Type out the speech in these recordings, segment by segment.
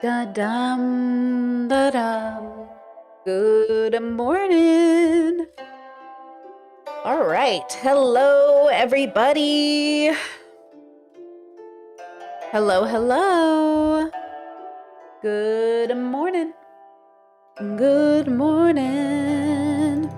Da dum da dum. Good morning. All right. Hello, everybody. Hello. Good morning. Good morning.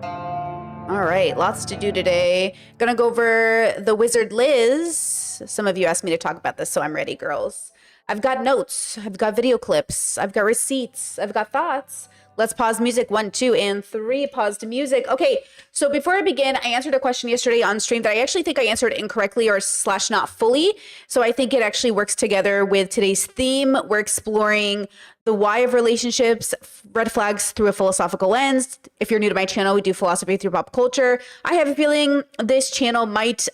All right, lots to do today. Gonna go over the Wizard Liz. Some of you asked me to talk about this, so I'm ready, girls. I've got notes, I've got video clips, I've got receipts, I've got thoughts. Let's pause music. 1, 2, and 3. Pause to music. Okay, so before I begin, I answered a question yesterday on stream that I actually think I answered incorrectly or / not fully. So I think it actually works together with today's theme. We're exploring the why of relationships, red flags through a philosophical lens. If you're new to my channel, we do philosophy through pop culture. I have a feeling this channel might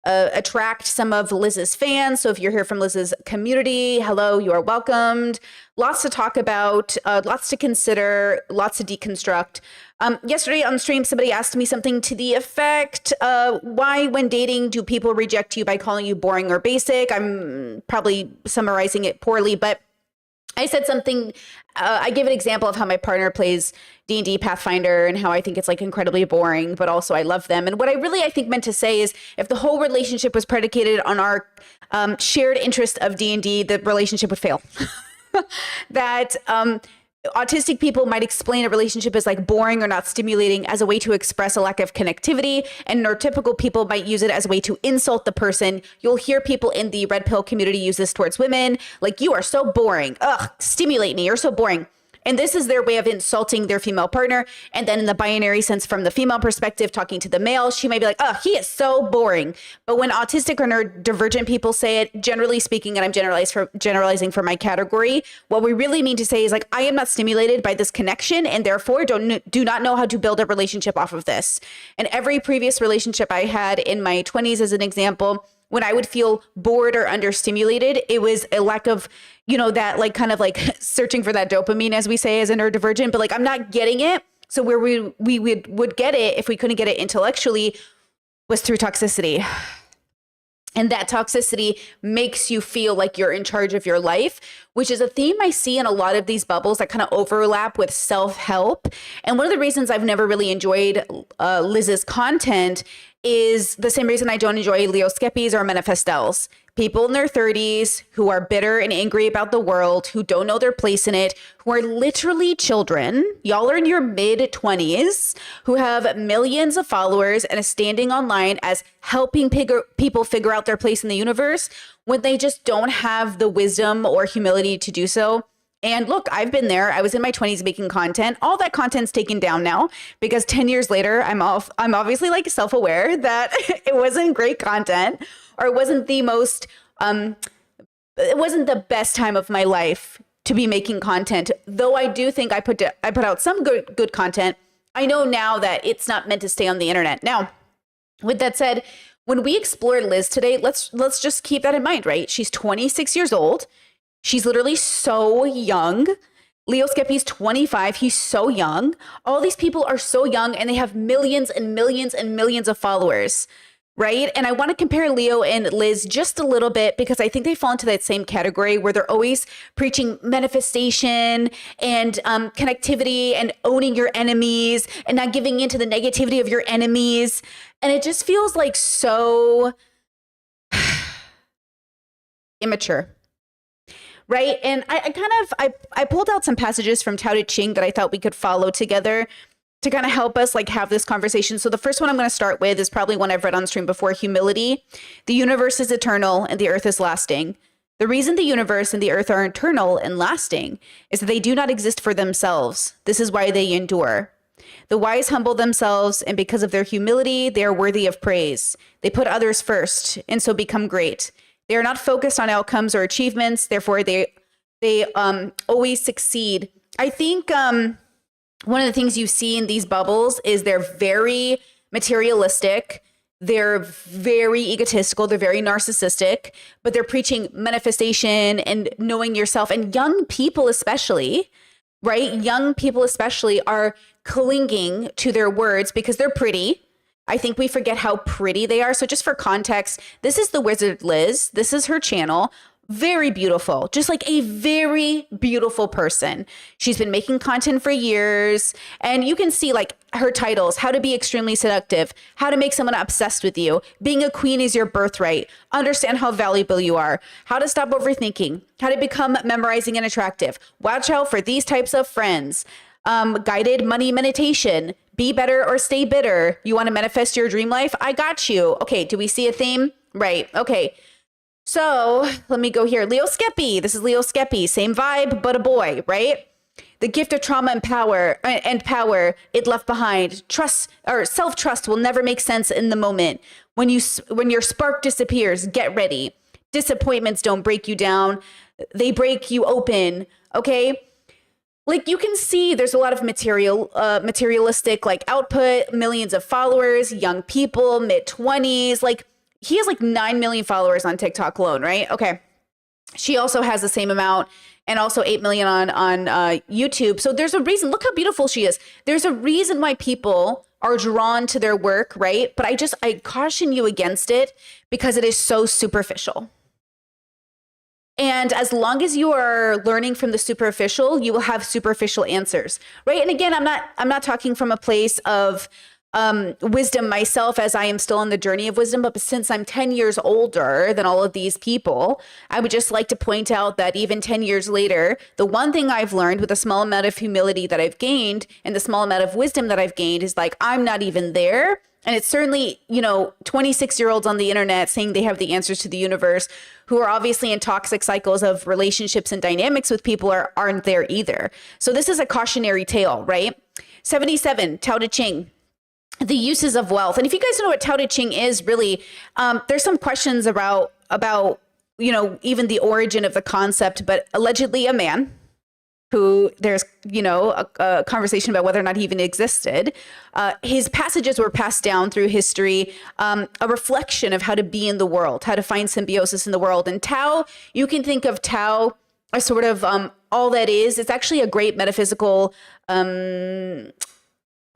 attract some of Liz's fans. So if you're here from Liz's community, hello, you are welcomed. Lots to talk about, lots to consider, lots to deconstruct. Yesterday on stream, somebody asked me something to the effect, why when dating do people reject you by calling you boring or basic? I'm probably summarizing it poorly, but I said something, I gave an example of how my partner plays D&D Pathfinder and how I think it's like incredibly boring, but also I love them. And what I think meant to say is if the whole relationship was predicated on our shared interest of D&D, the relationship would fail. That autistic people might explain a relationship as like boring or not stimulating as a way to express a lack of connectivity, and neurotypical people might use it as a way to insult the person. You'll hear people in the red pill community use this towards women, like, you are so boring. Ugh, stimulate me. You're so boring. And this is their way of insulting their female partner. And then in the binary sense, from the female perspective, talking to the male, she might be like, oh, he is so boring. But when autistic or neurodivergent people say it, generally speaking, and I'm generalizing for my category, what we really mean to say is like, I am not stimulated by this connection and therefore do not know how to build a relationship off of this. And every previous relationship I had in my 20s, as an example, when I would feel bored or understimulated, it was a lack of, that like kind of like searching for that dopamine, as we say, as a neurodivergent, but like, I'm not getting it. So where we would get it if we couldn't get it intellectually was through toxicity. And that toxicity makes you feel like you're in charge of your life, which is a theme I see in a lot of these bubbles that kind of overlap with self-help. And one of the reasons I've never really enjoyed Liz's content is the same reason I don't enjoy Leo Skeppies or Manifestels. People in their 30s who are bitter and angry about the world, who don't know their place in it, who are literally children. Y'all are in your mid-20s, who have millions of followers and is standing online as helping people figure out their place in the universe when they just don't have the wisdom or humility to do so. And look, I've been there. I was in my 20s making content. All that content's taken down now because 10 years later, I'm obviously like self-aware that it wasn't great content, or it wasn't the most, it wasn't the best time of my life to be making content. Though I do think I put out some good content. I know now that it's not meant to stay on the internet. Now, with that said, when we explore Liz today, let's just keep that in mind, right? She's 26 years old. She's literally so young. Leo Skeppy's 25. He's so young. All these people are so young and they have millions and millions and millions of followers, right? And I want to compare Leo and Liz just a little bit because I think they fall into that same category where they're always preaching manifestation and connectivity and owning your enemies and not giving into the negativity of your enemies. And it just feels like so immature. Right. And I pulled out some passages from Tao Te Ching that I thought we could follow together to kind of help us like have this conversation. So the first one I'm going to start with is probably one I've read on stream before: humility. The universe is eternal and the earth is lasting. The reason the universe and the earth are eternal and lasting is that they do not exist for themselves. This is why they endure. The wise humble themselves, and because of their humility, they are worthy of praise. They put others first and so become great. They are not focused on outcomes or achievements. Therefore, they always succeed. I think one of the things you see in these bubbles is they're very materialistic. They're very egotistical. They're very narcissistic, but they're preaching manifestation and knowing yourself. And young people especially, right? Young people especially are clinging to their words because they're pretty. I think we forget how pretty they are. So just for context, this is the Wizard Liz. This is her channel. Very beautiful, just like a very beautiful person. She's been making content for years, and you can see like her titles: how to be extremely seductive, how to make someone obsessed with you, being a queen is your birthright, understand how valuable you are, how to stop overthinking, how to become memorizing and attractive, watch out for these types of friends, guided money meditation, be better or stay bitter, you want to manifest your dream life, I got you. Okay, do we see a theme? Right. Okay. So let me go here. Leo Skeppy. This is Leo Skeppy. Same vibe, but a boy, right? The gift of trauma and power, it left behind. Trust or self-trust will never make sense in the moment. When your spark disappears, get ready. Disappointments don't break you down. They break you open. Okay. Like you can see there's a lot of materialistic like output, millions of followers, young people, mid-20s, like he has like 9 million followers on TikTok alone, right? Okay. She also has the same amount and also 8 million on YouTube. So there's a reason. Look how beautiful she is. There's a reason why people are drawn to their work, right? But I caution you against it because it is so superficial. And as long as you are learning from the superficial, you will have superficial answers, right? And again, I'm not talking from a place of wisdom myself, as I am still on the journey of wisdom. But since I'm 10 years older than all of these people, I would just like to point out that even 10 years later, the one thing I've learned with the small amount of humility that I've gained and the small amount of wisdom that I've gained is like, I'm not even there. And it's certainly, 26-year-olds on the internet saying they have the answers to the universe who are obviously in toxic cycles of relationships and dynamics with people aren't there either. So this is a cautionary tale, right? 77, Tao Te Ching. The uses of wealth. And if you guys know what Tao Te Ching is, really, there's some questions about, even the origin of the concept, but allegedly a man who there's, a conversation about whether or not he even existed. His passages were passed down through history, a reflection of how to be in the world, how to find symbiosis in the world. And Tao, you can think of Tao as sort of all that is. It's actually a great metaphysical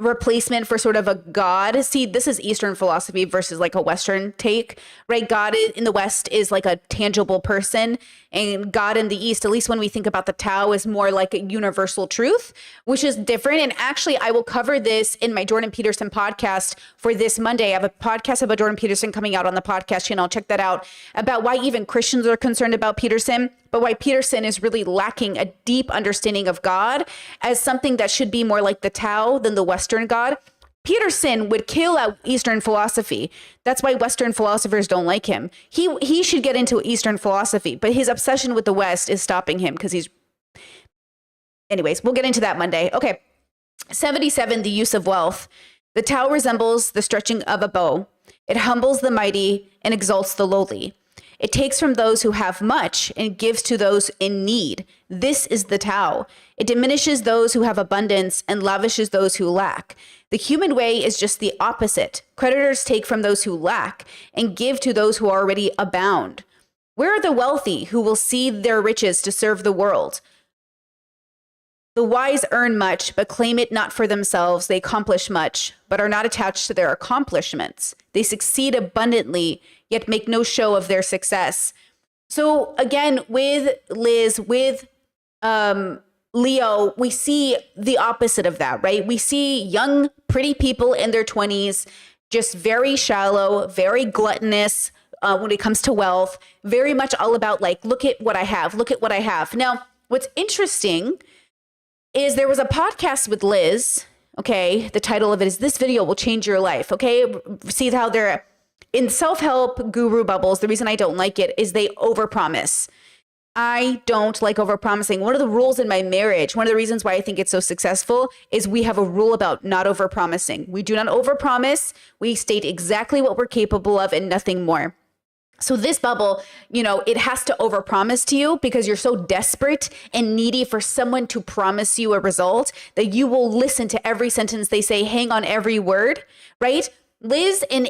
replacement for sort of a god. See, this is Eastern philosophy versus like a Western take, right? God in the West is like a tangible person, and God in the East, at least when we think about the Tao, is more like a universal truth, which is different. And actually, I will cover this in my Jordan Peterson podcast for this Monday. I have a podcast about Jordan Peterson coming out on the podcast channel. Check that out, about why even Christians are concerned about Peterson, but why Peterson is really lacking a deep understanding of God as something that should be more like the Tao than the Western God. Peterson would kill out Eastern philosophy. That's why Western philosophers don't like him. He should get into Eastern philosophy, but his obsession with the West is stopping him because he's... Anyways, we'll get into that Monday. Okay. 77, the use of wealth. The Tao resembles the stretching of a bow. It humbles the mighty and exalts the lowly. It takes from those who have much and gives to those in need. This is the Tao. It diminishes those who have abundance and lavishes those who lack. The human way is just the opposite. Creditors take from those who lack and give to those who already abound. Where are the wealthy who will cede their riches to serve the world? The wise earn much, but claim it not for themselves. They accomplish much, but are not attached to their accomplishments. They succeed abundantly, yet make no show of their success. So again, with Liz, with Leo, we see the opposite of that, right? We see young, pretty people in their 20s, just very shallow, very gluttonous when it comes to wealth, very much all about like, look at what I have, look at what I have. Now, what's interesting is there was a podcast with Liz. Okay. The title of it is "This Video Will Change Your Life." Okay. See how they're in self-help guru bubbles. The reason I don't like it is they overpromise. I don't like overpromising. One of the rules in my marriage, one of the reasons why I think it's so successful, is we have a rule about not overpromising. We do not overpromise. We state exactly what we're capable of and nothing more. So this bubble, it has to overpromise to you because you're so desperate and needy for someone to promise you a result that you will listen to every sentence they say, hang on every word, right? Liz and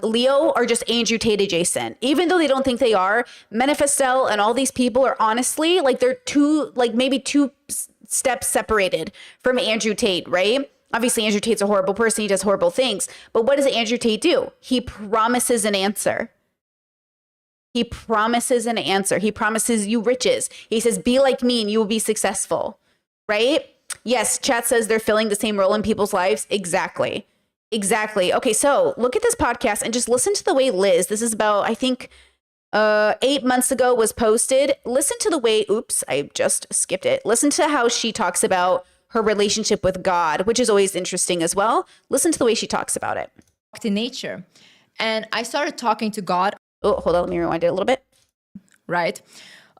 Leo are just Andrew Tate adjacent. Even though they don't think they are, Manifestel and all these people are honestly like they're maybe two steps separated from Andrew Tate, right? Obviously, Andrew Tate's a horrible person. He does horrible things. But what does Andrew Tate do? He promises an answer. He promises an answer. He promises you riches. He says, be like me and you will be successful, right? Yes, chat says they're filling the same role in people's lives. Exactly. Exactly. Okay, so look at this podcast and just listen to the way Liz, this is about, I think, 8 months ago was posted. Listen to the way, oops, I just skipped it. Listen to how she talks about her relationship with God, which is always interesting as well. Listen to the way she talks about it. To nature. And I started talking to God. Oh, hold on, let me rewind it a little bit. Right?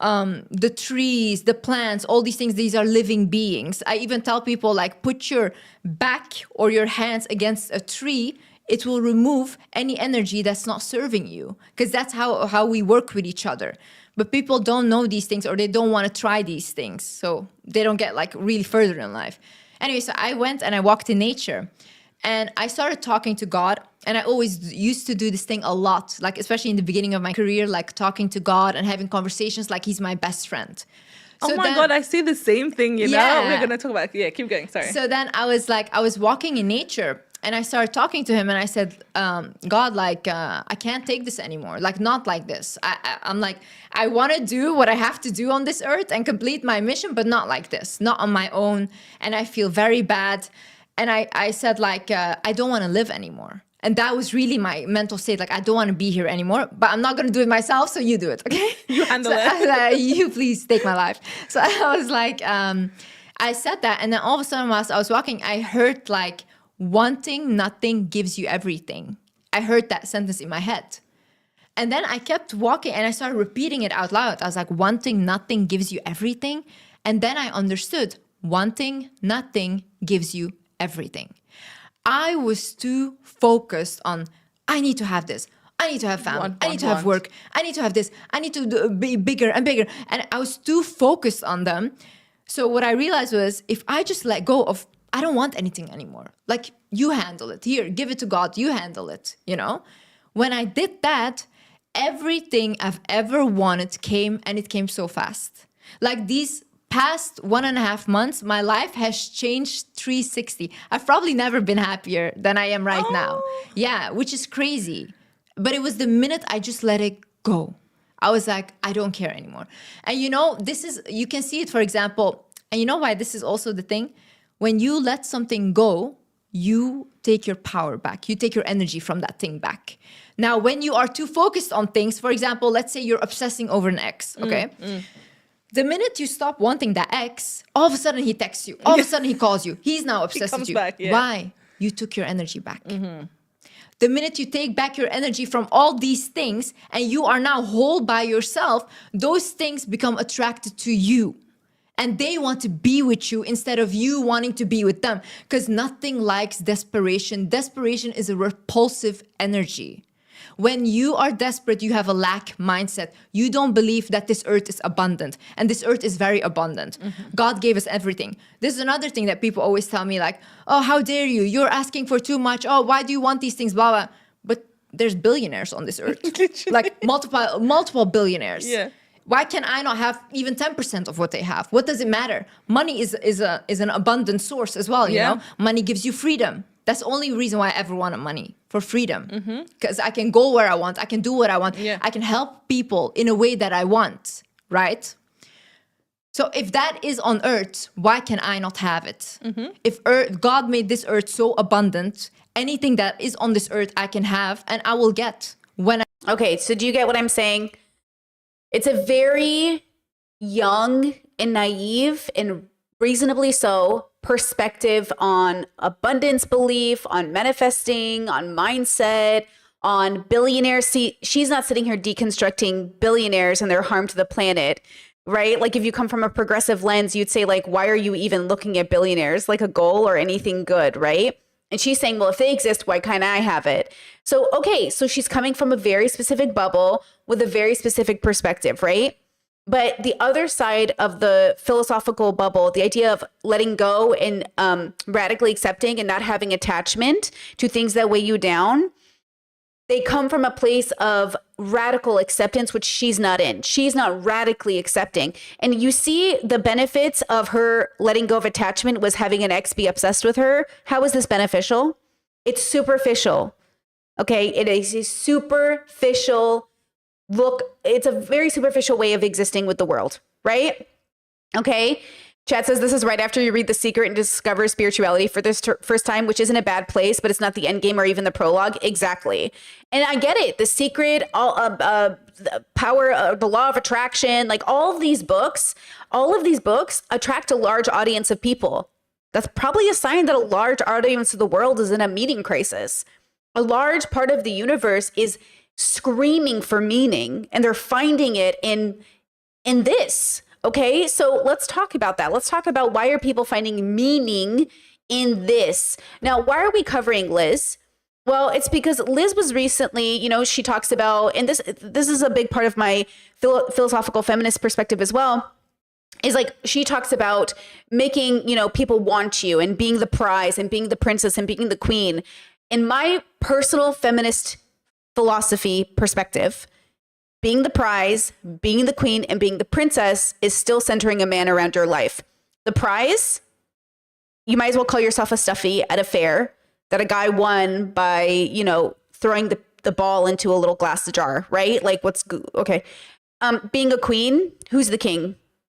The trees, the plants, all these things, these are living beings. I even tell people, like, put your back or your hands against a tree. It will remove any energy that's not serving you, because that's how we work with each other. But people don't know these things, or they don't want to try these things. So they don't get like really further in life. Anyway, so I went and I walked in nature and I started talking to God. And I always used to do this thing a lot, like especially in the beginning of my career, like talking to God and having conversations like he's my best friend. So God, I see the same thing, you know? We're going to talk about, keep going, sorry. So then I was walking in nature and I started talking to him and I said, God, like, I can't take this anymore. Like, not like this. I'm like, I want to do what I have to do on this earth and complete my mission, but not like this, not on my own. And I feel very bad. And I said, like, I don't want to live anymore. And that was really my mental state. Like, I don't want to be here anymore, but I'm not going to do it myself. So you do it. Okay. You handle it. I was like, you please take my life. So I was like, I said that. And then all of a sudden, whilst I was walking, I heard like, wanting nothing gives you everything. I heard that sentence in my head. And then I kept walking and I started repeating it out loud. I was like, wanting nothing gives you everything. And then I understood, wanting nothing gives you everything. I was too focused on, I need to have this. I need to have family. I need to have work. I need to have this. I need to be bigger and bigger. And I was too focused on them. So what I realized was, if I just let go of, I don't want anything anymore. Like, you handle it. Here, give it to God. You handle it, you know? When I did that, everything I've ever wanted came, and it came so fast. Like, these past 1.5 months, my life has changed 360. I've probably never been happier than I am right now. Yeah, which is crazy. But it was the minute I just let it go. I was like, I don't care anymore. And you know, this is, you can see it, for example, and you know why this is also the thing? When you let something go, you take your power back. You take your energy from that thing back. Now, when you are too focused on things, for example, let's say you're obsessing over an ex, okay? The minute you stop wanting that ex, all of a sudden he texts you. All of a sudden he calls you. He's now obsessed with you. Back, yeah. Why? You took your energy back. The minute you take back your energy from all these things and you are now whole by yourself, those things become attracted to you. And they want to be with you instead of you wanting to be with them. Because nothing likes desperation. Desperation is a repulsive energy. When you are desperate, you have a lack mindset. You don't believe that this earth is abundant. And this earth is very abundant. God gave us everything. This is another thing that people always tell me, like, oh, how dare you? You're asking for too much. Oh, why do you want these things? Blah, blah. But there's billionaires on this earth. Like multiple billionaires. Yeah. Why can I not have even 10% of what they have? What does it matter? Money is an abundant source as well, you know? Money gives you freedom. That's the only reason why I ever wanted money, for freedom. Because I can go where I want. I can do what I want. Yeah. I can help people in a way that I want, right? So if that is on earth, why can I not have it? If God made this earth so abundant, anything that is on this earth I can have and I will get when I... Okay, so do you get what I'm saying? It's a very young and naive and reasonably so perspective on abundance belief, on manifesting, on mindset, on billionaires. See, she's not sitting here deconstructing billionaires and their harm to the planet, right? Like, if you come from a progressive lens, you'd say, like, why are you even looking at billionaires like a goal or anything good, right? And she's saying, well, if they exist, why can't I have it? So, okay, so she's coming from a very specific bubble with a very specific perspective, right? But the other side of the philosophical bubble, the idea of letting go and radically accepting and not having attachment to things that weigh you down, they come from a place of radical acceptance, which she's not in. She's not radically accepting. And you see the benefits of her letting go of attachment was having an ex be obsessed with her. How is this beneficial? It's superficial. Okay, it is a superficial it's a very superficial way of existing with the world, right? Okay. Chad says this is right after you read The Secret and discover spirituality for this first time, which isn't a bad place, but it's not the end game or even the prologue. Exactly. And I get it. The Secret, the power, the law of attraction, like all of these books attract a large audience of people. That's probably a sign that a large audience of the world is in a meaning crisis. A large part of the universe is screaming for meaning, and they're finding it in this. Okay, so let's talk about that. Let's talk about why are people finding meaning in this? Now, why are we covering Liz? Well, it's because Liz was recently, you know, she talks about, and this is a big part of my philosophical feminist perspective as well, is like she talks about making, you know, people want you and being the prize and being the princess and being the queen. In my personal feminist philosophy perspective, being the prize, being the queen, and being the princess is still centering a man around your life. The prize, you might as well call yourself a stuffy at a fair that a guy won by, you know, throwing the ball into a little glass jar, right? Like okay. Being a queen, who's the king?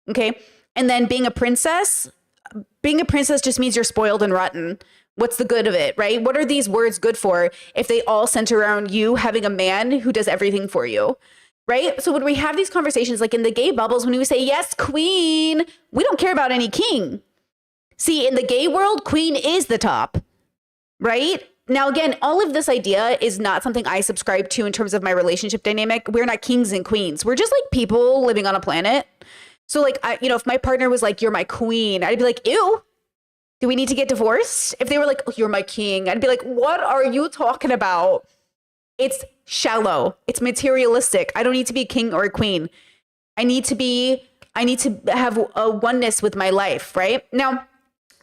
Okay. And then being a princess just means you're spoiled and rotten. What's the good of it, right? What are these words good for if they all center around you having a man who does everything for you? Right? So when we have these conversations, like in the gay bubbles, when we say, yes, queen, we don't care about any king. See, in the gay world, queen is the top, right? Now, again, all of this idea is not something I subscribe to in terms of my relationship dynamic. We're not kings and queens. We're just like people living on a planet. So like, if my partner was like, you're my queen, I'd be like, ew, do we need to get divorced? If they were like, oh, you're my king, I'd be like, what are you talking about? It's shallow. It's materialistic. I don't need to be a king or a queen. I need to have a oneness with my life, right? Now,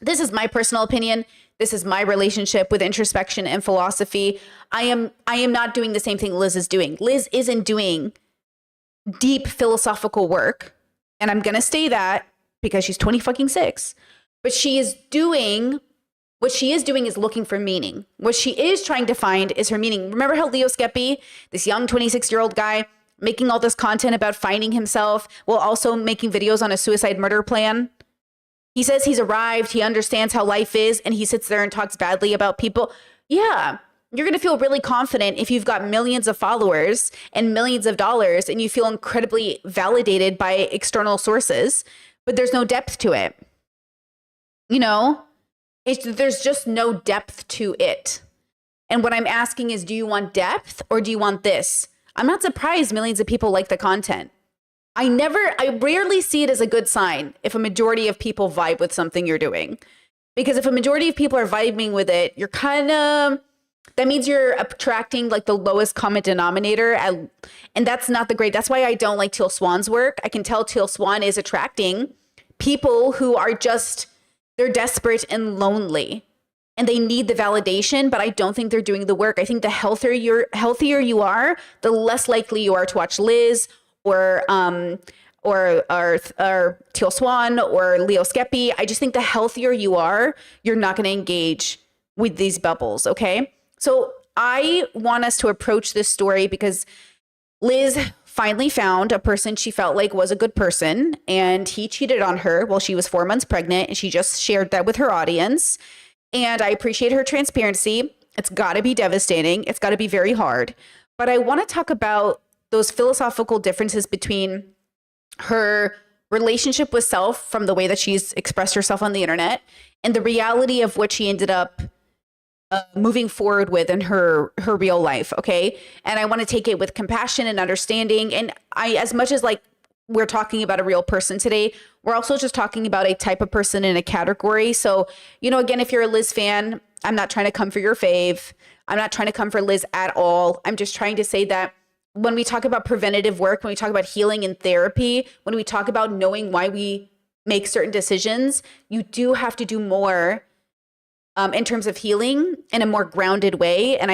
this is my personal opinion. This is my relationship with introspection and philosophy. I am not doing the same thing Liz is doing. Liz isn't doing deep philosophical work. And I'm going to say that because she's 26. But what she is doing is looking for meaning. What she is trying to find is her meaning. Remember how Leo Skepi, this young 26-year-old guy, making all this content about finding himself while also making videos on a suicide murder plan? He says he's arrived, he understands how life is, and he sits there and talks badly about people. Yeah, you're going to feel really confident if you've got millions of followers and millions of dollars and you feel incredibly validated by external sources, but there's no depth to it. You know? There's just no depth to it. And what I'm asking is, do you want depth or do you want this? I'm not surprised millions of people like the content. I rarely see it as a good sign if a majority of people vibe with something you're doing. Because if a majority of people are vibing with it, that means you're attracting like the lowest common denominator. And that's not that's why I don't like Teal Swan's work. I can tell Teal Swan is attracting people who are they're desperate and lonely and they need the validation, but I don't think they're doing the work. I think the healthier you are, the less likely you are to watch Liz or Teal Swan or Leo Skepi. I just think the healthier you are, you're not going to engage with these bubbles. Okay. So I want us to approach this story because Liz finally found a person she felt like was a good person, and he cheated on her while she was 4 months pregnant, and she just shared that with her audience. And I appreciate her transparency. It's got to be devastating. It's got to be very hard. But I want to talk about those philosophical differences between her relationship with self from the way that she's expressed herself on the internet and the reality of what she ended up moving forward with in her real life. Okay. And I want to take it with compassion and understanding. And as much as like we're talking about a real person today, we're also just talking about a type of person in a category. So, again, if you're a Liz fan, I'm not trying to come for your fave. I'm not trying to come for Liz at all. I'm just trying to say that when we talk about preventative work, when we talk about healing and therapy, when we talk about knowing why we make certain decisions, you do have to do more in terms of healing in a more grounded way. And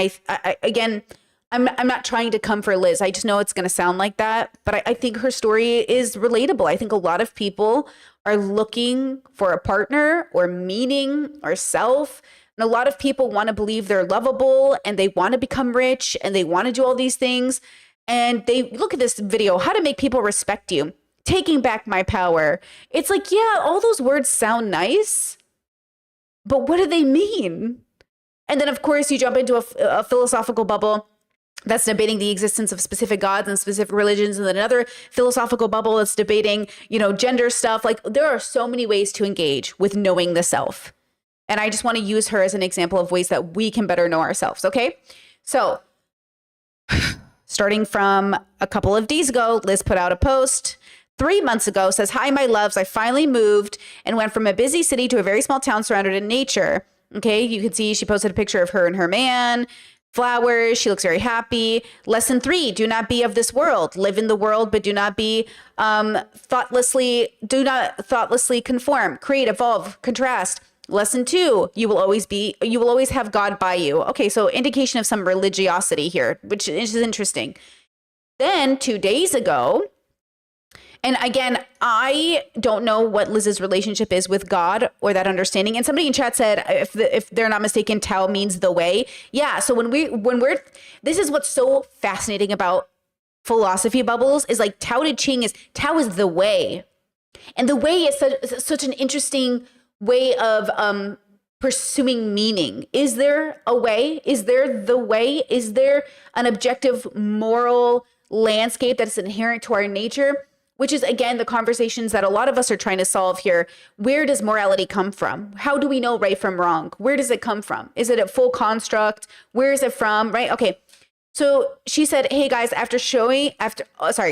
I'm not trying to come for Liz. I just know it's going to sound like that. But I think her story is relatable. I think a lot of people are looking for a partner or meaning or self. And a lot of people want to believe they're lovable and they want to become rich and they want to do all these things. and they look at this video, how to make people respect you, taking back my power. It's like, yeah, all those words sound nice, but what do they mean? And then, of course, you jump into a philosophical bubble that's debating the existence of specific gods and specific religions, and then another philosophical bubble that's debating, gender stuff. Like, there are so many ways to engage with knowing the self. And I just want to use her as an example of ways that we can better know ourselves, okay? So, starting from a couple of days ago, Liz put out a post 3 months ago, says, "Hi, my loves. I finally moved and went from a busy city to a very small town surrounded in nature." Okay, you can see she posted a picture of her and her man, flowers. She looks very happy. Lesson 3, do not be of this world. Live in the world, but do not thoughtlessly conform, create, evolve, contrast. Lesson 2, you will always have God by you. Okay, so indication of some religiosity here, which is interesting. Then 2 days ago, and again, I don't know what Liz's relationship is with God or that understanding. And somebody in chat said, if they're not mistaken, Tao means the way. Yeah. So this is what's so fascinating about philosophy bubbles is like Tao Te Ching Tao is the way. And the way is such an interesting way of pursuing meaning. Is there a way? Is there the way? Is there an objective moral landscape that's inherent to our nature? Which is, again, the conversations that a lot of us are trying to solve here. Where does morality come from? How do we know right from wrong? Where does it come from? Is it a full construct? Where is it from? Right? Okay. So she said, "Hey guys, sorry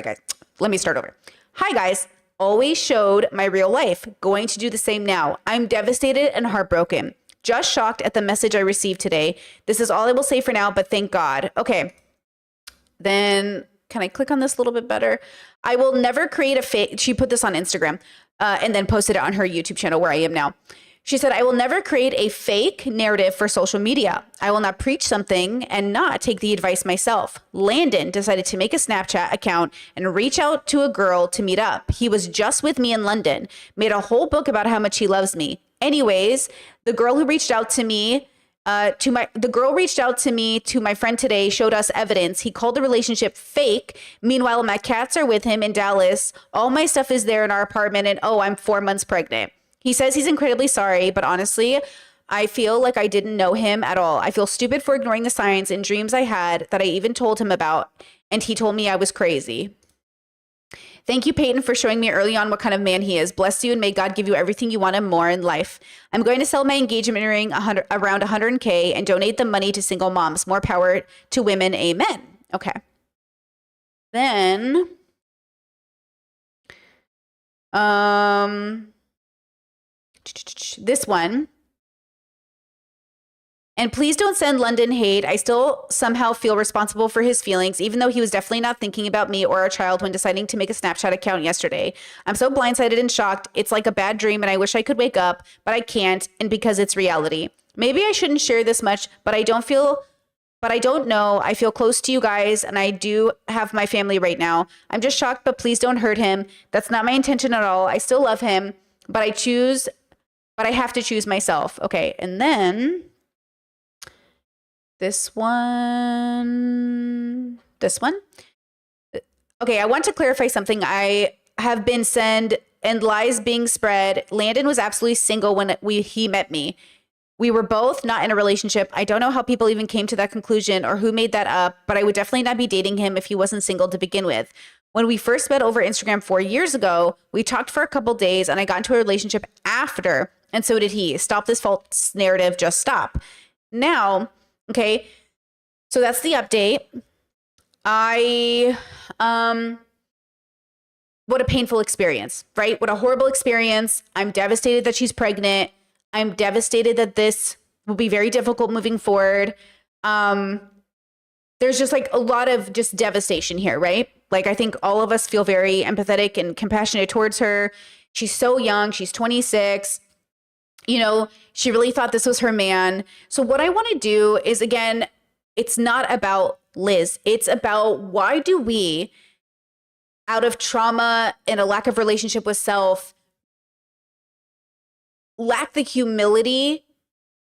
guys, let me start over. Hi guys, always showed my real life. Going to do the same now. I'm devastated and heartbroken. Just shocked at the message I received today. This is all I will say for now, but thank God." Okay. Then can I click on this a little bit better? "I will never create a fake." She put this on Instagram and then posted it on her YouTube channel where I am now. She said, "I will never create a fake narrative for social media. I will not preach something and not take the advice myself. Landon decided to make a Snapchat account and reach out to a girl to meet up. He was just with me in London, made a whole book about how much he loves me. Anyways, the girl who reached out to me to my friend today, showed us evidence. He called the relationship fake. Meanwhile, my cats are with him in Dallas. All my stuff is there in our apartment, and I'm 4 months pregnant. He says he's incredibly sorry, but honestly, I feel like I didn't know him at all. I feel stupid for ignoring the signs and dreams I had that I even told him about, and he told me I was crazy. Thank you, Peyton, for showing me early on what kind of man he is. Bless you, and may God give you everything you want and more in life. I'm going to sell my engagement ring around 100K and donate the money to single moms. More power to women. Amen." Okay. Then, this one. "And please don't send London hate. I still somehow feel responsible for his feelings, even though he was definitely not thinking about me or our child when deciding to make a Snapchat account yesterday. I'm so blindsided and shocked. It's like a bad dream and I wish I could wake up, but I can't, and because it's reality. Maybe I shouldn't share this much, but I don't know. I feel close to you guys, and I do have my family right now. I'm just shocked, but please don't hurt him. That's not my intention at all. I still love him, but I have to choose myself." Okay, and then this one. Okay, I want to clarify something. I have been sent and lies being spread. Landon was absolutely single when he met me. We were both not in a relationship. I don't know how people even came to that conclusion or who made that up, but I would definitely not be dating him if he wasn't single to begin with. When we first met over Instagram 4 years ago, we talked for a couple days and I got into a relationship after, and so did he. Stop this false narrative, just stop. Now, okay, so that's the update. What a painful experience, right? What a horrible experience. I'm devastated that she's pregnant. I'm devastated that this will be very difficult moving forward. There's just like a lot of just devastation here, right? Like, I think all of us feel very empathetic and compassionate towards her. She's so young. She's 26. She really thought this was her man. So what I want to do is, again, it's not about Liz. It's about why do we, out of trauma and a lack of relationship with self, lack the humility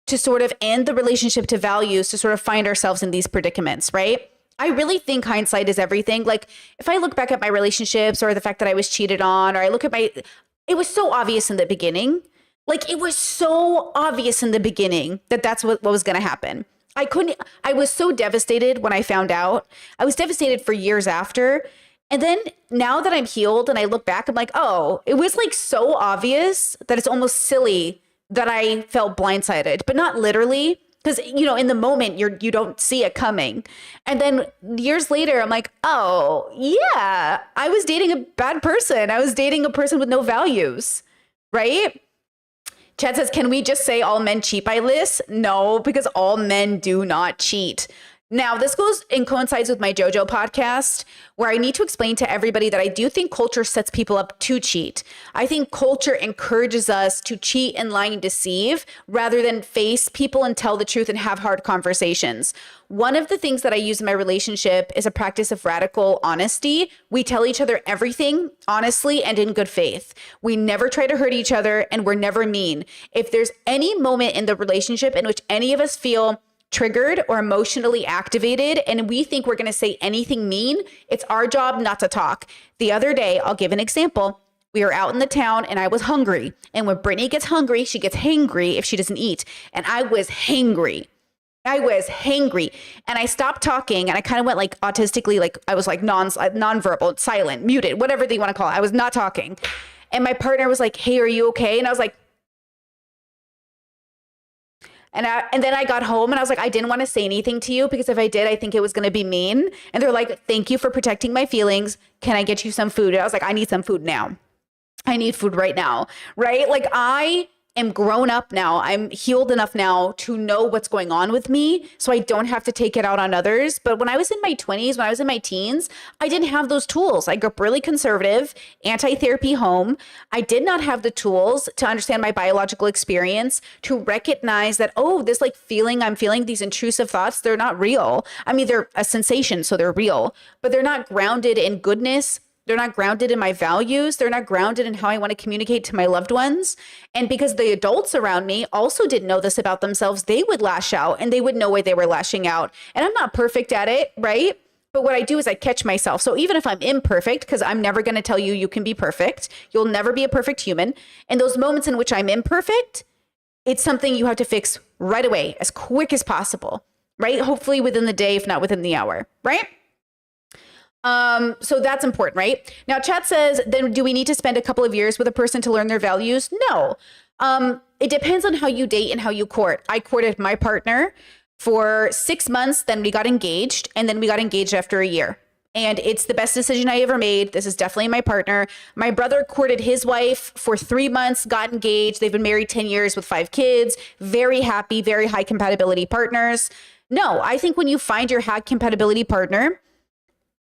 to sort of end the relationship to values to sort of find ourselves in these predicaments, right? I really think hindsight is everything. Like if I look back at my relationships or the fact that I was cheated on, or I look at it was so obvious in the beginning. Like it was so obvious in the beginning that that's what was going to happen. I was so devastated when I found out. I was devastated for years after. And then now that I'm healed and I look back, I'm like, oh, it was like so obvious that it's almost silly that I felt blindsided, but not literally. Because, you know, in the moment, you don't see it coming. And then years later, I'm like, oh, yeah, I was dating a bad person. I was dating a person with no values, right? Chad says, can we just say all men cheat by Liz? No, because all men do not cheat. Now, this goes and coincides with my JoJo podcast, where I need to explain to everybody that I do think culture sets people up to cheat. I think culture encourages us to cheat and lie and deceive rather than face people and tell the truth and have hard conversations. One of the things that I use in my relationship is a practice of radical honesty. We tell each other everything honestly and in good faith. We never try to hurt each other and we're never mean. If there's any moment in the relationship in which any of us feel triggered or emotionally activated and we think we're going to say anything mean, it's our job not to talk. The other day, I'll give an example. We were out in the town and I was hungry. And when Brittany gets hungry, she gets hangry if she doesn't eat. And I was hangry. And I stopped talking and I kind of went like autistically, like I was like nonverbal, silent, muted, whatever they want to call it. I was not talking. And my partner was like, hey, are you okay? And I was like, and then I got home and I was like, I didn't want to say anything to you because if I did, I think it was going to be mean. And they're like, thank you for protecting my feelings. Can I get you some food? And I was like, I need some food now. I need food right now. Right? Like I am grown up now. I'm healed enough now to know what's going on with me so I don't have to take it out on others. But when I was in my 20s, when I was in my teens, I didn't have those tools. I grew up really conservative, anti-therapy home. I did not have the tools to understand my biological experience, to recognize that, oh, this like feeling I'm feeling, these intrusive thoughts, they're not real. I mean, they're a sensation, so they're real, but they're not grounded in goodness. They're not grounded in my values. They're not grounded in how I want to communicate to my loved ones. And because the adults around me also didn't know this about themselves, they would lash out and they would know why they were lashing out. And I'm not perfect at it, right? But what I do is I catch myself. So even if I'm imperfect, because I'm never going to tell you can be perfect, you'll never be a perfect human. And those moments in which I'm imperfect, it's something you have to fix right away, as quick as possible, right? Hopefully within the day, if not within the hour, right? So that's important, right? Now, chat says, then do we need to spend a couple of years with a person to learn their values? No. It depends on how you date and how you court. I courted my partner for 6 months, then we got engaged, and then we got engaged after a year. And it's the best decision I ever made. This is definitely my partner. My brother courted his wife for 3 months, got engaged. They've been married 10 years with 5 kids. Very happy, very high compatibility partners. No, I think when you find your high compatibility partner,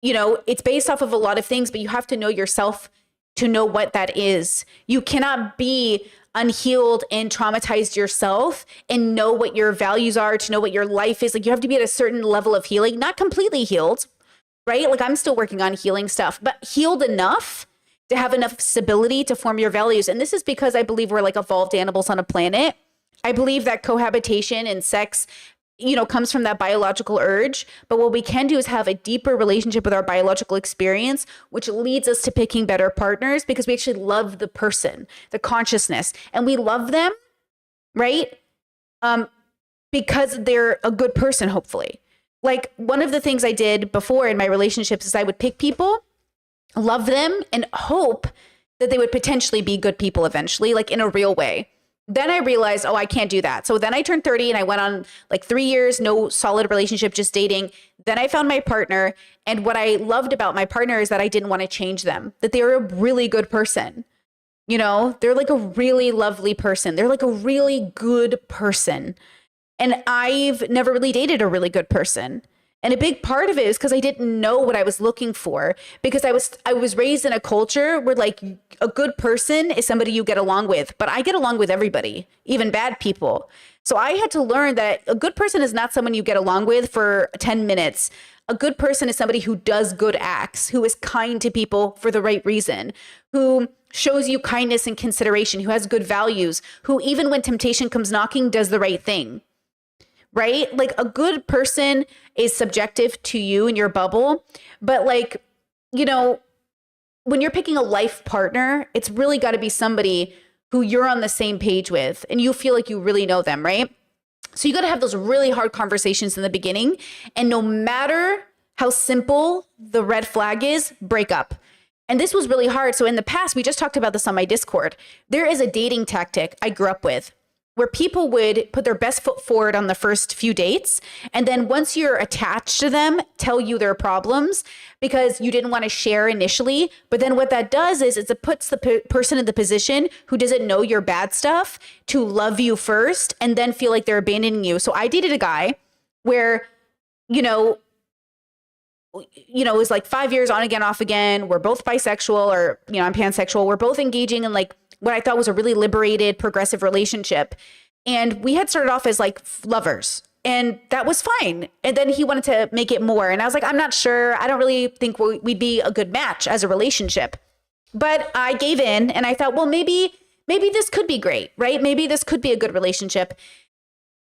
you know, it's based off of a lot of things, but you have to know yourself to know what that is. You cannot be unhealed and traumatized yourself and know what your values are, to know what your life is. Like you have to be at a certain level of healing, not completely healed, right? Like I'm still working on healing stuff, but healed enough to have enough stability to form your values. And this is because I believe we're like evolved animals on a planet. I believe that cohabitation and sex, you know, comes from that biological urge. But what we can do is have a deeper relationship with our biological experience, which leads us to picking better partners because we actually love the person, the consciousness, and we love them, right? Because they're a good person, hopefully. Like one of the things I did before in my relationships is I would pick people, love them, and hope that they would potentially be good people eventually, like in a real way. Then I realized, oh, I can't do that. So then I turned 30 and I went on like 3 years, no solid relationship, just dating. Then I found my partner. And what I loved about my partner is that I didn't want to change them, that they were a really good person. You know, they're like a really lovely person. They're like a really good person. And I've never really dated a really good person. And a big part of it is because I didn't know what I was looking for, because I was raised in a culture where like a good person is somebody you get along with, but I get along with everybody, even bad people. So I had to learn that a good person is not someone you get along with for 10 minutes. A good person is somebody who does good acts, who is kind to people for the right reason, who shows you kindness and consideration, who has good values, who even when temptation comes knocking does the right thing. right? Like a good person is subjective to you and your bubble, but like, you know, when you're picking a life partner, it's really got to be somebody who you're on the same page with and you feel like you really know them, right? So you got to have those really hard conversations in the beginning. And no matter how simple the red flag is, break up. And this was really hard. So in the past, we just talked about this on my Discord. There is a dating tactic I grew up with where people would put their best foot forward on the first few dates. And then once you're attached to them, tell you their problems because you didn't want to share initially. But then what that does is it puts the person in the position who doesn't know your bad stuff to love you first and then feel like they're abandoning you. So I dated a guy where, you know, it was like 5 years on again, off again. We're both bisexual or, you know, I'm pansexual. We're both engaging in like what I thought was a really liberated, progressive relationship. And we had started off as like lovers and that was fine. And then he wanted to make it more. And I was like, I'm not sure. I don't really think we'd be a good match as a relationship. But I gave in and I thought, well, maybe this could be great, right? Maybe this could be a good relationship.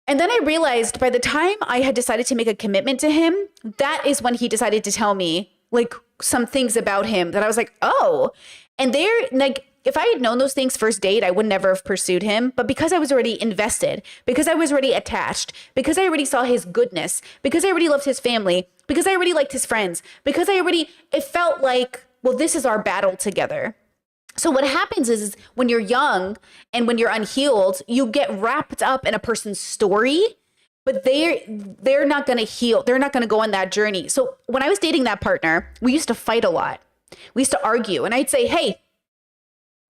And then I realized by the time I had decided to make a commitment to him, that is when he decided to tell me like some things about him that I was like, oh, and they're like, if I had known those things first date, I would never have pursued him. But because I was already invested, because I was already attached, because I already saw his goodness, because I already loved his family, because I already liked his friends, because it felt like, well, this is our battle together. So what happens is when you're young and when you're unhealed, you get wrapped up in a person's story, but they're not going to heal. They're not going to go on that journey. So when I was dating that partner, we used to fight a lot. We used to argue and I'd say, hey,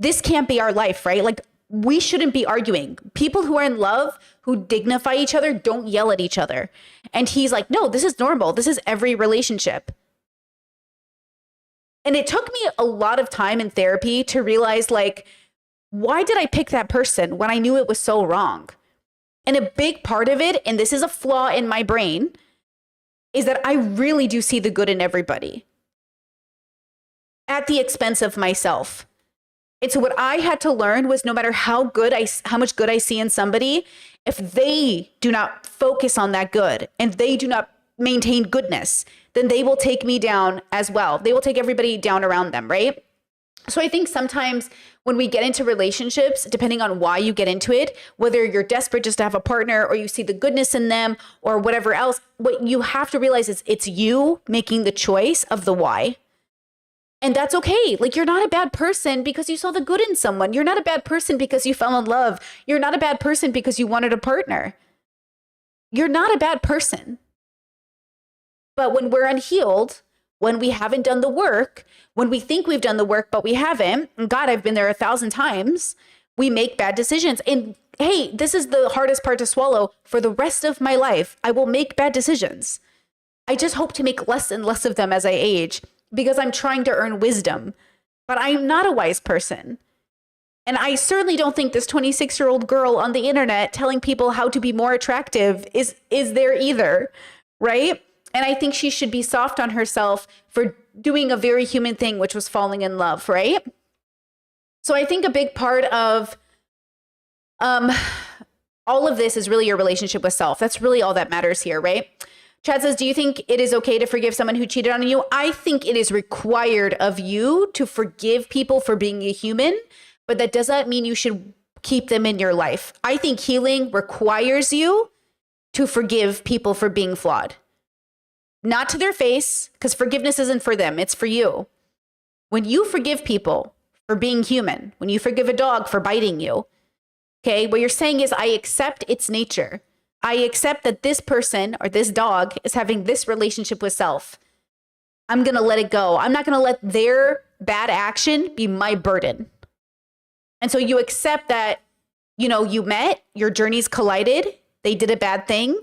this can't be our life, right? Like we shouldn't be arguing. People who are in love, who dignify each other, don't yell at each other. And he's like, no, this is normal. This is every relationship. And it took me a lot of time in therapy to realize, like, why did I pick that person when I knew it was so wrong? And a big part of it, and this is a flaw in my brain, is that I really do see the good in everybody at the expense of myself. And so what I had to learn was no matter how much good I see in somebody, if they do not focus on that good and they do not maintain goodness, then they will take me down as well. They will take everybody down around them, right? So I think sometimes when we get into relationships, depending on why you get into it, whether you're desperate just to have a partner or you see the goodness in them or whatever else, what you have to realize is it's you making the choice of the why. And that's okay. Like you're not a bad person because you saw the good in someone. You're not a bad person because you fell in love. You're not a bad person because you wanted a partner. You're not a bad person. But when we're unhealed, when we haven't done the work, when we think we've done the work, but we haven't, and God, I've been there 1,000 times, we make bad decisions. And hey, this is the hardest part to swallow. For the rest of my life, I will make bad decisions. I just hope to make less and less of them as I age because I'm trying to earn wisdom. But I'm not a wise person. And I certainly don't think this 26-year-old girl on the internet telling people how to be more attractive is there either, right? And I think she should be soft on herself for doing a very human thing, which was falling in love, right? So I think a big part of all of this is really your relationship with self. That's really all that matters here, right? Chad says, do you think it is okay to forgive someone who cheated on you? I think it is required of you to forgive people for being a human, but that does not mean you should keep them in your life. I think healing requires you to forgive people for being flawed. Not to their face, because forgiveness isn't for them, it's for you. When you forgive people for being human, when you forgive a dog for biting you, okay, what you're saying is, I accept its nature. I accept that this person or this dog is having this relationship with self. I'm going to let it go. I'm not going to let their bad action be my burden. And so you accept that, you met, your journeys collided, they did a bad thing.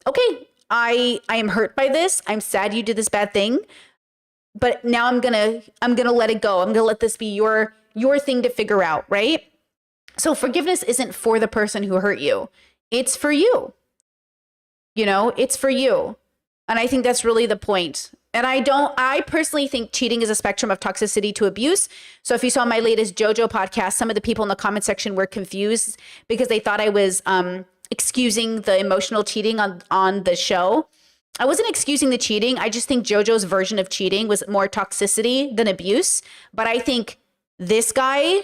Okay, I am hurt by this. I'm sad you did this bad thing, but now I'm gonna let it go. I'm gonna let this be your thing to figure out, right? So forgiveness isn't for the person who hurt you. It's for you. It's for you. And I think that's really the point. And I personally think cheating is a spectrum of toxicity to abuse. So if you saw my latest JoJo podcast, some of the people in the comment section were confused because they thought I was excusing the emotional cheating on the show. I wasn't excusing the cheating. I just think JoJo's version of cheating was more toxicity than abuse. But I think this guy,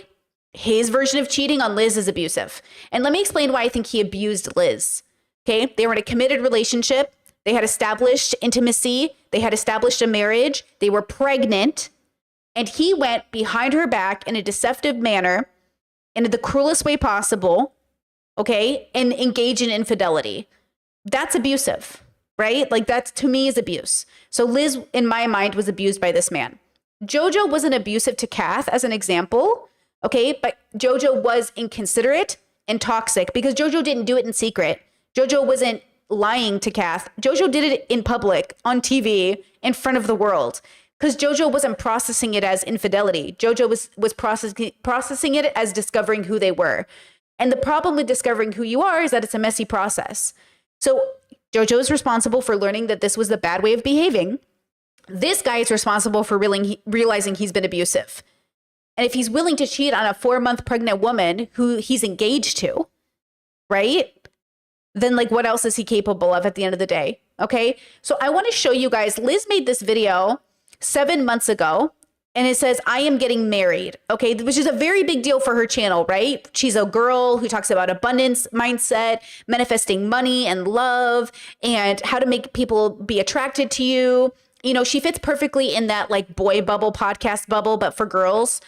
his version of cheating on Liz is abusive. And let me explain why I think he abused Liz. Okay, they were in a committed relationship. They had established intimacy. They had established a marriage. They were pregnant. And he went behind her back in a deceptive manner, in the cruelest way possible, okay, and engage in infidelity. That's abusive, right? Like that to me is abuse. So Liz, in my mind, was abused by this man. JoJo wasn't abusive to Kath as an example, okay, but JoJo was inconsiderate and toxic because JoJo didn't do it in secret. JoJo wasn't lying to Kath. JoJo did it in public, on TV, in front of the world. Because JoJo wasn't processing it as infidelity. JoJo was processing it as discovering who they were. And the problem with discovering who you are is that it's a messy process. So JoJo is responsible for learning that this was the bad way of behaving. This guy is responsible for realizing he's been abusive. And if he's willing to cheat on a 4-month pregnant woman who he's engaged to, right? Then like what else is he capable of at the end of the day? Okay. So I want to show you guys, Liz made this video 7 months ago, and it says, I am getting married, okay, which is a very big deal for her channel, right? She's a girl who talks about abundance mindset, manifesting money and love, and how to make people be attracted to you. You know, she fits perfectly in that like boy bubble, podcast bubble, but for girls.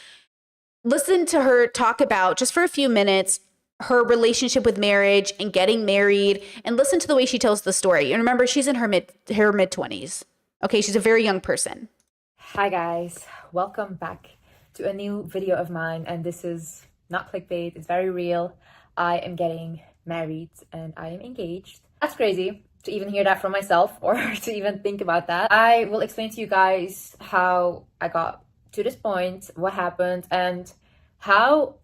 Listen to her talk about, just for a few minutes, her relationship with marriage and getting married, and listen to the way she tells the story. And remember, she's in her mid-20s. Okay, she's a very young person. Hi guys, welcome back to a new video of mine, and this is not clickbait, it's very real. I am getting married and I am engaged. That's crazy to even hear that from myself or to even think about that. I will explain to you guys how I got to this point, what happened, and how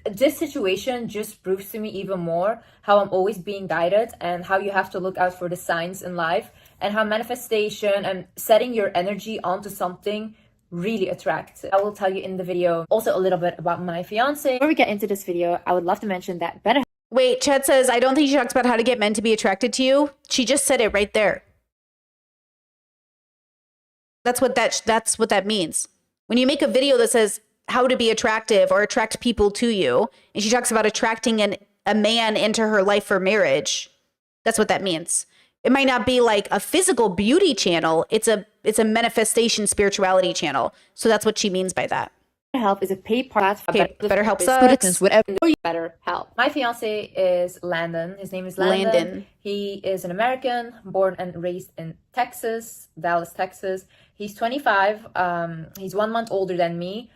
this situation just proves to me even more how I'm always being guided and how you have to look out for the signs in life, and how manifestation and setting your energy onto something really attracts. I will tell you in the video also a little bit about my fiance. Before we get into this video, I would love to mention that BetterHelp. Wait, Chet says, I don't think she talks about how to get men to be attracted to you. She just said it right there. That's what that means. When you make a video that says how to be attractive or attract people to you, and she talks about attracting a man into her life for marriage, that's what that means. It might not be like a physical beauty channel. It's a manifestation spirituality channel. So that's what she means by that. BetterHelp is a paid platform. Okay, BetterHelp sucks. Whatever. BetterHelp. My fiance is Landon. His name is Landon. He is an American, born and raised in Texas, Dallas, Texas. He's 25. He's 1 month older than me.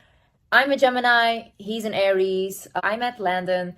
I'm a Gemini. He's an Aries. I met Landon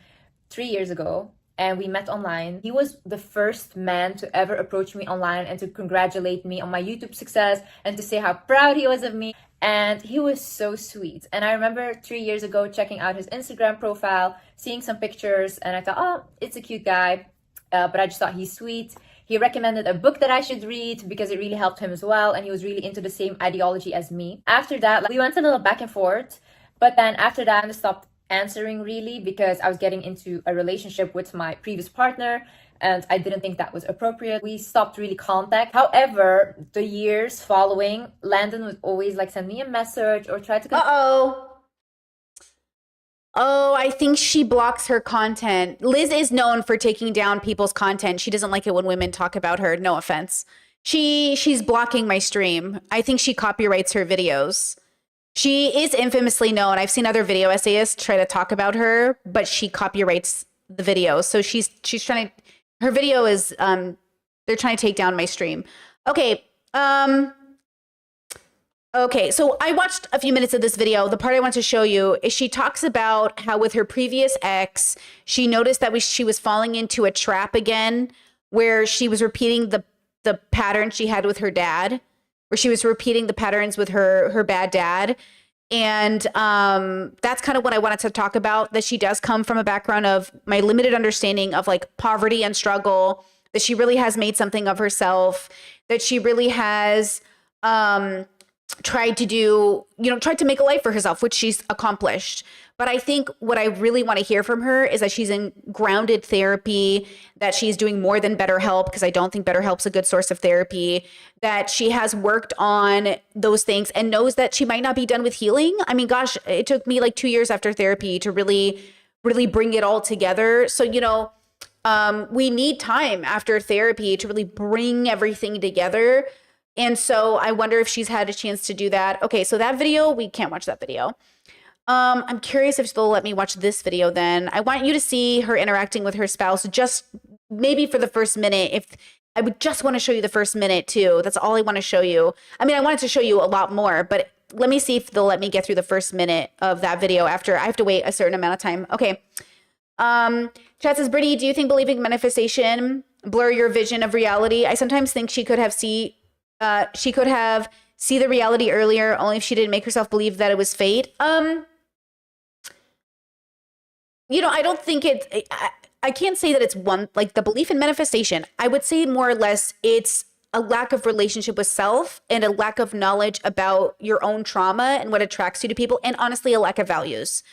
3 years ago, and we met online. He was the first man to ever approach me online and to congratulate me on my YouTube success and to say how proud he was of me. And he was so sweet. And I remember 3 years ago checking out his Instagram profile, seeing some pictures, and I thought, oh, it's a cute guy. But I just thought he's sweet. He recommended a book that I should read because it really helped him as well. And he was really into the same ideology as me. After that, we went a little back and forth. But then after that, I stopped answering really because I was getting into a relationship with my previous partner and I didn't think that was appropriate. We stopped really contact. However, the years following, Landon would always like send me a message or try to... Oh, I think she blocks her content. Liz is known for taking down people's content. She doesn't like it when women talk about her. No offense. She's blocking my stream. I think she copyrights her videos. She is infamously known. I've seen other video essayists try to talk about her, but she copyrights the videos. So she's trying to, her video is, they're trying to take down my stream. Okay. Okay. So I watched a few minutes of this video. The part I want to show you is she talks about how with her previous ex, she noticed that she was falling into a trap again, where she was repeating the pattern she had with her dad, where she was repeating the patterns with her bad dad. And that's kind of what I wanted to talk about, that she does come from a background of my limited understanding of like poverty and struggle, that she really has made something of herself, that she really has tried to make a life for herself, which she's accomplished. But I think what I really want to hear from her is that she's in grounded therapy, that she's doing more than BetterHelp, because I don't think BetterHelp's a good source of therapy, that she has worked on those things and knows that she might not be done with healing. I mean, gosh, it took me like 2 years after therapy to really, really bring it all together. So, we need time after therapy to really bring everything together. And so I wonder if she's had a chance to do that. Okay, so that video, we can't watch that video. I'm curious if she'll let me watch this video then. I want you to see her interacting with her spouse, just maybe for the first minute. If I would just want to show you the first minute too. That's all I want to show you. I mean, I wanted to show you a lot more, but let me see if they'll let me get through the first minute of that video after I have to wait a certain amount of time. Okay. Chat says, Brittany, do you think believing manifestation blur your vision of reality? I sometimes think she could have see the reality earlier, only if she didn't make herself believe that it was fate. I don't think I can't say that it's one, like the belief in manifestation. I would say more or less it's a lack of relationship with self and a lack of knowledge about your own trauma and what attracts you to people, and honestly, a lack of values.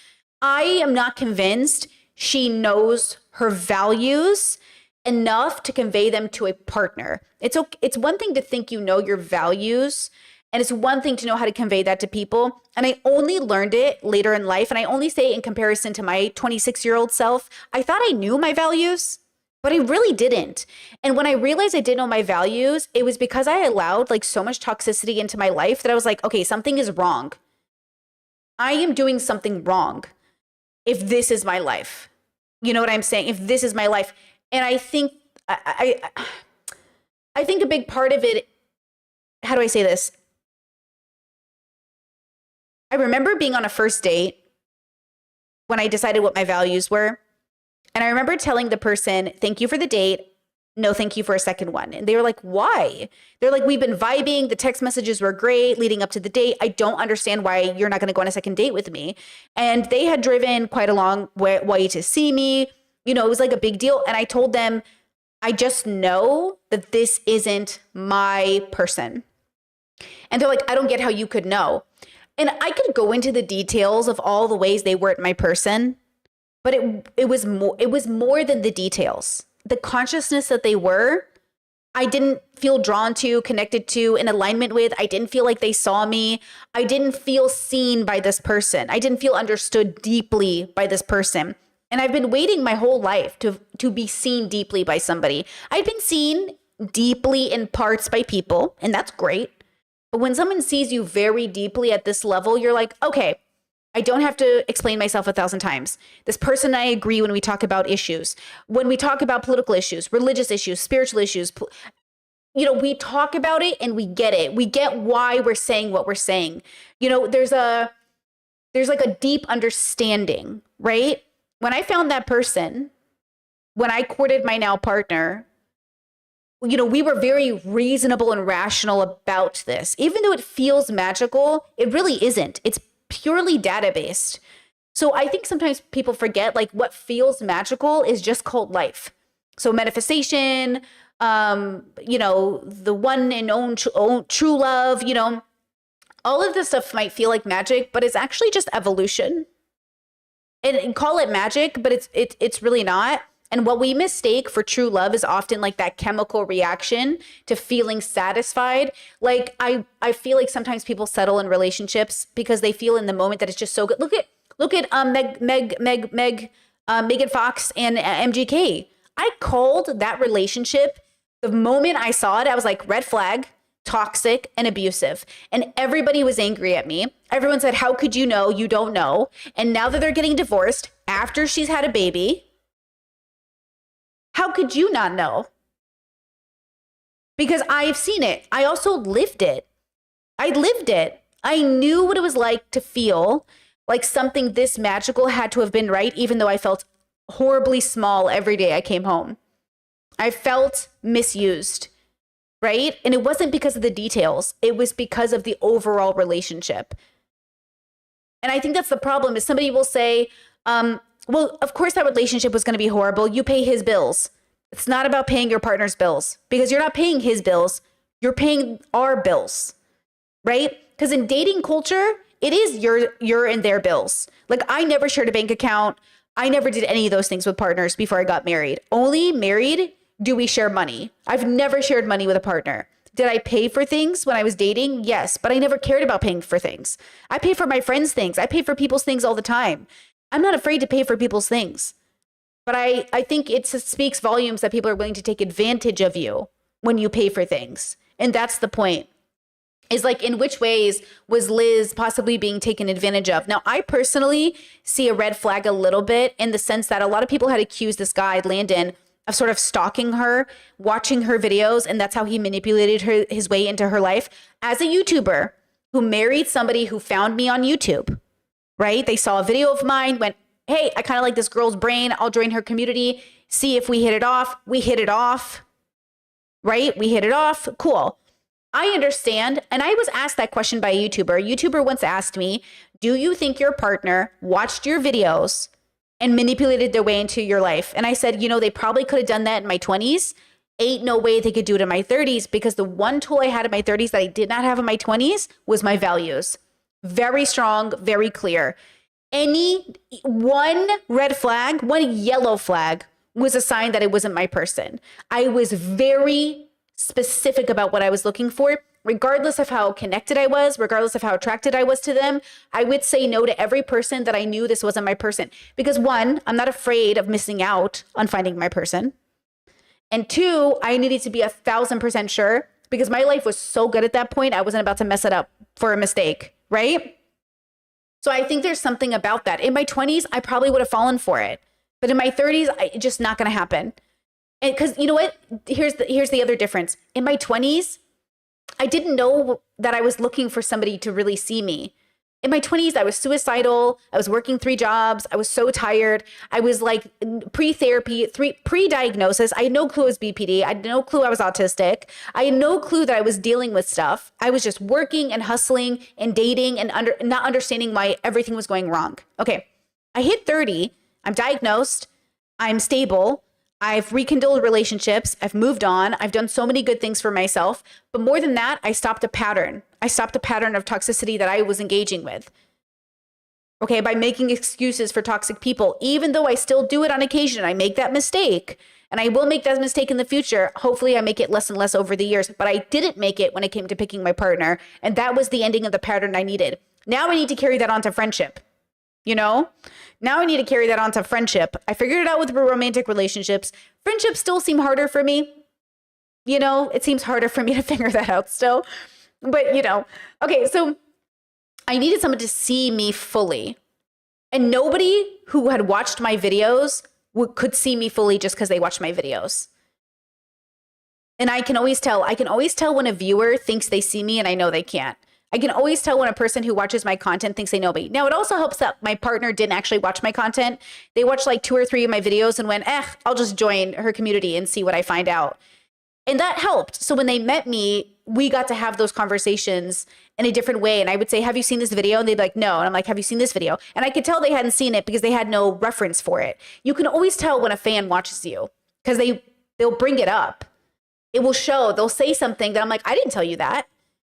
I am not convinced she knows her values enough to convey them to a partner. It's one thing to think you know your values, and it's one thing to know how to convey that to people. And I only learned it later in life. And I only say in comparison to my 26-year-old self, I thought I knew my values, but I really didn't. And when I realized I didn't know my values, it was because I allowed like so much toxicity into my life that I was like, okay, something is wrong. I am doing something wrong if this is my life. You know what I'm saying? If this is my life. And I think I think a big part of it, how do I say this? I remember being on a first date when I decided what my values were. And I remember telling the person, thank you for the date. No, thank you for a second one. And they were like, why? They're like, we've been vibing. The text messages were great leading up to the date. I don't understand why you're not going to go on a second date with me. And they had driven quite a long way to see me. It was like a big deal. And I told them, I just know that this isn't my person. And they're like, I don't get how you could know. And I could go into the details of all the ways they weren't my person, but it was more than the details. The consciousness that they were, I didn't feel drawn to, connected to, in alignment with. I didn't feel like they saw me. I didn't feel seen by this person. I didn't feel understood deeply by this person. And I've been waiting my whole life to be seen deeply by somebody. I've been seen deeply in parts by people, and that's great. But when someone sees you very deeply at this level, you're like, okay, I don't have to explain myself 1,000 times. This person and I agree when we talk about issues. When we talk about political issues, religious issues, spiritual issues, we talk about it and we get it. We get why we're saying what we're saying. There's like a deep understanding, right? When I found that person, when I courted my now partner, we were very reasonable and rational about this. Even though it feels magical, it really isn't. It's purely data-based. So I think sometimes people forget like what feels magical is just called life. So manifestation, the one and own true love, all of this stuff might feel like magic, but it's actually just evolution. And call it magic, but it's really not. And what we mistake for true love is often like that chemical reaction to feeling satisfied. Like I feel like sometimes people settle in relationships because they feel in the moment that it's just so good. Look at Megan Fox and MGK. I called that relationship the moment I saw it. I was like, red flag, toxic, and abusive. And everybody was angry at me. Everyone said, how could you know? You don't know. And now that they're getting divorced after she's had a baby, how could you not know? Because I've seen it. I also lived it. I lived it. I knew what it was like to feel like something this magical had to have been right, even though I felt horribly small every day I came home. I felt misused, right? And it wasn't because of the details. It was because of the overall relationship. And I think that's the problem is somebody will say, well, of course that relationship was going to be horrible. You pay his bills. It's not about paying your partner's bills because you're not paying his bills. You're paying our bills, right? Because in dating culture, it is your and their bills. Like I never shared a bank account. I never did any of those things with partners before I got married. Only married do we share money. I've never shared money with a partner. Did I pay for things when I was dating? Yes, but I never cared about paying for things. I pay for my friends' things. I pay for people's things all the time. I'm not afraid to pay for people's things. But I think it speaks volumes that people are willing to take advantage of you when you pay for things. And that's the point. Is like, in which ways was Liz possibly being taken advantage of? Now, I personally see a red flag a little bit in the sense that a lot of people had accused this guy, Landon, of sort of stalking her, watching her videos, and that's how he manipulated his way into her life. As a YouTuber who married somebody who found me on YouTube, right? They saw a video of mine, went, hey, I kind of like this girl's brain. I'll join her community, see if we hit it off. We hit it off, right? We hit it off. Cool. I understand. And I was asked that question by a YouTuber. A YouTuber once asked me, do you think your partner watched your videos and manipulated their way into your life? And I said, they probably could have done that in my 20s. Ain't no way they could do it in my 30s, because the one tool I had in my 30s that I did not have in my 20s was my values. Very strong, very clear. Any one red flag, one yellow flag was a sign that it wasn't my person. I was very specific about what I was looking for, regardless of how connected I was, regardless of how attracted I was to them. I would say no to every person that I knew this wasn't my person. Because one, I'm not afraid of missing out on finding my person. And two, I needed to be 1,000% sure, because my life was so good at that point, I wasn't about to mess it up for a mistake, right? So I think there's something about that. In my 20s, I probably would have fallen for it. But in my 30s, it's just not going to happen. And because you know what? Here's the other difference. In my 20s, I didn't know that I was looking for somebody to really see me. In my 20s, I was suicidal. I was working 3 jobs. I was so tired. I was like pre-therapy, pre-diagnosis. I had no clue I was BPD. I had no clue I was autistic. I had no clue that I was dealing with stuff. I was just working and hustling and dating and not understanding why everything was going wrong. Okay, I hit 30. I'm diagnosed. I'm stable. I've rekindled relationships. I've moved on. I've done so many good things for myself. But more than that, I stopped a pattern. I stopped a pattern of toxicity that I was engaging with. Okay, by making excuses for toxic people, even though I still do it on occasion, I make that mistake. And I will make that mistake in the future. Hopefully I make it less and less over the years. But I didn't make it when it came to picking my partner. And that was the ending of the pattern I needed. Now I need to carry that on to friendship. Now I need to carry that on to friendship. I figured it out with romantic relationships. Friendships still seem harder for me. It seems harder for me to figure that out still. But, okay, so I needed someone to see me fully. And nobody who had watched my videos could see me fully just because they watched my videos. And I can always tell when a viewer thinks they see me and I know they can't. I can always tell when a person who watches my content thinks they know me. Now, it also helps that my partner didn't actually watch my content. They watched like 2 or 3 of my videos and went, I'll just join her community and see what I find out. And that helped. So when they met me, we got to have those conversations in a different way. And I would say, have you seen this video? And they'd be like, no. And I'm like, have you seen this video? And I could tell they hadn't seen it because they had no reference for it. You can always tell when a fan watches you because they'll bring it up. It will show, they'll say something that I'm like, I didn't tell you that.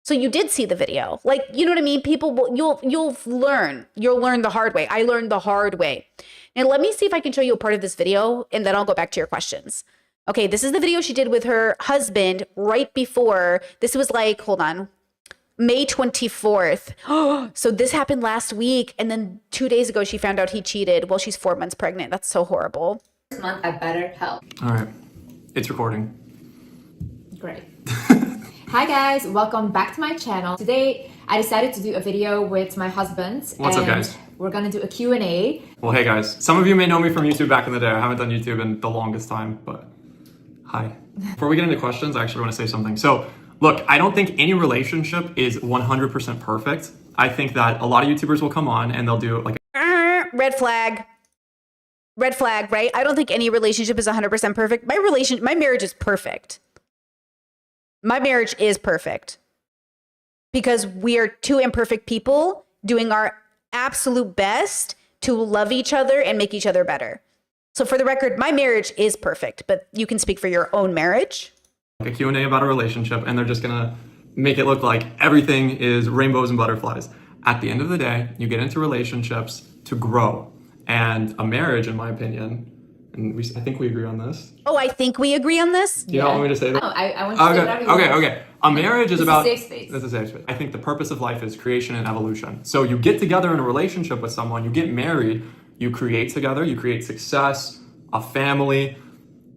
So you did see the video. Like, you know what I mean? People will, you'll learn the hard way. I learned the hard way. Now let me see if I can show you a part of this video and then I'll go back to your questions. Okay, this is the video she did with her husband right before. This was like, hold on, May 24th. So this happened last week. And then 2 days ago, she found out he cheated while she's 4 months pregnant. That's so horrible. This month at BetterHelp. All right, it's recording. Great. Hi guys, welcome back to my channel. Today I decided to do a video with my husband. What's up guys? We're gonna do a Q&A. Well, hey guys, some of you may know me from YouTube back in the day. I haven't done YouTube in the longest time, but hi. Before we get into questions, I actually want to say something. So look, I don't think any relationship is 100% perfect. I think that a lot of YouTubers will come on and they'll do like red flag, right? I don't think any relationship is 100% perfect. My marriage is perfect. My marriage is perfect because we are 2 imperfect people doing our absolute best to love each other and make each other better. So for the record, my marriage is perfect, but you can speak for your own marriage. a Q&A about a relationship and they're just gonna make it look like everything is rainbows and butterflies. At the end of the day, you get into relationships to grow. And a marriage, in my opinion, and I think we agree on this. Oh, I think we agree on this? You don't want me to say that? Oh, I want you to say whatever you want. Okay. A marriage is This is about... safe space. This is safe space. I think the purpose of life is creation and evolution. So you get together in a relationship with someone, you get married, you create together, you create success, a family,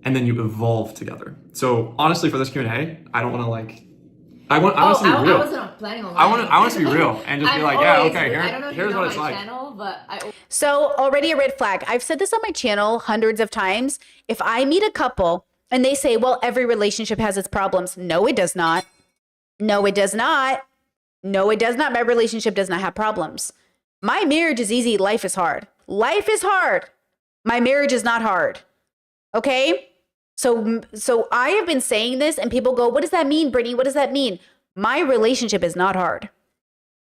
and then you evolve together. So honestly, for this Q&A, I don't want to like... I want us to be real. I wasn't planning on I want us to be real and just be like, yeah, okay, I don't know if here's you know what it's my like. channel, but So already a red flag. I've said this on my channel hundreds of times. If I meet a couple and they say, well, every relationship has its problems. No, it does not. No, it does not. No, it does not. My relationship does not have problems. My marriage is easy. Life is hard. Life is hard. My marriage is not hard. Okay? So I have been saying this and people go, what does that mean, Brittany? What does that mean? My relationship is not hard.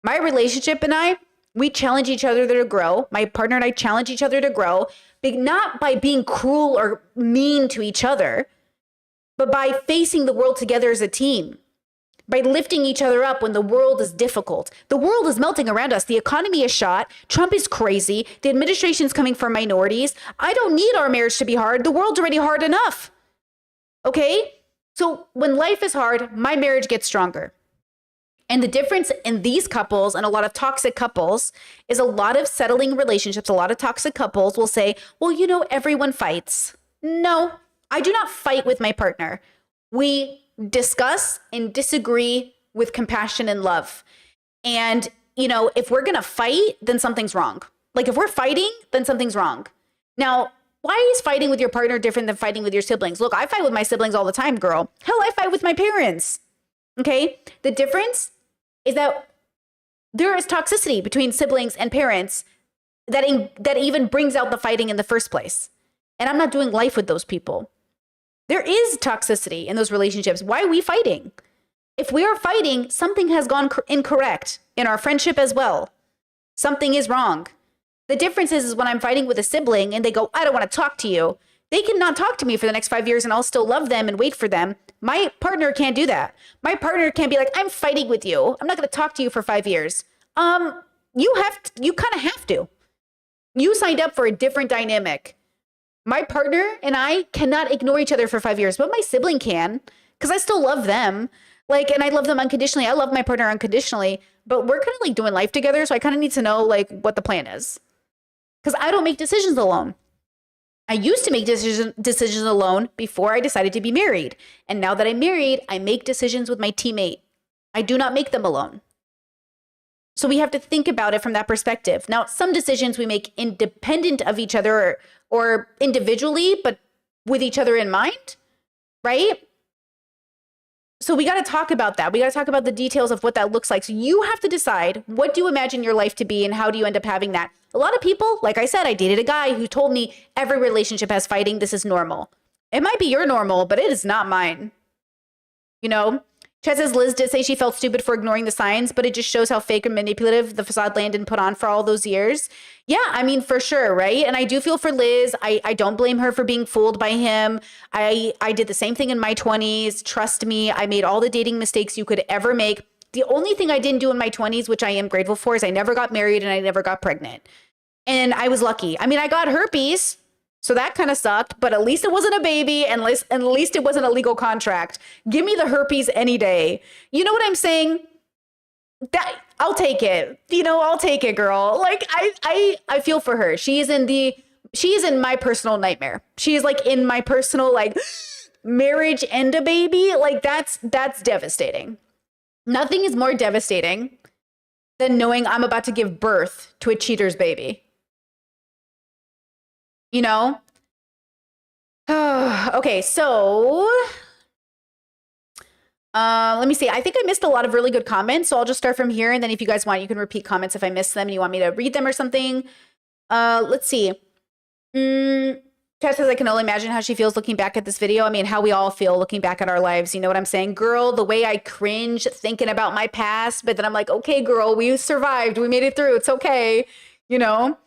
My relationship and I, we challenge each other to grow. My partner and I challenge each other to grow, but not by being cruel or mean to each other, but by facing the world together as a team, by lifting each other up when the world is difficult. The world is melting around us. The economy is shot. Trump is crazy. The administration's coming for minorities. I don't need our marriage to be hard. The world's already hard enough. Okay? So when life is hard, my marriage gets stronger. And the difference in these couples and a lot of toxic couples is a lot of settling relationships, a lot of toxic couples will say, well, you know, everyone fights. No, I do not fight with my partner. We discuss and disagree with compassion and love. And, you know, if we're going to fight, then something's wrong. Like if we're fighting, then something's wrong. Now, why is fighting with your partner different than fighting with your siblings? Look, I fight with my siblings all the time, girl. Hell, I fight with my parents. Okay? The difference is that there is toxicity between siblings and parents that even brings out the fighting in the first place. And I'm not doing life with those people. There is toxicity in those relationships. Why are we fighting? If we are fighting, something has gone incorrect in our friendship as well. Something is wrong. The difference is when I'm fighting with a sibling and they go, I don't want to talk to you. They cannot talk to me for the next 5 years and I'll still love them and wait for them. My partner can't do that. My partner can't be like, I'm fighting with you. I'm not going to talk to you for 5 years. You kind of have to. You signed up for a different dynamic. My partner and I cannot ignore each other for 5 years, but my sibling can because I still love them. Like, and I love them unconditionally. I love my partner unconditionally, but we're kind of like doing life together. So I kind of need to know like what the plan is because I don't make decisions alone. I used to make decisions alone before I decided to be married. And now that I'm married, I make decisions with my teammate. I do not make them alone. So we have to think about it from that perspective. Now, some decisions we make independent of each other or individually, but with each other in mind, right? So we got to talk about that. We got to talk about the details of what that looks like. So you have to decide, what do you imagine your life to be and how do you end up having that? A lot of people, like I said, I dated a guy who told me every relationship has fighting. This is normal. It might be your normal, but it is not mine. You know? Chet says Liz did say she felt stupid for ignoring the signs, but it just shows how fake and manipulative the facade Landon put on for all those years. Yeah, I mean, for sure, right? And I do feel for Liz. I don't blame her for being fooled by him. I did the same thing in my 20s. Trust me, I made all the dating mistakes you could ever make. The only thing I didn't do in my 20s, which I am grateful for, is I never got married and I never got pregnant. And I was lucky. I mean, I got herpes. So that kind of sucked, but at least it wasn't a baby and at least it wasn't a legal contract. Give me the herpes any day. You know what I'm saying? That I'll take it. You know, I'll take it, girl. Like I feel for her. She is in my personal nightmare. She is like in my personal like marriage and a baby. Like that's devastating. Nothing is more devastating than knowing I'm about to give birth to a cheater's baby. You know? Okay, so let me see. I think I missed a lot of really good comments, so I'll just start from here, and then if you guys want, you can repeat comments if I missed them and you want me to read them or something. Let's see. Kat says, I can only imagine how she feels looking back at this video. I mean, how we all feel looking back at our lives. You know what I'm saying? Girl, the way I cringe thinking about my past, but then I'm like, okay, girl, we survived. We made it through. It's okay. You know?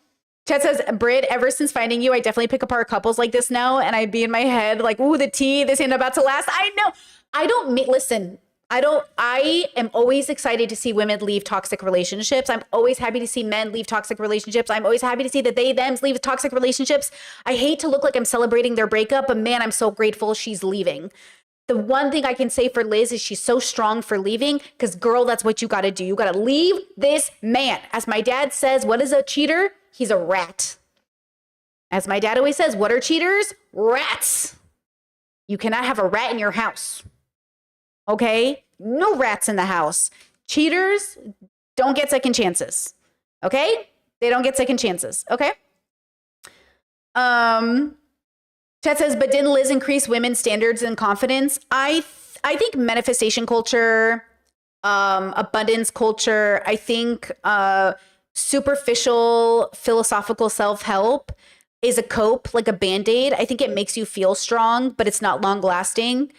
Chet says, Britt, ever since finding you, I definitely pick apart couples like this now. And I'd be in my head like, ooh, the tea, this ain't about to last. I know. I don't listen. I am always excited to see women leave toxic relationships. I'm always happy to see men leave toxic relationships. I'm always happy to see that they, thems leave toxic relationships. I hate to look like I'm celebrating their breakup, but man, I'm so grateful she's leaving. The one thing I can say for Liz is she's so strong for leaving, because girl, that's what you got to do. You got to leave this man. As my dad says, what is a cheater? He's a rat. As my dad always says, what are cheaters? Rats. You cannot have a rat in your house. Okay? No rats in the house. Cheaters don't get second chances. Okay? They don't get second chances. Okay? Chat says, but didn't Liz increase women's standards and confidence? I think manifestation culture, abundance culture, I think superficial philosophical self-help is a cope, like a Band-Aid. I think it makes you feel strong, but it's not long lasting.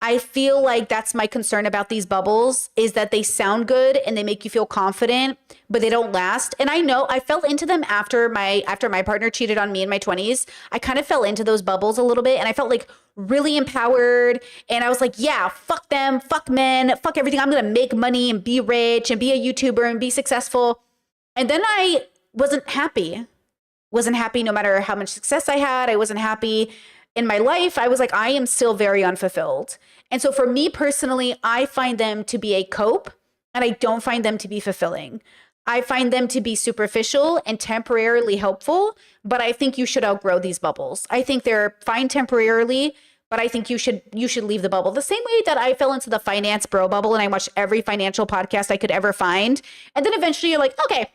I feel like that's my concern about these bubbles, is that they sound good and they make you feel confident, but they don't last. And I know I fell into them after my partner cheated on me in my 20s. I kind of fell into those bubbles a little bit, and I felt like really empowered. And I was like, yeah, fuck them, fuck men, fuck everything. I'm going to make money and be rich and be a YouTuber and be successful. And then I wasn't happy. Wasn't happy no matter how much success I had. I wasn't happy in my life. I was like, I am still very unfulfilled. And so for me personally, I find them to be a cope, and I don't find them to be fulfilling. I find them to be superficial and temporarily helpful, but I think you should outgrow these bubbles. I think they're fine temporarily, but I think you should leave the bubble. The same way that I fell into the finance bro bubble and I watched every financial podcast I could ever find. And then eventually you're like, okay,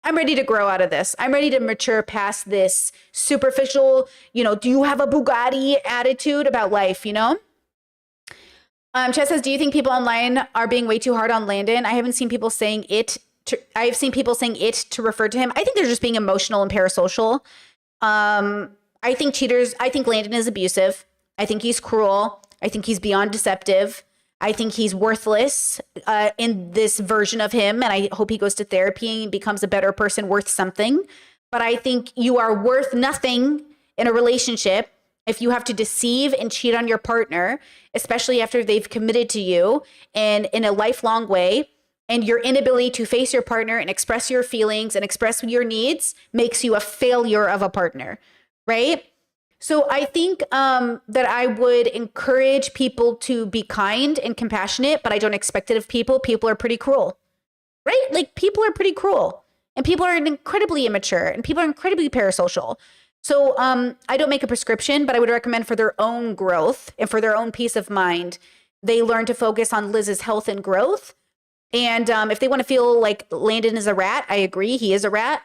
I'm ready to grow out of this. I'm ready to mature past this superficial, do you have a Bugatti attitude about life, Chet says, do you think people online are being way too hard on Landon? I haven't seen people saying it. I've seen people saying it to refer to him. I think they're just being emotional and parasocial. I think Landon is abusive. I think he's cruel. I think he's beyond deceptive. I think he's worthless in this version of him, and I hope he goes to therapy and becomes a better person worth something. But I think you are worth nothing in a relationship if you have to deceive and cheat on your partner, especially after they've committed to you and in a lifelong way. And your inability to face your partner and express your feelings and express your needs makes you a failure of a partner, right? So I think that I would encourage people to be kind and compassionate, but I don't expect it of people. People are pretty cruel, right? Like people are pretty cruel, and people are incredibly immature, and people are incredibly parasocial. So I don't make a prescription, but I would recommend for their own growth and for their own peace of mind, they learn to focus on Liz's health and growth. And if they want to feel like Landon is a rat, I agree, he is a rat.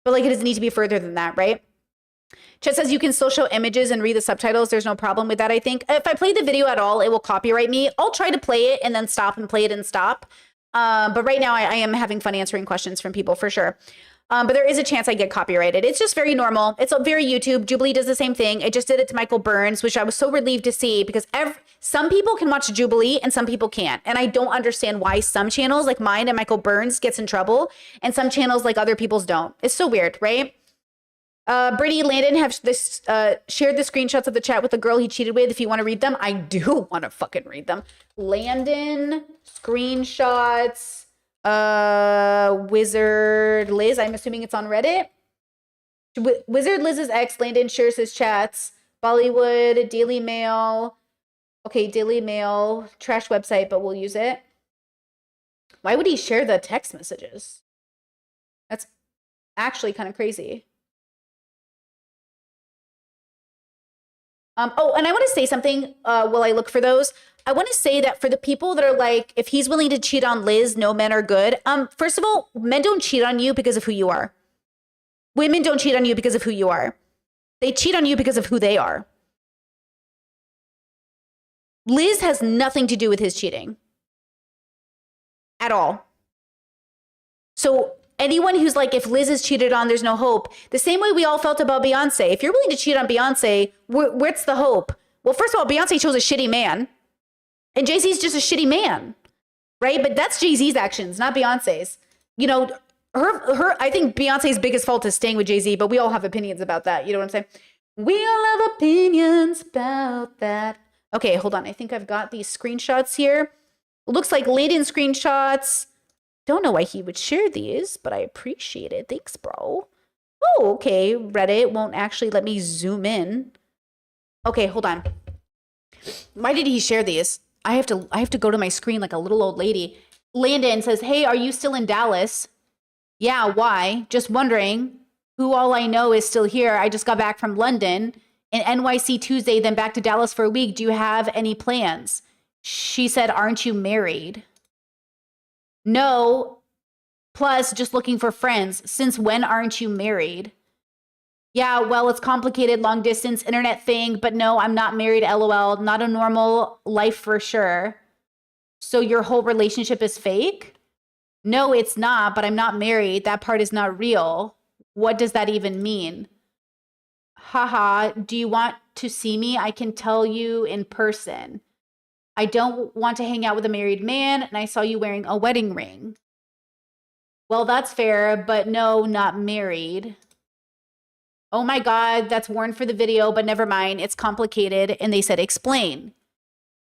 But like it doesn't need to be further than that, right? Chet says you can still show images and read the subtitles. There's no problem with that, I think. If I play the video at all, it will copyright me. I'll try to play it and then stop and play it and stop. But right now I am having fun answering questions from people for sure. But there is a chance I get copyrighted. It's just very normal. It's very YouTube. Jubilee does the same thing. It just did it to Michael Burns, which I was so relieved to see, because some people can watch Jubilee and some people can't. And I don't understand why some channels like mine and Michael Burns gets in trouble and some channels like other people's don't. It's so weird, right? Brittany, Landon have shared the screenshots of the chat with the girl he cheated with. If you want to read them, I do want to fucking read them. Landon, screenshots. Wizard Liz, I'm assuming it's on Reddit. Wizard Liz's ex, Landon, shares his chats. Bollywood, Daily Mail. Okay, Daily Mail, trash website, but we'll use it. Why would he share the text messages? That's actually kind of crazy. Oh, and I want to say something while I look for those. I want to say that for the people that are like, if he's willing to cheat on Liz, no men are good. First of all, men don't cheat on you because of who you are. Women don't cheat on you because of who you are. They cheat on you because of who they are. Liz has nothing to do with his cheating. At all. So anyone who's like, if Liz is cheated on, there's no hope. The same way we all felt about Beyonce. If you're willing to cheat on Beyonce, where's the hope? Well, first of all, Beyonce chose a shitty man. And Jay-Z's just a shitty man, right? But that's Jay-Z's actions, not Beyonce's. I think Beyonce's biggest fault is staying with Jay-Z, but we all have opinions about that. You know what I'm saying? We all have opinions about that. Okay, hold on. I think I've got these screenshots here. Looks like Landon screenshots. Don't know why he would share these, but I appreciate it. Thanks, bro. Oh, okay. Reddit won't actually let me zoom in. Okay, hold on. Why did he share these? I have to go to my screen like a little old lady. Landon says, "Hey, are you still in Dallas?" Yeah, why? Just wondering. Who all I know is still here. I just got back from London and NYC Tuesday, then back to Dallas for a week. Do you have any plans? She said, "Aren't you married?" No. Plus, just looking for friends. Since when aren't you married? Yeah, well, it's complicated, long distance internet thing, but no, I'm not married, LOL. Not a normal life for sure. So your whole relationship is fake? No, it's not, but I'm not married. That part is not real. What does that even mean? Haha, do you want to see me? I can tell you in person. I don't want to hang out with a married man, and I saw you wearing a wedding ring. Well, that's fair, but no, not married. Oh my God, that's worn for the video, but never mind. It's complicated. And they said, explain.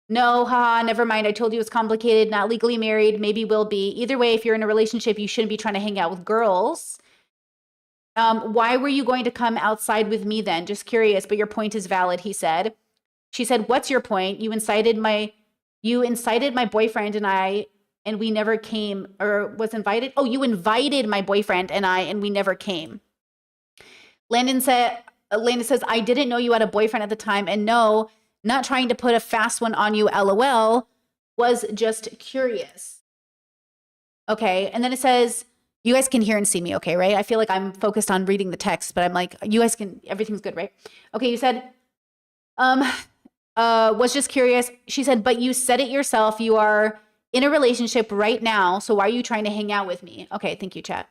No, haha, never mind. I told you it's complicated, not legally married, maybe will be. Either way, if you're in a relationship, you shouldn't be trying to hang out with girls. Why were you going to come outside with me then? Just curious, but your point is valid, he said. She said, what's your point? You incited my boyfriend and I, and we never came, or was invited? Oh, you invited my boyfriend and I, and we never came. Landon says, I didn't know you had a boyfriend at the time, and no, not trying to put a fast one on you, LOL, was just curious. Okay, and then it says, you guys can hear and see me, okay, right? I feel like I'm focused on reading the text, but I'm like, you guys can, everything's good, right? Okay, you said, was just curious. She said, but you said it yourself. You are in a relationship right now, so why are you trying to hang out with me? Okay, thank you, chat.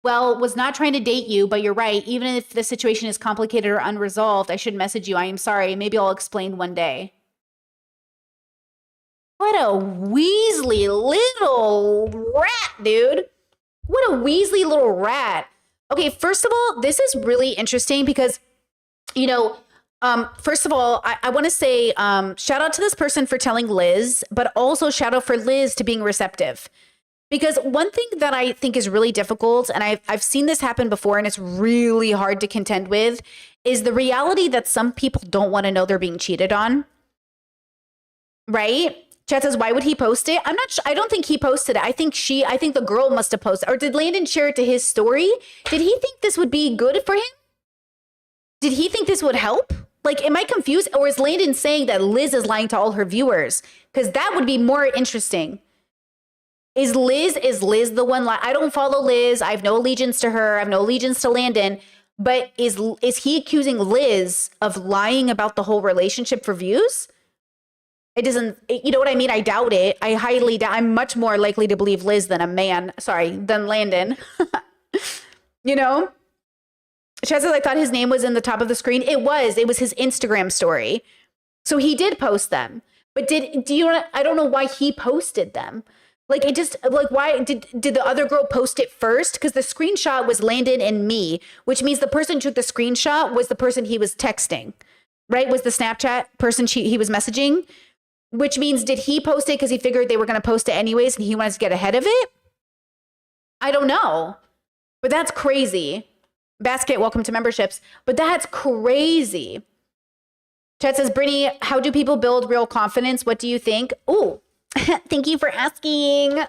Well, was not trying to date you, but you're right. Even if the situation is complicated or unresolved, I should message you. I am sorry. Maybe I'll explain one day. What a Weasley little rat, dude. What a Weasley little rat. Okay, first of all, this is really interesting because, you know, first of all, I want to say shout out to this person for telling Liz, but also shout out for Liz to being receptive. Because one thing that I think is really difficult, and I've seen this happen before, and it's really hard to contend with, is the reality that some people don't want to know they're being cheated on. Right? Chat says, why would he post it? I'm not sure. I don't think he posted it. I think the girl must have posted it. Or did Landon share it to his story? Did he think this would be good for him? Did he think this would help? Like, am I confused? Or is Landon saying that Liz is lying to all her viewers? Because that would be more interesting. Is Liz the one? I don't follow Liz. I have no allegiance to her. I have no allegiance to Landon. But is he accusing Liz of lying about the whole relationship for views? It doesn't, you know what I mean? I doubt it. I highly doubt. I'm much more likely to believe Liz than than Landon. You know? Chad says, I thought his name was in the top of the screen. It was his Instagram story. So he did post them. But I don't know why he posted them. Like, it just, like, why did the other girl post it first? Because the screenshot was Landon and me, which means the person who took the screenshot was the person he was texting, right? Was the Snapchat person he was messaging, which means did he post it because he figured they were going to post it anyways and he wanted to get ahead of it? I don't know, but that's crazy. Basket, welcome to memberships, but that's crazy. Chat says, Brittany, how do people build real confidence? What do you think? Ooh. Thank you for asking. Ooh,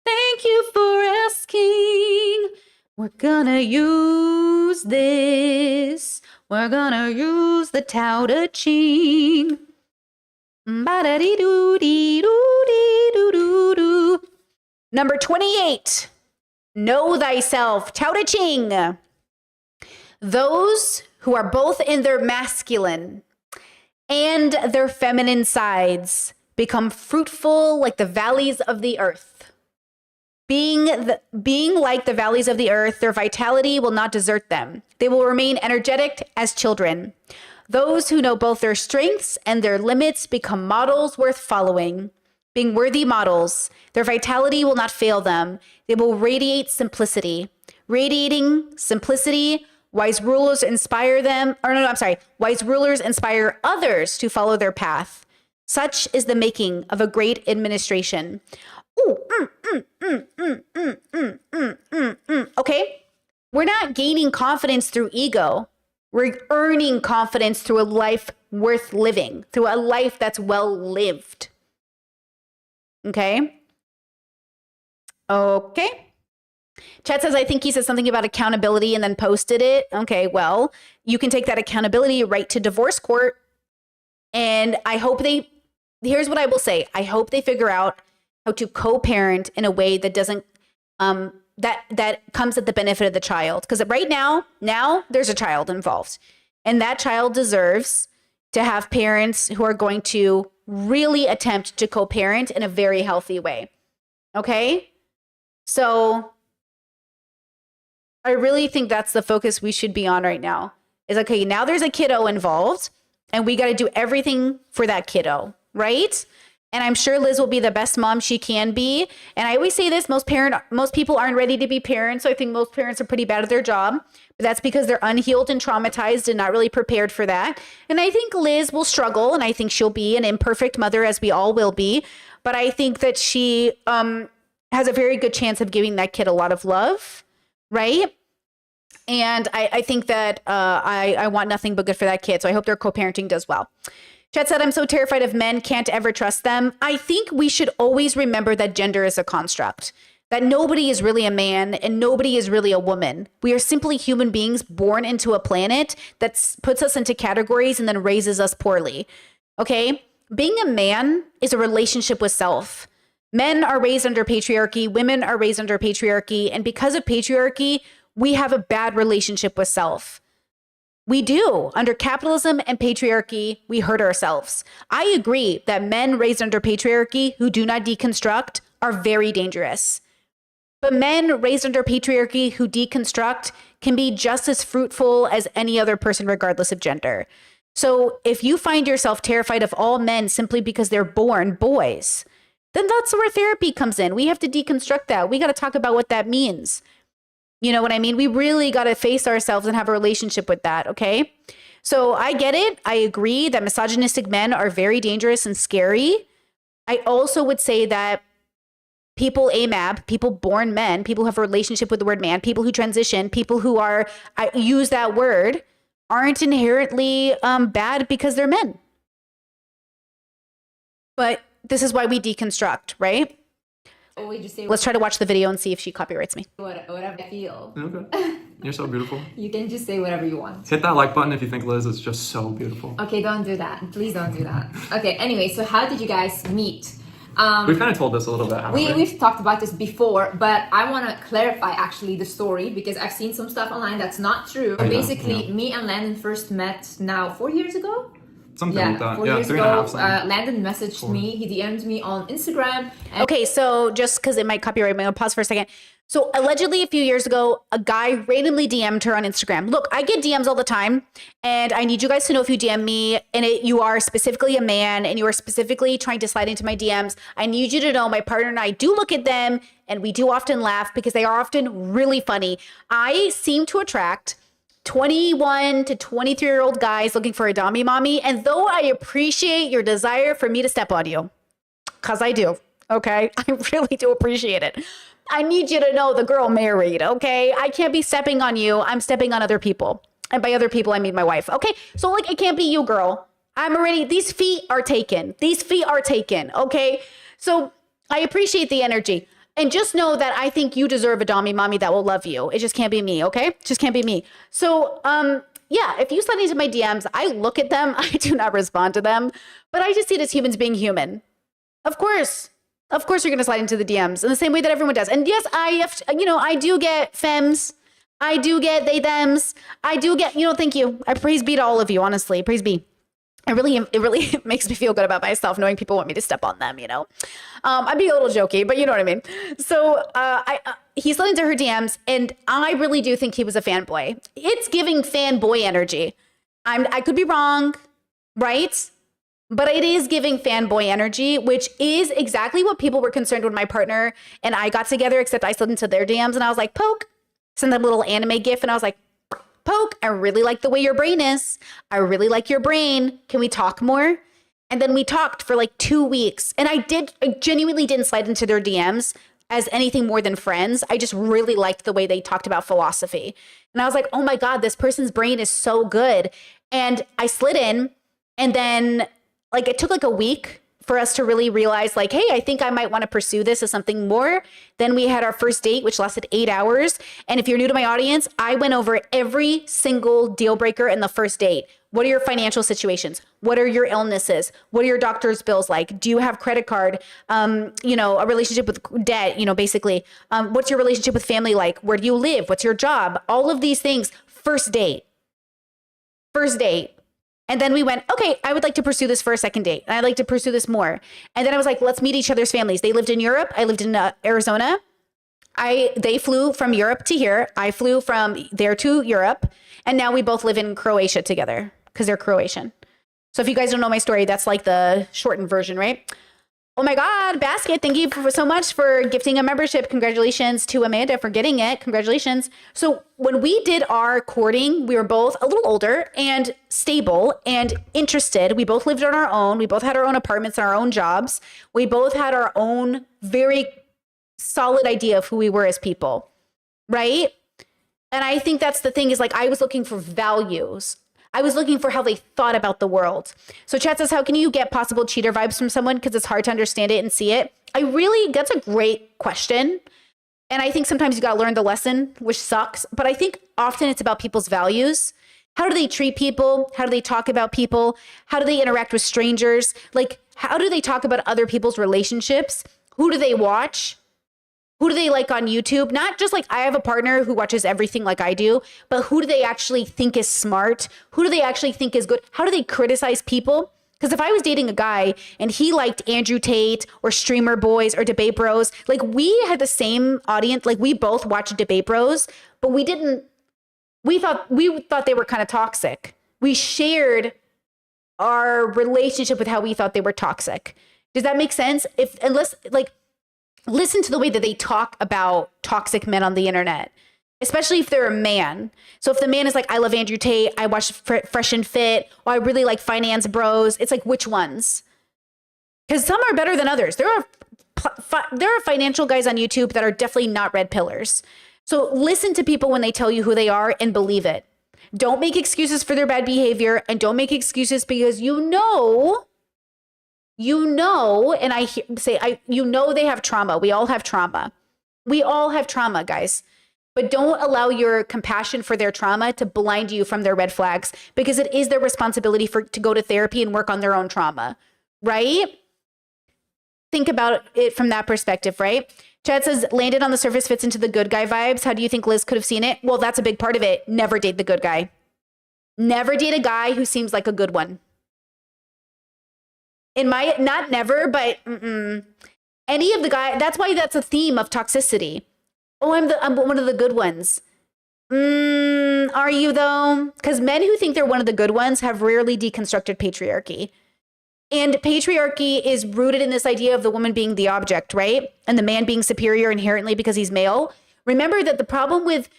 thank you for asking. We're gonna use this. We're gonna use the Tao Te Ching. Number 28. Know thyself. Tao Te Ching. Those who are both in their masculine and their feminine sides become fruitful like the valleys of the earth. Being like the valleys of the earth, their vitality will not desert them. They will remain energetic as children. Those who know both their strengths and their limits become models worth following. Being worthy models, their vitality will not fail them. They will radiate simplicity. Radiating simplicity Wise rulers inspire them, or no, I'm sorry. Wise rulers inspire others to follow their path. Such is the making of a great administration. Ooh, okay? We're not gaining confidence through ego. We're earning confidence through a life worth living, through a life that's well lived. Okay? Okay. Chat says, I think he said something about accountability and then posted it. Okay, well, you can take that accountability right to divorce court. And I hope here's what I will say. I hope they figure out how to co-parent in a way that doesn't, that comes at the benefit of the child. Because right now there's a child involved. And that child deserves to have parents who are going to really attempt to co-parent in a very healthy way. Okay? So I really think that's the focus we should be on right now. Is okay, now there's a kiddo involved and we got to do everything for that kiddo, right? And I'm sure Liz will be the best mom she can be. And I always say this, most people aren't ready to be parents. So I think most parents are pretty bad at their job. But that's because they're unhealed and traumatized and not really prepared for that. And I think Liz will struggle and I think she'll be an imperfect mother, as we all will be. But I think that she has a very good chance of giving that kid a lot of love, right? And I think that I want nothing but good for that kid. So I hope their co-parenting does well. Chat said, I'm so terrified of men, can't ever trust them. I think we should always remember that gender is a construct, that nobody is really a man and nobody is really a woman. We are simply human beings born into a planet that puts us into categories and then raises us poorly. Okay? Being a man is a relationship with self. Men are raised under patriarchy. Women are raised under patriarchy. And because of patriarchy, we have a bad relationship with self. We do. Under capitalism and patriarchy, we hurt ourselves. I agree that men raised under patriarchy who do not deconstruct are very dangerous. But men raised under patriarchy who deconstruct can be just as fruitful as any other person, regardless of gender. So if you find yourself terrified of all men simply because they're born boys, then that's where therapy comes in. We have to deconstruct that. We got to talk about what that means. You know what I mean? We really got to face ourselves and have a relationship with that, okay? So I get it. I agree that misogynistic men are very dangerous and scary. I also would say that people AMAB, people born men, people who have a relationship with the word man, people who transition, people who are, I use that word, aren't inherently bad because they're men. But this is why we deconstruct, right? We just say Let's try to watch the video and see if she copyrights me. whatever I feel. Okay. You're so beautiful. You can just say whatever you want. Hit that like button if you think Liz is just so beautiful. Okay, don't do that. Please don't do that. Okay, anyway, so how did you guys meet? We've kind of told this a little bit, haven't we? We've talked about this before, but I want to clarify actually the story because I've seen some stuff online that's not true. Basically, me and Landon first met now 4 years ago. Something like that. 4 Yeah, years 3.5. ago. Landon messaged me. He DM'd me on Instagram. And Okay, so just because it might copyright me, I'll pause for a second. So allegedly a few years ago, a guy randomly DM'd her on Instagram. Look, I get DMs all the time, and I need you guys to know if you DM me and you are specifically a man and you are specifically trying to slide into my DMs, I need you to know my partner and I do look at them and we do often laugh because they are often really funny. I seem to attract 21 to 23-year-old guys looking for a dommy mommy. And though I appreciate your desire for me to step on you, because I do, okay? I really do appreciate it. I need you to know the girl married, okay? I can't be stepping on you. I'm stepping on other people. And by other people, I mean my wife, okay? So like, it can't be you, girl. These feet are taken. These feet are taken, okay? So I appreciate the energy. And just know that I think you deserve a dommy mommy that will love you. It just can't be me, okay? It just can't be me. So, yeah, if you slide into my DMs, I look at them. I do not respond to them. But I just see it as humans being human. Of course you're going to slide into the DMs in the same way that everyone does. And yes, I do get femmes. I do get they, thems. I do get, thank you. I praise be to all of you, honestly. Praise be. It really makes me feel good about myself knowing people want me to step on them, I'm being a little jokey, but you know what I mean. So he slid into her DMs, and I really do think he was a fanboy. It's giving fanboy energy. I could be wrong, right? But it is giving fanboy energy, which is exactly what people were concerned when my partner and I got together, except I slid into their DMs, and I was like, poke, send them a little anime gif, and I was like, poke. Coke. I really like the way your brain is. I really like your brain. Can we talk more? And then we talked for like 2 weeks. And I genuinely didn't slide into their DMs as anything more than friends. I just really liked the way they talked about philosophy. And I was like, oh my God, this person's brain is so good. And I slid in, and then like it took like a week for us to really realize like, hey, I think I might want to pursue this as something more. Then we had our first date, which lasted 8 hours. And if you're new to my audience, I went over every single deal breaker in the first date. What are your financial situations? What are your illnesses? What are your doctor's bills like? Do you have credit card? A relationship with debt, basically. What's your relationship with family like? Where do you live? What's your job? All of these things. First date. And then we went, okay, I would like to pursue this for a second date. And I'd like to pursue this more. And then I was like, let's meet each other's families. They lived in Europe. I lived in Arizona. They flew from Europe to here. I flew from there to Europe. And now we both live in Croatia together because they're Croatian. So if you guys don't know my story, that's like the shortened version, right? Oh my God, Basket, thank you so much for gifting a membership. Congratulations to Amanda for getting it. Congratulations. So when we did our courting, we were both a little older and stable and interested. We both lived on our own. We both had our own apartments and our own jobs. We both had our own very solid idea of who we were as people, right? And I think that's the thing is like, I was looking for values. I was looking for how they thought about the world. So chat says, how can you get possible cheater vibes from someone? Because it's hard to understand it and see it. That's a great question. And I think sometimes you got to learn the lesson, which sucks. But I think often it's about people's values. How do they treat people? How do they talk about people? How do they interact with strangers? Like, how do they talk about other people's relationships? Who do they watch? Who do they like on YouTube? Not just like I have a partner who watches everything like I do, but who do they actually think is smart? Who do they actually think is good? How do they criticize people? Because if I was dating a guy and he liked Andrew Tate or Streamer Boys or Debate Bros, like we had the same audience, like we both watched Debate Bros, but we thought they were kind of toxic. We shared our relationship with how we thought they were toxic. Does that make sense? Listen to the way that they talk about toxic men on the internet, especially if they're a man. So if the man is like, I love Andrew Tate, I watch Fresh and Fit, or I really like Finance Bros, it's like, which ones? Because some are better than others. There are financial guys on YouTube that are definitely not red pillars. So listen to people when they tell you who they are and believe it. Don't make excuses for their bad behavior, and don't make excuses because and they have trauma. We all have trauma. We all have trauma, guys. But don't allow your compassion for their trauma to blind you from their red flags, because it is their responsibility to go to therapy and work on their own trauma, right? Think about it from that perspective, right? Chad says, landed on the surface fits into the good guy vibes. How do you think Liz could have seen it? Well, that's a big part of it. Never date the good guy. Never date a guy who seems like a good one. Not never, but any of the guys, that's why that's a theme of toxicity. Oh, I'm one of the good ones. Are you though? Because men who think they're one of the good ones have rarely deconstructed patriarchy. And patriarchy is rooted in this idea of the woman being the object, right? And the man being superior inherently because he's male. Remember that the problem with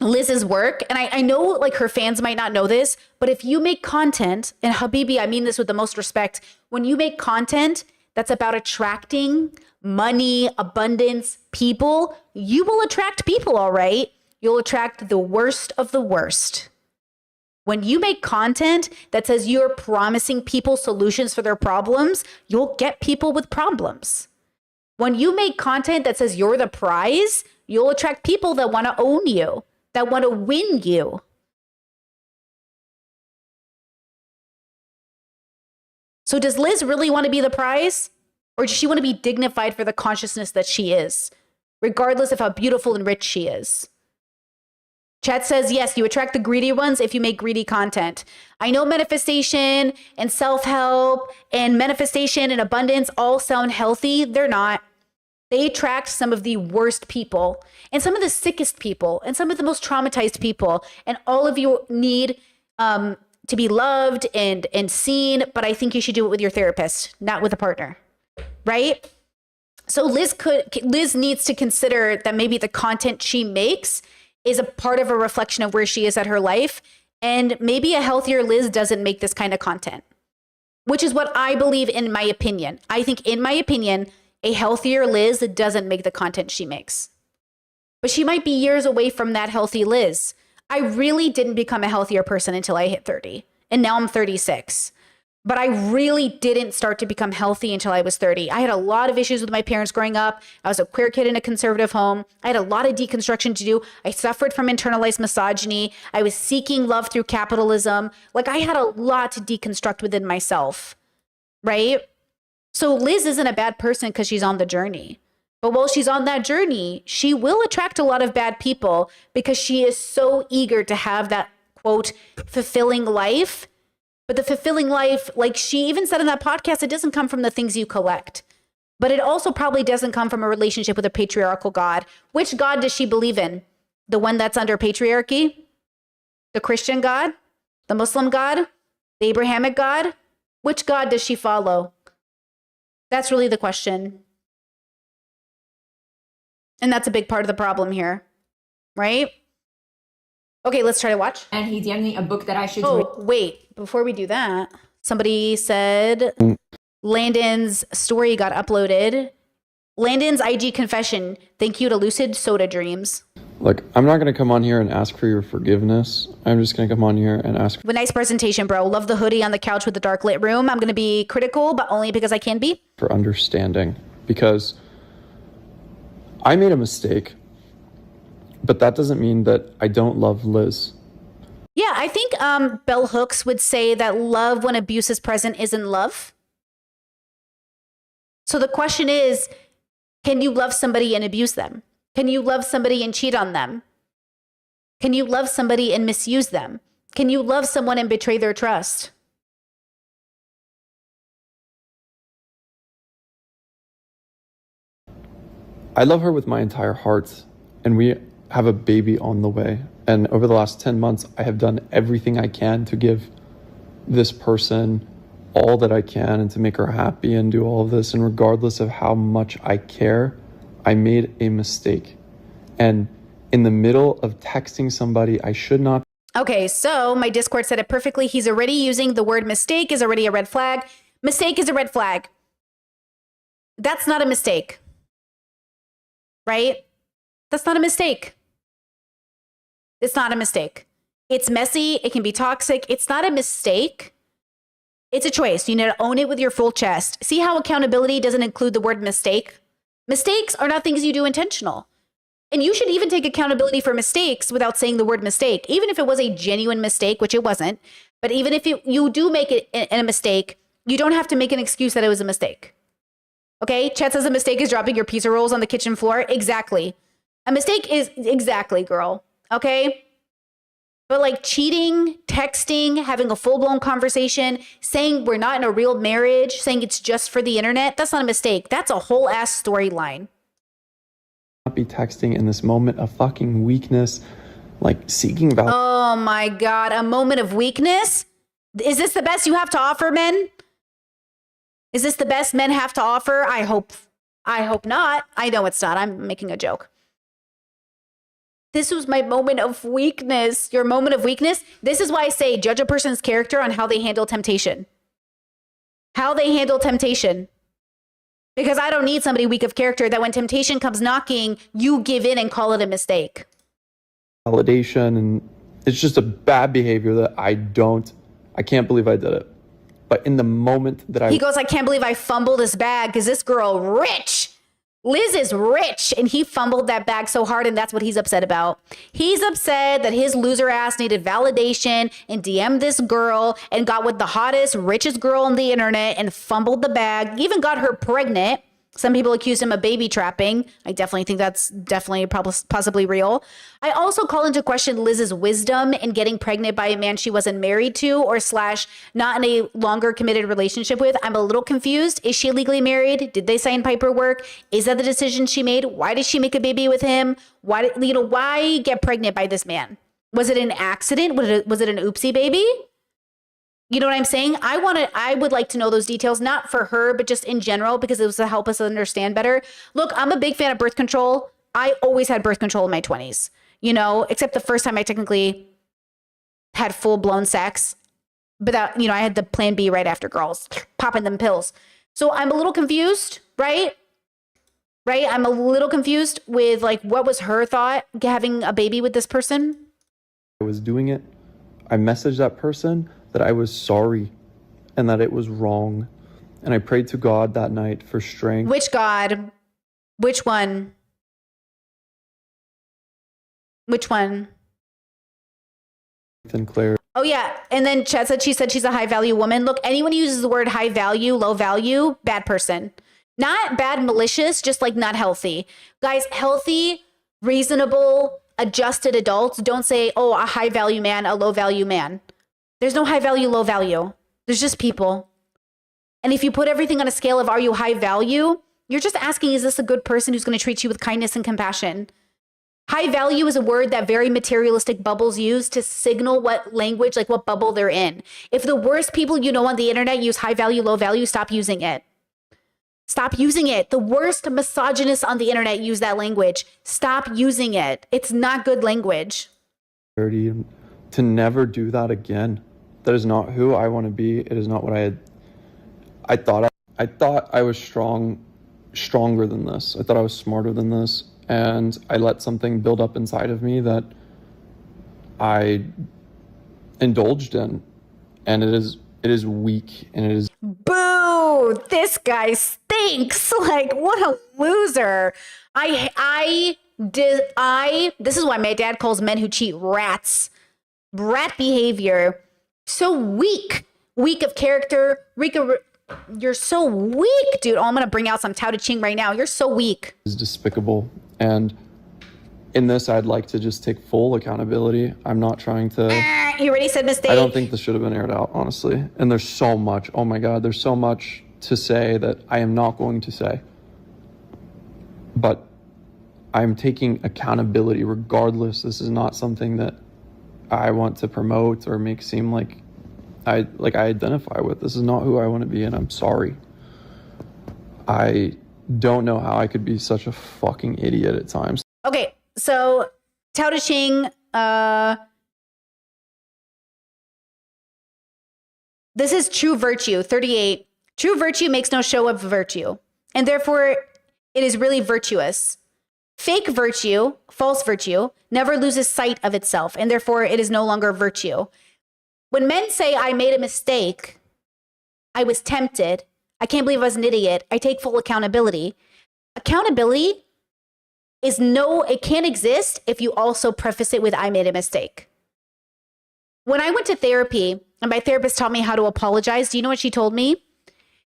Liz's work, and I know like her fans might not know this, but if you make content, and Habibi, I mean this with the most respect, when you make content that's about attracting money, abundance, people, you will attract people, all right? You'll attract the worst of the worst. When you make content that says you're promising people solutions for their problems, you'll get people with problems. When you make content that says you're the prize, you'll attract people that want to own you, that want to win you. So does Liz really want to be the prize? Or does she want to be dignified for the consciousness that she is, regardless of how beautiful and rich she is? Chat says, yes, you attract the greedy ones if you make greedy content. I know manifestation and self-help and manifestation and abundance all sound healthy. They're not. They attract some of the worst people and some of the sickest people and some of the most traumatized people. And all of you need to be loved and seen. But I think you should do it with your therapist, not with a partner, right? So Liz needs to consider that maybe the content she makes is a part of a reflection of where she is at her life. And maybe a healthier Liz doesn't make this kind of content, which is what I believe in my opinion. I think in my opinion, a healthier Liz doesn't make the content she makes. But she might be years away from that healthy Liz. I really didn't become a healthier person until I hit 30. And now I'm 36. But I really didn't start to become healthy until I was 30. I had a lot of issues with my parents growing up. I was a queer kid in a conservative home. I had a lot of deconstruction to do. I suffered from internalized misogyny. I was seeking love through capitalism. Like, I had a lot to deconstruct within myself, right? So Liz isn't a bad person because she's on the journey. But while she's on that journey, she will attract a lot of bad people because she is so eager to have that, quote, fulfilling life. But the fulfilling life, like she even said in that podcast, it doesn't come from the things you collect. But it also probably doesn't come from a relationship with a patriarchal God. Which God does she believe in? The one that's under patriarchy? The Christian God? The Muslim God? The Abrahamic God? Which God does she follow? That's really the question. And that's a big part of the problem here, right? Okay, let's try to watch. And he DM'd me a book that I should read. Oh, wait. Before we do that, somebody said Landon's story got uploaded. Landon's IG confession. Thank you to Lucid Soda Dreams. Look, I'm not going to come on here and ask for your forgiveness. I'm just going to come on here and ask. But nice presentation, bro. Love the hoodie on the couch with the dark lit room. I'm going to be critical, but only because I can be. For understanding. Because I made a mistake. But that doesn't mean that I don't love Liz. Yeah, I think Bell Hooks would say that love when abuse is present isn't love. So the question is, can you love somebody and abuse them? Can you love somebody and cheat on them? Can you love somebody and misuse them? Can you love someone and betray their trust? I love her with my entire heart. And we have a baby on the way. And over the last 10 months, I have done everything I can to give this person all that I can and to make her happy and do all of this. And regardless of how much I care, I made a mistake. And in the middle of texting somebody I should not. Okay, so my Discord said it perfectly. He's already using the word mistake is already a red flag. Mistake is a red flag. That's not a mistake. Right? That's not a mistake. It's not a mistake. It's messy. It can be toxic. It's not a mistake. It's a choice. You need to own it with your full chest. See how accountability doesn't include the word mistake? Mistakes are not things you do intentional. And you should even take accountability for mistakes without saying the word mistake, even if it was a genuine mistake, which it wasn't. But even if you do make it a mistake, you don't have to make an excuse that it was a mistake. Okay? Chet says a mistake is dropping your pizza rolls on the kitchen floor. Exactly. A mistake is exactly, girl. Okay? But like cheating, texting, having a full-blown conversation, saying we're not in a real marriage, saying it's just for the internet, that's not a mistake. That's a whole ass storyline. Not be texting in this moment of fucking weakness, like seeking validation. Oh my God, a moment of weakness? Is this the best you have to offer, men? Is this the best men have to offer? I hope not. I know it's not. I'm making a joke. This was my moment of weakness. Your moment of weakness. This is why I say judge a person's character on how they handle temptation. How they handle temptation. Because I don't need somebody weak of character that when temptation comes knocking, you give in and call it a mistake. Validation, and it's just a bad behavior that I can't believe I did it. But in the moment that He goes, I can't believe I fumbled this bag because this girl rich. Liz is rich, and he fumbled that bag so hard, and that's what he's upset about. He's upset that his loser ass needed validation and DM'd this girl and got with the hottest, richest girl on the internet and fumbled the bag, even got her pregnant. Some people accuse him of baby trapping. I definitely think that's possibly real. I also call into question Liz's wisdom in getting pregnant by a man she wasn't married to or / not in a longer committed relationship with. I'm a little confused. Is she legally married? Did they sign paperwork? Is that the decision she made? Why did she make a baby with him? Why get pregnant by this man? Was it an accident? Was it an oopsie baby? You know what I'm saying? I would like to know those details, not for her, but just in general, because it was to help us understand better. Look, I'm a big fan of birth control. I always had birth control in my 20s. you know, except the first time I technically had full blown sex. But that, you know, I had the plan B right after girls, popping them pills. So I'm a little confused, right? Right? I'm a little confused with like, what was her thought having a baby with this person? I was doing it. I messaged that person that I was sorry and that it was wrong. And I prayed to God that night for strength. Which God? Which one? Which one? And clarity. Oh, yeah. And then Chet said she she's a high value woman. Look, anyone who uses the word high value, low value, bad person. Not bad, malicious, just like not healthy. Guys, healthy, reasonable, adjusted adults don't say, oh, a high value man, a low value man. There's no high value, low value. There's just people. And if you put everything on a scale of are you high value, you're just asking, is this a good person who's going to treat you with kindness and compassion? High value is a word that very materialistic bubbles use to signal what language, like what bubble they're in. If the worst people you know on the internet use high value, low value, stop using it. Stop using it. The worst misogynists on the internet use that language. Stop using it. It's not good language. To never do that again. That is not who I want to be. It is not what I thought I was stronger than this. I thought I was smarter than this. And I let something build up inside of me that I indulged in. And it is weak, and it is. Boo! This guy stinks. Like, what a loser. This is why my dad calls men who cheat rats. Rat behavior. So weak. Weak of character. You're so weak, dude. Oh, I'm going to bring out some Tao Te Ching right now. You're so weak. Is despicable. And in this, I'd like to just take full accountability. I'm not trying to. You already said mistake. I don't think this should have been aired out, honestly. And there's so much. Oh my God, there's so much to say that I am not going to say. But I'm taking accountability regardless. This is not something that I want to promote or make seem like I identify with. This is not who I want to be, and I'm sorry. I don't know how I could be such a fucking idiot at times. Okay, so Tao Te Ching, this is true virtue, 38. True virtue makes no show of virtue, and therefore it is really virtuous. Fake virtue, false virtue, never loses sight of itself, and therefore it is no longer virtue. When men say, I made a mistake, I was tempted, I can't believe I was an idiot, I take full accountability. Accountability it can't exist if you also preface it with, I made a mistake. When I went to therapy and my therapist taught me how to apologize, do you know what she told me?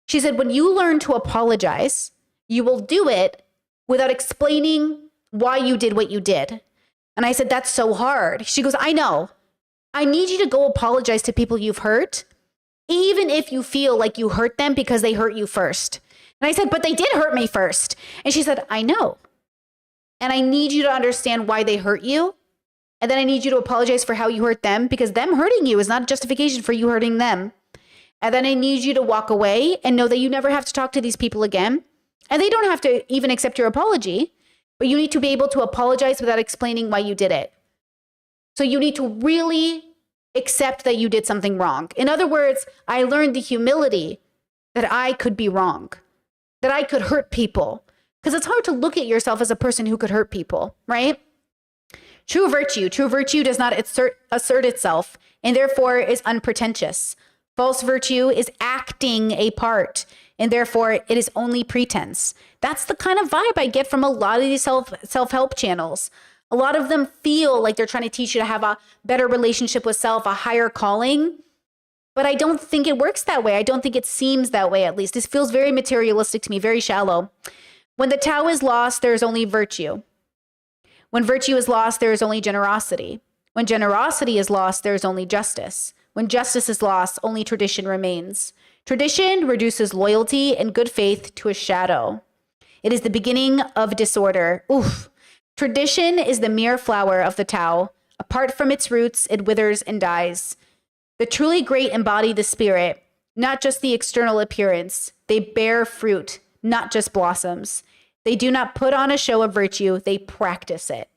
She said, when you learn to apologize, you will do it without explaining why you did what you did. And I said, that's so hard. She goes, I know. I need you to go apologize to people you've hurt, even if you feel like you hurt them because they hurt you first. And I said, but they did hurt me first. And she said, I know. And I need you to understand why they hurt you. And then I need you to apologize for how you hurt them, because them hurting you is not a justification for you hurting them. And then I need you to walk away and know that you never have to talk to these people again. And they don't have to even accept your apology, but you need to be able to apologize without explaining why you did it. So you need to really accept that you did something wrong. In other words, I learned the humility that I could be wrong, that I could hurt people. Because it's hard to look at yourself as a person who could hurt people, right? True virtue does not assert itself, and therefore is unpretentious. False virtue is acting a part, and therefore it is only pretense. That's the kind of vibe I get from a lot of these self-help channels. A lot of them feel like they're trying to teach you to have a better relationship with self, a higher calling. But I don't think it works that way. I don't think it seems that way, at least. This feels very materialistic to me, very shallow. When the Tao is lost, there is only virtue. When virtue is lost, there is only generosity. When generosity is lost, there is only justice. When justice is lost, only tradition remains. Tradition reduces loyalty and good faith to a shadow. It is the beginning of disorder. Oof. Tradition is the mere flower of the Tao. Apart from its roots, it withers and dies. The truly great embody the spirit, not just the external appearance. They bear fruit, not just blossoms. They do not put on a show of virtue, they practice it.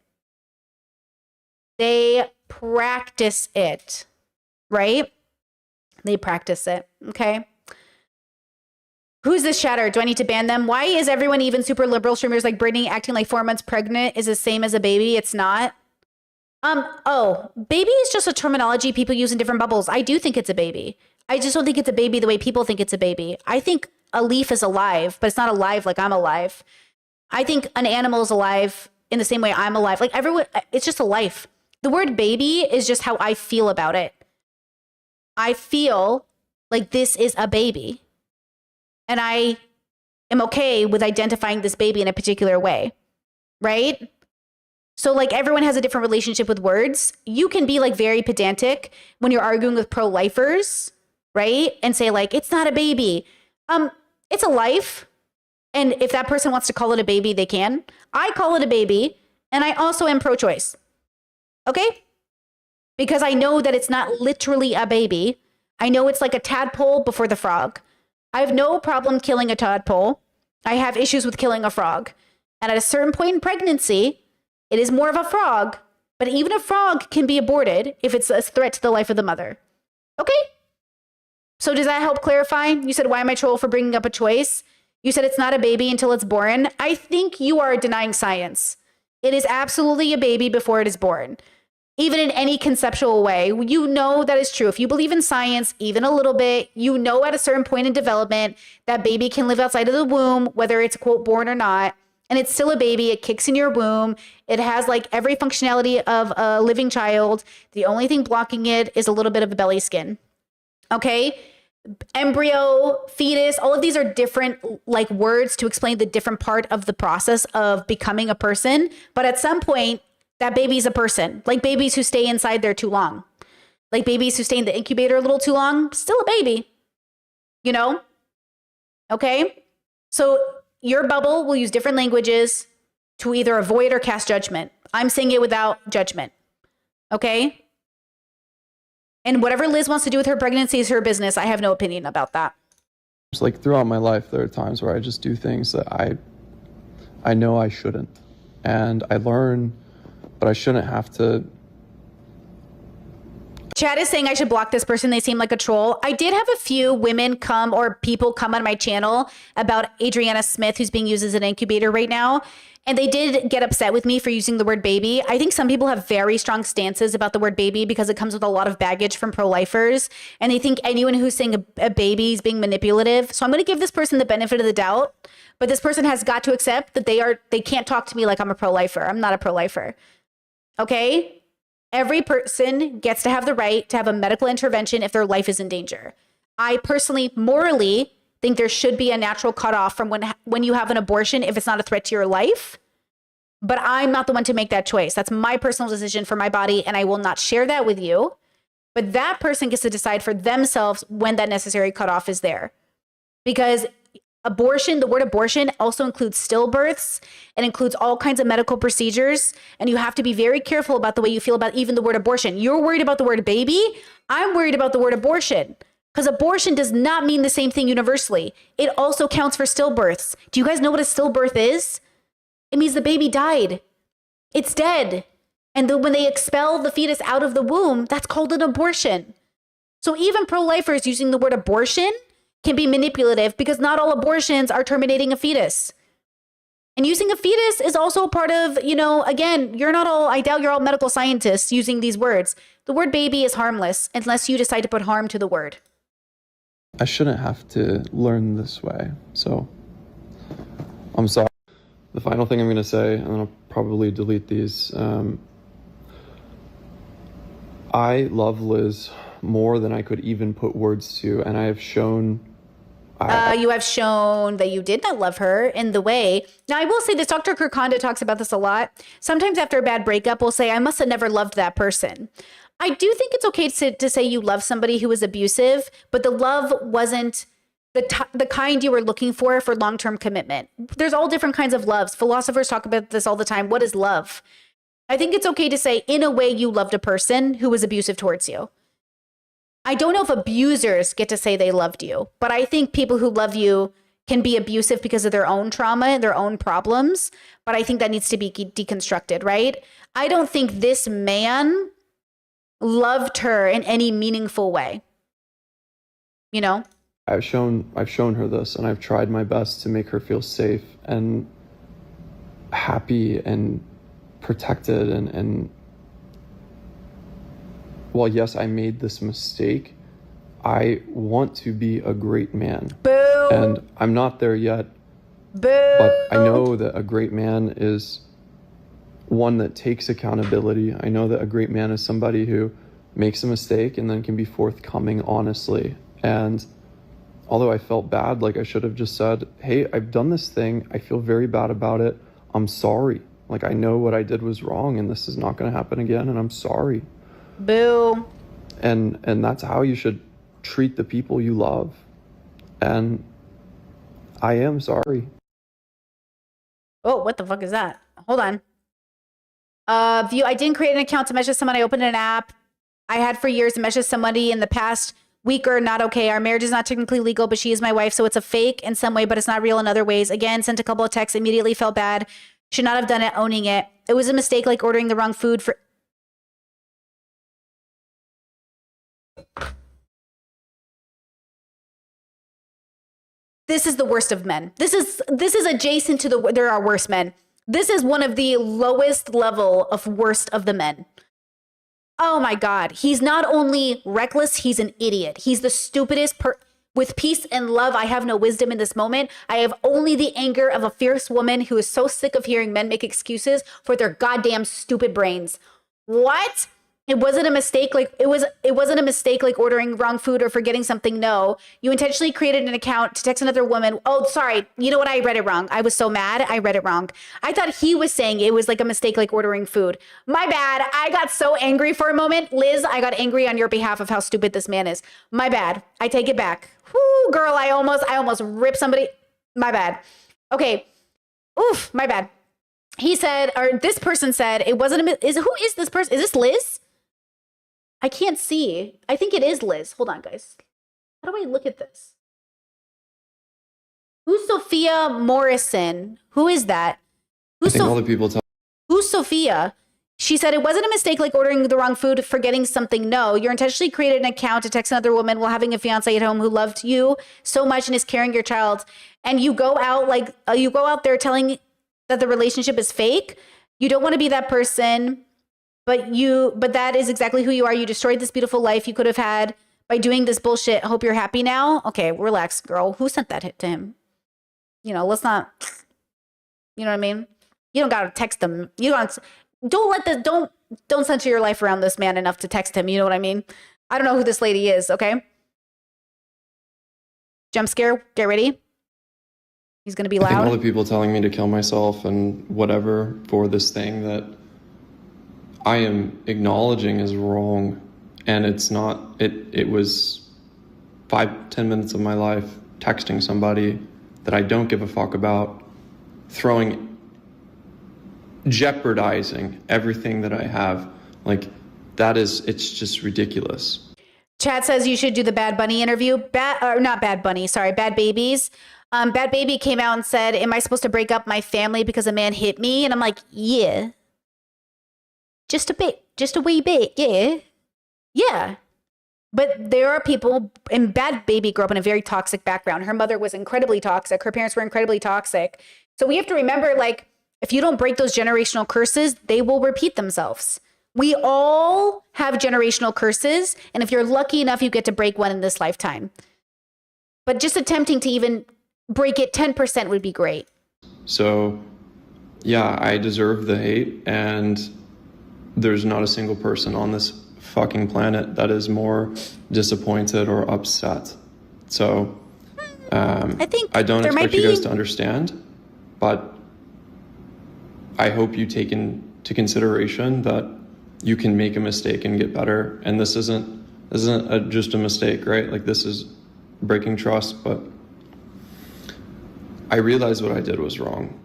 They practice it, right? They practice it, okay? Who's this chatter? Do I need to ban them? Why is everyone, even super liberal streamers like Brittany, acting like 4 months pregnant is the same as a baby? It's not. Baby is just a terminology people use in different bubbles. I do think it's a baby. I just don't think it's a baby the way people think it's a baby. I think a leaf is alive, but it's not alive like I'm alive. I think an animal is alive in the same way I'm alive. Like everyone, it's just a life. The word baby is just how I feel about it. I feel like this is a baby. And I am okay with identifying this baby in a particular way, right? So like everyone has a different relationship with words. You can be like very pedantic when you're arguing with pro-lifers, right? And say like, it's not a baby. It's a life. And if that person wants to call it a baby, they can. I call it a baby. And I also am pro-choice. Okay? Because I know that it's not literally a baby. I know it's like a tadpole before the frog. I have no problem killing a tadpole. I have issues with killing a frog. And at a certain point in pregnancy, it is more of a frog. But even a frog can be aborted if it's a threat to the life of the mother. Okay? So does that help clarify? You said, why am I troll for bringing up a choice? You said it's not a baby until it's born. I think you are denying science. It is absolutely a baby before it is born. Even in any conceptual way, you know that is true. If you believe in science, even a little bit, you know at a certain point in development that baby can live outside of the womb, whether it's quote born or not. And it's still a baby. It kicks in your womb. It has like every functionality of a living child. The only thing blocking it is a little bit of the belly skin. Okay? Embryo, fetus, all of these are different like words to explain the different part of the process of becoming a person. But at some point, that baby's a person. Like babies who stay inside there too long. Like babies who stay in the incubator a little too long, still a baby. You know? Okay? So your bubble will use different languages to either avoid or cast judgment. I'm saying it without judgment. Okay? And whatever Liz wants to do with her pregnancy is her business. I have no opinion about that. It's like throughout my life, there are times where I just do things that I know I shouldn't. And I learn, but I shouldn't have to. Chad is saying I should block this person. They seem like a troll. I did have a few women come or people come on my channel about Adriana Smith, who's being used as an incubator right now. And they did get upset with me for using the word baby. I think some people have very strong stances about the word baby because it comes with a lot of baggage from pro-lifers. And they think anyone who's saying a baby is being manipulative. So I'm going to give this person the benefit of the doubt. But this person has got to accept that they can't talk to me like I'm a pro-lifer. I'm not a pro-lifer. Okay? Every person gets to have the right to have a medical intervention if their life is in danger. I personally, morally, think there should be a natural cutoff from when you have an abortion if it's not a threat to your life. But I'm not the one to make that choice. That's my personal decision for my body, and I will not share that with you. But that person gets to decide for themselves when that necessary cutoff is there. Because abortion, the word abortion also includes stillbirths. It includes all kinds of medical procedures. And you have to be very careful about the way you feel about even the word abortion. You're worried about the word baby. I'm worried about the word abortion. Because abortion does not mean the same thing universally. It also counts for stillbirths. Do you guys know what a stillbirth is? It means the baby died. It's dead. And then when they expel the fetus out of the womb, that's called an abortion. So even pro-lifers using the word abortion can be manipulative because not all abortions are terminating a fetus. And using a fetus is also a part of, again, I doubt you're all medical scientists using these words. The word baby is harmless unless you decide to put harm to the word. I shouldn't have to learn this way. So I'm sorry. The final thing I'm going to say, and then I'll probably delete these. I love Liz more than I could even put words to. And I have shown... you have shown that you did not love her in the way. Now, I will say this, Dr. Kirkanda talks about this a lot. Sometimes after a bad breakup, we'll say, I must have never loved that person. I do think it's okay to say you love somebody who was abusive, but the love wasn't the kind you were looking for long-term commitment. There's all different kinds of loves. Philosophers talk about this all the time. What is love? I think it's okay to say, in a way, you loved a person who was abusive towards you. I don't know if abusers get to say they loved you, but I think people who love you can be abusive because of their own trauma, their own problems. But I think that needs to be deconstructed, right? I don't think this man loved her in any meaningful way. You know? I've shown her this, and I've tried my best to make her feel safe and happy and protected. And while yes, I made this mistake, I want to be a great man. Boo! And I'm not there yet. Boo! But I know that a great man is one that takes accountability. I know that a great man is somebody who makes a mistake and then can be forthcoming honestly. And although I felt bad, like I should have just said, hey, I've done this thing. I feel very bad about it. I'm sorry. Like, I know what I did was wrong and this is not going to happen again, and I'm sorry. Boo. And that's how you should treat the people you love. And I am sorry. Oh, what the fuck is that? Hold on. View, I didn't create an account to message someone. I opened an app I had for years to message somebody in the past week or not okay. Our marriage is not technically legal, but she is my wife, so it's a fake in some way, but it's not real in other ways. Again, sent a couple of texts, immediately felt bad. Should not have done it, owning it. It was a mistake, like ordering the wrong food for... This is the worst of men. This is adjacent to there are worse men. This is one of the lowest level of worst of the men. Oh my God. He's not only reckless, he's an idiot. He's the stupidest with peace and love. I have no wisdom in this moment. I have only the anger of a fierce woman who is so sick of hearing men make excuses for their goddamn stupid brains. What? It wasn't a mistake. Like it wasn't a mistake like ordering wrong food or forgetting something. No, you intentionally created an account to text another woman. Oh, sorry. You know what? I read it wrong. I was so mad. I read it wrong. I thought he was saying it was like a mistake, like ordering food. My bad. I got so angry for a moment. Liz, I got angry on your behalf of how stupid this man is. My bad. I take it back. Whoo, girl. I almost ripped somebody. My bad. Okay. Oof, my bad. He said, or this person said, it wasn't who is this person? Is this Liz? I can't see. I think it is Liz. Hold on, guys. How do I look at this? Who's Sophia Morrison? Who is that? Who's Sophia? She said it wasn't a mistake like ordering the wrong food, forgetting something. No, you're intentionally created an account to text another woman while having a fiance at home who loved you so much and is carrying your child. And you go out there telling that the relationship is fake. You don't want to be that person. But that is exactly who you are. You destroyed this beautiful life you could have had by doing this bullshit. I hope you're happy now. Okay, relax, girl. Who sent that hit to him? You know, let's not, you know what I mean? You don't gotta text him. Don't center your life around this man enough to text him. You know what I mean? I don't know who this lady is, okay? Jump scare, get ready. He's gonna be loud. I think all the people telling me to kill myself and whatever for this thing that I am acknowledging is wrong, and it's not, it was 5-10 minutes of my life texting somebody that I don't give a fuck about, jeopardizing everything that I have. Like, it's just ridiculous. Chad says you should do the Bad Bunny interview. Not Bad Bunny, sorry, Bad Babies. Bad Baby came out and said, am I supposed to break up my family because a man hit me? And I'm like, yeah. Just a wee bit, yeah. Yeah. But there are people, and Bad Baby grew up in a very toxic background. Her mother was incredibly toxic. Her parents were incredibly toxic. So we have to remember, like, if you don't break those generational curses, they will repeat themselves. We all have generational curses. And if you're lucky enough, you get to break one in this lifetime. But just attempting to even break it 10% would be great. So, yeah, I deserve the hate, and there's not a single person on this fucking planet that is more disappointed or upset. So I don't expect you guys to understand, but I hope you take into consideration that you can make a mistake and get better. And this isn't just a mistake, right? Like, this is breaking trust, but I realized what I did was wrong,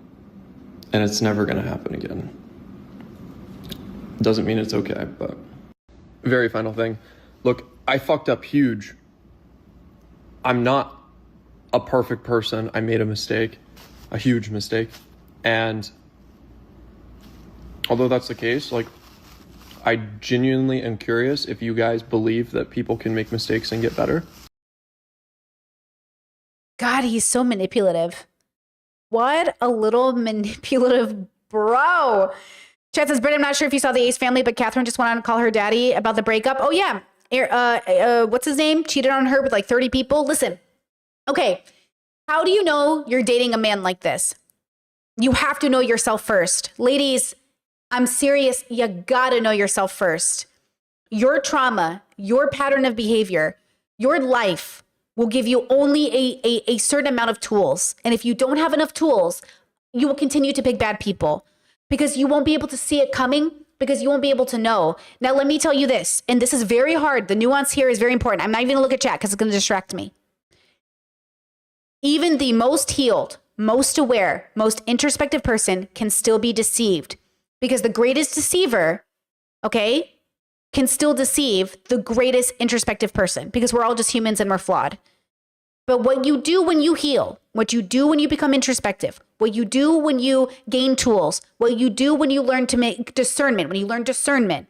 and it's never going to happen again. Doesn't mean it's okay, but... Very final thing. Look, I fucked up huge. I'm not a perfect person. I made a mistake, a huge mistake. And although that's the case, like, I genuinely am curious if you guys believe that people can make mistakes and get better. God, he's so manipulative. What a little manipulative bro. Chad says, Britt, I'm not sure if you saw the Ace Family, but Catherine just went on to call her daddy about the breakup. Oh, yeah. What's his name? Cheated on her with like 30 people. Listen, okay. How do you know you're dating a man like this? You have to know yourself first. Ladies, I'm serious. You gotta know yourself first. Your trauma, your pattern of behavior, your life will give you only a certain amount of tools. And if you don't have enough tools, you will continue to pick bad people because you won't be able to see it coming, because you won't be able to know. Now, let me tell you this, and this is very hard. The nuance here is very important. I'm not even gonna look at chat because it's gonna distract me. Even the most healed, most aware, most introspective person can still be deceived, because the greatest deceiver, okay, can still deceive the greatest introspective person, because we're all just humans and we're flawed. But what you do when you heal, what you do when you become introspective, what you do when you gain tools, what you do when you learn to make discernment, when you learn discernment,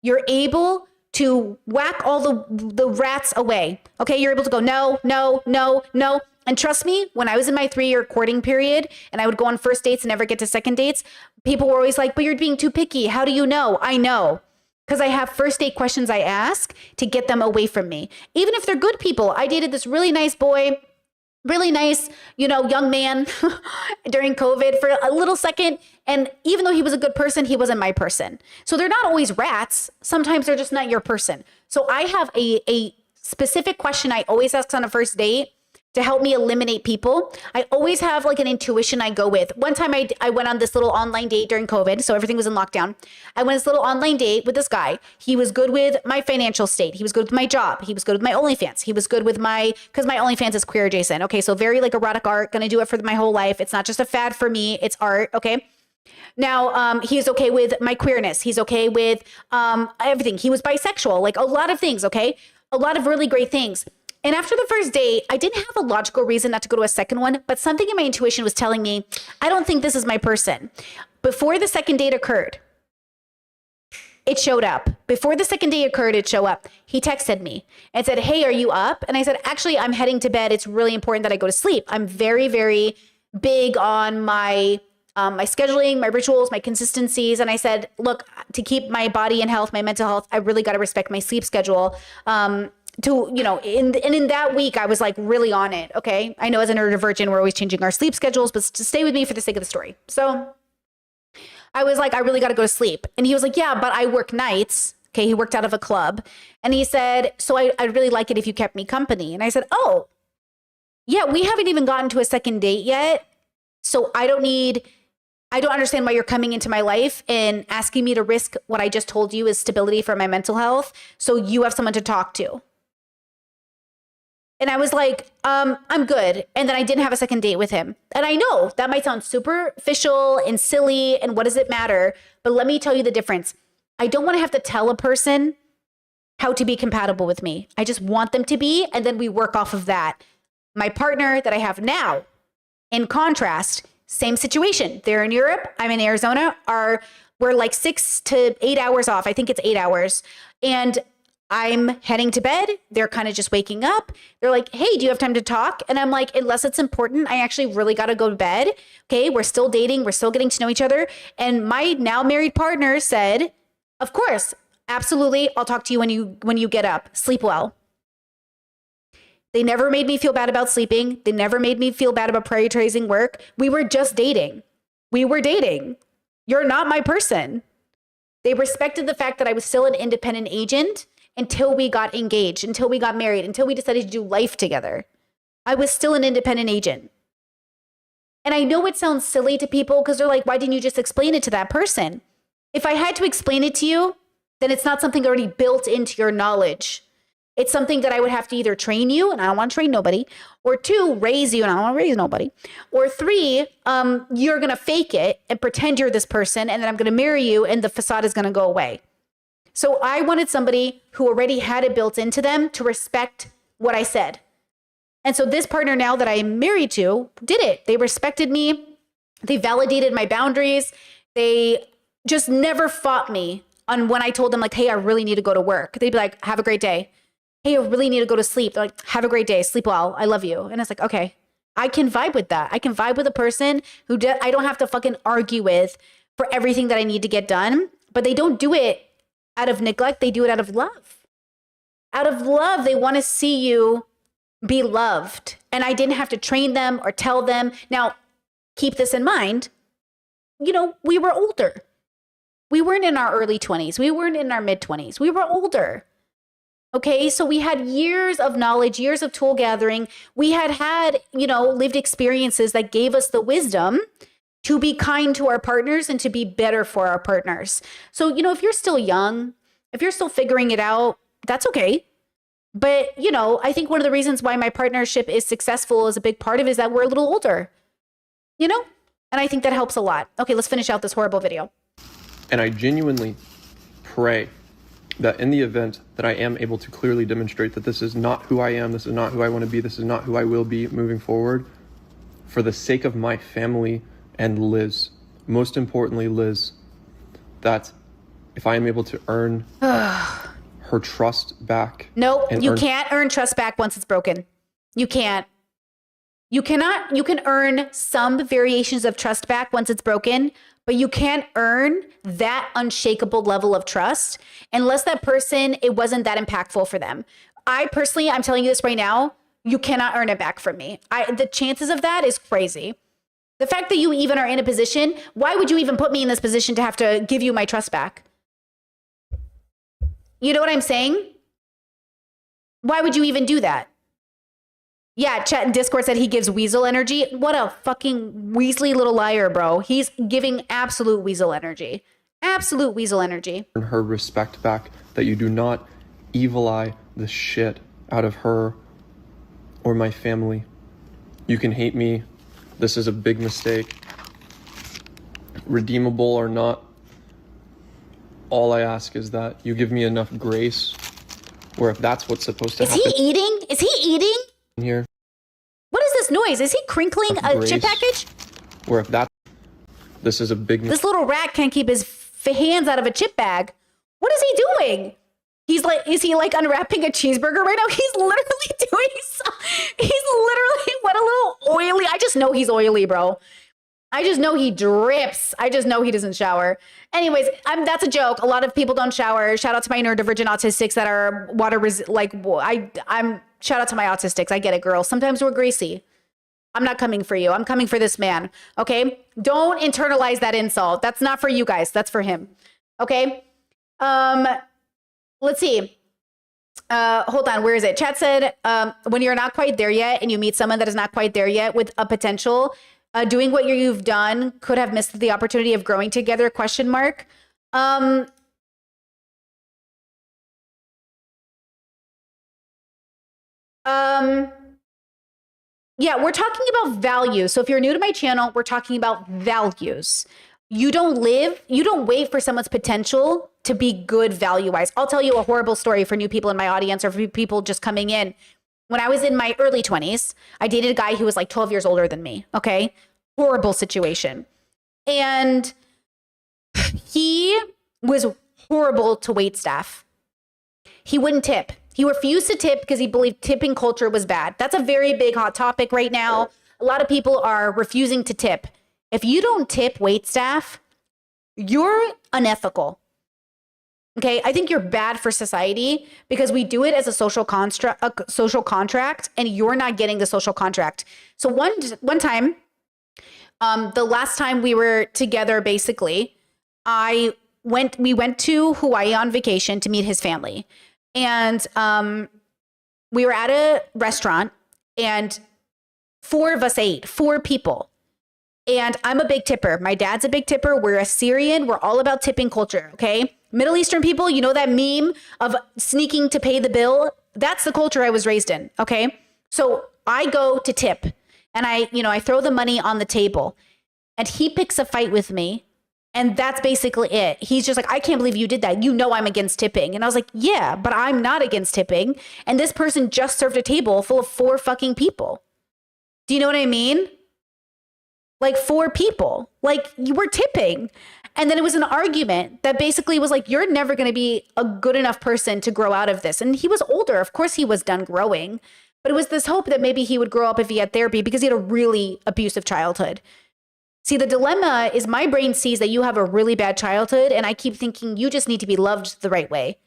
you're able to whack all the rats away. Okay, you're able to go, no, no, no, no. And trust me, when I was in my 3-year courting period and I would go on first dates and never get to second dates, people were always like, but you're being too picky. How do you know? I know. Because I have first date questions I ask to get them away from me. Even if they're good people. I dated this really nice boy, really nice, young man during COVID for a little second. And even though he was a good person, he wasn't my person. So they're not always rats. Sometimes they're just not your person. So I have a specific question I always ask on a first date to help me eliminate people. I always have like an intuition I go with. One time I went on this little online date during COVID, so everything was in lockdown. I went on this little online date with this guy. He was good with my financial state. He was good with my job. He was good with my OnlyFans. He was good with because my OnlyFans is queer adjacent. Okay, so very like erotic art, gonna do it for my whole life. It's not just a fad for me, it's art, okay? Now, he's okay with my queerness. He's okay with everything. He was bisexual, like a lot of things, okay? A lot of really great things. And after the first date, I didn't have a logical reason not to go to a second one, but something in my intuition was telling me, I don't think this is my person. Before the second date occurred, it showed up. Before the second date occurred, it showed up. He texted me and said, hey, are you up? And I said, actually, I'm heading to bed. It's really important that I go to sleep. I'm very, very big on my scheduling, my rituals, my consistencies. And I said, look, to keep my body in health, my mental health, I really got to respect my sleep schedule. In that week, I was like really on it. Okay. I know as a neurodivergent, we're always changing our sleep schedules, but to stay with me for the sake of the story. So I was like, I really got to go to sleep. And he was like, yeah, but I work nights. Okay. He worked out of a club. And he said, so I'd really like it if you kept me company. And I said, oh, yeah, we haven't even gotten to a second date yet. So I don't understand why you're coming into my life and asking me to risk what I just told you is stability for my mental health. So you have someone to talk to. And I was like, I'm good. And then I didn't have a second date with him. And I know that might sound superficial and silly, and what does it matter? But let me tell you the difference. I don't want to have to tell a person how to be compatible with me. I just want them to be, and then we work off of that. My partner that I have now, in contrast, same situation. They're in Europe. I'm in Arizona. We're like 6 to 8 hours off. I think it's 8 hours. And I'm heading to bed. They're kind of just waking up. They're like, hey, do you have time to talk? And I'm like, unless it's important, I actually really got to go to bed. Okay, we're still dating. We're still getting to know each other. And my now married partner said, of course, absolutely. I'll talk to you when you get up. Sleep well. They never made me feel bad about sleeping. They never made me feel bad about prioritizing work. We were just dating. We were dating. You're not my person. They respected the fact that I was still an independent agent until we got engaged, until we got married, until we decided to do life together. I was still an independent agent. And I know it sounds silly to people because they're like, why didn't you just explain it to that person? If I had to explain it to you, then it's not something already built into your knowledge. It's something that I would have to either train you, and I don't want to train nobody, or 2, raise you, and I don't want to raise nobody, or 3, you're going to fake it and pretend you're this person, and then I'm going to marry you, and the facade is going to go away. So I wanted somebody who already had it built into them to respect what I said. And so this partner now that I am married to did it. They respected me. They validated my boundaries. They just never fought me on when I told them like, hey, I really need to go to work. They'd be like, have a great day. Hey, I really need to go to sleep. They're like, have a great day. Sleep well. I love you. And it's like, okay, I can vibe with that. I can vibe with a person who I don't have to fucking argue with for everything that I need to get done. But they don't do it out of neglect. They do it out of love. Out of love, they want to see you be loved. And I didn't have to train them or tell them. Now, keep this in mind. You know, we were older. We weren't in our early 20s. We weren't in our mid 20s. We were older. Okay, so we had years of knowledge, years of tool gathering. We had, you know, lived experiences that gave us the wisdom to be kind to our partners and to be better for our partners. So, you know, if you're still young, if you're still figuring it out, that's okay. But, you know, I think one of the reasons why my partnership is successful is a big part of it is that we're a little older, you know? And I think that helps a lot. Okay, let's finish out this horrible video. And I genuinely pray that in the event that I am able to clearly demonstrate that this is not who I am, this is not who I want to be, this is not who I will be moving forward, for the sake of my family and Liz, most importantly, Liz, that if I am able to earn her trust back. No, you can't earn trust back once it's broken. You can't. You cannot. You can earn some variations of trust back once it's broken, but you can't earn that unshakable level of trust unless that person, it wasn't that impactful for them. I personally, I'm telling you this right now, you cannot earn it back from me. The chances of that is crazy. The fact that you even are in a position, why would you even put me in this position to have to give you my trust back? You know what I'm saying? Why would you even do that? Yeah, chat and Discord said he gives weasel energy. What a fucking weaselly little liar, bro. He's giving absolute weasel energy. Absolute weasel energy. Earn her respect back, that you do not evil eye the shit out of her or my family. You can hate me. This is a big mistake. Redeemable or not, all I ask is that you give me enough grace where if that's what's supposed to happen. Is he eating? Is he eating? Here. What is this noise? Is he crinkling a chip package? Where if this is a big mistake. This little rat can't keep his hands out of a chip bag. What is he doing? Is he like unwrapping a cheeseburger right now? He's literally doing he's literally, what a little oily. I just know he's oily, bro. I just know he drips. I just know he doesn't shower. Anyways, that's a joke. A lot of people don't shower. Shout out to my neurodivergent autistics that are shout out to my autistics. I get it, girls. Sometimes we're greasy. I'm not coming for you. I'm coming for this man. Okay? Don't internalize that insult. That's not for you guys. That's for him. Okay? Let's see. Hold on. Where is it? Chat said, when you're not quite there yet and you meet someone that is not quite there yet with a potential, doing what you've done could have missed the opportunity of growing together, ? Yeah, we're talking about values. So if you're new to my channel, we're talking about values. You don't wait for someone's potential to be good value-wise. I'll tell you a horrible story for new people in my audience or for people just coming in. When I was in my early 20s, I dated a guy who was like 12 years older than me, okay? Horrible situation. And he was horrible to wait staff. He wouldn't tip. He refused to tip because he believed tipping culture was bad. That's a very big hot topic right now. A lot of people are refusing to tip. If you don't tip wait staff, you're unethical. Okay, I think you're bad for society because we do it as a social contract, and you're not getting the social contract. So one time, the last time we were together, basically, we went to Hawaii on vacation to meet his family, and we were at a restaurant, and 4 of us ate, 4 people. And I'm a big tipper. My dad's a big tipper. We're Assyrian. We're all about tipping culture, okay? Middle Eastern people, you know that meme of sneaking to pay the bill? That's the culture I was raised in, okay? So I go to tip and I throw the money on the table and he picks a fight with me And that's basically it. He's just like, I can't believe you did that. You know I'm against tipping. And I was like, yeah, but I'm not against tipping. And this person just served a table full of 4 fucking people. Do you know what I mean? Like 4 people. Like you were tipping. And then it was an argument that basically was like, you're never going to be a good enough person to grow out of this. And he was older. Of course he was done growing. But it was this hope that maybe he would grow up if he had therapy because he had a really abusive childhood. See, the dilemma is my brain sees that you have a really bad childhood, and I keep thinking you just need to be loved the right way.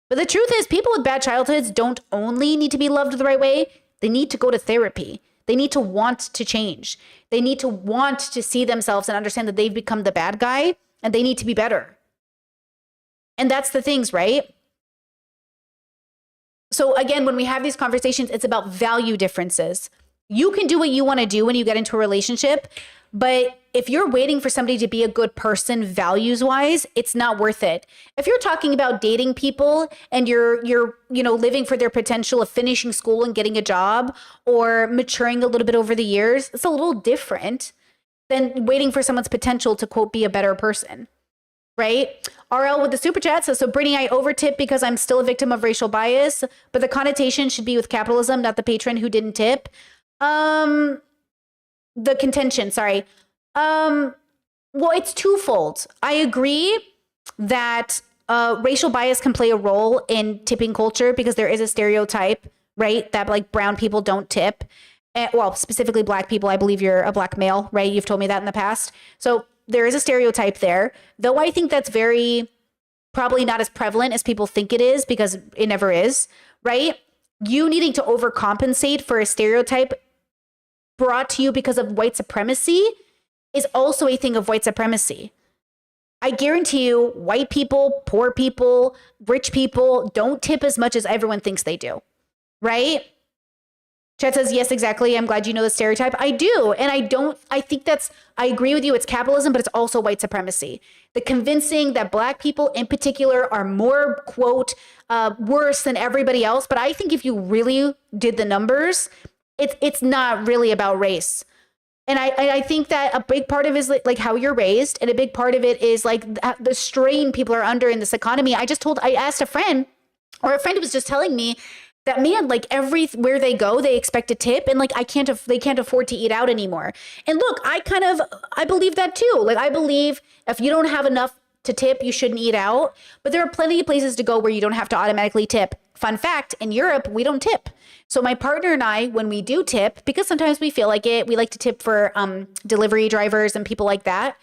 But the truth is, people with bad childhoods don't only need to be loved the right way, they need to go to therapy. They need to want to change. They need to want to see themselves and understand that they've become the bad guy, and they need to be better. And that's the things, right? So again, when we have these conversations, it's about value differences. You can do what you want to do when you get into a relationship, but if you're waiting for somebody to be a good person values-wise, it's not worth it. If you're talking about dating people and you're living for their potential of finishing school and getting a job or maturing a little bit over the years, it's a little different than waiting for someone's potential to, quote, be a better person, right? RL with the super chat says, so Brittany, I overtip because I'm still a victim of racial bias, but the connotation should be with capitalism, not the patron who didn't tip. The contention, sorry. Well, it's twofold. I agree that racial bias can play a role in tipping culture because there is a stereotype, right? That like brown people don't tip. Well, specifically black people. I believe you're a black male, right? You've told me that in the past. So there is a stereotype there, though I think that's probably not as prevalent as people think it is because it never is, right? You needing to overcompensate for a stereotype brought to you because of white supremacy is also a thing of white supremacy. I guarantee you, white people, poor people, rich people don't tip as much as everyone thinks they do, right? Chet says, yes, exactly. I'm glad you know the stereotype. I do. And I agree with you. It's capitalism, but it's also white supremacy. The convincing that black people in particular are more, quote, worse than everybody else. But I think if you really did the numbers, it's not really about race. And I think that a big part of it is like how you're raised. And a big part of it is like the strain people are under in this economy. I asked a friend, or a friend was just telling me that, man, like everywhere they go, they expect a tip. And like, they can't afford to eat out anymore. And look, I believe that too. Like, I believe if you don't have enough to tip, you shouldn't eat out. But there are plenty of places to go where you don't have to automatically tip. Fun fact, in Europe, we don't tip. So my partner and I, when we do tip, because sometimes we feel like it, we like to tip for delivery drivers and people like that.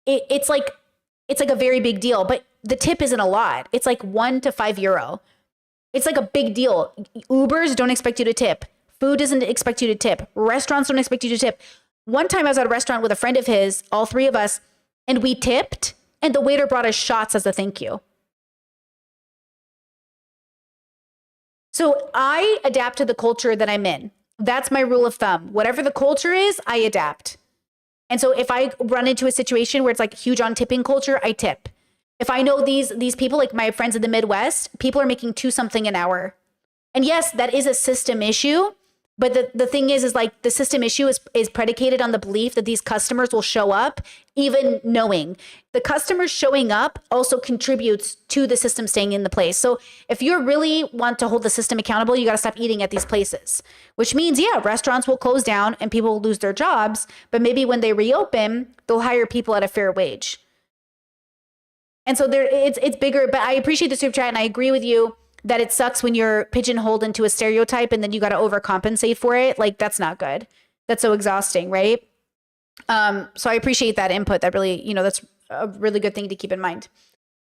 It's like a very big deal, but the tip isn't a lot. It's like €1 to €5. It's like a big deal. Ubers don't expect you to tip. Food doesn't expect you to tip. Restaurants don't expect you to tip. One time I was at a restaurant with a friend of his, all 3 of us, and we tipped, and the waiter brought us shots as a thank you. So I adapt to the culture that I'm in. That's my rule of thumb. Whatever the culture is, I adapt. And so if I run into a situation where it's like huge on tipping culture, I tip. If I know these people, like my friends in the Midwest, people are making 2 something an hour. And yes, that is a system issue. But the thing is like the system issue is predicated on the belief that these customers will show up, even knowing the customers showing up also contributes to the system staying in the place. So if you really want to hold the system accountable, you got to stop eating at these places, which means, yeah, restaurants will close down and people will lose their jobs. But maybe when they reopen, they'll hire people at a fair wage. And so it's bigger. But I appreciate the super chat and I agree with you that it sucks when you're pigeonholed into a stereotype and then you got to overcompensate for it. Like, that's not good. That's so exhausting, right? So I appreciate that input. That really, that's a really good thing to keep in mind.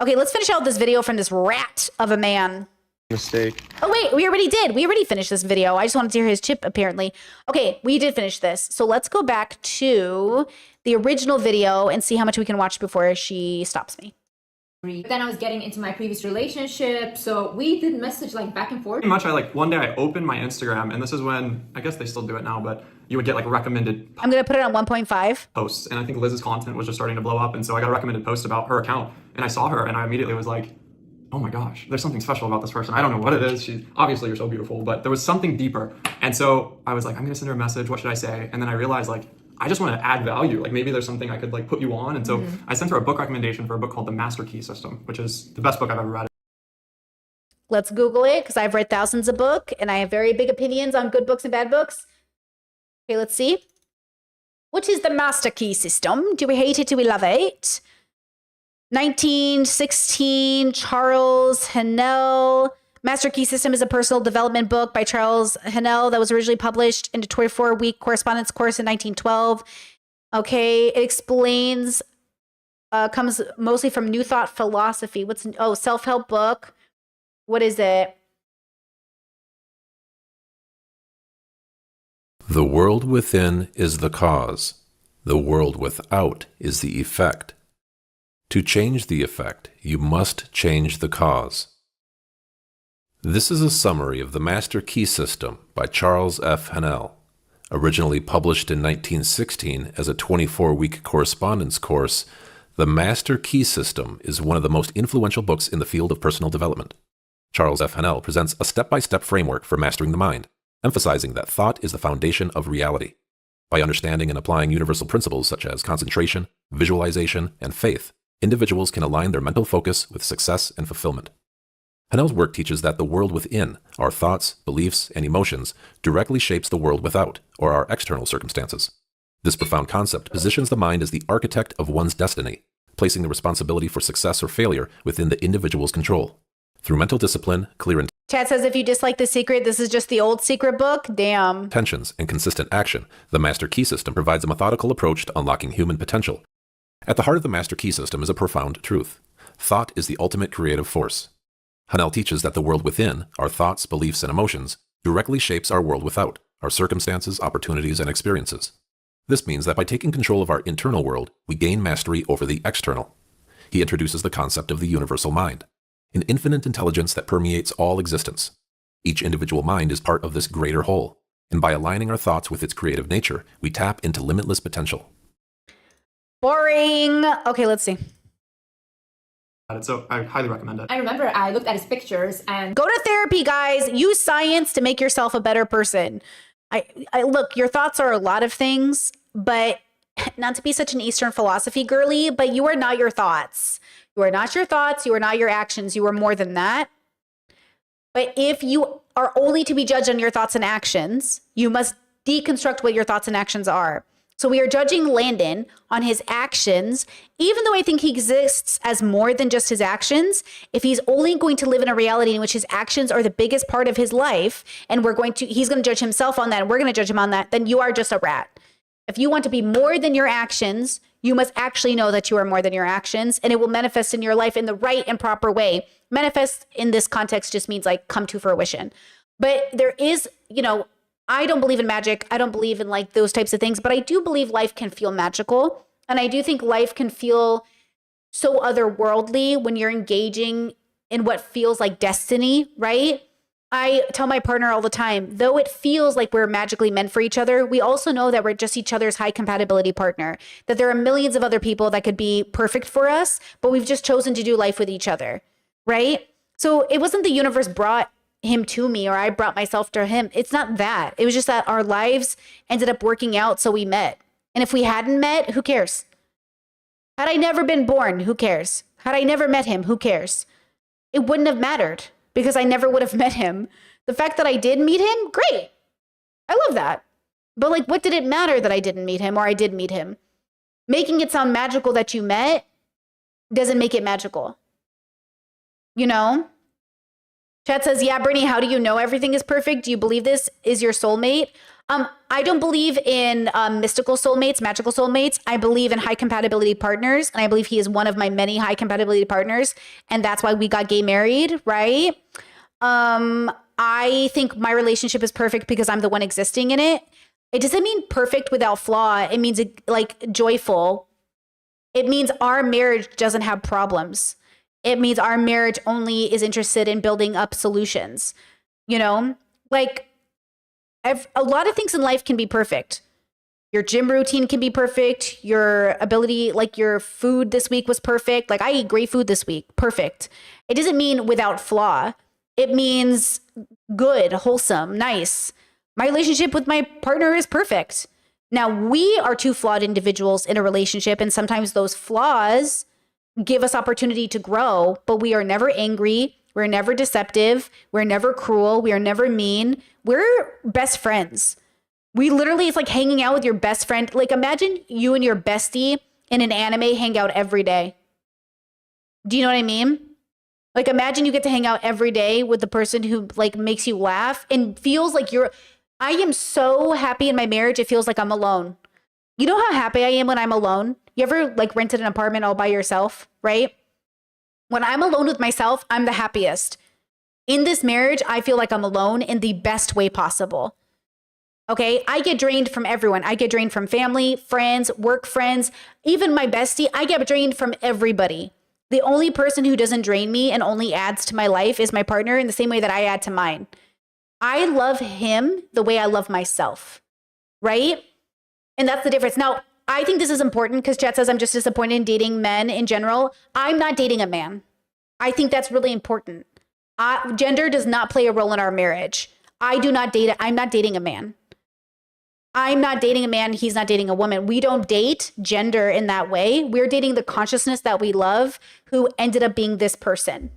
Okay, let's finish out this video from this rat of a man. Mistake. Oh, wait, we already did. We already finished this video. I just wanted to hear his chip, apparently. Okay, we did finish this. So let's go back to the original video and see how much we can watch before she stops me. Then I was getting into my previous relationship, so we did message like back and forth. Pretty much, one day I opened my Instagram, and this is when, I guess they still do it now, but you would get like recommended I'm going to put it on 1.5. posts. And I think Liz's content was just starting to blow up. And so I got a recommended post about her account, and I saw her and I immediately was like, oh my gosh, there's something special about this person. I don't know what it is. Obviously you're so beautiful, but there was something deeper. And so I was like, I'm going to send her a message. What should I say? And then I realized I just want to add value. Like maybe there's something I could like put you on. And so I sent her a book recommendation for a book called The Master Key System, which is the best book I've ever read. Let's Google it because I've read thousands of books and I have very big opinions on good books and bad books. Okay, let's see. What is the Master Key System? Do we hate it? Do we love it? 1916, Charles Haanel. Master Key System is a personal development book by Charles Haanel that was originally published in a 24-week correspondence course in 1912. Okay, it explains, comes mostly from New Thought philosophy. Self-help book. What is it? The world within is the cause. The world without is the effect. To change the effect, you must change the cause. This is a summary of the Master Key System by Charles F. Haanel, originally published in 1916 as a 24-week correspondence course. The Master Key System is one of the most influential books in the field of personal development. Charles F. Haanel presents a step-by-step framework for mastering the mind, emphasizing that thought is the foundation of reality. By understanding and applying universal principles such as concentration, visualization, and faith, individuals can align their mental focus with success and fulfillment. Haanel's work teaches that the world within, our thoughts, beliefs, and emotions, directly shapes the world without, or our external circumstances. This profound concept positions the mind as the architect of one's destiny, placing the responsibility for success or failure within the individual's control. Through mental discipline, clear Chad says if you dislike The Secret, this is just the old secret book. Damn. intentions, and consistent action, the Master Key System provides a methodical approach to unlocking human potential. At the heart of the Master Key System is a profound truth. Thought is the ultimate creative force. Haanel teaches that the world within, our thoughts, beliefs, and emotions, directly shapes our world without, our circumstances, opportunities, and experiences. This means that by taking control of our internal world, we gain mastery over the external. He introduces the concept of the universal mind, an infinite intelligence that permeates all existence. Each individual mind is part of this greater whole, and by aligning our thoughts with its creative nature, we tap into limitless potential. Boring. Okay, let's see. So I highly recommend it. I remember I looked at his pictures and Go to therapy, guys. Use science to make yourself a better person. I look, your thoughts are a lot of things, but not to be such an Eastern philosophy girly, but you are not your thoughts. You are not your thoughts. You are not your actions. You are more than that. But if you are only to be judged on your thoughts and actions, you must deconstruct what your thoughts and actions are. So we are judging Landon on his actions, even though I think he exists as more than just his actions. If he's only going to live in a reality in which his actions are the biggest part of his life, and he's going to judge himself on that, and we're going to judge him on that, then you are just a rat. If you want to be more than your actions, you must actually know that you are more than your actions, and it will manifest in your life in the right and proper way. Manifest in this context just means like come to fruition. But there is, I don't believe in magic. I don't believe in like those types of things, but I do believe life can feel magical. And I do think life can feel so otherworldly when you're engaging in what feels like destiny, right? I tell my partner all the time, though it feels like we're magically meant for each other, we also know that we're just each other's high compatibility partner, that there are millions of other people that could be perfect for us, but we've just chosen to do life with each other, right? So it wasn't the universe brought him to me or I brought myself to him. It's not that. It was just that our lives ended up working out, so we met. And if we hadn't met, who cares? Had I never been born, who cares? Had I never met him, who cares? It wouldn't have mattered because I never would have met him. The fact that I did meet him, great. I love that. But like, what did it matter that I didn't meet him or I did meet him? Making it sound magical that you met doesn't make it magical. You know? Chat says, yeah, Brittany, how do you know everything is perfect? Do you believe this is your soulmate? I don't believe in mystical soulmates, magical soulmates. I believe in high compatibility partners. And I believe he is one of my many high compatibility partners. And that's why we got gay married, right? I think my relationship is perfect because I'm the one existing in it. It doesn't mean perfect without flaw. It means like joyful. It means our marriage doesn't have problems. It means our marriage only is interested in building up solutions. Like a lot of things in life can be perfect. Your gym routine can be perfect. Your ability, like your food this week was perfect. Like I eat great food this week. Perfect. It doesn't mean without flaw. It means good, wholesome, nice. My relationship with my partner is perfect. Now, we are two flawed individuals in a relationship, and sometimes those flaws give us opportunity to grow, but we are never angry. We're never deceptive. We're never cruel. We are never mean. We're best friends. We literally, it's like hanging out with your best friend. Like imagine you and your bestie in an anime hang out every day. Do you know what I mean? Like imagine you get to hang out every day with the person who like makes you laugh and feels like I am so happy in my marriage. It feels like I'm alone. You know how happy I am when I'm alone? You ever like rented an apartment all by yourself, right? When I'm alone with myself, I'm the happiest. In this marriage, I feel like I'm alone in the best way possible. Okay, I get drained from everyone. I get drained from family, friends, work friends, even my bestie. I get drained from everybody. The only person who doesn't drain me and only adds to my life is my partner in the same way that I add to mine. I love him the way I love myself, right? And that's the difference. Now, I think this is important because Chet says I'm just disappointed in dating men in general. I'm not dating a man. I think that's really important. Gender does not play a role in our marriage. I'm not dating a man. I'm not dating a man. He's not dating a woman. We don't date gender in that way. We're dating the consciousness that we love who ended up being this person.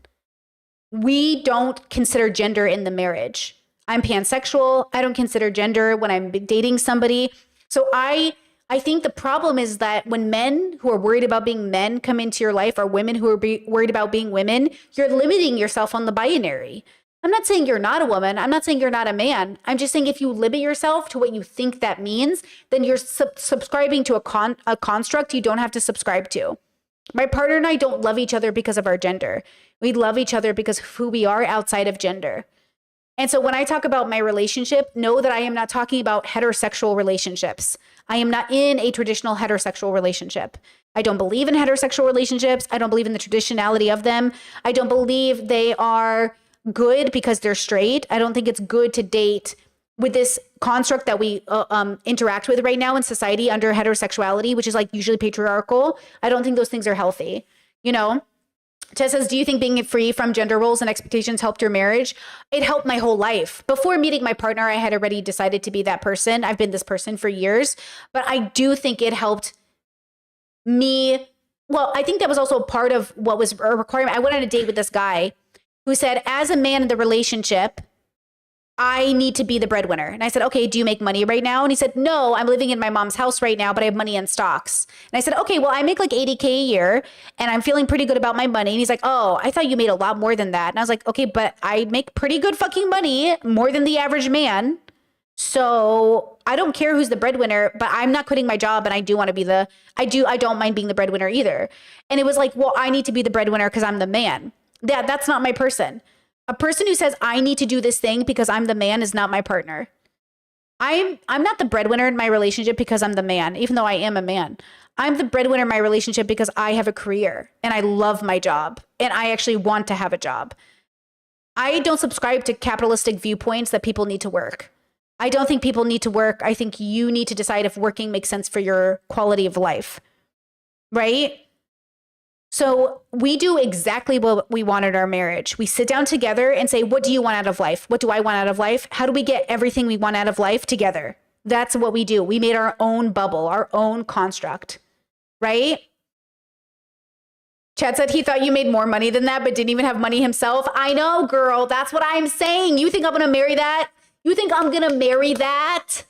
We don't consider gender in the marriage. I'm pansexual. I don't consider gender when I'm dating somebody. So I think the problem is that when men who are worried about being men come into your life or women who are worried about being women, you're limiting yourself on the binary. I'm not saying you're not a woman. I'm not saying you're not a man. I'm just saying if you limit yourself to what you think that means, then you're subscribing to a construct you don't have to subscribe to. My partner and I don't love each other because of our gender. We love each other because of who we are outside of gender. And so when I talk about my relationship, know that I am not talking about heterosexual relationships. I am not in a traditional heterosexual relationship. I don't believe in heterosexual relationships. I don't believe in the traditionality of them. I don't believe they are good because they're straight. I don't think it's good to date with this construct that we interact with right now in society under heterosexuality, which is like usually patriarchal. I don't think those things are healthy, you know? Tess says, do you think being free from gender roles and expectations helped your marriage? It helped my whole life. Before meeting my partner, I had already decided to be that person. I've been this person for years, but I do think it helped me. Well, I think that was also part of what was a requirement. I went on a date with this guy who said, as a man in the relationship, I need to be the breadwinner. And I said, okay, do you make money right now? And he said, no, I'm living in my mom's house right now, but I have money in stocks. And I said, okay, well, I make like $80K a year and I'm feeling pretty good about my money. And he's like, oh, I thought you made a lot more than that. And I was like, okay, but I make pretty good fucking money, more than the average man. So I don't care who's the breadwinner, but I'm not quitting my job. And I do want to be I don't mind being the breadwinner either. And it was like, well, I need to be the breadwinner because I'm the man. That's not my person. A person who says I need to do this thing because I'm the man is not my partner. I'm not the breadwinner in my relationship because I'm the man, even though I am a man. I'm the breadwinner in my relationship because I have a career and I love my job and I actually want to have a job. I don't subscribe to capitalistic viewpoints that people need to work. I don't think people need to work. I think you need to decide if working makes sense for your quality of life, right? So we do exactly what we want in our marriage. We sit down together and say, what do you want out of life? What do I want out of life? How do we get everything we want out of life together? That's what we do. We made our own bubble, our own construct, right? Chad said he thought you made more money than that, but didn't even have money himself. I know, girl. That's what I'm saying. You think I'm going to marry that? You think I'm going to marry that?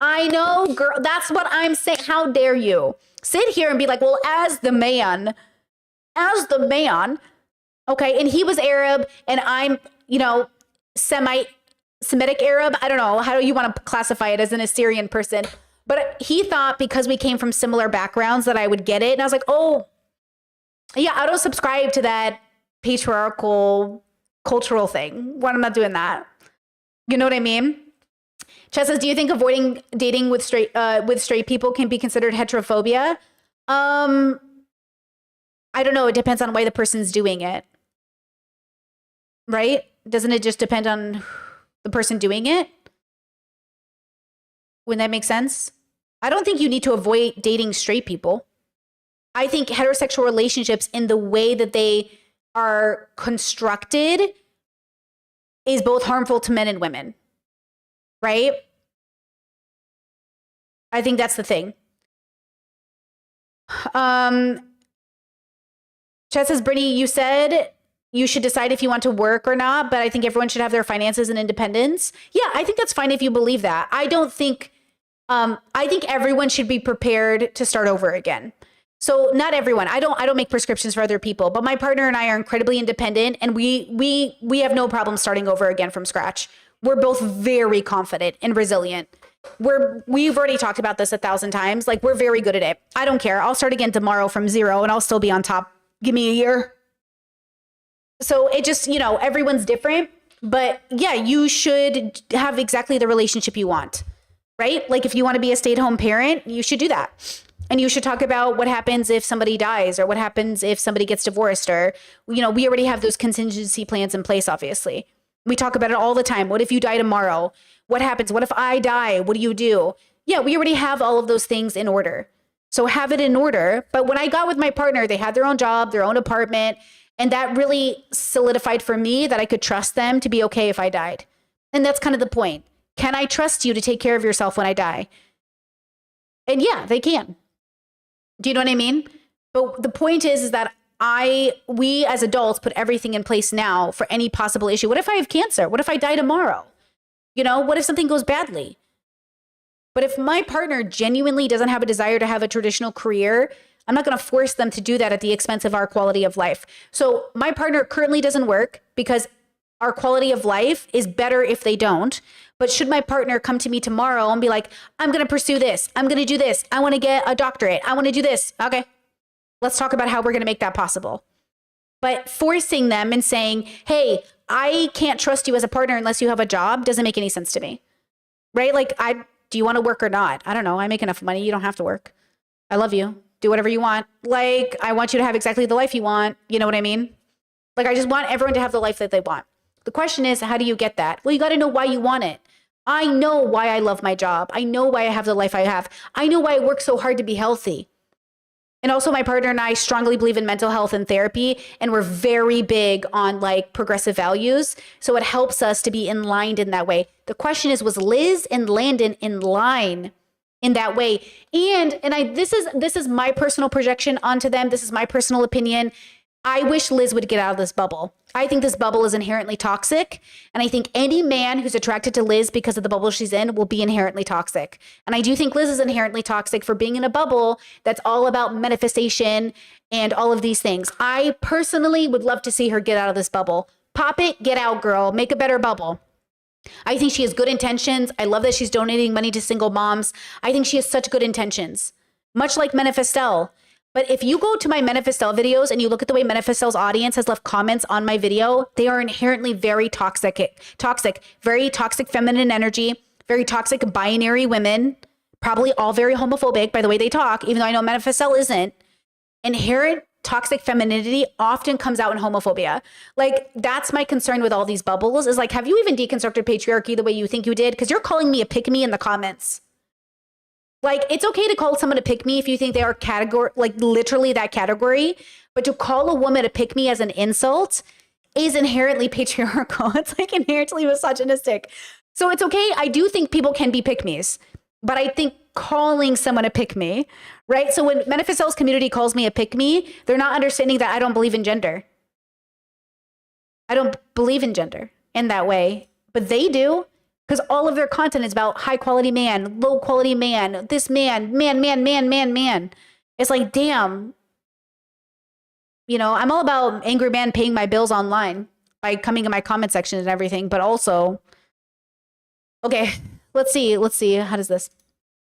I know, girl. That's what I'm saying. How dare you sit here and be like, well, as the man, okay, and he was Arab and I'm, Semitic Arab. I don't know. How do you want to classify it as an Assyrian person? But he thought because we came from similar backgrounds that I would get it. And I was like, oh, yeah, I don't subscribe to that patriarchal cultural thing. Why I'm not doing that? You know what I mean? Chess says, do you think avoiding dating with straight people can be considered heterophobia? I don't know. It depends on why the person's doing it. Right? Doesn't it just depend on the person doing it? Wouldn't that make sense? I don't think you need to avoid dating straight people. I think heterosexual relationships in the way that they are constructed is both harmful to men and women. Right? I think that's the thing. Chet says, Brittany, you said you should decide if you want to work or not, but I think everyone should have their finances and independence. Yeah, I think that's fine if you believe that. I think everyone should be prepared to start over again. So not everyone. I don't make prescriptions for other people, but my partner and I are incredibly independent, and we have no problem starting over again from scratch. We're both very confident and resilient. We've already talked about this 1,000 times. Like, we're very good at it. I don't care. I'll start again tomorrow from 0 and I'll still be on top. Give me a year. So it just, everyone's different, but yeah, you should have exactly the relationship you want, right? Like, if you want to be a stay-at-home parent, you should do that. And you should talk about what happens if somebody dies, or what happens if somebody gets divorced, or, we already have those contingency plans in place, obviously. We talk about it all the time. What if you die tomorrow? What happens? What if I die? What do you do? Yeah, we already have all of those things in order. So have it in order. But when I got with my partner, they had their own job, their own apartment. And that really solidified for me that I could trust them to be okay if I died. And that's kind of the point. Can I trust you to take care of yourself when I die? And yeah, they can. Do you know what I mean? But the point is that we as adults put everything in place now for any possible issue. What if I have cancer? What if I die tomorrow? What if something goes badly? But if my partner genuinely doesn't have a desire to have a traditional career, I'm not going to force them to do that at the expense of our quality of life. So my partner currently doesn't work because our quality of life is better if they don't. But should my partner come to me tomorrow and be like, I'm going to pursue this, I'm going to do this, I want to get a doctorate, I want to do this. Okay, let's talk about how we're going to make that possible. But forcing them and saying, hey, I can't trust you as a partner unless you have a job doesn't make any sense to me, right? Like, do you want to work or not? I don't know. I make enough money. You don't have to work. I love you. Do whatever you want. Like, I want you to have exactly the life you want. You know what I mean? Like, I just want everyone to have the life that they want. The question is, how do you get that? Well, you got to know why you want it. I know why I love my job. I know why I have the life I have. I know why I work so hard to be healthy. And also, my partner and I strongly believe in mental health and therapy, and we're very big on like progressive values. So it helps us to be in line in that way. The question is, was Liz and Landon in line in that way? And this is my personal projection onto them. This is my personal opinion. I wish Liz would get out of this bubble. I think this bubble is inherently toxic. And I think any man who's attracted to Liz because of the bubble she's in will be inherently toxic. And I do think Liz is inherently toxic for being in a bubble that's all about manifestation and all of these things. I personally would love to see her get out of this bubble. Pop it, get out, girl. Make a better bubble. I think she has good intentions. I love that she's donating money to single moms. I think she has such good intentions, much like Manifestel. But if you go to my Manifestel videos and you look at the way Manifestel's audience has left comments on my video, they are inherently very toxic, very toxic feminine energy, very toxic binary women, probably all very homophobic by the way they talk, even though I know Manifestel isn't. Inherent toxic femininity often comes out in homophobia. Like, that's my concern with all these bubbles is like, have you even deconstructed patriarchy the way you think you did? Because you're calling me a pick-me in the comments. Like, it's okay to call someone a pick-me if you think they are literally that category, but to call a woman a pick-me as an insult is inherently patriarchal. It's like inherently misogynistic. So it's okay. I do think people can be pick-me's, but I think calling someone a pick-me, right? So when Manifestel's community calls me a pick-me, they're not understanding that I don't believe in gender. I don't believe in gender in that way, but they do. Because all of their content is about high quality man, low quality man, this man. It's like, damn. I'm all about angry man paying my bills online by coming in my comment section and everything. But also, okay, let's see. How does this?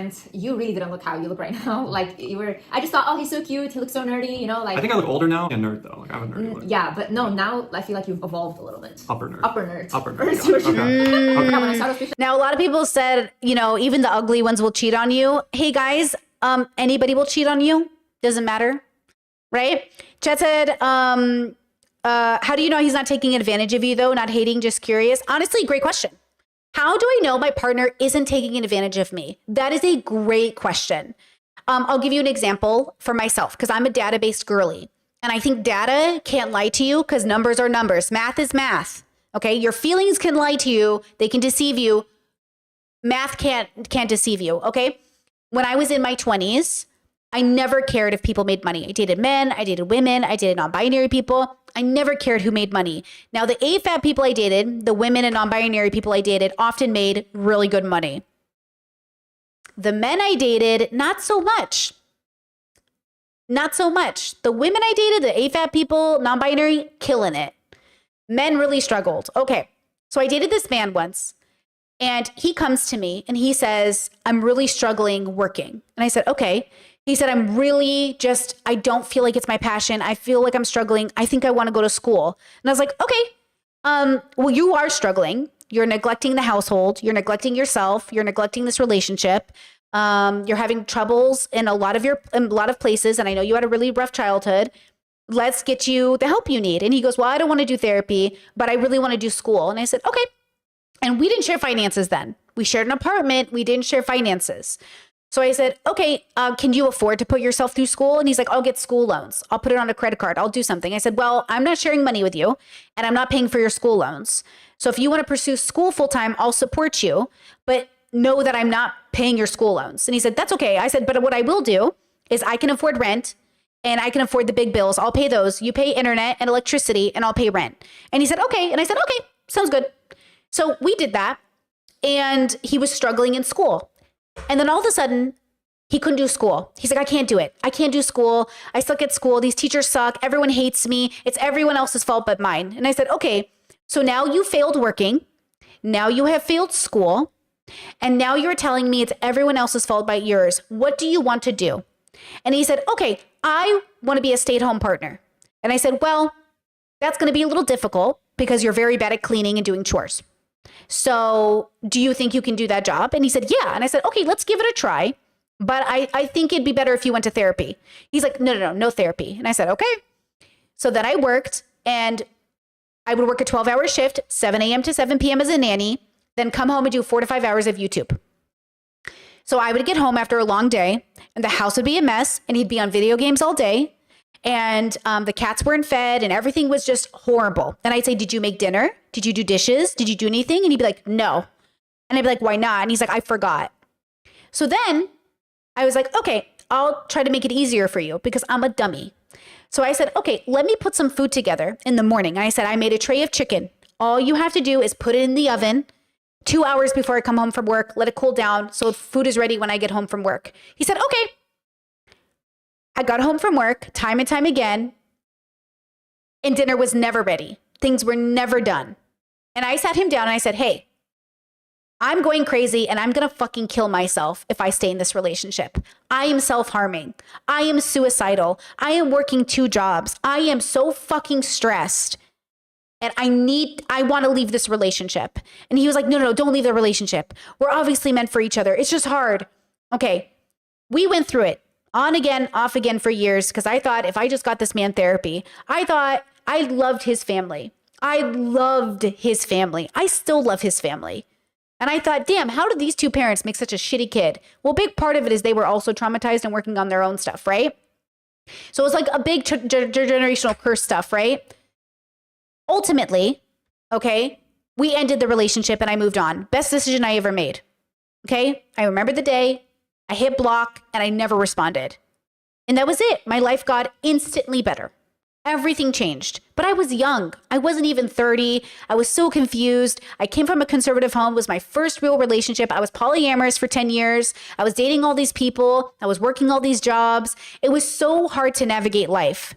And you really didn't look how you look right now. Like, I just thought, oh, he's so cute. He looks so nerdy, like. I think I look older now. A nerd though. Like, I have a nerdy look. Yeah, but no, now I feel like you've evolved a little bit. Upper nerd. Yeah. Okay. Now, a lot of people said, even the ugly ones will cheat on you. Hey guys, anybody will cheat on you. Doesn't matter, right? Chet said, how do you know he's not taking advantage of you though? Not hating, just curious. Honestly, great question. How do I know my partner isn't taking advantage of me? That is a great question. I'll give you an example for myself because I'm a data-based girly. And I think data can't lie to you because numbers are numbers. Math is math. Okay, your feelings can lie to you. They can deceive you. Math can't deceive you. Okay. when I was in my 20s, I never cared if people made money. I dated men, I dated women, I dated non-binary people. I never cared who made money. Now, the AFAB people I dated, the women and non-binary people I dated, often made really good money. The men I dated, not so much. Not so much. The women I dated, the AFAB people, non-binary, killing it. Men really struggled. Okay, so I dated this man once, and he comes to me and he says, I'm really struggling working. And I said, okay. He said, I don't feel like it's my passion. I feel like I'm struggling. I think I want to go to school. And I was like, okay, well, you are struggling. You're neglecting the household. You're neglecting yourself. You're neglecting this relationship. You're having troubles in a lot of places. And I know you had a really rough childhood. Let's get you the help you need. And he goes, well, I don't want to do therapy, but I really want to do school. And I said, okay. And we didn't share finances then. We shared an apartment. We didn't share finances. So I said, okay, can you afford to put yourself through school? And he's like, I'll get school loans. I'll put it on a credit card. I'll do something. I said, well, I'm not sharing money with you and I'm not paying for your school loans. So if you want to pursue school full time, I'll support you, but know that I'm not paying your school loans. And he said, that's okay. I said, but what I will do is I can afford rent and I can afford the big bills. I'll pay those. You pay internet and electricity and I'll pay rent. And he said, okay. And I said, okay, sounds good. So we did that. And he was struggling in school. And then all of a sudden, he couldn't do school. He's like, I can't do it. I can't do school. I suck at school. These teachers suck. Everyone hates me. It's everyone else's fault but mine. And I said, okay, so now you failed working. Now you have failed school. And now you're telling me it's everyone else's fault but yours. What do you want to do? And he said, okay, I want to be a stay-at-home partner. And I said, well, that's going to be a little difficult because you're very bad at cleaning and doing chores. So do you think you can do that job? And he said, yeah. And I said, okay, let's give it a try. But I think it'd be better if you went to therapy. He's like, no therapy. And I said, okay. So then I worked and I would work a 12-hour shift, 7 a.m. to 7 p.m. as a nanny, then come home and do 4 to 5 hours of YouTube. So I would get home after a long day and the house would be a mess and he'd be on video games all day. And the cats weren't fed and everything was just horrible. And I'd say, did you make dinner? Did you do dishes? Did you do anything? And he'd be like, no. And I'd be like, why not? And he's like, I forgot. So then I was like, okay, I'll try to make it easier for you because I'm a dummy. So I said, okay, let me put some food together in the morning. And I said, I made a tray of chicken. All you have to do is put it in the oven 2 hours before I come home from work, let it cool down so food is ready when I get home from work. He said, okay. I got home from work time and time again, and dinner was never ready. Things were never done. And I sat him down and I said, hey, I'm going crazy and I'm going to fucking kill myself if I stay in this relationship. I am self-harming. I am suicidal. I am working 2 jobs. I am so fucking stressed. And I want to leave this relationship. And he was like, no, don't leave the relationship. We're obviously meant for each other. It's just hard. Okay. We went through it. On again, off again for years, because I thought if I just got this man therapy, I thought I loved his family. I loved his family. I still love his family. And I thought, damn, how did these 2 parents make such a shitty kid? Well, a big part of it is they were also traumatized and working on their own stuff, right? So it was like a big generational curse stuff, right? Ultimately, okay, we ended the relationship and I moved on. Best decision I ever made. Okay, I remember the day. I hit block and I never responded. And that was it. My life got instantly better. Everything changed. But I was young. I wasn't even 30. I was so confused. I came from a conservative home. It was my first real relationship. I was polyamorous for 10 years. I was dating all these people. I was working all these jobs. It was so hard to navigate life.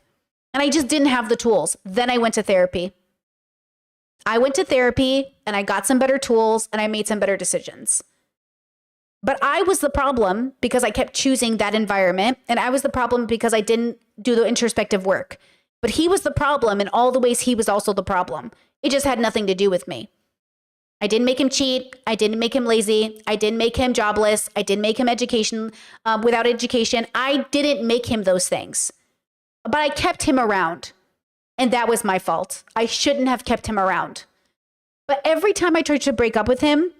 And I just didn't have the tools. Then I went to therapy. I went to therapy and I got some better tools and I made some better decisions. But I was the problem because I kept choosing that environment. And I was the problem because I didn't do the introspective work. But he was the problem in all the ways he was also the problem. It just had nothing to do with me. I didn't make him cheat. I didn't make him lazy. I didn't make him jobless. I didn't make him without education. I didn't make him those things. But I kept him around. And that was my fault. I shouldn't have kept him around. But every time I tried to break up with him,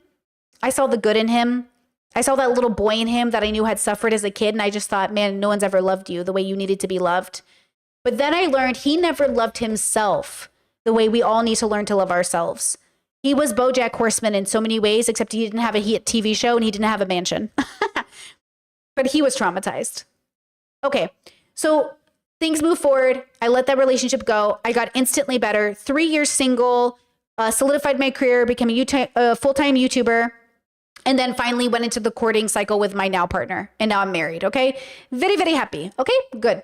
I saw the good in him. I saw that little boy in him that I knew had suffered as a kid. And I just thought, man, no one's ever loved you the way you needed to be loved. But then I learned he never loved himself the way we all need to learn to love ourselves. He was BoJack Horseman in so many ways, except he didn't have a TV show and he didn't have a mansion. but he was traumatized. Okay, so things move forward. I let that relationship go. I got instantly better. 3 years single, solidified my career, became a full-time YouTuber, and then finally went into the courting cycle with my now partner. And now I'm married, okay? Very, very happy. Okay, good.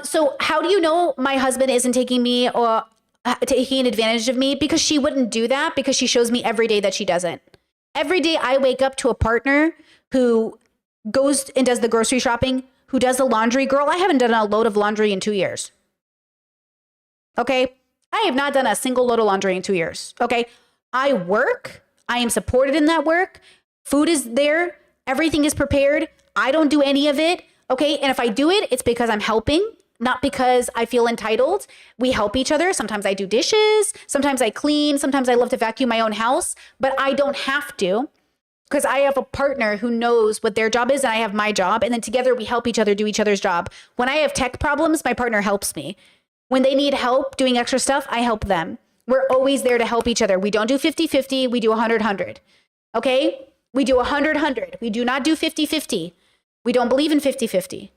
So how do you know my husband isn't taking me or taking advantage of me? Because she wouldn't do that, because she shows me every day that she doesn't. Every day I wake up to a partner who goes and does the grocery shopping, who does the laundry. Girl, I haven't done a load of laundry in 2 years. Okay? I have not done a single load of laundry in 2 years. Okay? I work. I am supported in that work. Food is there. Everything is prepared. I don't do any of it. Okay? And if I do it, it's because I'm helping, not because I feel entitled. We help each other. Sometimes I do dishes. Sometimes I clean. Sometimes I love to vacuum my own house, but I don't have to, because I have a partner who knows what their job is and I have my job. And then together we help each other do each other's job. When I have tech problems, my partner helps me. When they need help doing extra stuff, I help them. We're always there to help each other. We don't do 50-50. We do 100-100. Okay? We do 100-100. We do not do 50-50. We don't believe in 50-50.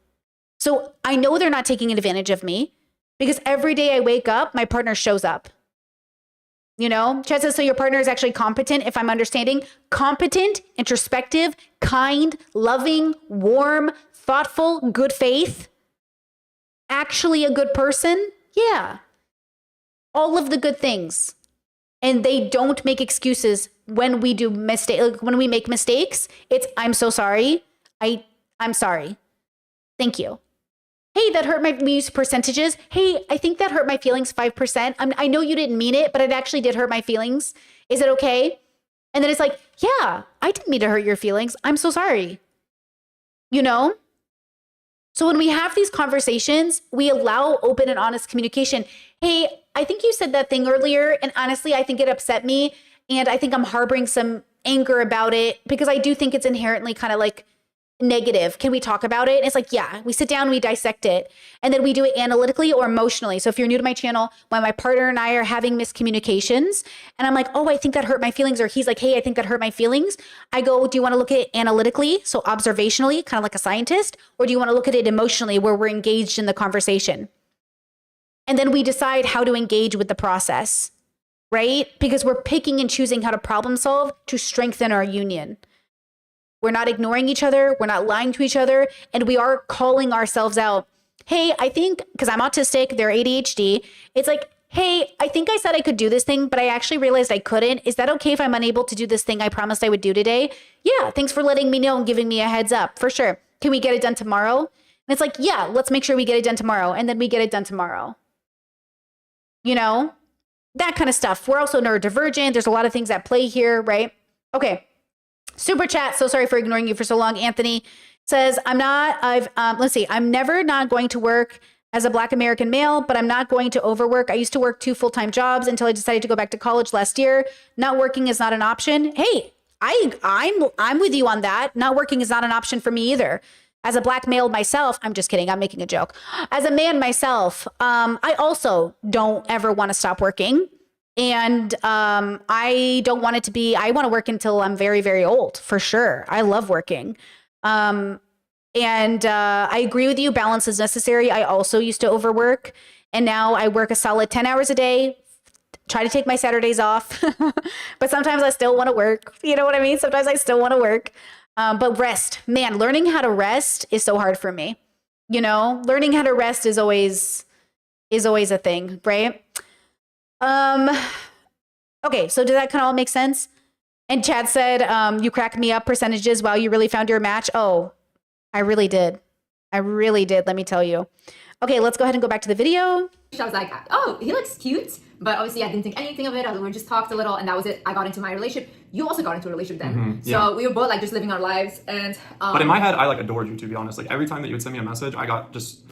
So I know they're not taking advantage of me, because every day I wake up, my partner shows up. You know, Chad says, so your partner is actually competent, if I'm understanding. Competent, introspective, kind, loving, warm, thoughtful, good faith. Actually a good person. Yeah. All of the good things. And they don't make excuses when we do when we make mistakes. It's, I'm so sorry. I'm sorry. Thank you. Hey, that hurt my, we use percentages. Hey, I think that hurt my feelings 5%. I know you didn't mean it, but it actually did hurt my feelings. Is it okay? And then it's like, yeah, I didn't mean to hurt your feelings. I'm so sorry. You know? So when we have these conversations, we allow open and honest communication. Hey, I think you said that thing earlier, and honestly, I think it upset me, and I think I'm harboring some anger about it, because I do think it's inherently kind of like negative. Can we talk about it? And it's like, yeah, we sit down, we dissect it, and then we do it analytically or emotionally. So if you're new to my channel, when my partner and I are having miscommunications and I'm like, oh, I think that hurt my feelings, or he's like, hey, I think that hurt my feelings, I go, do you want to look at it analytically, so observationally, kind of like a scientist, or do you want to look at it emotionally, where we're engaged in the conversation? And then we decide how to engage with the process, right? Because we're picking and choosing how to problem solve to strengthen our union. We're not ignoring each other. We're not lying to each other. And we are calling ourselves out. Hey, I think, because I'm autistic, they're ADHD. It's like, hey, I think I said I could do this thing, but I actually realized I couldn't. Is that okay if I'm unable to do this thing I promised I would do today? Yeah, thanks for letting me know and giving me a heads up. For sure. Can we get it done tomorrow? And it's like, yeah, let's make sure we get it done tomorrow. And then we get it done tomorrow. You know, that kind of stuff. We're also neurodivergent. There's a lot of things at play here, right? Okay. Super chat. So sorry for ignoring you for so long. Anthony says, I'm never not going to work as a Black American male, but I'm not going to overwork. I used to work 2 full-time jobs until I decided to go back to college last year. Not working is not an option. Hey, I'm with you on that. Not working is not an option for me either. As a Black male myself, I'm just kidding. I'm making a joke. As a man myself, I also don't ever want to stop working. And I don't want it to be, I want to work until I'm very, very old, for sure. I love working. I agree with you. Balance is necessary. I also used to overwork, and now I work a solid 10 hours a day, try to take my Saturdays off, but sometimes I still want to work. You know what I mean? Sometimes I still want to work. But rest, man, learning how to rest is so hard for me. You know, learning how to rest is always a thing, right? Okay, so does that kind of all make sense? And Chad said, you cracked me up percentages. Wow, you really found your match. Oh, I really did. Let me tell you. Okay, let's go ahead and go back to the video. I was like, oh, he looks cute. But obviously I didn't think anything of it. We just talked a little and that was it. I got into my relationship. You also got into a relationship then. So we were both like just living our lives. And but in my head, I like adored you, to be honest. Like every time that you would send me a message, I got just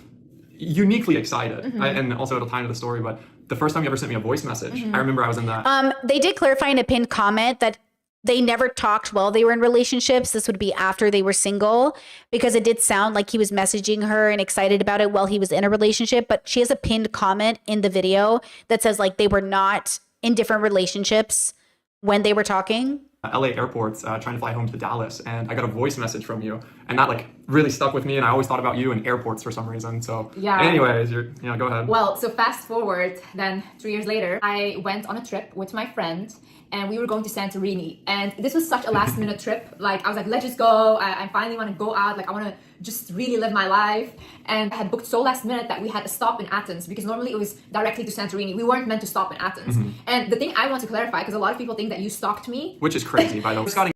uniquely excited. And also it'll tie into the story, but the first time you ever sent me a voice message, I remember I was in that. They did clarify in a pinned comment that they never talked while they were in relationships. This would be after they were single, because it did sound like he was messaging her and excited about it while he was in a relationship. But she has a pinned comment in the video that says like they were not in different relationships when they were talking. LA airports trying to fly home to Dallas, and I got a voice message from you, And that like really stuck with me. And I always thought about you in airports for some reason. So Yeah. anyways, go ahead. Well, so fast forward, then 3 years later, I went on a trip with my friend and we were going to Santorini. And this was such a last minute trip. Like I was like, let's just go. I finally want to go out. Like I want to just really live my life. And I had booked so last minute that we had a stop in Athens because normally it was directly to Santorini. We weren't meant to stop in Athens. And the thing I want to clarify, because a lot of people think that you stalked me. Which is crazy, by the way.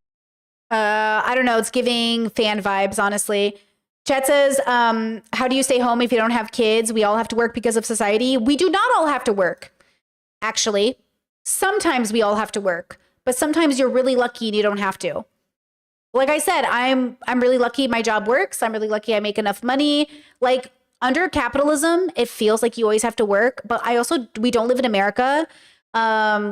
I don't know. It's giving fan vibes, honestly. Chet says, how do you stay home if you don't have kids? We all have to work because of society. We do not all have to work. Actually, sometimes we all have to work, but sometimes you're really lucky and you don't have to. Like I said, I'm really lucky my job works. I'm really lucky I make enough money. Like under capitalism, it feels like you always have to work, but we don't live in America.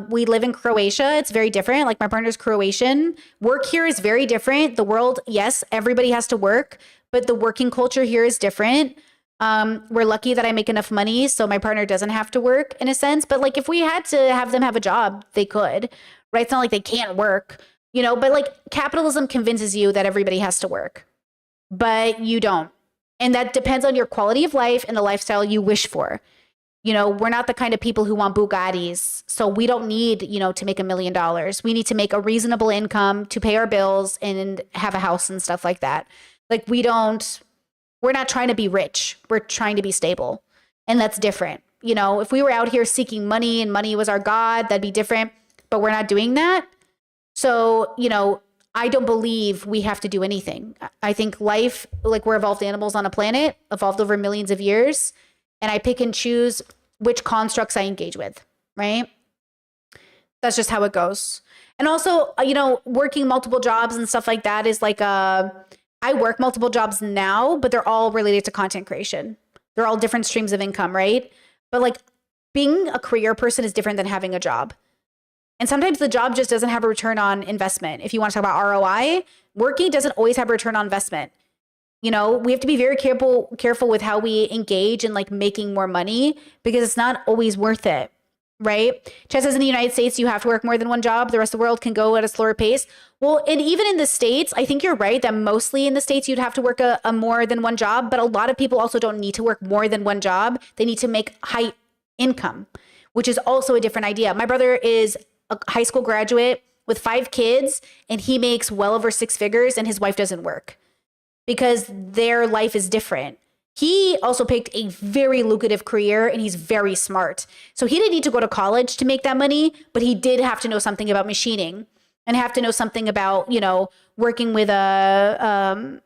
We live in Croatia. It's very different. Like my partner's Croatian. Work here is very different. The world, yes, everybody has to work, but the working culture here is different. We're lucky that I make enough money, so my partner doesn't have to work in a sense. But like if we had to have them have a job, they could, right? It's not like they can't work, but like capitalism convinces you that everybody has to work, but you don't. And that depends on your quality of life and the lifestyle you wish for. We're not the kind of people who want Bugattis. So we don't need, to make $1 million. We need to make a reasonable income to pay our bills and have a house and stuff like that. Like we're not trying to be rich. We're trying to be stable. And that's different. If we were out here seeking money and money was our God, that'd be different, but we're not doing that. So, I don't believe we have to do anything. I think life, like we're evolved animals on a planet, evolved over millions of years. And I pick and choose which constructs I engage with, right? That's just how it goes. And also, working multiple jobs and stuff like that is like, I work multiple jobs now, but they're all related to content creation. They're all different streams of income, right? But like being a career person is different than having a job. And sometimes the job just doesn't have a return on investment. If you want to talk about ROI, working doesn't always have a return on investment. We have to be very careful with how we engage in like making more money because it's not always worth it, right? Chess says in the United States, you have to work more than one job. The rest of the world can go at a slower pace. Well, and even in the States, I think you're right that mostly in the States, you'd have to work a more than one job, but a lot of people also don't need to work more than one job. They need to make high income, which is also a different idea. My brother is a high school graduate with 5 kids and he makes well over 6 figures and his wife doesn't work. Because their life is different. He also picked a very lucrative career and he's very smart. So he didn't need to go to college to make that money, but he did have to know something about machining and have to know something about, working with a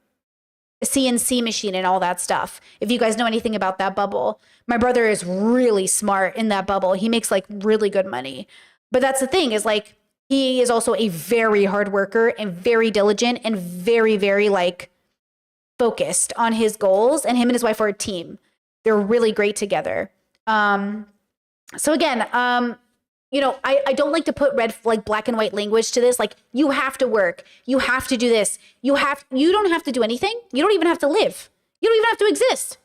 CNC machine and all that stuff. If you guys know anything about that bubble, my brother is really smart in that bubble. He makes like really good money. But that's the thing is like, he is also a very hard worker and very diligent and very, very like, focused on his goals, and him and his wife are a team. They're really great together. So again, I don't like to put black and white language to this. Like you have to work, you have to do this, you don't have to do anything. You don't even have to live. You don't even have to exist.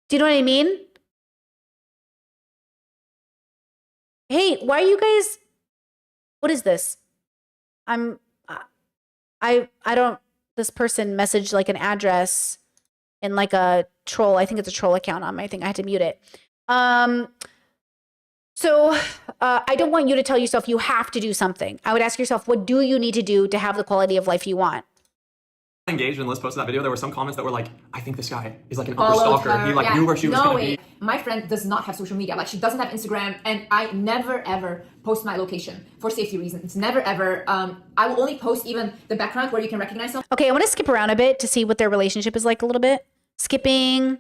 Do you know what I mean? Hey, why are you guys? What is this? This person messaged like an address in like a troll. I think it's a troll account on my thing. I had to mute it. So I don't want you to tell yourself you have to do something. I would ask yourself, what do you need to do to have the quality of life you want? Engaged and Liz posted that video, there were some comments that were like, I think this guy is like an upper stalker. He like knew where she was going to be. My friend does not have social media. Like she doesn't have Instagram, and I never ever post my location for safety reasons. Never ever. I will only post even the background where you can recognize someone. Okay, I want to skip around a bit to see what their relationship is like a little bit. Skipping.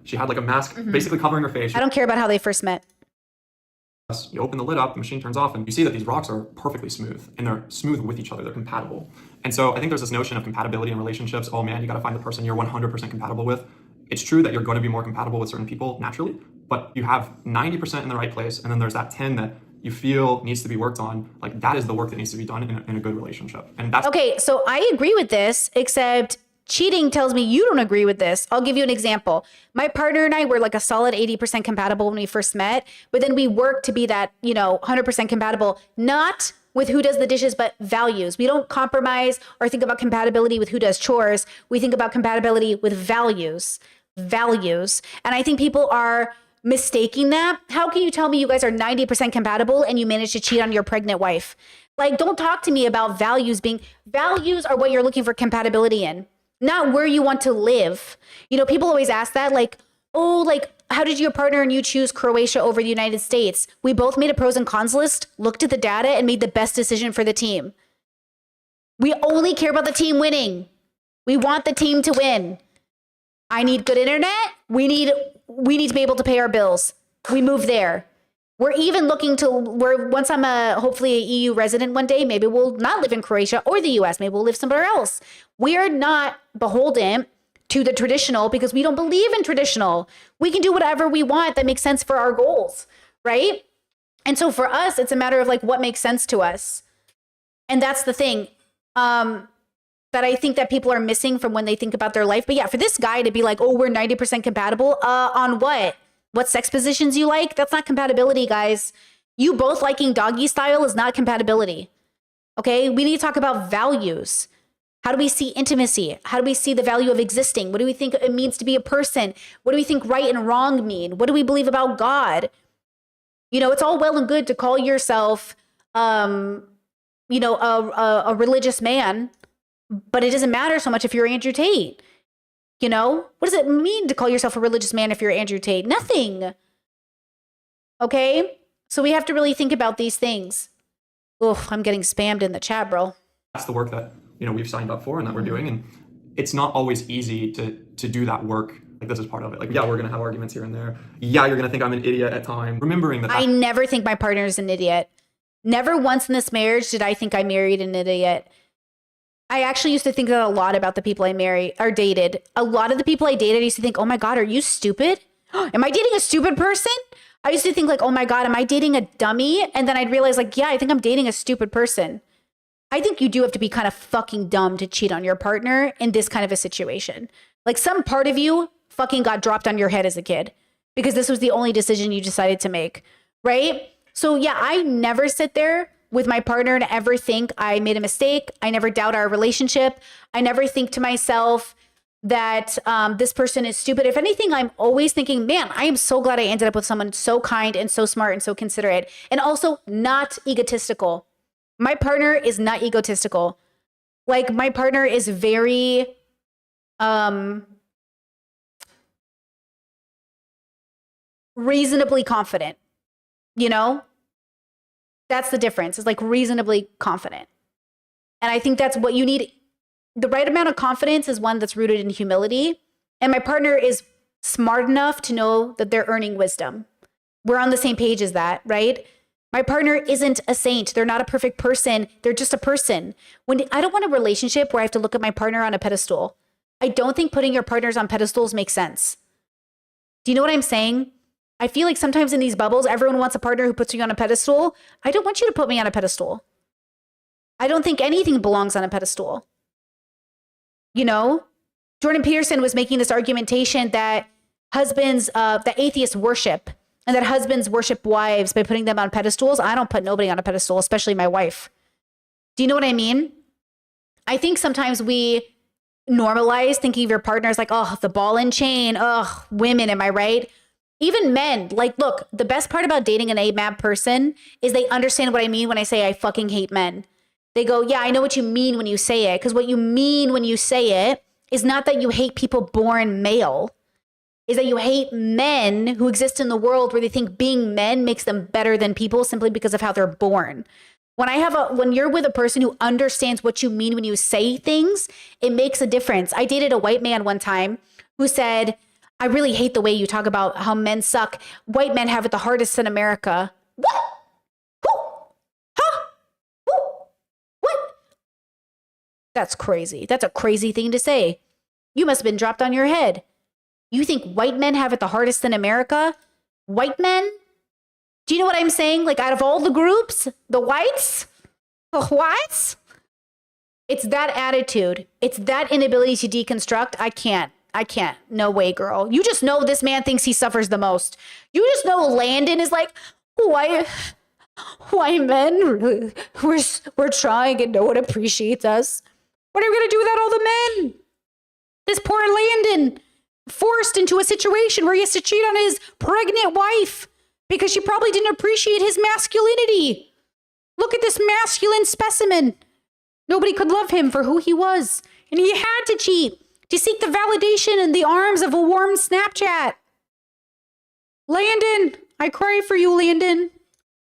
She had like a mask basically covering her face. I don't care about how they first met. You open the lid up, the machine turns off, and you see that these rocks are perfectly smooth, and they're smooth with each other. They're compatible. And so I think there's this notion of compatibility in relationships. Oh man, you got to find the person you're 100% compatible with. It's true that you're going to be more compatible with certain people naturally, but you have 90% in the right place, and then there's that 10 that you feel needs to be worked on. Like that is the work that needs to be done in a good relationship. And that's okay. So I agree with this, except cheating tells me you don't agree with this. I'll give you an example. My partner and I were like a solid 80% compatible when we first met, but then we worked to be that, 100% compatible, not with who does the dishes, but values. We don't compromise or think about compatibility with who does chores. We think about compatibility with values. Values. And I think people are mistaking that. How can you tell me you guys are 90% compatible and you manage to cheat on your pregnant wife? Like, don't talk to me about values values are what you're looking for compatibility in, not where you want to live. You know, people always ask that, like, oh, like, how did your partner and you choose Croatia over the United States? We both made a pros and cons list, looked at the data, and made the best decision for the team. We only care about the team winning. We want the team to win. I need good internet. We need to be able to pay our bills. We move there. We're even looking to once I'm hopefully a EU resident one day, maybe we'll not live in Croatia or the US. Maybe we'll live somewhere else. We are not beholden to the traditional because we don't believe in traditional. We can do whatever we want that makes sense for our goals, right? And so for us, it's a matter of like what makes sense to us. And that's the thing that I think that people are missing from when they think about their life. But yeah, for this guy to be like, oh, we're 90% compatible on what? What sex positions you like? That's not compatibility, guys. You both liking doggy style is not compatibility. Okay, we need to talk about values. How do we see intimacy? How do we see the value of existing? What do we think it means to be a person? What do we think right and wrong mean? What do we believe about God? You know, it's all well and good to call yourself, a religious man, but it doesn't matter so much if you're Andrew Tate. You know, what does it mean to call yourself a religious man if you're Andrew Tate? Nothing. Okay, so we have to really think about these things. Oh, I'm getting spammed in the chat, bro. That's the work that we've signed up for and that we're doing, and it's not always easy to do that work. Like, this is part of it. Like, yeah, we're gonna have arguments here and there. Yeah, you're gonna think I'm an idiot at times. Remembering that I never think my partner is an idiot. Never once in this marriage did I think I married an idiot. I actually used to think that a lot about the people I married or dated. A lot of the people I dated, I used to think, oh my God, are you stupid? Am I dating a stupid person? I used to think like, oh my God, am I dating a dummy? And then I'd realize like, yeah, I think I'm dating a stupid person. I think you do have to be kind of fucking dumb to cheat on your partner in this kind of a situation. Like, some part of you fucking got dropped on your head as a kid because this was the only decision you decided to make, right? So yeah, I never sit there with my partner and ever think I made a mistake. I never doubt our relationship. I never think to myself that this person is stupid. If anything, I'm always thinking, man, I am so glad I ended up with someone so kind and so smart and so considerate and also not egotistical. My partner is not egotistical. Like, my partner is very, reasonably confident, you know? That's the difference. It's like reasonably confident. And I think that's what you need. The right amount of confidence is one that's rooted in humility. And my partner is smart enough to know that they're earning wisdom. We're on the same page as that, right? My partner isn't a saint. They're not a perfect person. They're just a person. I don't want a relationship where I have to look at my partner on a pedestal. I don't think putting your partners on pedestals makes sense. Do you know what I'm saying? I feel like sometimes in these bubbles, everyone wants a partner who puts you on a pedestal. I don't want you to put me on a pedestal. I don't think anything belongs on a pedestal. You know, Jordan Peterson was making this argumentation that that atheists worship and that husbands worship wives by putting them on pedestals. I don't put nobody on a pedestal, especially my wife. Do you know what I mean? I think sometimes we normalize thinking of your partner as like, oh, the ball and chain. Oh, women, am I right? Even men, like, look, the best part about dating an AMAB person is they understand what I mean when I say I fucking hate men. They go, yeah, I know what you mean when you say it. Because what you mean when you say it is not that you hate people born male. Is that you hate men who exist in the world where they think being men makes them better than people simply because of how they're born. When you're with a person who understands what you mean when you say things, it makes a difference. I dated a white man one time who said, I really hate the way you talk about how men suck. White men have it the hardest in America. What? Who? Huh? Who? What? That's crazy. That's a crazy thing to say. You must have been dropped on your head. You think white men have it the hardest in America? White men? Do you know what I'm saying? Like, out of all the groups, the whites? The whites? It's that attitude. It's that inability to deconstruct. I can't. No way, girl. You just know this man thinks he suffers the most. You just know Landon is like, oh, Why men really, we're trying and no one appreciates us. What are we gonna do without all the men? This poor Landon forced into a situation where he has to cheat on his pregnant wife because she probably didn't appreciate his masculinity. Look at this masculine specimen. Nobody could love him for who he was. And he had to cheat to seek the validation in the arms of a warm Snapchat. Landon, I cry for you, Landon.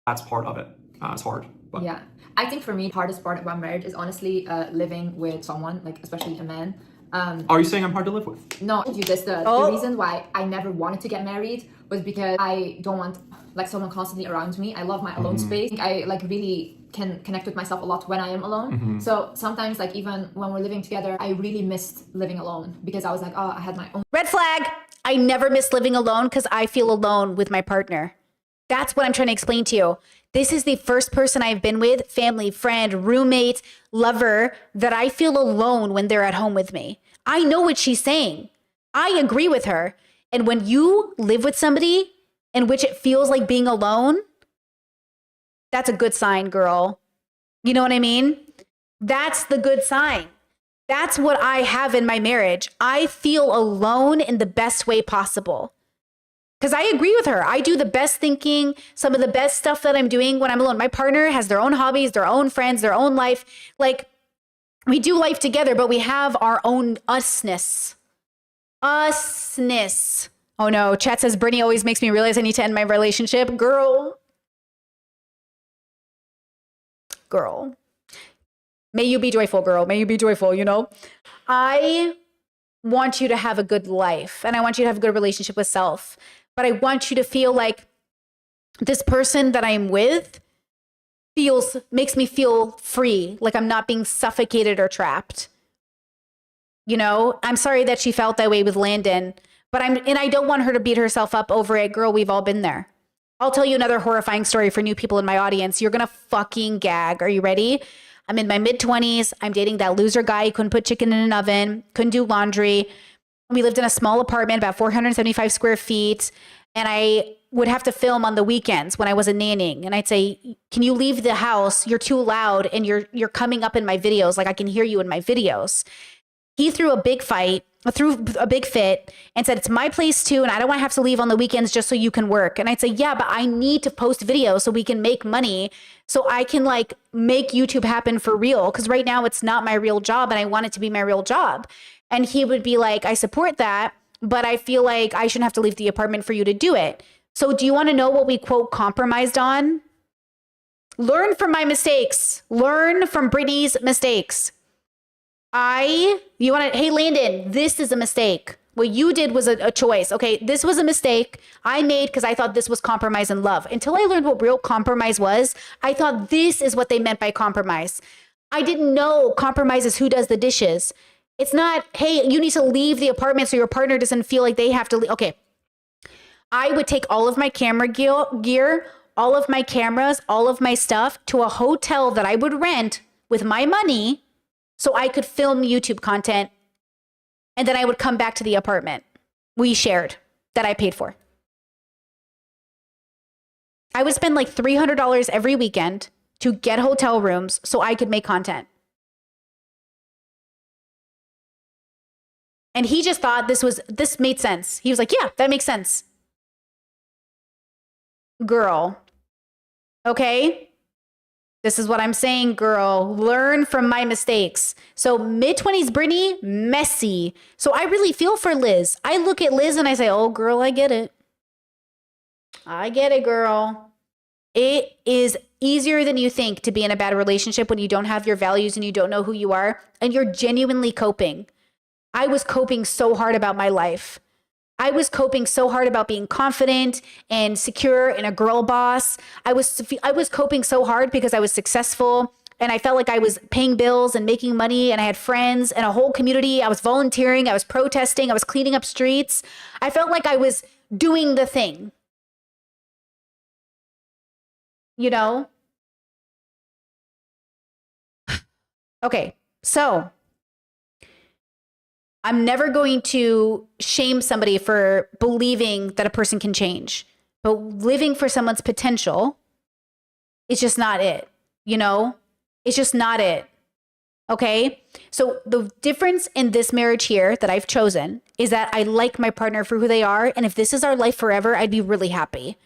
That's part of it. It's hard. But. Yeah. I think for me, the hardest part about marriage is honestly living with someone, like especially a man. Are you saying I'm hard to live with? No, you this the reason why I never wanted to get married was because I don't want like someone constantly around me. I love my alone space. I like really can connect with myself a lot when I am alone. So sometimes like even when we're living together, I really missed living alone because I was like, oh, I had my own. Red flag. I never miss living alone because I feel alone with my partner. That's what I'm trying to explain to you. This is the first person I've been with, family, friend, roommate, lover, that I feel alone when they're at home with me. I know what she's saying. I agree with her. And when you live with somebody in which it feels like being alone, that's a good sign, girl. You know what I mean? That's the good sign. That's what I have in my marriage. I feel alone in the best way possible. Because I agree with her. I do the best thinking, some of the best stuff that I'm doing when I'm alone. My partner has their own hobbies, their own friends, their own life. Like, we do life together, but we have our own usness. Usness. Oh no, chat says, Brittany always makes me realize I need to end my relationship. Girl. May you be joyful, girl. May you be joyful, you know? I want you to have a good life, and I want you to have a good relationship with self. But I want you to feel like this person that I'm with makes me feel free, like I'm not being suffocated or trapped. You know, I'm sorry that she felt that way with Landon, but I don't want her to beat herself up over it. Girl, we've all been there. I'll tell you another horrifying story for new people in my audience. You're going to fucking gag. Are you ready? I'm in my mid-20s. I'm dating that loser guy who couldn't put chicken in an oven, couldn't do laundry. We lived in a small apartment, about 475 square feet. And I would have to film on the weekends when I wasn't nannying. And I'd say, can you leave the house? You're too loud and you're coming up in my videos. Like I can hear you in my videos. He threw a big fit and said, it's my place too. And I don't want to have to leave on the weekends just so you can work. And I'd say, yeah, but I need to post videos so we can make money. So I can like make YouTube happen for real. Cause right now it's not my real job and I want it to be my real job. And he would be like, I support that, but I feel like I shouldn't have to leave the apartment for you to do it. So do you want to know what we quote compromised on? Learn from my mistakes. Learn from Brittany's mistakes. Hey Landon, this is a mistake. What you did was a choice. Okay, this was a mistake I made because I thought this was compromise and love. Until I learned what real compromise was, I thought this is what they meant by compromise. I didn't know compromise is who does the dishes. It's not, hey, you need to leave the apartment so your partner doesn't feel like they have to leave. Okay. I would take all of my camera gear, all of my cameras, all of my stuff to a hotel that I would rent with my money so I could film YouTube content. And then I would come back to the apartment we shared that I paid for. I would spend like $300 every weekend to get hotel rooms so I could make content. And he just thought this made sense. He was like, yeah, that makes sense. Girl. Okay? This is what I'm saying, girl. Learn from my mistakes. So mid-20s Brittany, messy. So I really feel for Liz. I look at Liz and I say, oh, girl, I get it. I get it, girl. It is easier than you think to be in a bad relationship when you don't have your values and you don't know who you are and you're genuinely coping. I was coping so hard about my life. I was coping so hard about being confident and secure and a girl boss. I was coping so hard because I was successful and I felt like I was paying bills and making money and I had friends and a whole community. I was volunteering. I was protesting. I was cleaning up streets. I felt like I was doing the thing. You know? Okay, so I'm never going to shame somebody for believing that a person can change, but living for someone's potential It's just not it, you know? It's just not it. Okay? So the difference in this marriage here that I've chosen is that I like my partner for who they are. And if this is our life forever, I'd be really happy.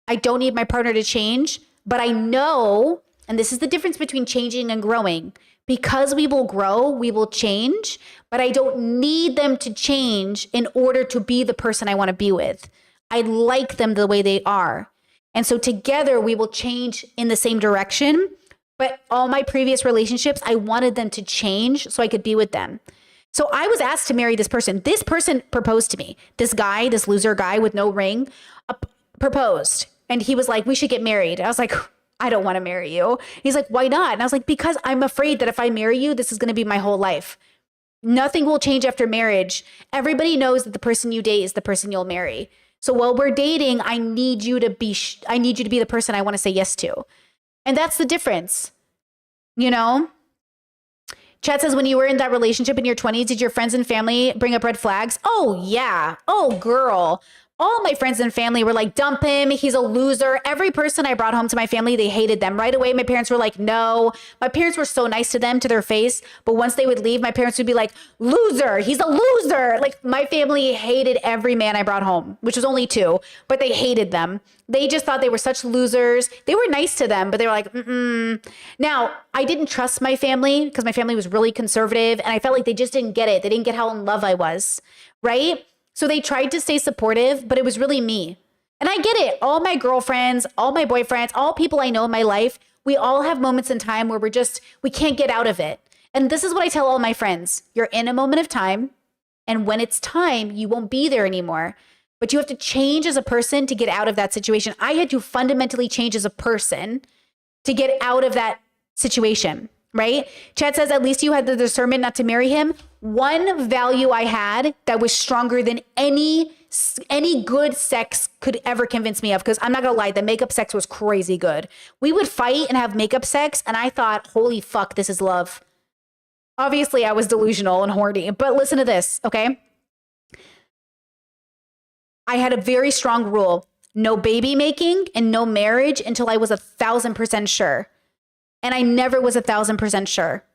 I don't need my partner to change, but I know, and this is the difference between changing and growing. Because we will grow, we will change, but I don't need them to change in order to be the person I want to be with. I like them the way they are. And so together we will change in the same direction. But all my previous relationships, I wanted them to change so I could be with them. So I was asked to marry this person. This person proposed to me. This guy, this loser guy with no ring, proposed. And he was like, we should get married. I was like, I don't want to marry you. He's like, why not? And I was like, because I'm afraid that if I marry you, this is going to be my whole life. Nothing will change after marriage. Everybody knows that the person you date is the person you'll marry. So while we're dating, I need you to be the person I want to say yes to. And that's the difference, you know? Chad says, when you were in that relationship in your 20s, did your friends and family bring up red flags? Oh, yeah. Oh, girl. All my friends and family were like, dump him. He's a loser. Every person I brought home to my family, they hated them. Right away, my parents were like, no. My parents were so nice to them, to their face. But once they would leave, my parents would be like, loser. He's a loser. Like, my family hated every man I brought home, which was only 2, but they hated them. They just thought they were such losers. They were nice to them, but they were like, mm-mm. Now, I didn't trust my family because my family was really conservative, and I felt like they just didn't get it. They didn't get how in love I was, right? So they tried to stay supportive, but it was really me. And I get it. All my girlfriends, all my boyfriends, all people I know in my life, we all have moments in time where we can't get out of it. And this is what I tell all my friends. You're in a moment of time, and when it's time, you won't be there anymore. But you have to change as a person to get out of that situation. I had to fundamentally change as a person to get out of that situation, right? Chad says, at least you had the discernment not to marry him. One value I had that was stronger than any good sex could ever convince me of, because I'm not gonna lie, the makeup sex was crazy good. We would fight and have makeup sex, and I thought, holy fuck, this is love. Obviously, I was delusional and horny, but listen to this, okay? I had a very strong rule: no baby making and no marriage until I was 1,000% sure. And I never was 1,000% sure.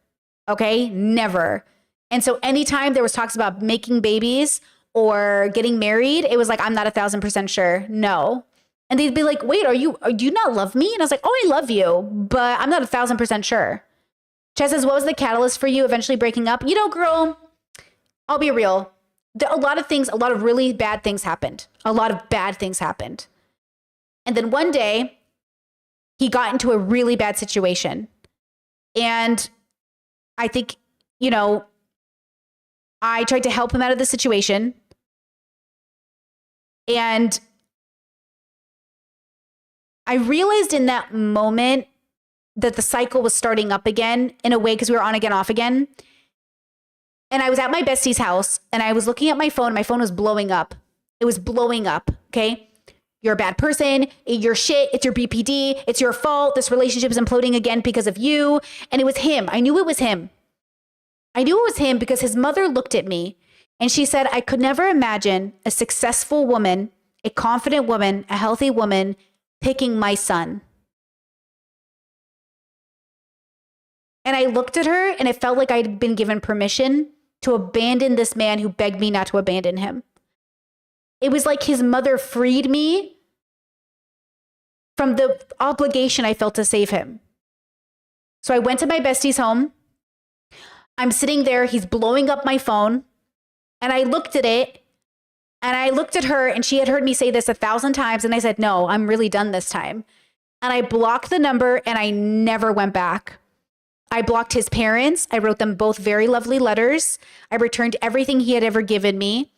Okay? Never. And so anytime there was talks about making babies or getting married, it was like, I'm not 1,000% sure. No. And they'd be like, wait, do you not love me? And I was like, oh, I love you, but I'm not 1,000% sure. Chad says, what was the catalyst for you eventually breaking up? You know, girl, I'll be real. A lot of really bad things happened. A lot of bad things happened. And then one day, he got into a really bad situation. And I think, you know, I tried to help him out of the situation. And I realized in that moment that the cycle was starting up again in a way, because we were on again, off again. And I was at my bestie's house and I was looking at my phone. My phone was blowing up. It was blowing up. Okay. You're a bad person. You're shit. It's your BPD. It's your fault. This relationship is imploding again because of you. And it was him. I knew it was him. I knew it was him because his mother looked at me and she said, I could never imagine a successful woman, a confident woman, a healthy woman picking my son. And I looked at her and it felt like I'd been given permission to abandon this man who begged me not to abandon him. It was like his mother freed me from the obligation I felt to save him. So I went to my bestie's home. I'm sitting there. He's blowing up my phone. And I looked at it and I looked at her, and she had heard me say this 1,000 times. And I said, no, I'm really done this time. And I blocked the number and I never went back. I blocked his parents. I wrote them both very lovely letters. I returned everything he had ever given me.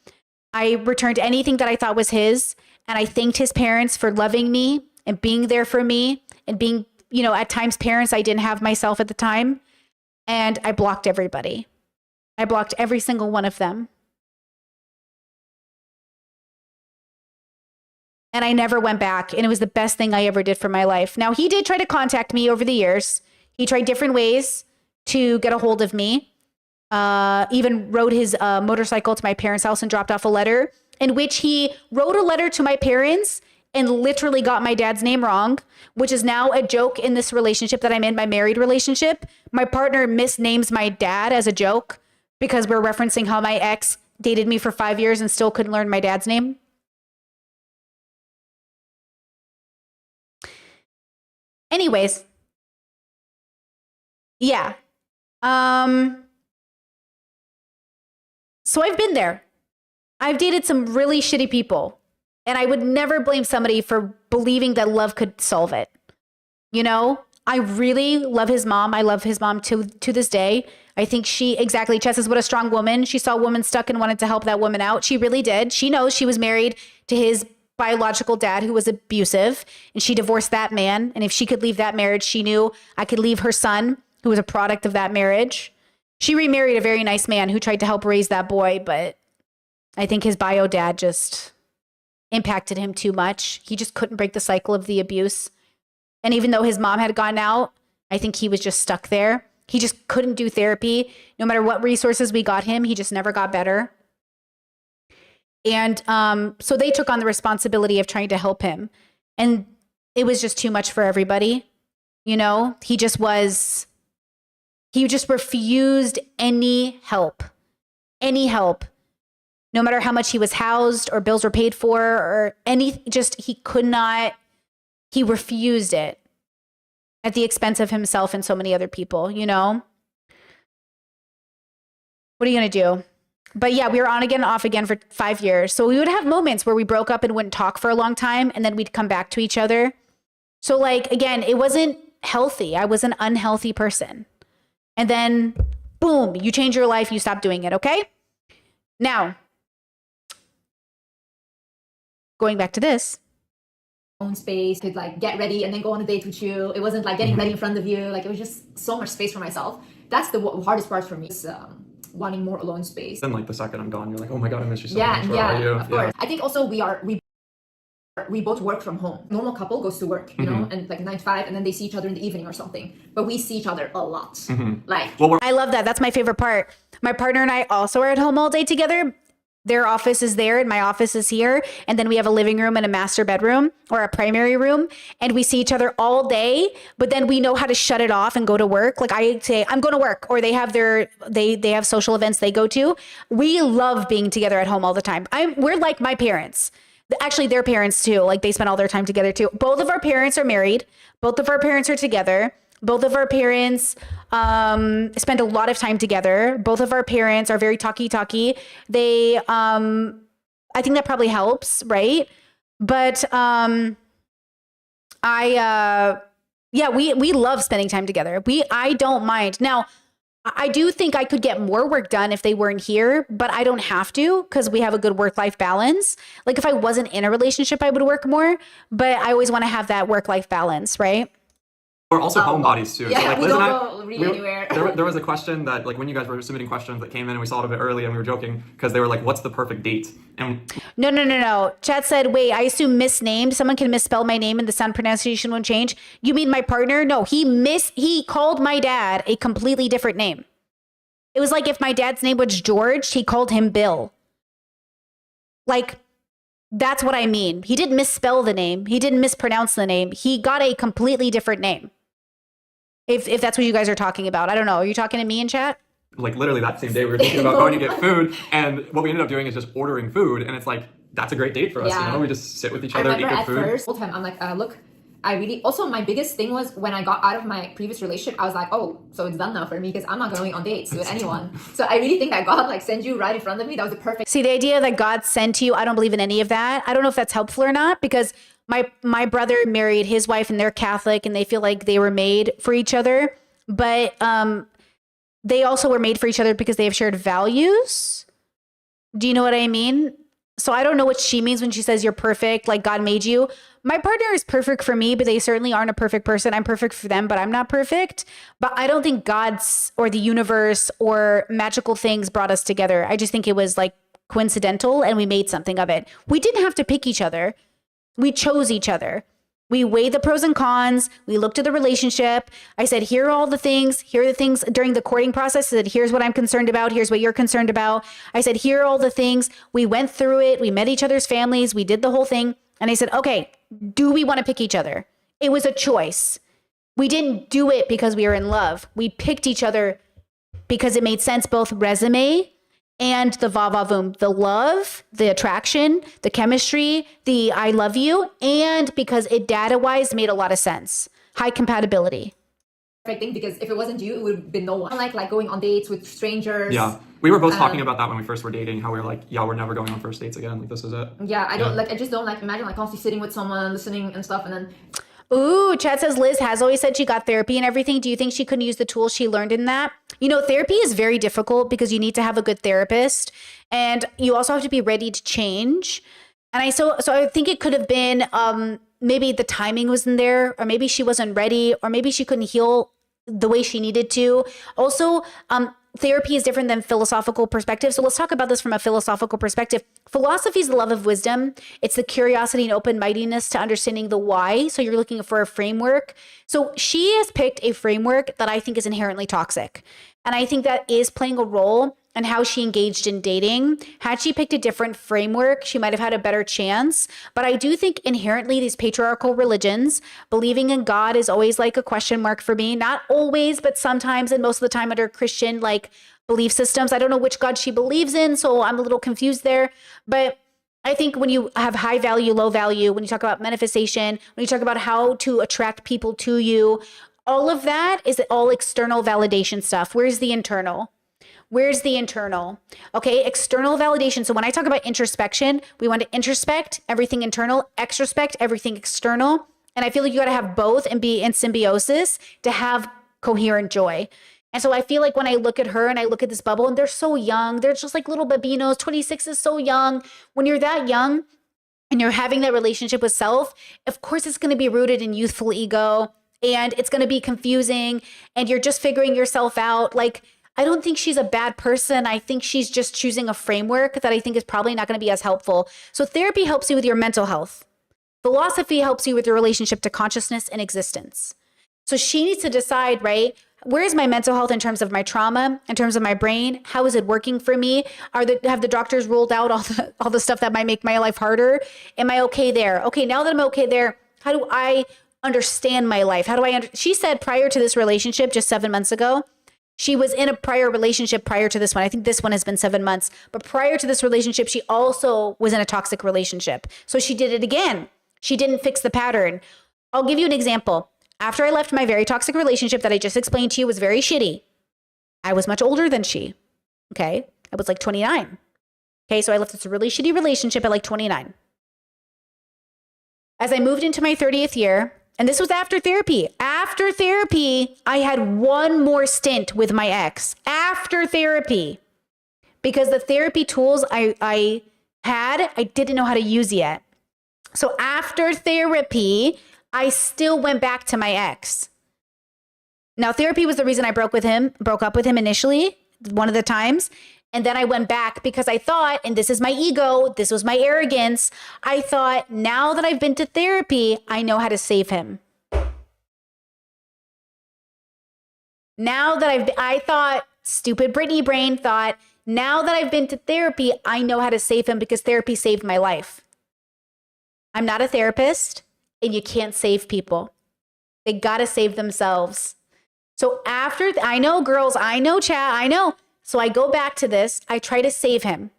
I returned anything that I thought was his, and I thanked his parents for loving me and being there for me and being, you know, at times parents I didn't have myself at the time. And I blocked everybody. I blocked every single one of them. And I never went back, and it was the best thing I ever did for my life. Now, he did try to contact me over the years. He tried different ways to get a hold of me. Even rode his motorcycle to my parents' house and dropped off a letter, in which he wrote a letter to my parents and literally got my dad's name wrong, which is now a joke in this relationship that I'm in, my married relationship. My partner misnames my dad as a joke because we're referencing how my ex dated me for 5 years and still couldn't learn my dad's name. Anyways. Yeah. So I've been there. I've dated some really shitty people, and I would never blame somebody for believing that love could solve it. You know, I really love his mom. I love his mom to this day. I think Chess is what a strong woman. She saw a woman stuck and wanted to help that woman out. She really did. She knows she was married to his biological dad who was abusive, and she divorced that man. And if she could leave that marriage, she knew I could leave her son, who was a product of that marriage. She remarried a very nice man who tried to help raise that boy, but I think his bio dad just impacted him too much. He just couldn't break the cycle of the abuse. And even though his mom had gone out, I think he was just stuck there. He just couldn't do therapy. No matter what resources we got him, he just never got better. And so they took on the responsibility of trying to help him. And it was just too much for everybody. You know, he just refused any help. No matter how much he was housed or bills were paid for or he refused it at the expense of himself and so many other people, you know? What are you going to do? But yeah, we were on again and off again for 5 years. So we would have moments where we broke up and wouldn't talk for a long time, and then we'd come back to each other. So like, again, it wasn't healthy. I was an unhealthy person. And then boom, you change your life, you stop doing it, okay? Now, going back to this. Own space, could like get ready and then go on a date with you. It wasn't like getting ready in front of you. Like it was just so much space for myself. That's the hardest part for me. Is, wanting more alone space. Then like the second I'm gone, you're like, oh my god, I miss you so much. Where are you? Of course. I think also we both work from home. Normal couple goes to work, you know, and like 9 to 5, and then they see each other in the evening or something. But we see each other a lot. Like, I love that. That's my favorite part. My partner and I also are at home all day together. Their office is there and my office is here. And then we have a living room and a master bedroom or a primary room. And we see each other all day, but then we know how to shut it off and go to work. Like I say, I'm going to work, or they have they have social events they go to. We love being together at home all the time. We're like my parents. Actually, their parents too. Like they spend all their time together too. Both of our parents are married. Both of our parents are together. Both of our parents spend a lot of time together. Both of our parents are very talky. They, I think that probably helps, right? But we love spending time together. I don't mind. Now, I do think I could get more work done if they weren't here, but I don't have to because we have a good work-life balance. Like if I wasn't in a relationship, I would work more, but I always want to have that work-life balance, right? We're also homebodies too. Yeah, so like we Liz and don't go really anywhere. There was a question that like when you guys were submitting questions that came in and we saw it a bit early and we were joking because they were like, what's the perfect date? And No. Chat said, wait, I assume misnamed. Someone can misspell my name and the sound pronunciation won't change. You mean my partner? No, he called my dad a completely different name. It was like if my dad's name was George, he called him Bill. Like, that's what I mean. He didn't misspell the name. He didn't mispronounce the name. He got a completely different name. If that's what you guys are talking about. I don't know. Are you talking to me in chat? Like literally that same day we were thinking about going to get food, and what we ended up doing is just ordering food, and it's like, that's a great date for us. Yeah. You know, we just sit with each other, eat good food. First, whole time I'm like, look, also my biggest thing was when I got out of my previous relationship, I was like, oh, so it's done now for me because I'm not going on dates with anyone. So I really think that God like sent you right in front of me. That was the perfect. See, the idea that God sent you, I don't believe in any of that. I don't know if that's helpful or not because my brother married his wife and they're Catholic and they feel like they were made for each other. But they also were made for each other because they have shared values. Do you know what I mean? So I don't know what she means when she says you're perfect, like God made you. My partner is perfect for me, but they certainly aren't a perfect person. I'm perfect for them, but I'm not perfect. But I don't think God's or the universe or magical things brought us together. I just think it was like coincidental and we made something of it. We didn't have to pick each other. We chose each other. We weighed the pros and cons. We looked at the relationship. I said, here are all the things. Here are the things during the courting process. I said, here's what I'm concerned about. Here's what you're concerned about. I said, here are all the things. We went through it. We met each other's families. We did the whole thing. And I said, okay, do we want to pick each other? It was a choice. We didn't do it because we were in love. We picked each other because it made sense, both resume and the va-va-voom, the love, the attraction, the chemistry, the I love you, and because it data-wise made a lot of sense. High compatibility. Thing, because if it wasn't you, it would have been no one. I like going on dates with strangers. Yeah, we were both talking about that when we first were dating, how we were like, yeah, we're never going on first dates again. Like, this is it. Yeah, I don't like. I just don't like imagine like constantly sitting with someone, listening and stuff, and then. Ooh, Chad says Liz has always said she got therapy and everything. Do you think she couldn't use the tools she learned in that? You know, therapy is very difficult because you need to have a good therapist, and you also have to be ready to change. And so I think it could have been maybe the timing wasn't there, or maybe she wasn't ready, or maybe she couldn't heal the way she needed to. Also, therapy is different than philosophical perspective. So let's talk about this from a philosophical perspective. Philosophy is the love of wisdom. It's the curiosity and open-mindedness to understanding the why. So you're looking for a framework. So she has picked a framework that I think is inherently toxic. And I think that is playing a role in how she engaged in dating. Had she picked a different framework, she might have had a better chance. But I do think inherently these patriarchal religions, believing in God is always like a question mark for me. Not always, but sometimes, and most of the time under Christian like belief systems. I don't know which God she believes in, so I'm a little confused there. But I think when you have high value, low value, when you talk about manifestation, when you talk about how to attract people to you, all of that is all external validation stuff. Where's the internal? Where's the internal? Okay, external validation. So when I talk about introspection, we want to introspect everything internal, extrospect everything external. And I feel like you got to have both and be in symbiosis to have coherent joy. And so I feel like when I look at her and I look at this bubble, and they're so young, they're just like little babinos. 26 is so young. When you're that young and you're having that relationship with self, of course it's going to be rooted in youthful ego, and it's going to be confusing, and you're just figuring yourself out. Like, I don't think she's a bad person. I think she's just choosing a framework that I think is probably not going to be as helpful. So therapy helps you with your mental health. Philosophy helps you with your relationship to consciousness and existence. So she needs to decide, right? Where is my mental health in terms of my trauma, in terms of my brain? How is it working for me? Have the doctors ruled out all the stuff that might make my life harder? Am I okay there? Okay, now that I'm okay there, how do I understand my life? She said prior to this relationship, just 7 months ago, she was in a prior relationship prior to this one. I think this one has been 7 months. But prior to this relationship, she also was in a toxic relationship. So she did it again. She didn't fix the pattern. I'll give you an example. After I left my very toxic relationship that I just explained to you was very shitty, I was much older than she. Okay. I was like 29. Okay. So I left this really shitty relationship at like 29. As I moved into my 30th year, and this was after therapy. After therapy, I had one more stint with my ex. After therapy. Because the therapy tools I had, I didn't know how to use yet. So after therapy, I still went back to my ex. Now, therapy was the reason I broke up with him initially, one of the times. And then I went back because I thought, and this is my ego, this was my arrogance, I thought, now that I've been to therapy, I know how to save him. Now that I thought, stupid Britney brain thought, now that I've been to therapy, I know how to save him because therapy saved my life. I'm not a therapist, and you can't save people. They gotta save themselves. So after, I know girls, I know chat, I know. So I go back to this. I try to save him.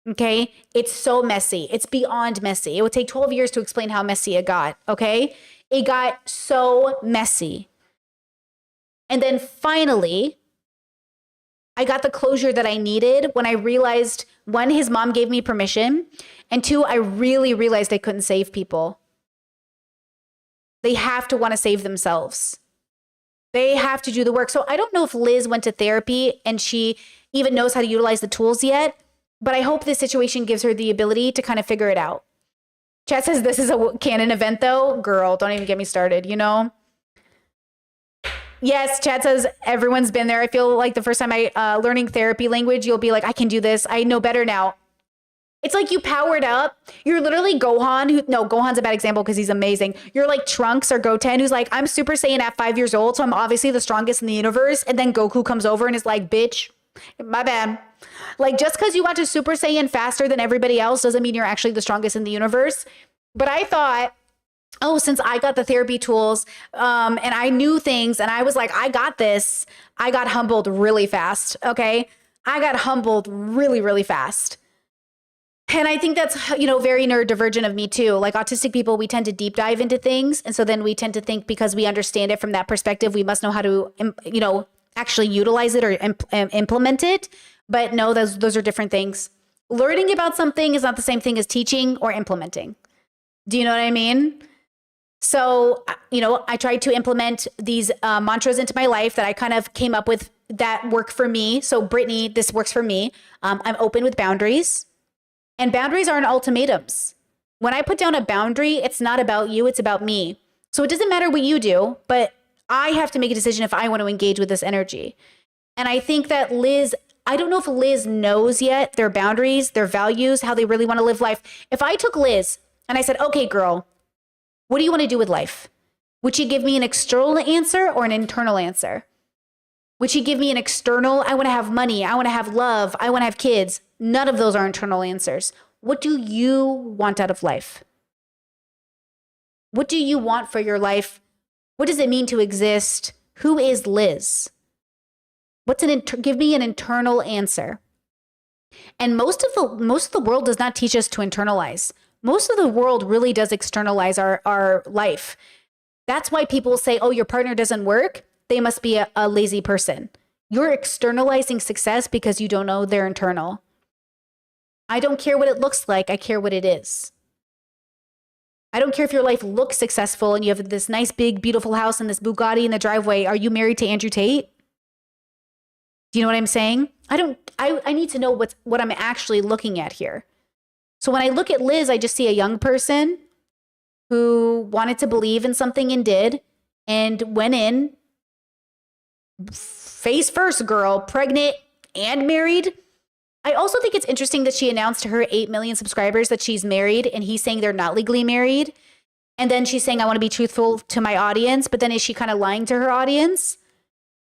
Okay. It's so messy. It's beyond messy. It would take 12 years to explain how messy it got. Okay. It got so messy. And then finally, I got the closure that I needed when I realized, one, his mom gave me permission. And two, I really realized I couldn't save people. They have to want to save themselves. They have to do the work. So I don't know if Liz went to therapy and she even knows how to utilize the tools yet, but I hope this situation gives her the ability to kind of figure it out. Chat says this is a canon event though. Girl, don't even get me started, you know? Yes, Chad says everyone's been there. I feel like the first time I learning therapy language, you'll be like, I can do this. I know better now. It's like you powered up. You're literally Gohan. Gohan's a bad example because he's amazing. You're like Trunks or Goten, who's like, I'm Super Saiyan at 5 years old, so I'm obviously the strongest in the universe. And then Goku comes over and is like, bitch, my bad. Like, just because you want to Super Saiyan faster than everybody else doesn't mean you're actually the strongest in the universe. But I thought, oh, since I got the therapy tools and I knew things and I was like, I got this, I got humbled really fast. Okay. I got humbled really, really fast. And I think that's, you know, very neurodivergent of me too. Like autistic people, we tend to deep dive into things. And so then we tend to think because we understand it from that perspective, we must know how to, you know, actually utilize it or implement it. But no, those are different things. Learning about something is not the same thing as teaching or implementing. Do you know what I mean? So, you know, I tried to implement these mantras into my life that I kind of came up with that work for me. So Brittany, this works for me. I'm open with boundaries. And boundaries aren't ultimatums. When I put down a boundary, it's not about you, it's about me. So it doesn't matter what you do, but I have to make a decision if I want to engage with this energy. And I think that Liz, I don't know if Liz knows yet their boundaries, their values, how they really want to live life. If I took Liz and I said, okay, girl, what do you want to do with life? Would she give me an external answer or an internal answer? Would she give me an external, I want to have money, I want to have love, I want to have kids? None of those are internal answers. What do you want out of life? What do you want for your life? What does it mean to exist? Who is Liz? Give me an internal answer. And most of the world does not teach us to internalize. Most of the world really does externalize our life. That's why people say, oh, your partner doesn't work. They must be a lazy person. You're externalizing success because you don't know their internal. I don't care what it looks like. I care what it is. I don't care if your life looks successful and you have this nice, big, beautiful house and this Bugatti in the driveway. Are you married to Andrew Tate? Do you know what I'm saying? I need to know what I'm actually looking at here. So when I look at Liz, I just see a young person who wanted to believe in something and did, and went in face first, girl, pregnant and married. I also think it's interesting that she announced to her 8 million subscribers that she's married, and he's saying they're not legally married. And then she's saying, I want to be truthful to my audience. But then is she kind of lying to her audience?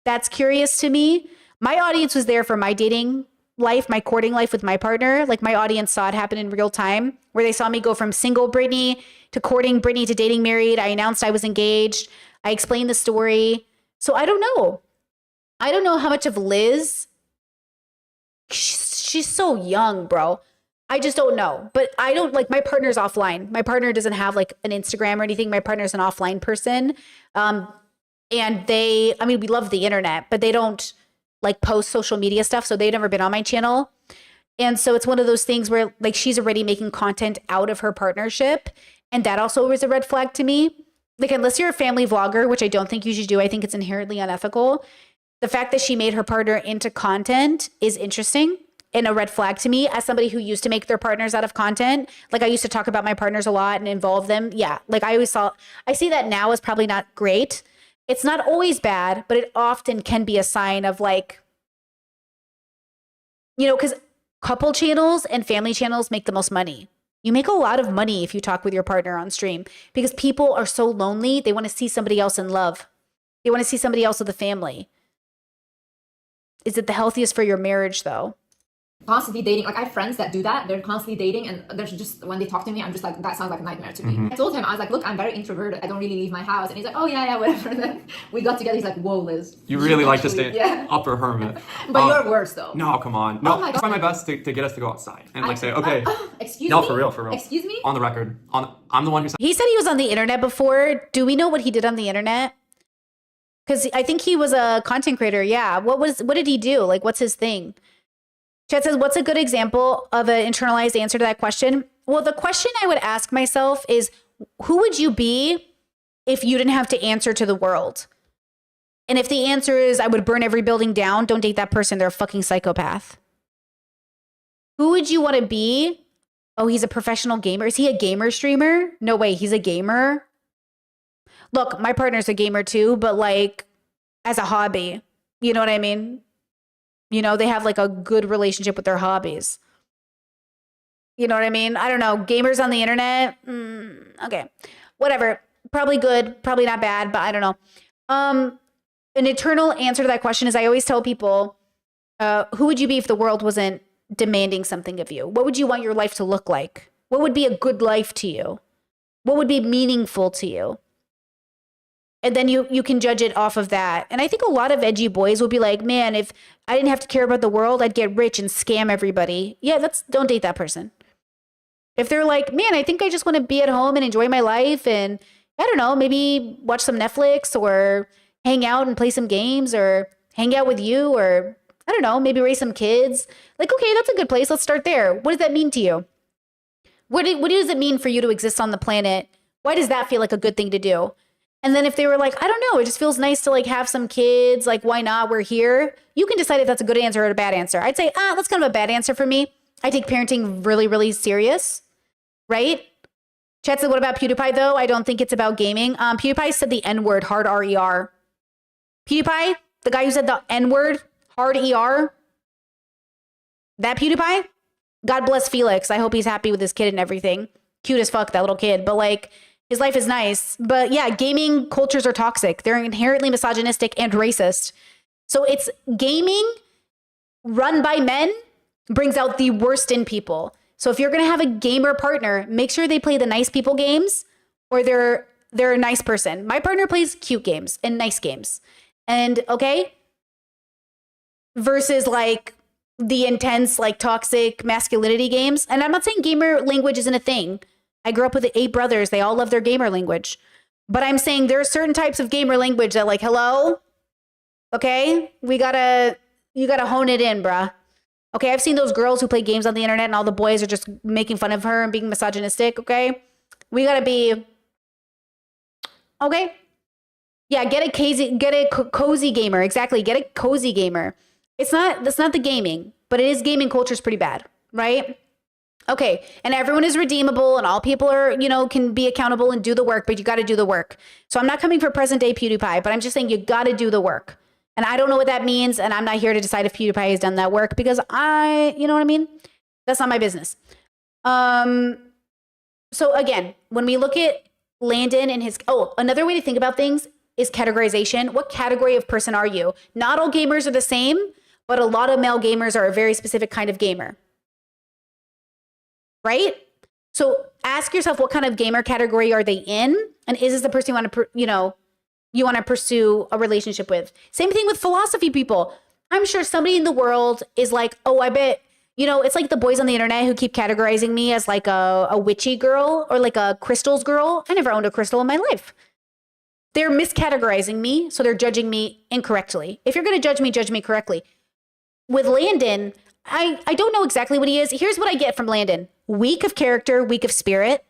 That's curious to me. My audience was there for my dating life, my courting life with my partner. Like my audience saw it happen in real time, where they saw me go from single Brittany to courting Brittany to dating married. I announced I was engaged. I explained the story. So I don't know. I don't know how much of Liz. She's so young, bro. I just don't know. But I don't like, my partner's offline. My partner doesn't have like an Instagram or anything. My partner's an offline person. And we love the internet, but they don't like post social media stuff. So they've never been on my channel. And so it's one of those things where like she's already making content out of her partnership. And that also was a red flag to me. Like, unless you're a family vlogger, which I don't think you should do, I think it's inherently unethical. The fact that she made her partner into content is interesting and a red flag to me as somebody who used to make their partners out of content. Like I used to talk about my partners a lot and involve them. Yeah. Like I see that now as probably not great. It's not always bad, but it often can be a sign of like, you know, because couple channels and family channels make the most money. You make a lot of money if you talk with your partner on stream because people are so lonely. They want to see somebody else in love. They want to see somebody else with a family. Is it the healthiest for your marriage though? Constantly dating. Like I have friends that do that. They're constantly dating, and there's just when they talk to me, I'm just like, that sounds like a nightmare to me. I told him, I was like, look, I'm very introverted. I don't really leave my house. And he's like, oh yeah, whatever. And then we got together. He's like, whoa, Liz. You really like to stay upper hermit. But you're worse though. No, come on. No, oh my God. I try my best to get us to go outside and like say, okay. Excuse no, me? for real. Excuse me? On the record. I'm the one who said. He said he was on the internet before. Do we know what he did on the internet? Because I think he was a content creator. Yeah. What did he do? Like, what's his thing? Chad says, what's a good example of an internalized answer to that question? Well, the question I would ask myself is, who would you be if you didn't have to answer to the world? And if the answer is, I would burn every building down, don't date that person. They're a fucking psychopath. Who would you want to be? Oh, he's a professional gamer. Is he a gamer streamer? No way. He's a gamer. Look, my partner's a gamer too, but like as a hobby, you know what I mean? You know, they have like a good relationship with their hobbies. You know what I mean? I don't know. Gamers on the internet. Okay. Whatever. Probably good. Probably not bad, but I don't know. An eternal answer to that question is I always tell people, who would you be if the world wasn't demanding something of you? What would you want your life to look like? What would be a good life to you? What would be meaningful to you? And then you can judge it off of that. And I think a lot of edgy boys will be like, man, if I didn't have to care about the world, I'd get rich and scam everybody. Yeah, don't date that person. If they're like, man, I think I just want to be at home and enjoy my life and I don't know, maybe watch some Netflix or hang out and play some games or hang out with you or I don't know, maybe raise some kids. Like, okay, that's a good place. Let's start there. What does that mean to you? What does it mean for you to exist on the planet? Why does that feel like a good thing to do? And then if they were like, I don't know, it just feels nice to like have some kids. Like, why not? We're here. You can decide if that's a good answer or a bad answer. I'd say, that's kind of a bad answer for me. I take parenting really, really serious, right? Chat said, what about PewDiePie though? I don't think it's about gaming. PewDiePie said the N-word, hard R-E-R. PewDiePie, the guy who said the N-word, hard E-R. That PewDiePie? God bless Felix. I hope he's happy with his kid and everything. Cute as fuck, that little kid. But like, his life is nice. But yeah, gaming cultures are toxic. They're inherently misogynistic and racist. So it's gaming run by men brings out the worst in people. So if you're going to have a gamer partner, make sure they play the nice people games or they're a nice person. My partner plays cute games and nice games. And okay, versus like the intense, like toxic masculinity games. And I'm not saying gamer language isn't a thing. I grew up with 8 brothers. They all love their gamer language. But I'm saying there are certain types of gamer language that like, hello? Okay? You gotta hone it in, bruh. Okay, I've seen those girls who play games on the internet and all the boys are just making fun of her and being misogynistic, okay? We gotta be, okay? Yeah, get a cozy gamer. Exactly, get a cozy gamer. That's not the gaming, but it is gaming culture is pretty bad, right? Okay, and everyone is redeemable and all people are, can be accountable and do the work, but you gotta do the work. So I'm not coming for present day PewDiePie, but I'm just saying you gotta do the work. And I don't know what that means, and I'm not here to decide if PewDiePie has done that work because you know what I mean? That's not my business. So again, when we look at Landon and another way to think about things is categorization. What category of person are you? Not all gamers are the same, but a lot of male gamers are a very specific kind of gamer. Right? So ask yourself, what kind of gamer category are they in? And is this the person you want to pursue a relationship with? Same thing with philosophy people. I'm sure somebody in the world is like, oh, I bet, it's like the boys on the internet who keep categorizing me as like a witchy girl or like a crystals girl. I never owned a crystal in my life. They're miscategorizing me, so they're judging me incorrectly. If you're going to judge me correctly. With Landon, I don't know exactly what he is. Here's what I get from Landon. Weak of character, weak of spirit.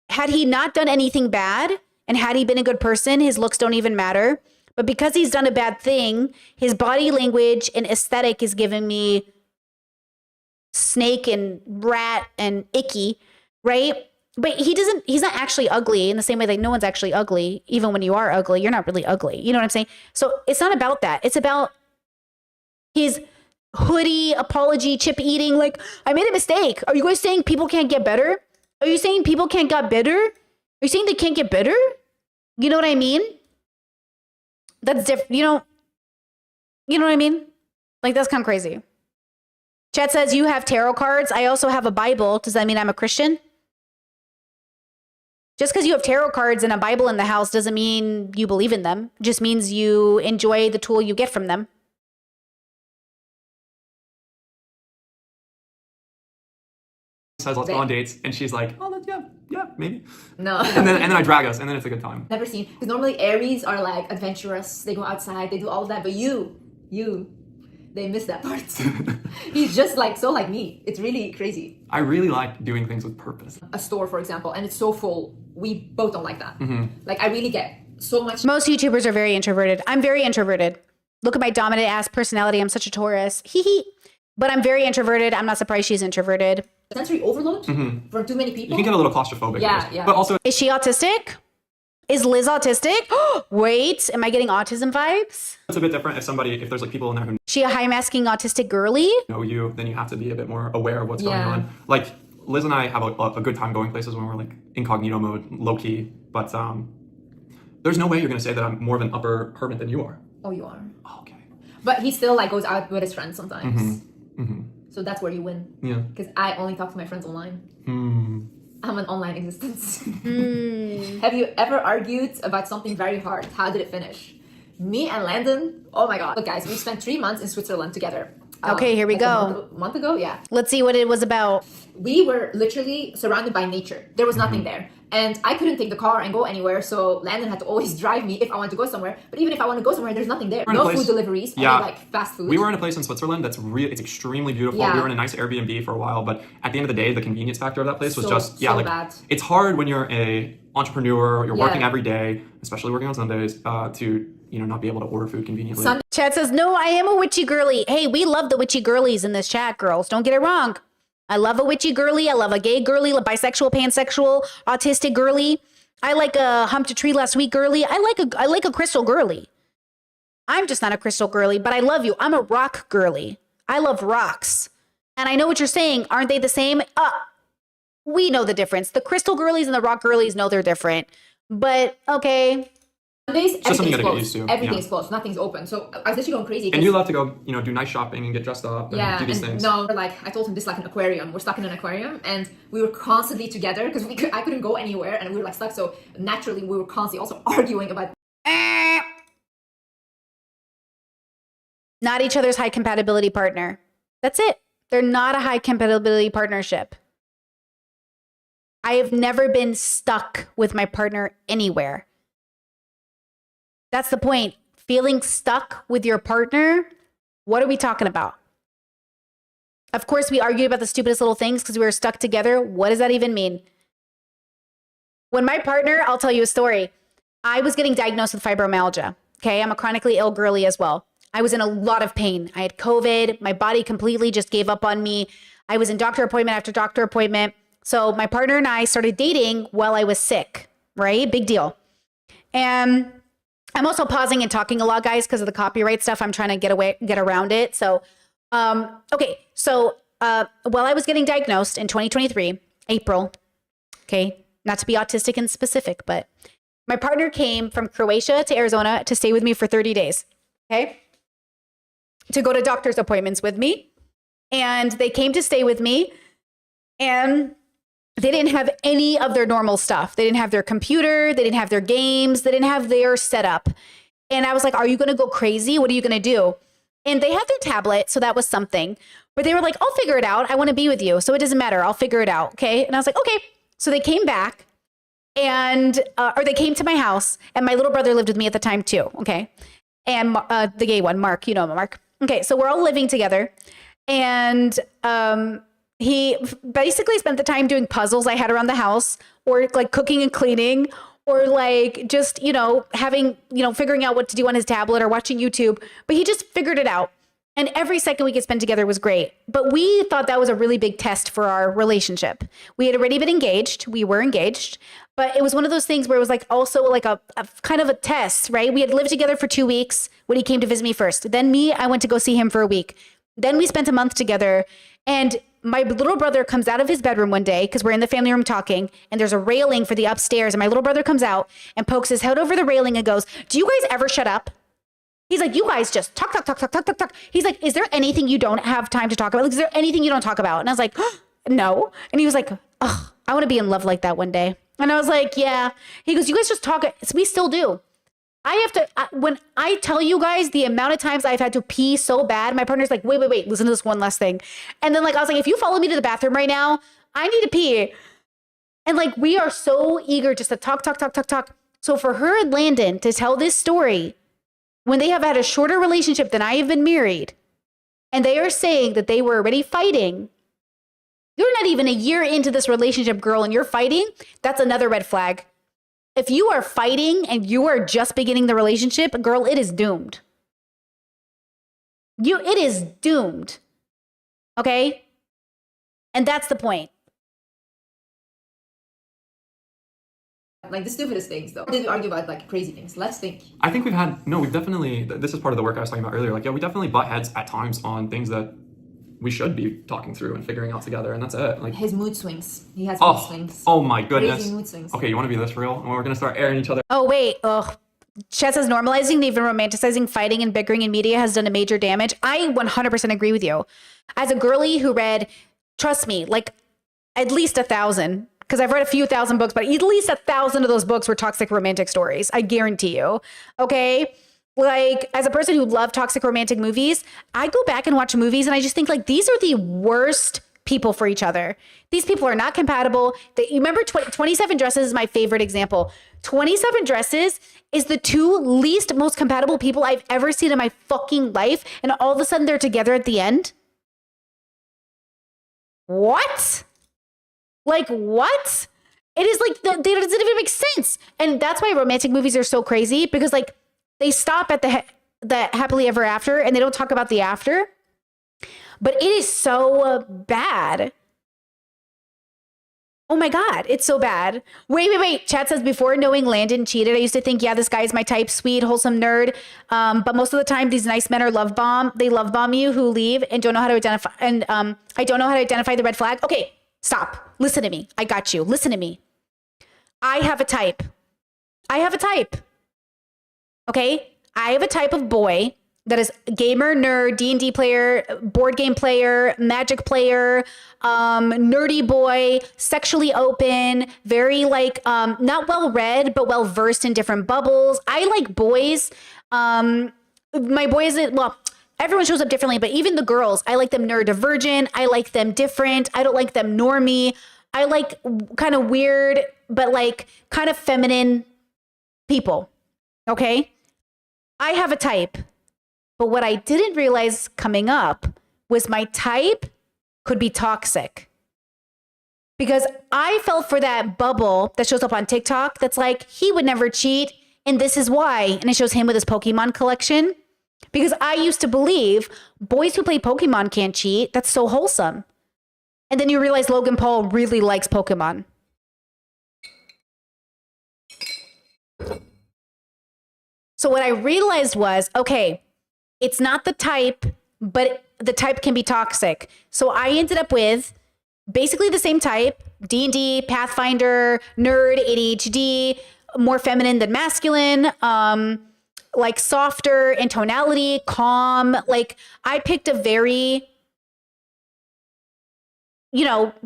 Had he not done anything bad, and had he been a good person, his looks don't even matter. But because he's done a bad thing, his body language and aesthetic is giving me snake and rat and icky, right? But he's not actually ugly in the same way that no one's actually ugly. Even when you are ugly, you're not really ugly. You know what I'm saying? So it's not about that. It's about his hoodie, apology, chip eating. Like, I made a mistake. Are you guys saying people can't get better? Are you saying people can't get better? Are you saying they can't get better? You know what I mean? That's different. You know what I mean? Like, that's kind of crazy. Chat says you have tarot cards. I also have a Bible. Does that mean I'm a Christian? Just because you have tarot cards and a Bible in the house doesn't mean you believe in them. It just means you enjoy the tool you get from them. Says let's go on dates, and she's like, oh, yeah, maybe. No. And then I drag us, and then it's a good time. Never seen, because normally Aries are like adventurous. They go outside, they do all of that. But you, they miss that part. He's just like so like me. It's really crazy. I really like doing things with purpose. A store, for example, and it's so full. We both don't like that. Mm-hmm. Like, I really get so much. Most YouTubers are very introverted. I'm very introverted. Look at my dominant ass personality. I'm such a Taurus. Hee hee. But I'm very introverted. I'm not surprised she's introverted. Sensory overload from too many people. You can get a little claustrophobic. Yeah. But also, is she autistic? Is Liz autistic? Wait, am I getting autism vibes? it's a bit different if there's like people in there who She a high masking autistic girly? know you, then you have to be a bit more aware of what's going Yeah. on. Like Liz and I have a good time going places when we're like incognito mode, low key. But there's no way you're gonna say that I'm more of an upper hermit than you are. Oh, you are. Oh, okay. But he still like goes out with his friends sometimes. Mm-hmm. So that's where you win. Yeah. Because I only talk to my friends online. I'm an online existence. Hmm. Have you ever argued about something very hard? How did it finish? Me and Landon, oh my god. Look guys, we spent 3 months in Switzerland together. Okay, here we like go. A month ago, yeah. Let's see what it was about. We were literally surrounded by nature. There was nothing there. And I couldn't take the car and go anywhere, so Landon had to always drive me if I wanted to go somewhere. But even if I want to go somewhere, there's nothing there. We're in a No place- food deliveries, Yeah. only like fast food. We were in a place in Switzerland that's it's extremely beautiful. Yeah. We were in a nice Airbnb for a while, but at the end of the day, the convenience factor of that place was So- just so like bad. it's hard when you're a entrepreneur, you're working Yeah. every day, especially working on Sundays, to not be able to order food conveniently. Chad says, no, I am a witchy girly. Hey, we love the witchy girlies in this chat, girls. Don't get it wrong. I love a witchy girly. I love a gay girly, a bisexual, pansexual, autistic girly. I like a humped a tree last week girly. I like a crystal girly. I'm just not a crystal girly, but I love you. I'm a rock girly. I love rocks. And I know what you're saying. Aren't they the same? We know the difference. The crystal girlies and the rock girlies know they're different. But okay. Sundays, just something you everything's gotta get used closed. to, Everything's yeah. closed. Nothing's open. So I was literally going crazy. And 'cause- you love to go, do nice shopping and get dressed up and yeah, do these and things. no, like I told him this is like an aquarium. We're stuck in an aquarium, and we were constantly together because I couldn't go anywhere, and we were like stuck. So naturally, we were constantly also arguing about. Not each other's high compatibility partner. That's it. They're not a high compatibility partnership. I have never been stuck with my partner anywhere. That's the point. Feeling stuck with your partner, what are we talking about? Of course, we argued about the stupidest little things because we were stuck together. What does that even mean? When my partner, I'll tell you a story. I was getting diagnosed with fibromyalgia. Okay, I'm a chronically ill girly as well. I was in a lot of pain. I had COVID. My body completely just gave up on me. I was in doctor appointment after doctor appointment. So my partner and I started dating while I was sick, right? Big deal. And I'm also pausing and talking a lot, guys, because of the copyright stuff. I'm trying to get around it. So, okay. So while I was getting diagnosed in 2023, April, okay, not to be autistic and specific, but my partner came from Croatia to Arizona to stay with me for 30 days, okay, to go to doctor's appointments with me. And they came to stay with me, and they didn't have any of their normal stuff. They didn't have their computer. They didn't have their games. They didn't have their setup. And I was like, are you going to go crazy? What are you going to do? And they had their tablet. So that was something. But they were like, I'll figure it out. I want to be with you. So it doesn't matter. I'll figure it out. Okay. And I was like, okay. So they came back and, or they came to my house, and my little brother lived with me at the time too. Okay. And the gay one, Mark, you know him, Mark. Okay. So we're all living together, and, he basically spent the time doing puzzles I had around the house, or like cooking and cleaning, or like just, having, figuring out what to do on his tablet or watching YouTube. But he just figured it out. And every second we could spend together was great. But we thought that was a really big test for our relationship. We had already been engaged. We were engaged. But it was one of those things where it was like also like a kind of a test, right? We had lived together for 2 weeks when he came to visit me first. Then I went to go see him for a week. Then we spent a month together. And my little brother comes out of his bedroom one day because we're in the family room talking, and there's a railing for the upstairs. And my little brother comes out and pokes his head over the railing and goes, do you guys ever shut up? He's like, you guys just talk. He's like, is there anything you don't have time to talk about? Like, is there anything you don't talk about? And I was like, no. And he was like, oh, I want to be in love like that one day. And I was like, yeah. He goes, you guys just talk. We still do. I have to, when I tell you guys the amount of times I've had to pee so bad, my partner's like, wait, listen to this one last thing. And then like, I was like, if you follow me to the bathroom right now, I need to pee. And like, we are so eager just to talk. So for her and Landon to tell this story when they have had a shorter relationship than I have been married, and they are saying that they were already fighting, you're not even a year into this relationship, girl, and you're fighting, that's another red flag. If you are fighting and you are just beginning the relationship, girl, it is doomed. It is doomed. Okay? And that's the point. Like the stupidest things, though. Did we argue about like crazy things? Let's think. I think we've definitely, this is part of the work I was talking about earlier. Like, yeah, we definitely butt heads at times on things that we should be talking through and figuring out together, and that's it. Like His mood swings. He has mood swings. Oh my goodness. Crazy mood swings. Okay, you want to be this real? And we're gonna start airing each other. Oh, wait. Ugh. Chet says normalizing and even romanticizing fighting and bickering in media has done a major damage. I 100% agree with you. As a girly who read, trust me, like at least 1,000, because I've read a few thousand books, but at least 1,000 of those books were toxic romantic stories. I guarantee you. Okay. Like, as a person who loved toxic romantic movies, I go back and watch movies and I just think like these are the worst people for each other. These people are not compatible. You remember 27 Dresses is my favorite example. 27 Dresses is the two least most compatible people I've ever seen in my fucking life. And all of a sudden they're together at the end. What? Like, what? It is like, they doesn't even make sense. And that's why romantic movies are so crazy, because like they stop at the happily ever after and they don't talk about the after. But it is so bad. Oh my God, it's so bad. Wait. Chat says, before knowing Landon cheated, I used to think, yeah, this guy is my type, sweet, wholesome nerd. But most of the time, these nice men are they love bomb you who leave and don't know how to identify. And I don't know how to identify the red flag. Okay, stop. Listen to me. I got you. Listen to me. I have a type. Okay? I have a type of boy that is gamer, nerd, D&D player, board game player, magic player, nerdy boy, sexually open, very like, not well read, but well versed in different bubbles. I like boys. My boy isn't, well, everyone shows up differently, but even the girls, I like them neurodivergent. I like them different. I don't like them normie. I like kind of weird, but like kind of feminine people. Okay? I have a type. But what I didn't realize coming up was my type could be toxic. Because I fell for that bubble that shows up on TikTok that's like, he would never cheat, and this is why. And it shows him with his Pokemon collection. Because I used to believe boys who play Pokemon can't cheat. That's so wholesome. And then you realize Logan Paul really likes Pokemon. So what I realized was, okay, it's not the type, but the type can be toxic. So I ended up with basically the same type, D&D, Pathfinder, nerd, ADHD, more feminine than masculine, like softer in tonality, calm. Like I picked a very,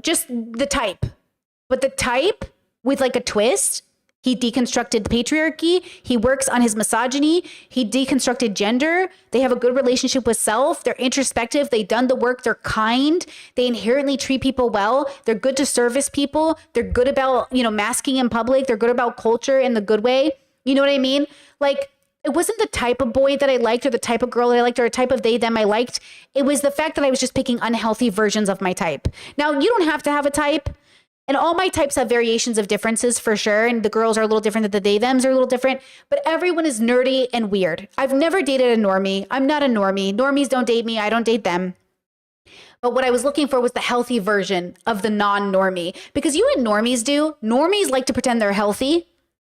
just the type. But the type with like a twist. He deconstructed patriarchy. He works on his misogyny. He deconstructed gender. They have a good relationship with self. They're introspective. They've done the work. They're kind. They inherently treat people well. They're good to service people. They're good about, masking in public. They're good about culture in the good way. You know what I mean? Like, it wasn't the type of boy that I liked or the type of girl that I liked or a type of they, them I liked. It was the fact that I was just picking unhealthy versions of my type. Now, you don't have to have a type. And all my types have variations of differences for sure. And the girls are a little different than the they, thems are a little different. But everyone is nerdy and weird. I've never dated a normie. I'm not a normie. Normies don't date me. I don't date them. But what I was looking for was the healthy version of the non-normie. Because you and normies do. Normies like to pretend they're healthy.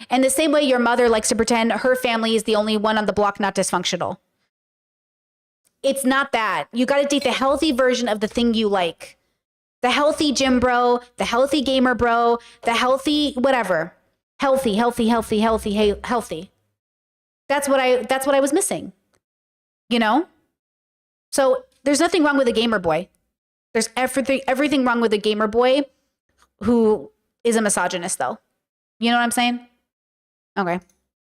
And the same way your mother likes to pretend her family is the only one on the block not dysfunctional. It's not that. You got to date the healthy version of the thing you like. The healthy gym bro, the healthy gamer bro, the healthy whatever. Healthy. That's what I was missing. So there's nothing wrong with a gamer boy. There's everything wrong with a gamer boy who is a misogynist though. You know what I'm saying? Okay.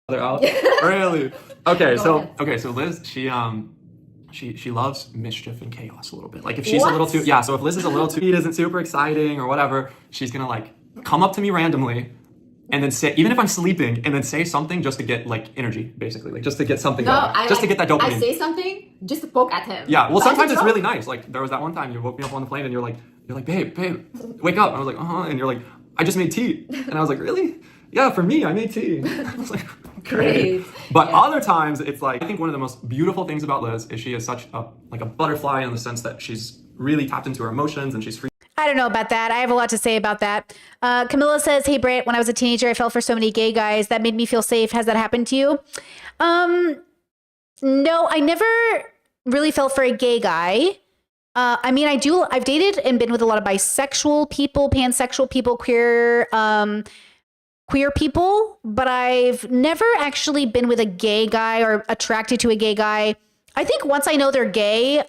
They're out. Really? Okay, so Liz, she loves mischief and chaos a little bit. Like if she's a little too, so if Liz is a little too, isn't super exciting or whatever, she's gonna like come up to me randomly and then say, even if I'm sleeping, and then say something just to get like energy, basically, like just to get something going, to get that dopamine. I say something just to poke at him. Yeah, well, sometimes it's really nice. Like there was that one time you woke me up on the plane and you're like, babe, wake up. And I was like, and you're like, I just made tea. And I was like, really? Yeah, for me, I made tea. I was like, great. But other times, it's like, I think one of the most beautiful things about Liz is she is such a butterfly in the sense that she's really tapped into her emotions and she's free. I don't know about that. I have a lot to say about that. Camilla says, hey, Britt, when I was a teenager, I fell for so many gay guys. That made me feel safe. Has that happened to you? No, I never really fell for a gay guy. I've dated and been with a lot of bisexual people, pansexual people, queer, queer people, but I've never actually been with a gay guy or attracted to a gay guy. I think once I know they're gay,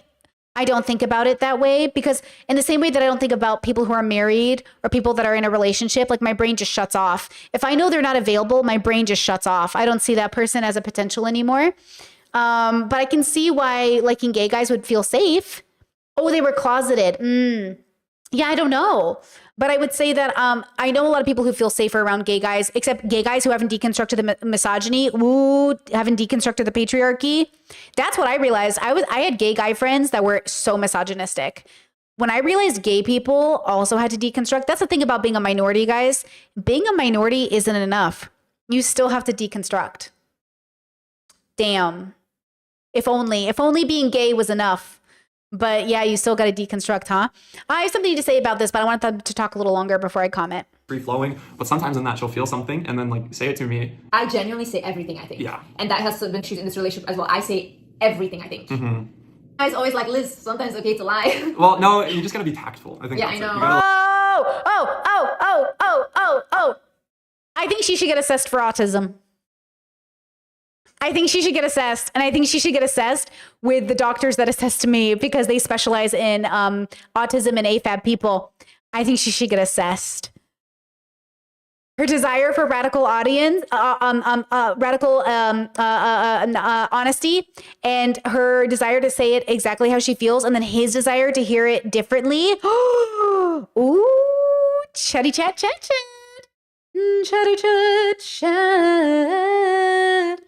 I don't think about it that way, because in the same way that I don't think about people who are married or people that are in a relationship, like my brain just shuts off. If I know they're not available, my brain just shuts off. I don't see that person as a potential anymore. But I can see why liking gay guys would feel safe. Oh, they were closeted. Yeah, I don't know. But I would say that I know a lot of people who feel safer around gay guys, except gay guys who haven't deconstructed the misogyny, haven't deconstructed the patriarchy. That's what I realized. I had gay guy friends that were so misogynistic. When I realized gay people also had to deconstruct, that's the thing about being a minority, guys. Being a minority isn't enough. You still have to deconstruct. Damn. If only being gay was enough. But yeah, you still got to deconstruct, huh? I have something to say about this, but I want them to talk a little longer before I comment. Free flowing, but sometimes in that she'll feel something and then like say it to me. I genuinely say everything I think. Yeah. And that has been issues in this relationship as well. I say everything I think. Guys always like, Liz, sometimes it's okay to lie. Well, no, you just gotta be tactful. I think Yeah, that's I know. it. You gotta, I think she should get assessed for autism. I think she should get assessed, and I think she should get assessed with the doctors that assess to me because they specialize in autism and AFAB people. I think she should get assessed. Her desire for radical honesty, and her desire to say it exactly how she feels, and then his desire to hear it differently. Ooh, chatty chat chat chat. Chatty chat chat.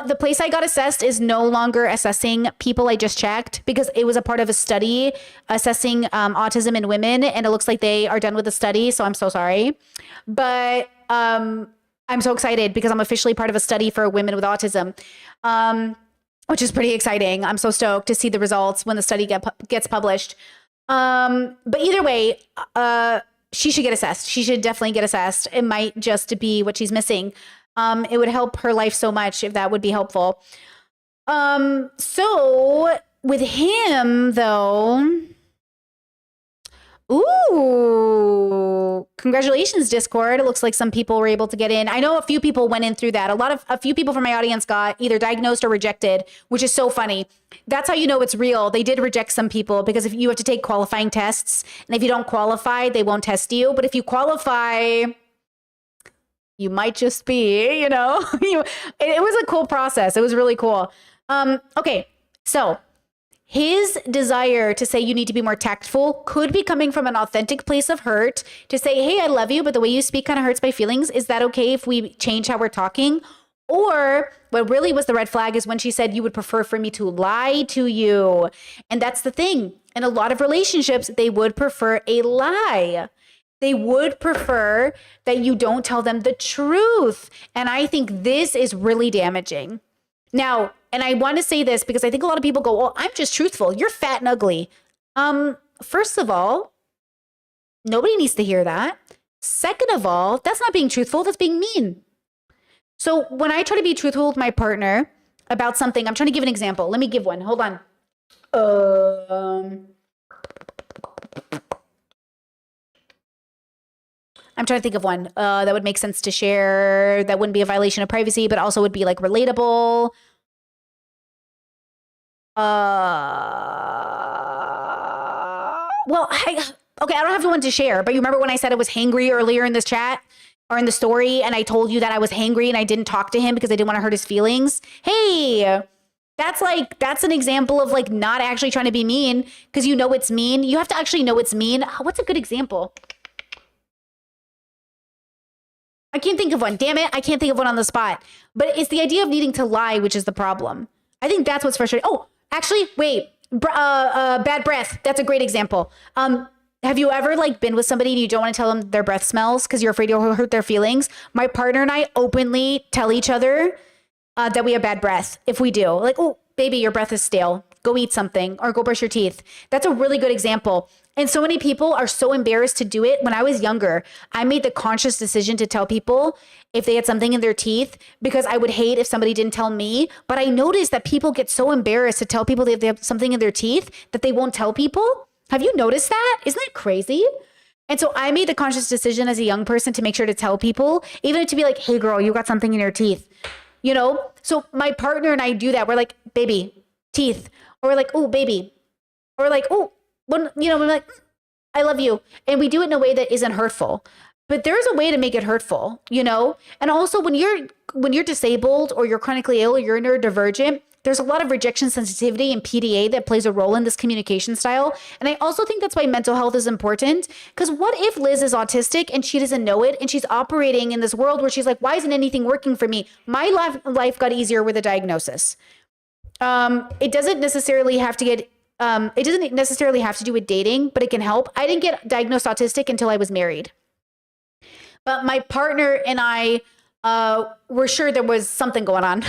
The place I got assessed is no longer assessing people I just checked because it was a part of a study assessing autism in women, and it looks like they are done with the study, so I'm so sorry. But I'm so excited because I'm officially part of a study for women with autism, which is pretty exciting. I'm so stoked to see the results when the study gets published. But either way, she should get assessed. She should definitely get assessed. It might just be what she's missing. It would help her life so much if that would be helpful. So with him though, ooh, congratulations, Discord. It looks like some people were able to get in. I know a few people went in through that. A few people from my audience got either diagnosed or rejected, which is so funny. That's how you know it's real. They did reject some people because if you have to take qualifying tests, and if you don't qualify, they won't test you. But if you qualify, you might just be, it was a cool process. It was really cool. Okay, so his desire to say you need to be more tactful could be coming from an authentic place of hurt to say, hey, I love you, but the way you speak kind of hurts my feelings. Is that okay if we change how we're talking? Or what really was the red flag is when she said you would prefer for me to lie to you. And that's the thing. In a lot of relationships, they would prefer a lie. They would prefer that you don't tell them the truth. And I think this is really damaging. Now, and I want to say this because I think a lot of people go, well, I'm just truthful. You're fat and ugly. First of all, nobody needs to hear that. Second of all, that's not being truthful. That's being mean. So when I try to be truthful with my partner about something, I'm trying to give an example. Let me give one. Hold on. I'm trying to think of one that would make sense to share, that wouldn't be a violation of privacy, but also would be like relatable. I don't have one to share, but you remember when I said I was hangry earlier in this chat or in the story, and I told you that I was hangry and I didn't talk to him because I didn't want to hurt his feelings? Hey, that's an example of like not actually trying to be mean because you know it's mean. You have to actually know it's mean. What's a good example? I can't think of one. Damn it. I can't think of one on the spot. But it's the idea of needing to lie, which is the problem. I think that's what's frustrating. Oh, actually, wait. Bad breath. That's a great example. Have you ever like been with somebody and you don't want to tell them their breath smells because you're afraid you'll hurt their feelings? My partner and I openly tell each other that we have bad breath if we do. Like, oh, baby, your breath is stale. Go eat something or go brush your teeth. That's a really good example. And so many people are so embarrassed to do it. When I was younger, I made the conscious decision to tell people if they had something in their teeth because I would hate if somebody didn't tell me. But I noticed that people get so embarrassed to tell people they have something in their teeth that they won't tell people. Have you noticed that? Isn't that crazy? And so I made the conscious decision as a young person to make sure to tell people, even to be like, hey girl, you got something in your teeth, you know? So my partner and I do that. We're like, baby, teeth. Or we're like, oh, baby. Or we're like, oh, when, you know, we're like, I love you. And we do it in a way that isn't hurtful. But there's a way to make it hurtful, you know? And also when you're disabled or you're chronically ill or you're neurodivergent, there's a lot of rejection sensitivity and PDA that plays a role in this communication style. And I also think that's why mental health is important. Because what if Liz is autistic and she doesn't know it and she's operating in this world where she's like, why isn't anything working for me? My life got easier with a diagnosis. It doesn't necessarily have to get, it doesn't necessarily have to do with dating, but it can help. I didn't get diagnosed autistic until I was married. But my partner and I were sure there was something going on.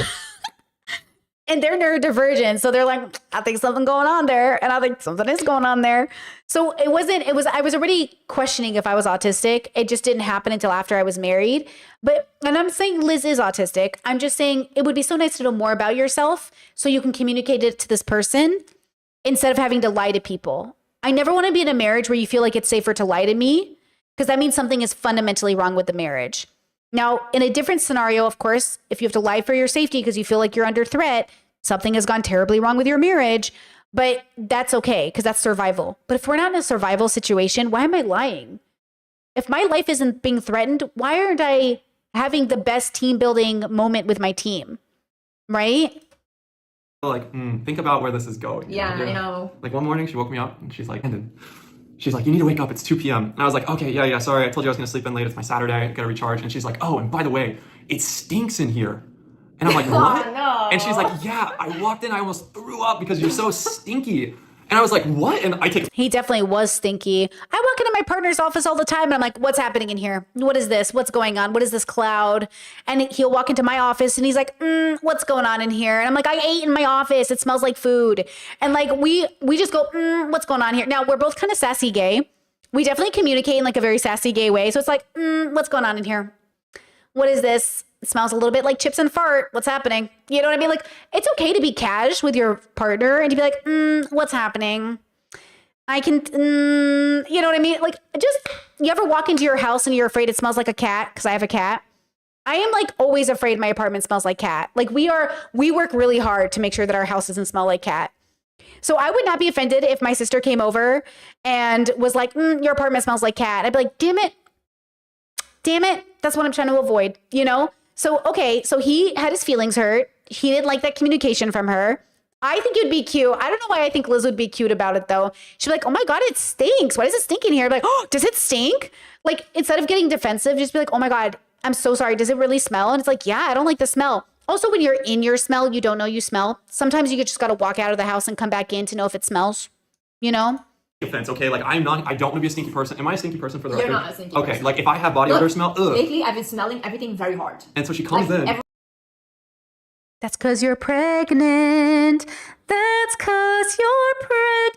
And they're neurodivergent. So they're like, I think something going on there. And I think something is going on there. So I was already questioning if I was autistic. It just didn't happen until after I was married. And I'm saying Liz is autistic. I'm just saying it would be so nice to know more about yourself so you can communicate it to this person instead of having to lie to people. I never want to be in a marriage where you feel like it's safer to lie to me, because that means something is fundamentally wrong with the marriage. Now, in a different scenario, of course, if you have to lie for your safety because you feel like you're under threat, something has gone terribly wrong with your marriage, but that's okay because that's survival. But if we're not in a survival situation, why am I lying? If my life isn't being threatened, why aren't I having the best team building moment with my team? Right? Like, think about where this is going. Yeah, I know. Like one morning she woke me up and she's like, you need to wake up. It's 2 p.m. And I was like, okay, yeah, sorry. I told you I was going to sleep in late. It's my Saturday. I got to recharge. And she's like, oh, and by the way, it stinks in here. And I'm like, what? Oh, no. And she's like, yeah, I walked in. I almost threw up because you're so stinky. And I was like, what? And I take... He definitely was stinky. I walk into my partner's office all the time and I'm like, what's happening in here? What is this? What's going on? What is this cloud? And he'll walk into my office and he's like, what's going on in here? And I'm like, I ate in my office. It smells like food. And like, we just go, what's going on here? Now, we're both kind of sassy gay. We definitely communicate in like a very sassy gay way. So it's like, what's going on in here? What is this? It smells a little bit like chips and fart. What's happening? You know what I mean? Like, it's okay to be cash with your partner and to be like, what's happening? I can, you know what I mean? Like, just, you ever walk into your house and you're afraid it smells like a cat? Because I have a cat. I am like always afraid my apartment smells like cat. Like we work really hard to make sure that our house doesn't smell like cat. So I would not be offended if my sister came over and was like, your apartment smells like cat. I'd be like, damn it. That's what I'm trying to avoid, you know? So, okay, so he had his feelings hurt. He didn't like that communication from her. I think it would be cute. I don't know why I think Liz would be cute about it though. She'd be like, oh my God, it stinks. Why does it stink in here? I'd be like, oh, does it stink? Like, instead of getting defensive, just be like, oh my God, I'm so sorry. Does it really smell? And it's like, yeah, I don't like the smell. Also, when you're in your smell, you don't know you smell. Sometimes you just got to walk out of the house and come back in to know if it smells, you know? Offense, okay? Like, I don't want to be a stinky person. Am I a stinky person for the record? You're not a stinky Okay, person. like, if I have body odor smell, ugh. Lately, I've been smelling everything very hard. And so she comes Like, in. That's because you're pregnant. That's because you're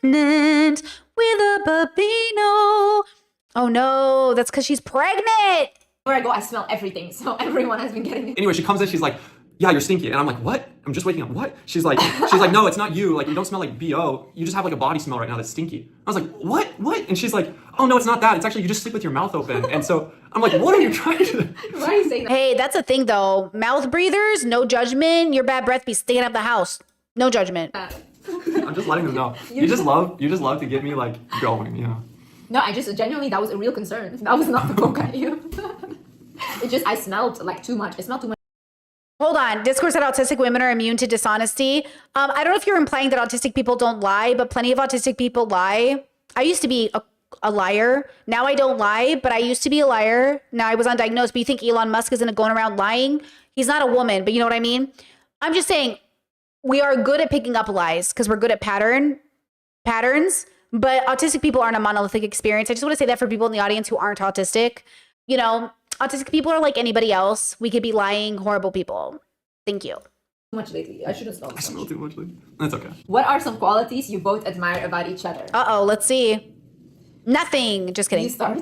pregnant with a babino. Oh no, that's because she's pregnant. Where I go, I smell everything. So everyone has been getting it. Anyway, she comes in, she's like, yeah, you're stinky. And I'm like, what? I'm just waking up. What? She's like, no, it's not you. Like, you don't smell like BO. You just have like a body smell right now that's stinky. I was like, what? And she's like, oh no, it's not that. It's actually, you just sleep with your mouth open. And so I'm like, what are you trying to do? Why are you saying that? Hey, that's a thing though. Mouth breathers, no judgment. Your bad breath be sticking up the house. No judgment. I'm just letting them know. You just love to get me like going, you know? No, I just genuinely, that was a real concern. That was not to poke at you. It just, I smelled like too much. I smelled too much. Hold on. Discourse that autistic women are immune to dishonesty. I don't know if you're implying that autistic people don't lie, but plenty of autistic people lie. I used to be a liar. Now I don't lie, but I used to be a liar. Now I was undiagnosed. But you think Elon Musk isn't going around lying? He's not a woman, but you know what I mean? I'm just saying we are good at picking up lies because we're good at patterns. But autistic people aren't a monolithic experience. I just want to say that for people in the audience who aren't autistic. You know, autistic people are like anybody else. We could be lying, horrible people. Thank you. Too much lately. I shouldn't smell. I smell too much lately. That's okay. What are some qualities you both admire about each other? Uh-oh, let's see. Nothing. Just You kidding. start.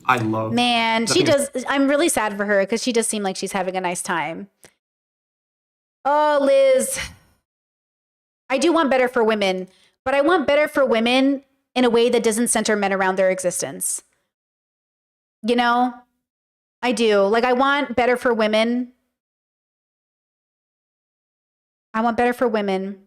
I love. Man, she does. I'm really sad for her because she does seem like she's having a nice time. Oh, Liz. I do want better for women, but I want better for women in a way that doesn't center men around their existence. You know, I do. Like, I want better for women. I want better for women.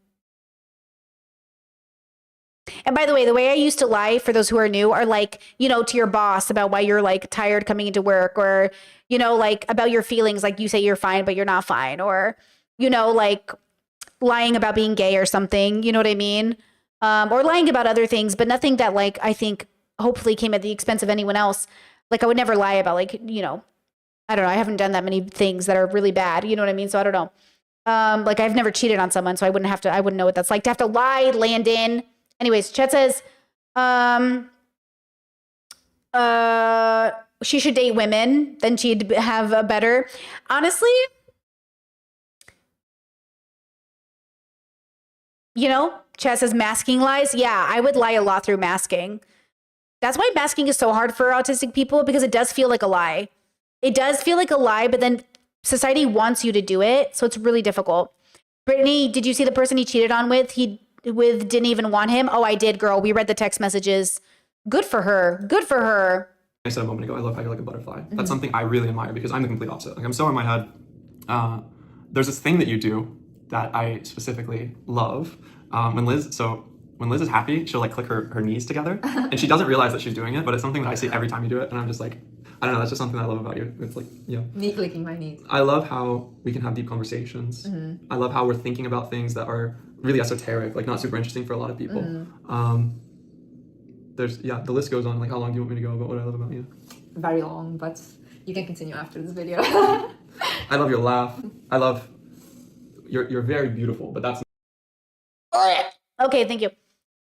And by the way, the way I used to lie, for those who are new, are like, you know, to your boss about why you're like tired coming into work, or, you know, like about your feelings, like you say you're fine, but you're not fine, or, you know, like lying about being gay or something, you know what I mean? Or lying about other things, but nothing that like, I think hopefully came at the expense of anyone else. Like, I would never lie about, like, you know, I don't know. I haven't done that many things that are really bad. You know what I mean? So I don't know. Like, I've never cheated on someone, so I wouldn't know what that's like to have to lie, Landon. Anyways, Chet says, she should date women, then she'd have a better. Honestly, you know, Chet says masking lies. Yeah, I would lie a lot through masking. That's why masking is so hard for autistic people, because it does feel like a lie. It does feel like a lie, but then society wants you to do it, so it's really difficult. Brittany, did you see the person he cheated on with? Didn't even want him. Oh, I did, girl. We read the text messages. Good for her. Good for her. I said a moment ago, I love how you're like a butterfly. That's something I really admire, because I'm the complete opposite. Like, I'm so in my head. There's this thing that you do that I specifically love. When Liz is happy, she'll like click her knees together, and she doesn't realize that she's doing it, but it's something that I see every time you do it, and I'm just like, I don't know, that's just something I love about you. It's like, you know. Me clicking my knees. I love how we can have deep conversations. I love how we're thinking about things that are really esoteric, like not super interesting for a lot of people. The list goes on. Like, how long do you want me to go about what I love about you? Very long, but you can continue after this video. I love your laugh. I love you're very beautiful, but that's Okay, thank you.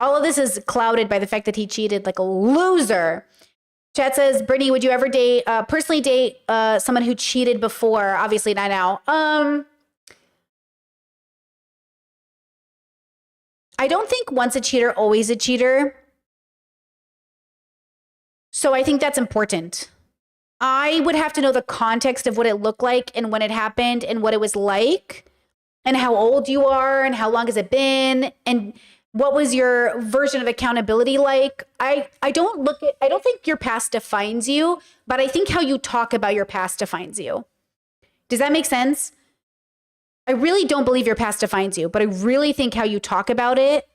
All of this is clouded by the fact that he cheated like a loser. Chat says, Brittany, would you ever personally date someone who cheated before? Obviously not now. I don't think once a cheater, always a cheater. So I think that's important. I would have to know the context of what it looked like and when it happened and what it was like and how old you are and how long has it been and what was your version of accountability like. I don't think your past defines you, but I think how you talk about your past defines you. Does that make sense? I really don't believe your past defines you, but I really think how you talk about it,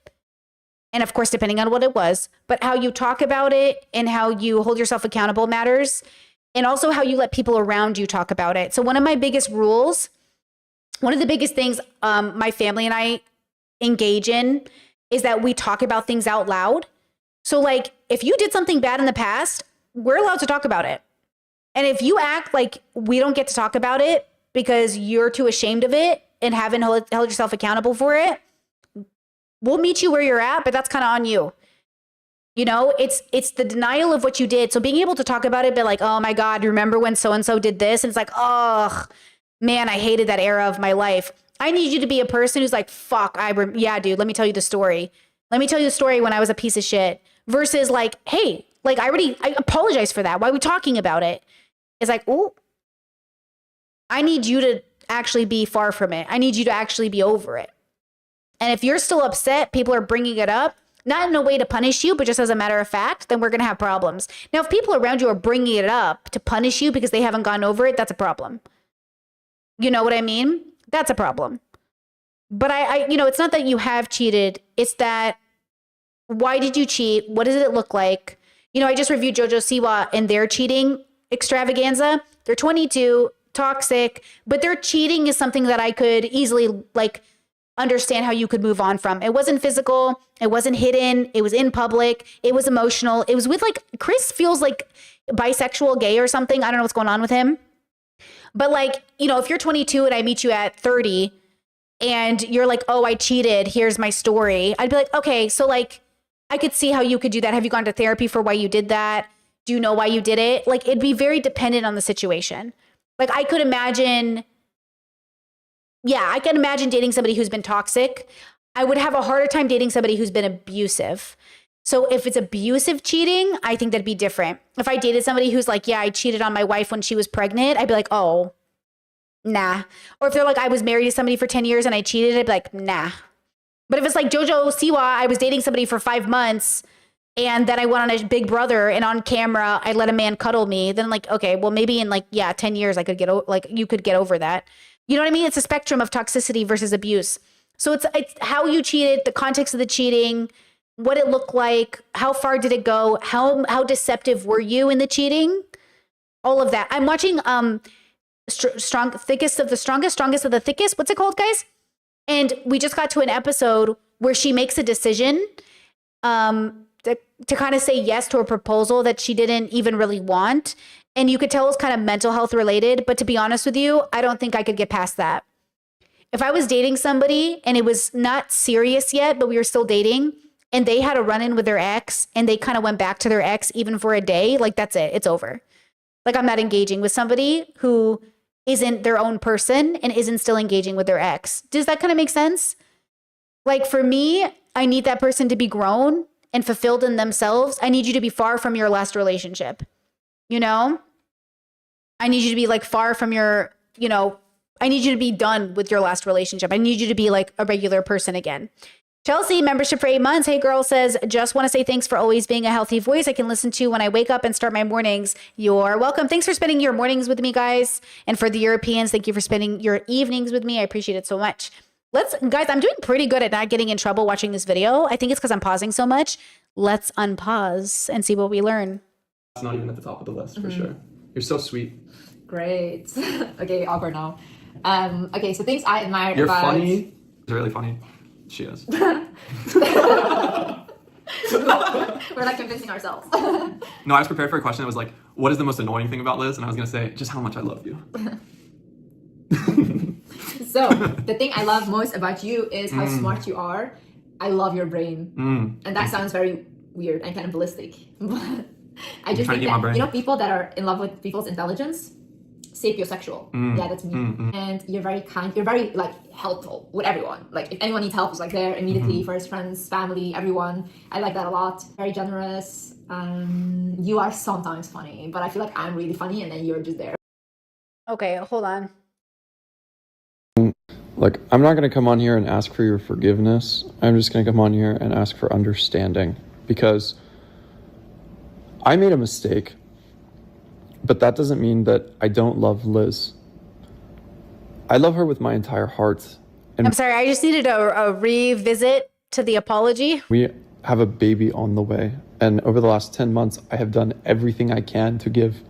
and of course, depending on what it was, but how you talk about it and how you hold yourself accountable matters, and also how you let people around you talk about it. So one of my biggest rules, one of the biggest things my family and I engage in is that we talk about things out loud. So like, if you did something bad in the past, we're allowed to talk about it. And if you act like we don't get to talk about it because you're too ashamed of it and haven't held yourself accountable for it, we'll meet you where you're at, but that's kind of on you. You know, it's the denial of what you did. So being able to talk about it, be like, oh my God, remember when so-and-so did this? And it's like, oh man, I hated that era of my life. I need you to be a person who's like, fuck, yeah, dude, let me tell you the story. Let me tell you the story when I was a piece of shit, versus like, hey, like I apologize for that. Why are we talking about it? It's like, oh, I need you to actually be far from it. I need you to actually be over it. And if you're still upset, people are bringing it up, not in a way to punish you, but just as a matter of fact, then we're going to have problems. Now, if people around you are bringing it up to punish you because they haven't gone over it, that's a problem. You know what I mean? That's a problem. But I it's not that you have cheated. It's that, why did you cheat? What does it look like? You know, I just reviewed JoJo Siwa and their cheating extravaganza. They're 22, toxic, but their cheating is something that I could easily like understand how you could move on from. It wasn't physical. It wasn't hidden. It was in public. It was emotional. It was with like, Chris feels like bisexual, gay or something. I don't know what's going on with him. But like, you know, if you're 22 and I meet you at 30 and you're like, oh, I cheated, here's my story, I'd be like, okay, so like, I could see how you could do that. Have you gone to therapy for why you did that? Do you know why you did it? Like, it'd be very dependent on the situation. Like, I could imagine, I can imagine dating somebody who's been toxic. I would have a harder time dating somebody who's been abusive. So if it's abusive cheating, I think that'd be different. If I dated somebody who's like, yeah, I cheated on my wife when she was pregnant, I'd be like, oh, nah. Or if they're like, I was married to somebody for 10 years and I cheated, I'd be like, nah. But if it's like JoJo Siwa, I was dating somebody for 5 months and then I went on a Big Brother and on camera I let a man cuddle me, then like, okay, well maybe in like, 10 years I could you could get over that. You know what I mean? It's a spectrum of toxicity versus abuse. So it's how you cheated, the context of the cheating, what it looked like, how far did it go, how deceptive were you in the cheating, all of that. I'm watching thickest of the strongest of the thickest. What's it called, guys? And we just got to an episode where she makes a decision to kind of say yes to a proposal that she didn't even really want. And you could tell it's kind of mental health related. But to be honest with you, I don't think I could get past that. If I was dating somebody and it was not serious yet, but we were still dating, and they had a run-in with their ex and they kind of went back to their ex even for a day, like that's it. It's over. Like I'm not engaging with somebody who isn't their own person and isn't still engaging with their ex. Does that kind of make sense? Like for me, I need that person to be grown and fulfilled in themselves. I need you to be far from your last relationship. You know? I need you to be like far from your, I need you to be done with your last relationship. I need you to be like a regular person again. Chelsea, membership for 8 months. Hey girl, says, just want to say thanks for always being a healthy voice I can listen to when I wake up and start my mornings. You're welcome. Thanks for spending your mornings with me, guys. And for the Europeans, thank you for spending your evenings with me. I appreciate it so much. Guys, I'm doing pretty good at not getting in trouble watching this video. I think it's because I'm pausing so much. Let's unpause and see what we learn. It's not even at the top of the list for sure. You're so sweet. Great. Okay, awkward now. Okay, so things I admire You're about... funny. It's really funny. She is. We're like convincing ourselves. No, I was prepared for a question that was like, what is the most annoying thing about Liz? And I was going to say, just how much I love you. So, the thing I love most about you is how smart you are. I love your brain. And that sounds very weird and kind of ballistic. But I just think that, people that are in love with people's intelligence, sapiosexual. Yeah, that's me. And you're very kind. You're very like helpful with everyone. Like if anyone needs help, it's like there immediately for his friends, family, everyone. I like that a lot. Very generous. You are sometimes funny, but I feel like I'm really funny, and then you're just there. Okay, hold on. Like, I'm not going to come on here and ask for your forgiveness. I'm just going to come on here and ask for understanding, because I made a mistake. But that doesn't mean that I don't love Liz. I love her with my entire heart. And I'm sorry, I just needed a revisit to the apology. we have a baby on the way. And over the last 10 months, I have done everything I can to give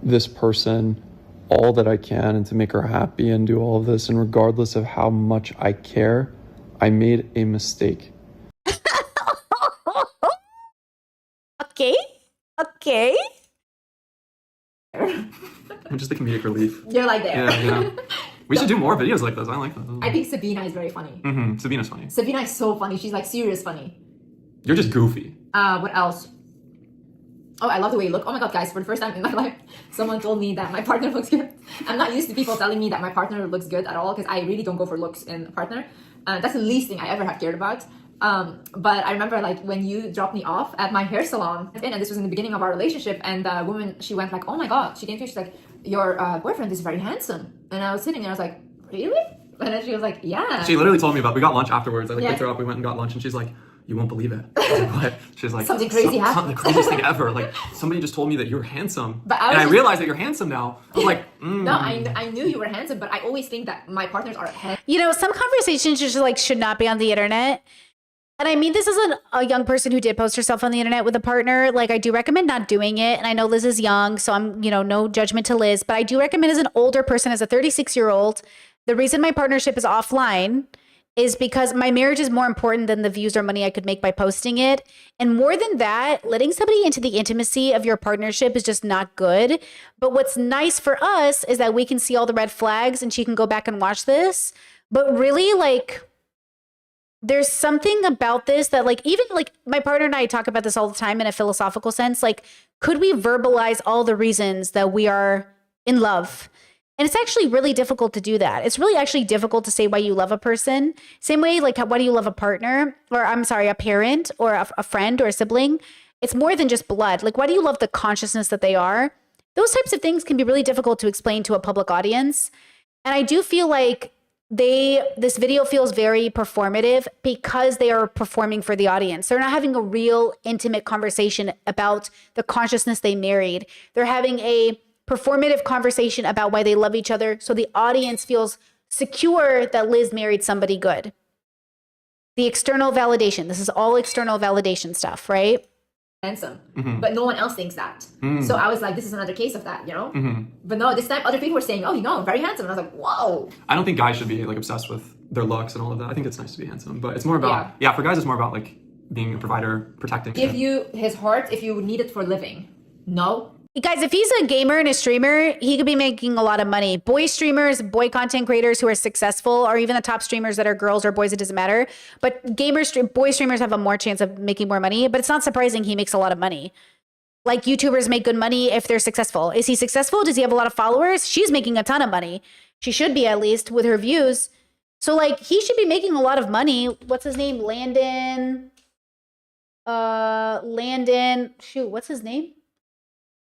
this person all that I can and to make her happy and do all of this. And regardless of how much I care, I made a mistake. Okay. I'm just a comedic relief. You're like there. Yeah. We should do more videos like this. I like that. I think Sabina is very funny. Sabina's funny. Sabina is so funny. She's like serious funny. You're just goofy. What else? Oh, I love the way you look. Oh my god, guys, for the first time in my life, someone told me that my partner looks good. I'm not used to people telling me that my partner looks good at all, because I really don't go for looks in a partner. That's the least thing I ever have cared about. But I remember like when you dropped me off at my hair salon, and this was in the beginning of our relationship, and the woman, she went like, oh my god, she came to me, she's like, your boyfriend is very handsome. And I was sitting there, I was like, really? And then she was like, yeah. She literally told me we got lunch afterwards. I picked her up, we went and got lunch, and she's like, you won't believe it. I was like, what? She's like, something crazy happened. The craziest thing ever. Like, somebody just told me that you're handsome. But I realized that you're handsome now. I was like, No, I knew you were handsome, but I always think that my partners are handsome. Some conversations just like should not be on the internet. And I mean, this is a young person who did post herself on the internet with a partner. Like, I do recommend not doing it. And I know Liz is young, so I'm, no judgment to Liz. But I do recommend as an older person, as a 36-year-old, the reason my partnership is offline is because my marriage is more important than the views or money I could make by posting it. And more than that, letting somebody into the intimacy of your partnership is just not good. But what's nice for us is that we can see all the red flags and she can go back and watch this. But really, like, there's something about this that, like, even like my partner and I talk about this all the time in a philosophical sense. Like, could we verbalize all the reasons that we are in love? And it's actually really difficult to do that. It's really actually difficult to say why you love a person. Same way, like, why do you love a partner? Or I'm sorry, a parent or a friend or a sibling? It's more than just blood. Like, why do you love the consciousness that they are? Those types of things can be really difficult to explain to a public audience. And I do feel like this video feels very performative because they are performing for the audience. They're not having a real intimate conversation about the consciousness they married. They're having a performative conversation about why they love each other, so the audience feels secure that Liz married somebody good. The external validation. This is all external validation stuff, right? Handsome, but no one else thinks that. So I was like, this is another case of that, you know? But no, this time other people were saying, oh, you know, very handsome. And I was like, whoa. I don't think guys should be like obsessed with their looks and all of that. I think it's nice to be handsome, but it's more about, yeah, for guys, it's more about like being a provider, protecting. Give you his heart if you need it for living. No. Guys, if he's a gamer and a streamer, he could be making a lot of money. Boy streamers, boy content creators who are successful, or even the top streamers that are girls or boys, it doesn't matter. But boy streamers have a more chance of making more money, but it's not surprising he makes a lot of money. Like YouTubers make good money if they're successful. Is he successful? Does he have a lot of followers? She's making a ton of money. She should be, at least with her views. So like he should be making a lot of money. What's his name? Landon. Shoot, what's his name?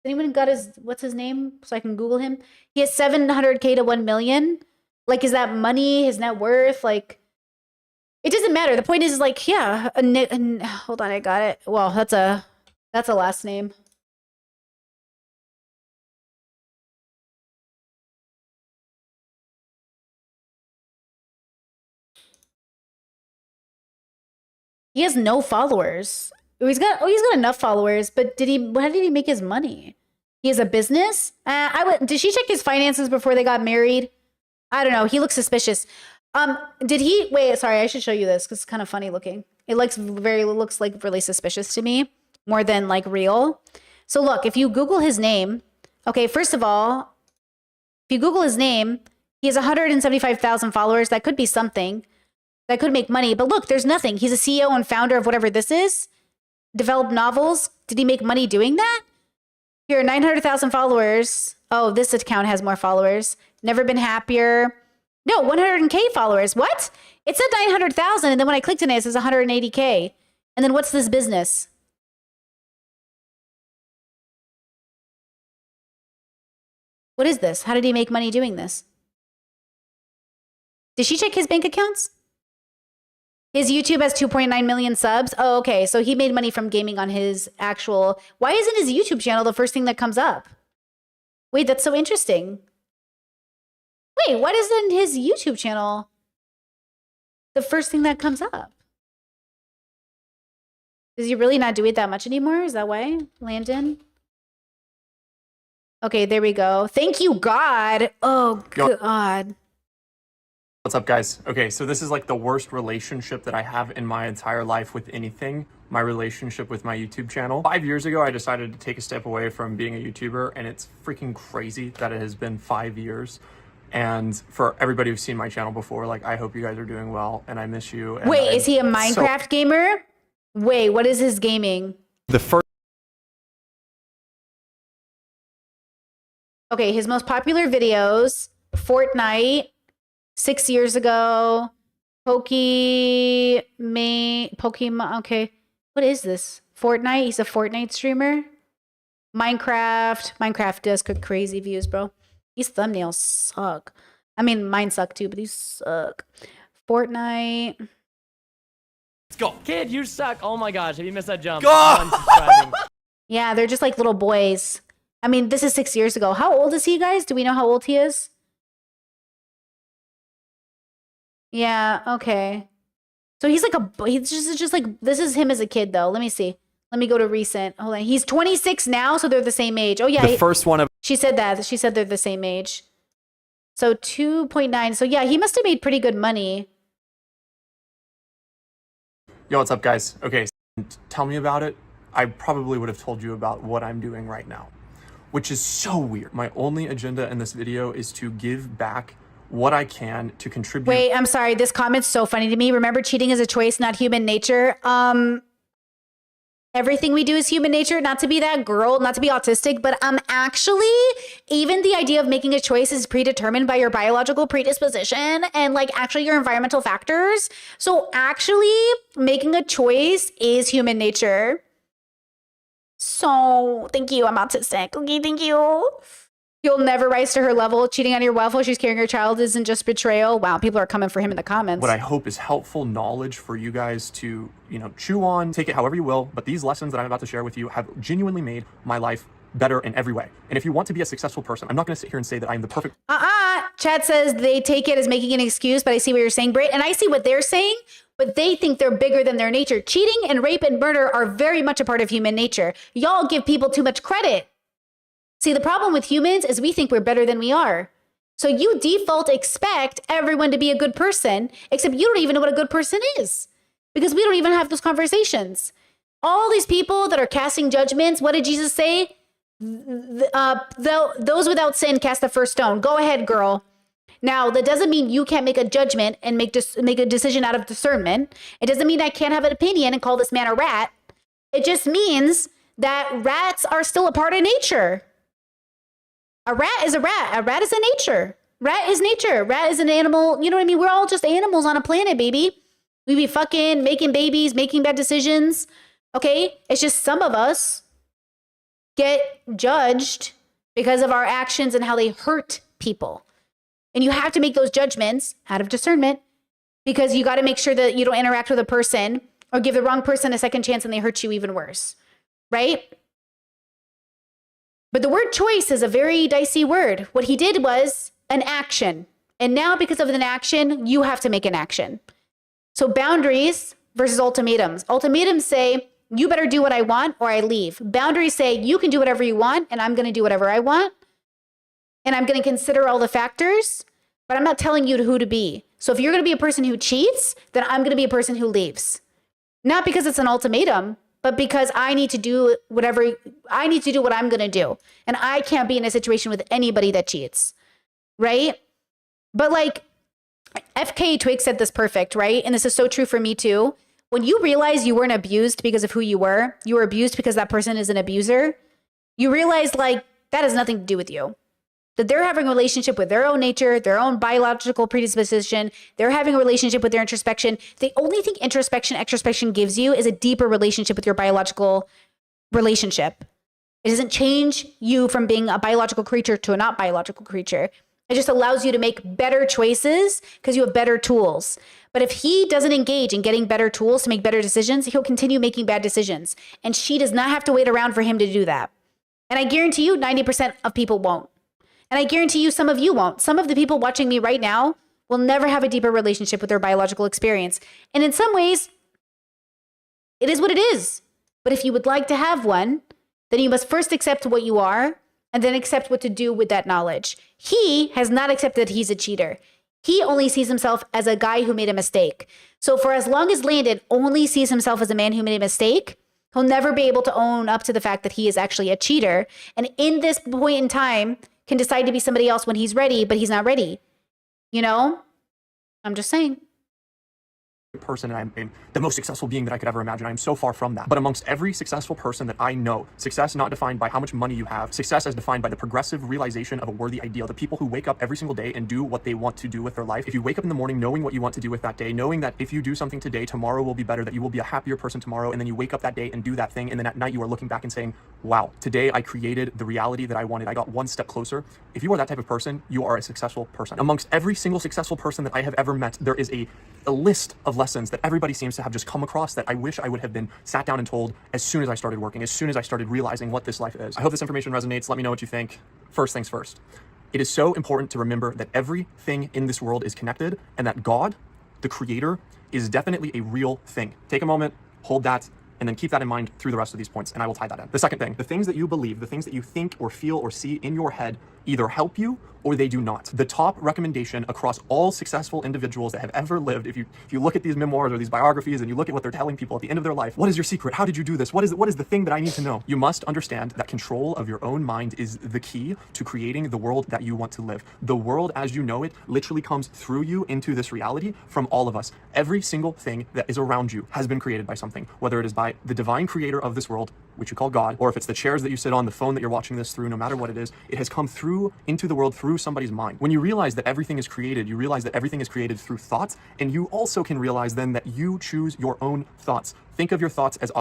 Anyone got what's his name so I can Google him? He has 700K to 1 million. Like, is that money, his net worth? Like, it doesn't matter. The point is like, yeah, hold on, I got it. Well, that's a last name. He has no followers. He's got enough followers, but how did he make his money? He has a business? Did she check his finances before they got married? I don't know. He looks suspicious. Wait, sorry, I should show you this because it's kind of funny looking. It looks like really suspicious to me, more than like real. So look, if you Google his name, okay, first of all, if you Google his name, he has 175,000 followers. That could be something. That could make money. But look, there's nothing. He's a CEO and founder of whatever this is. Developed novels. Did he make money doing that? Here, 900,000 followers. Oh, this account has more followers. Never been happier. No, 100K followers. What? It said 900,000, and then when I clicked on it, it says 180K. And then what's this business? What is this? How did he make money doing this? Did she check his bank accounts? His YouTube has 2.9 million subs. Oh, okay. So he made money from gaming on his actual... Why isn't his YouTube channel the first thing that comes up? Wait, that's so interesting. Wait, why isn't his YouTube channel the first thing that comes up? Does he really not do it that much anymore? Is that why? Landon? Okay, there we go. Thank you, God. Oh, God. What's up, guys? Okay, so this is like the worst relationship that I have in my entire life with anything. My relationship with my YouTube channel. 5 years ago, I decided to take a step away from being a YouTuber, and it's freaking crazy that it has been 5 years. And for everybody who's seen my channel before, like, I hope you guys are doing well, and I miss you. And wait, is he a Minecraft gamer? Wait, what is his gaming? The first... Okay, his most popular videos, Fortnite, 6 years ago, Pokemon, okay. What is this? Fortnite? He's a Fortnite streamer? Minecraft does good crazy views, bro. These thumbnails suck. I mean, mine suck too, but these suck. Fortnite. Let's go. Kid, you suck. Oh my gosh, have you missed that jump? Unsubscribing. Yeah, they're just like little boys. I mean, this is 6 years ago. How old is he, guys? Do we know how old he is? Yeah, okay. So he's like he's just like, this is him as a kid though. Let me see. Let me go to recent. Hold on. He's 26 now, so they're the same age. Oh yeah. The first one of... She said that. She said they're the same age. So 2.9. So yeah, he must have made pretty good money. Yo, what's up, guys? Okay, so tell me about it. I probably would have told you about what I'm doing right now, which is so weird. My only agenda in this video is to give back what I can to contribute. Wait, I'm sorry. This comment's so funny to me. Remember, cheating is a choice, not human nature. Everything we do is human nature. Not to be that girl, not to be autistic, but actually, even the idea of making a choice is predetermined by your biological predisposition and like actually your environmental factors. So actually, making a choice is human nature. So thank you. I'm autistic. Okay, thank you. You'll never rise to her level. Cheating on your wife while she's carrying her child isn't just betrayal. Wow, people are coming for him in the comments. What I hope is helpful knowledge for you guys to, chew on, take it however you will. But these lessons that I'm about to share with you have genuinely made my life better in every way. And if you want to be a successful person, I'm not going to sit here and say that I'm the perfect. Chad says they take it as making an excuse, but I see what you're saying, Britt. And I see what they're saying, but they think they're bigger than their nature. Cheating and rape and murder are very much a part of human nature. Y'all give people too much credit. See, the problem with humans is we think we're better than we are. So you default expect everyone to be a good person, except you don't even know what a good person is because we don't even have those conversations. All these people that are casting judgments, what did Jesus say? Those without sin cast the first stone. Go ahead, girl. Now, that doesn't mean you can't make a judgment and make a decision out of discernment. It doesn't mean I can't have an opinion and call this man a rat. It just means that rats are still a part of nature. A rat is a rat. A rat is a nature. Rat is nature. Rat is an animal. You know what I mean? We're all just animals on a planet, baby. We be fucking making babies, making bad decisions. Okay? It's just some of us get judged because of our actions and how they hurt people. And you have to make those judgments out of discernment because you got to make sure that you don't interact with a person or give the wrong person a second chance and they hurt you even worse. Right? But the word choice is a very dicey word. What he did was an action. And now because of an action, you have to make an action. So boundaries versus ultimatums. Ultimatums say, you better do what I want or I leave. Boundaries say, you can do whatever you want and I'm going to do whatever I want. And I'm going to consider all the factors, but I'm not telling you who to be. So if you're going to be a person who cheats, then I'm going to be a person who leaves. Not because it's an ultimatum, but because I need to do what I'm going to do. And I can't be in a situation with anybody that cheats, right? But like FK Twig said this perfect, right? And this is so true for me too. When you realize you weren't abused because of who you were abused because that person is an abuser, you realize like that has nothing to do with you. That they're having a relationship with their own nature, their own biological predisposition. They're having a relationship with their introspection. The only thing extrospection gives you is a deeper relationship with your biological relationship. It doesn't change you from being a biological creature to a not biological creature. It just allows you to make better choices because you have better tools. But if he doesn't engage in getting better tools to make better decisions, he'll continue making bad decisions. And she does not have to wait around for him to do that. And I guarantee you 90% of people won't. And I guarantee you some of you won't. Some of the people watching me right now will never have a deeper relationship with their biological experience. And in some ways, it is what it is. But if you would like to have one, then you must first accept what you are and then accept what to do with that knowledge. He has not accepted that he's a cheater. He only sees himself as a guy who made a mistake. So for as long as Landon only sees himself as a man who made a mistake, he'll never be able to own up to the fact that he is actually a cheater. And in this point in time, can decide to be somebody else when he's ready, but he's not ready. You know? I'm just saying. Person and I'm the most successful being that I could ever imagine. I'm so far from that. But amongst every successful person that I know, success not defined by how much money you have, success as defined by the progressive realization of a worthy ideal. The people who wake up every single day and do what they want to do with their life. If you wake up in the morning knowing what you want to do with that day, knowing that if you do something today, tomorrow will be better, that you will be a happier person tomorrow, and then you wake up that day and do that thing, and then at night you are looking back and saying, wow, today I created the reality that I wanted. I got one step closer. If you are that type of person, you are a successful person. Amongst every single successful person that I have ever met, there is a list of lessons that everybody seems to have just come across that I wish I would have been sat down and told as soon as I started working, as soon as I started realizing what this life is. I hope this information resonates. Let me know what you think. First things first. It is so important to remember that everything in this world is connected and that God, the creator, is definitely a real thing. Take a moment, hold that, and then keep that in mind through the rest of these points, and I will tie that in. The second thing, the things that you believe, the things that you think or feel or see in your head either help you or they do not. The top recommendation across all successful individuals that have ever lived, if you look at these memoirs or these biographies and you look at what they're telling people at the end of their life, what is your secret? How did you do this? What is the thing that I need to know? You must understand that control of your own mind is the key to creating the world that you want to live. The world as you know it literally comes through you into this reality from all of us. Every single thing that is around you has been created by something, whether it is by the divine creator of this world, which you call God, or if it's the chairs that you sit on, the phone that you're watching this through, no matter what it is, it has come through into the world through somebody's mind. When you realize that everything is created, you realize that everything is created through thoughts, and you also can realize then that you choose your own thoughts. Think of your thoughts as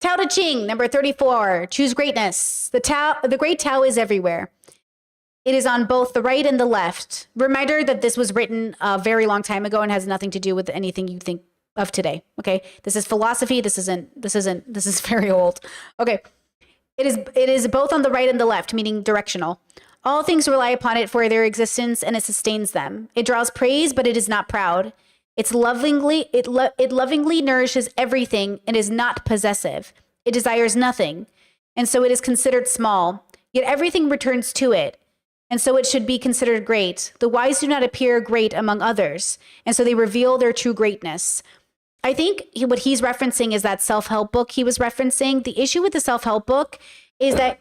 Tao Te Ching, number 34, choose greatness. The great Tao is everywhere. It is on both the right and the left. Reminder that this was written a very long time ago and has nothing to do with anything you think of today. Okay. This is philosophy. This is very old. Okay. It is both on the right and the left, meaning directional. All things rely upon it for their existence, and it sustains them. It draws praise, but it is not proud. It lovingly nourishes everything and is not possessive. It desires nothing, and so it is considered small. Yet everything returns to it, and so it should be considered great. The wise do not appear great among others, and so they reveal their true greatness. I think what he's referencing is that self-help book he was referencing. The issue with the self-help book is that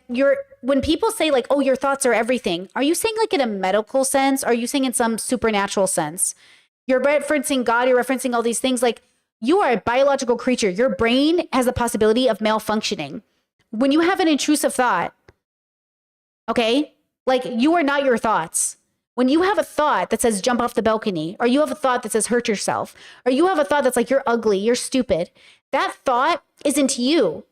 when people say like, oh, your thoughts are everything, are you saying like in a medical sense? Or are you saying in some supernatural sense? You're referencing God, you're referencing all these things. Like, you are a biological creature. Your brain has the possibility of malfunctioning. When you have an intrusive thought, okay, like, you are not your thoughts. When you have a thought that says jump off the balcony, or you have a thought that says hurt yourself, or you have a thought that's like you're ugly, you're stupid, that thought isn't you.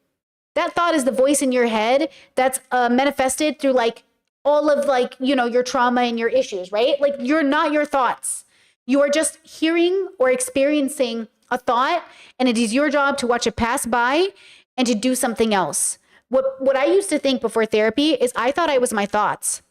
That thought is the voice in your head that's manifested through like all of like, you know, your trauma and your issues, right? Like, you're not your thoughts. You are just hearing or experiencing a thought, and it is your job to watch it pass by and to do something else. What I used to think before therapy is I thought I was my thoughts.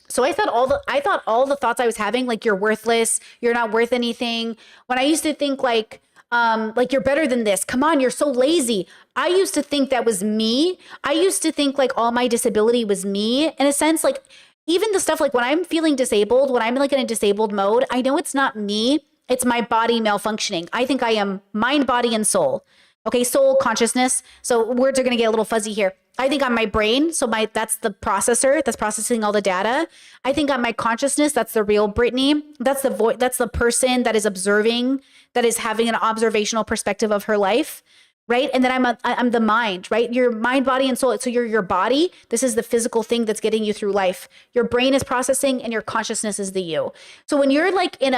So I thought all the thoughts I was having, like, you're worthless, you're not worth anything. When I used to think like you're better than this. Come on, you're so lazy. I used to think that was me. I used to think like all my disability was me, in a sense. Like, even the stuff like when I'm feeling disabled, when I'm like in a disabled mode, I know it's not me. It's my body malfunctioning. I think I am mind, body, and soul. Okay, soul, consciousness. So words are going to get a little fuzzy here. I think I'm my brain. So that's the processor that's processing all the data. I think I'm my consciousness. That's the real Brittany. That's the voice. That's the person that is observing, that is having an observational perspective of her life. Right. And then I'm the mind, right? Your mind, body, and soul. So you're your body. This is the physical thing that's getting you through life. Your brain is processing and your consciousness is the you. So when you're like in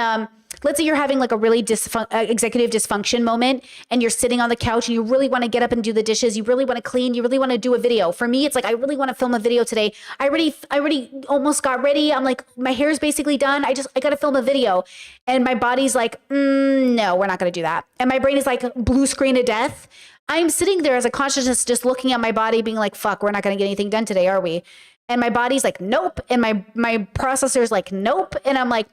let's say you're having like a really executive dysfunction moment, and you're sitting on the couch and you really want to get up and do the dishes. You really want to clean. You really want to do a video. For me, it's like, I really want to film a video today. I already almost got ready. I'm like, my hair is basically done. I got to film a video. And my body's like, no, we're not going to do that. And my brain is like blue screen of death. I'm sitting there as a consciousness, just looking at my body being like, fuck, we're not going to get anything done today, are we? And my body's like, nope. And my processor's like, nope. And I'm like,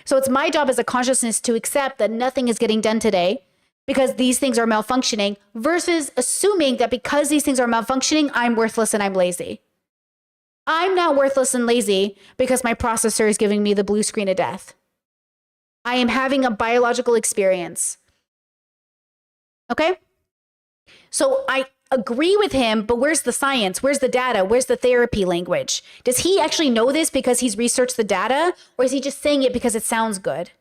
so it's my job as a consciousness to accept that nothing is getting done today because these things are malfunctioning, versus assuming that because these things are malfunctioning, I'm worthless and I'm lazy. I'm not worthless and lazy because my processor is giving me the blue screen of death. I am having a biological experience. Okay? So I agree with him, but where's the science? Where's the data? Where's the therapy language? Does he actually know this because he's researched the data, or is he just saying it because it sounds good?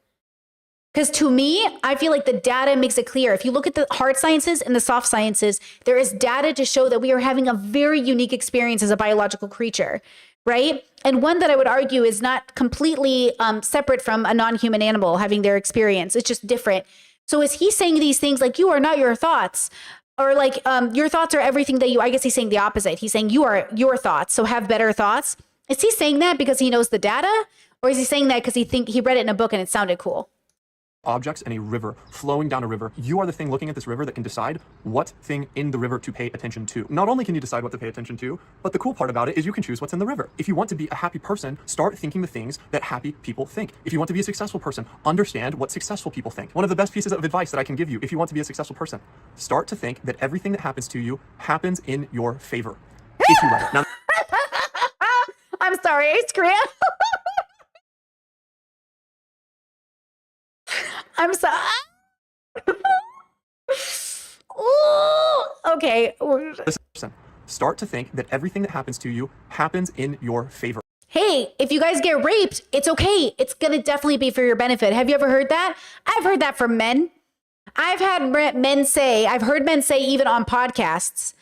Because to me, I feel like the data makes it clear. If you look at the hard sciences and the soft sciences, there is data to show that we are having a very unique experience as a biological creature, right? And one that I would argue is not completely separate from a non-human animal having their experience. It's just different. So is he saying these things like, you are not your thoughts? Or like, your thoughts are everything that I guess he's saying the opposite. He's saying you are your thoughts, so have better thoughts. Is he saying that because he knows the data? Or is he saying that because he read it in a book and it sounded cool? Objects in a river, flowing down a river. You are the thing looking at this river that can decide what thing in the river to pay attention to. Not only can you decide what to pay attention to, but the cool part about it is you can choose what's in the river. If you want to be a happy person, start thinking the things that happy people think. If you want to be a successful person, understand what successful people think. One of the best pieces of advice that I can give you if you want to be a successful person, start to think that everything that happens to you happens in your favor. If you let it. Now, I'm sorry, I screamed. I'm sorry. Ooh, okay. listen, start to think that everything that happens to you happens in your favor. Hey, if you guys get raped, it's okay. It's going to definitely be for your benefit. Have you ever heard that? I've heard that from men. I've heard men say even on podcasts,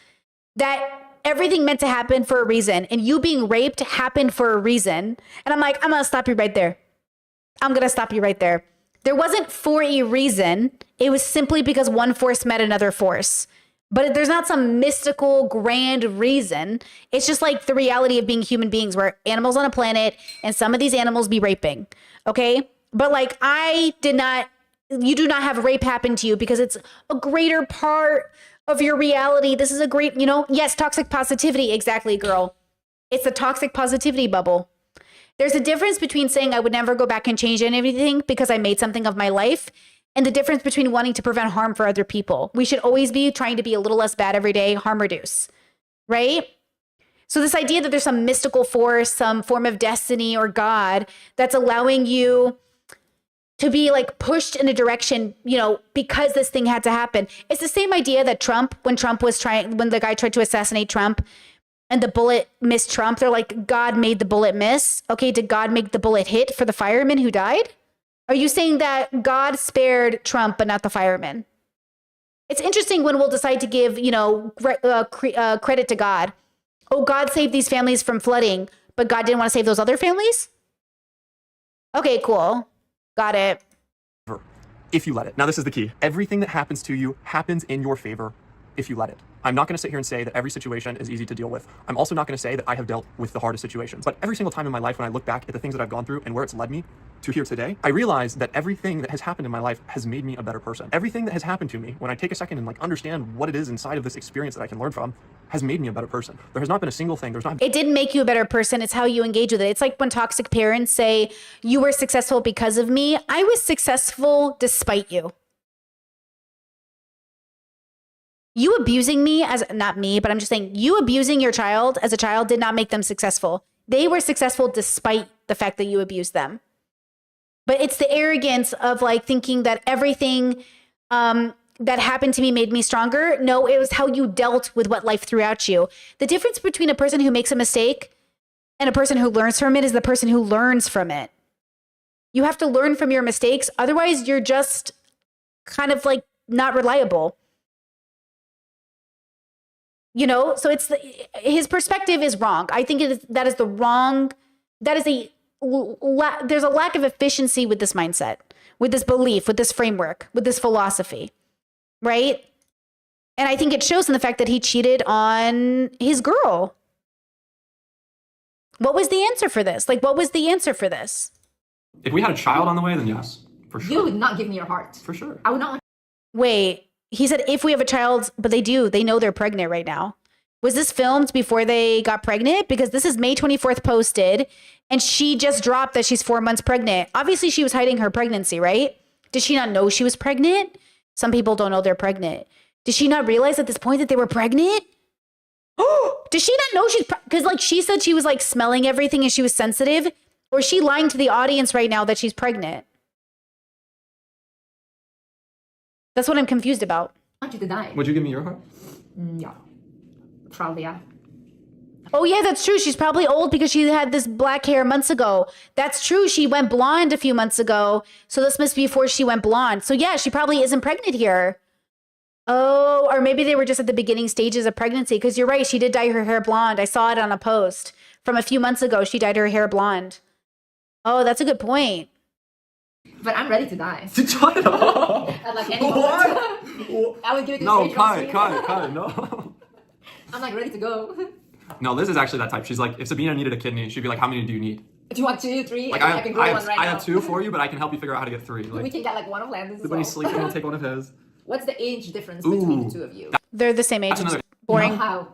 that everything meant to happen for a reason, and you being raped happened for a reason. And I'm like, I'm going to stop you right there. I'm going to stop you right there. There wasn't for a reason. It was simply because one force met another force. But there's not some mystical, grand reason. It's just like the reality of being human beings. We're animals on a planet, and some of these animals be raping. Okay? But like, you do not have rape happen to you because it's a greater part of your reality. This is a great, yes, toxic positivity. Exactly, girl. It's the toxic positivity bubble. There's a difference between saying I would never go back and change anything because I made something of my life, and the difference between wanting to prevent harm for other people. We should always be trying to be a little less bad every day, harm reduce, right? So this idea that there's some mystical force, some form of destiny or God that's allowing you to be like pushed in a direction, because this thing had to happen. It's the same idea that when the guy tried to assassinate Trump and the bullet missed Trump, they're like, God made the bullet miss. Okay, did God make the bullet hit for the fireman who died? Are you saying that God spared Trump but not the fireman? It's interesting when we'll decide to give, credit to God. Oh, God saved these families from flooding, but God didn't want to save those other families? Okay, cool. Got it. If you let it. Now, this is the key. Everything that happens to you happens in your favor if you let it. I'm not going to sit here and say that every situation is easy to deal with. I'm also not going to say that I have dealt with the hardest situations. But every single time in my life when I look back at the things that I've gone through and where it's led me to here today, I realize that everything that has happened in my life has made me a better person. Everything that has happened to me, when I take a second and understand what it is inside of this experience that I can learn from, has made me a better person. There has not been a single thing. It didn't make you a better person. It's how you engage with it. It's like when toxic parents say, you were successful because of me. I was successful despite you. You abusing me not me, but I'm just saying you abusing your child as a child did not make them successful. They were successful despite the fact that you abused them. But it's the arrogance of thinking that everything that happened to me made me stronger. No, it was how you dealt with what life threw at you. The difference between a person who makes a mistake and a person who learns from it is the person who learns from it. You have to learn from your mistakes. Otherwise, you're just kind of not reliable. So his perspective is wrong. I think there's a lack of efficiency with this mindset, with this belief, with this framework, with this philosophy, right? And I think it shows in the fact that he cheated on his girl. What was the answer for this? What was the answer for this? If we had a child on the way, then yes, for sure. You would not give me your heart. For sure. I would not want. Wait. He said, if we have a child, but they know they're pregnant right now. Was this filmed before they got pregnant? Because this is May 24th posted, and she just dropped that she's 4 months pregnant. Obviously, she was hiding her pregnancy, right? Did she not know she was pregnant? Some people don't know they're pregnant. Did she not realize at this point that they were pregnant? Oh, does she not know because she said she was smelling everything and she was sensitive? Or is she lying to the audience right now that she's pregnant? That's what I'm confused about. I want you to die. Would you give me your heart? Yeah. Probably, yeah. Oh, yeah, that's true. She's probably old because she had this black hair months ago. That's true. She went blonde a few months ago. So this must be before she went blonde. So yeah, she probably isn't pregnant here. Oh, or maybe they were just at the beginning stages of pregnancy. Because you're right. She did dye her hair blonde. I saw it on a post from a few months ago. She dyed her hair blonde. Oh, that's a good point. But I'm ready to die. Shut up. At any moment. I would give it to No, cut, no. I'm ready to go. No, Liz is actually that type. She's like, if Sabina needed a kidney, she'd be like, how many do you need? Do you want 2, 3? I can grow one right now. I have 2 for you, but I can help you figure out how to get 3. We can get one of Landon's as when well. he's sleeping, we'll take one of his. What's the age difference between the two of you? They're the same age. Boring. How?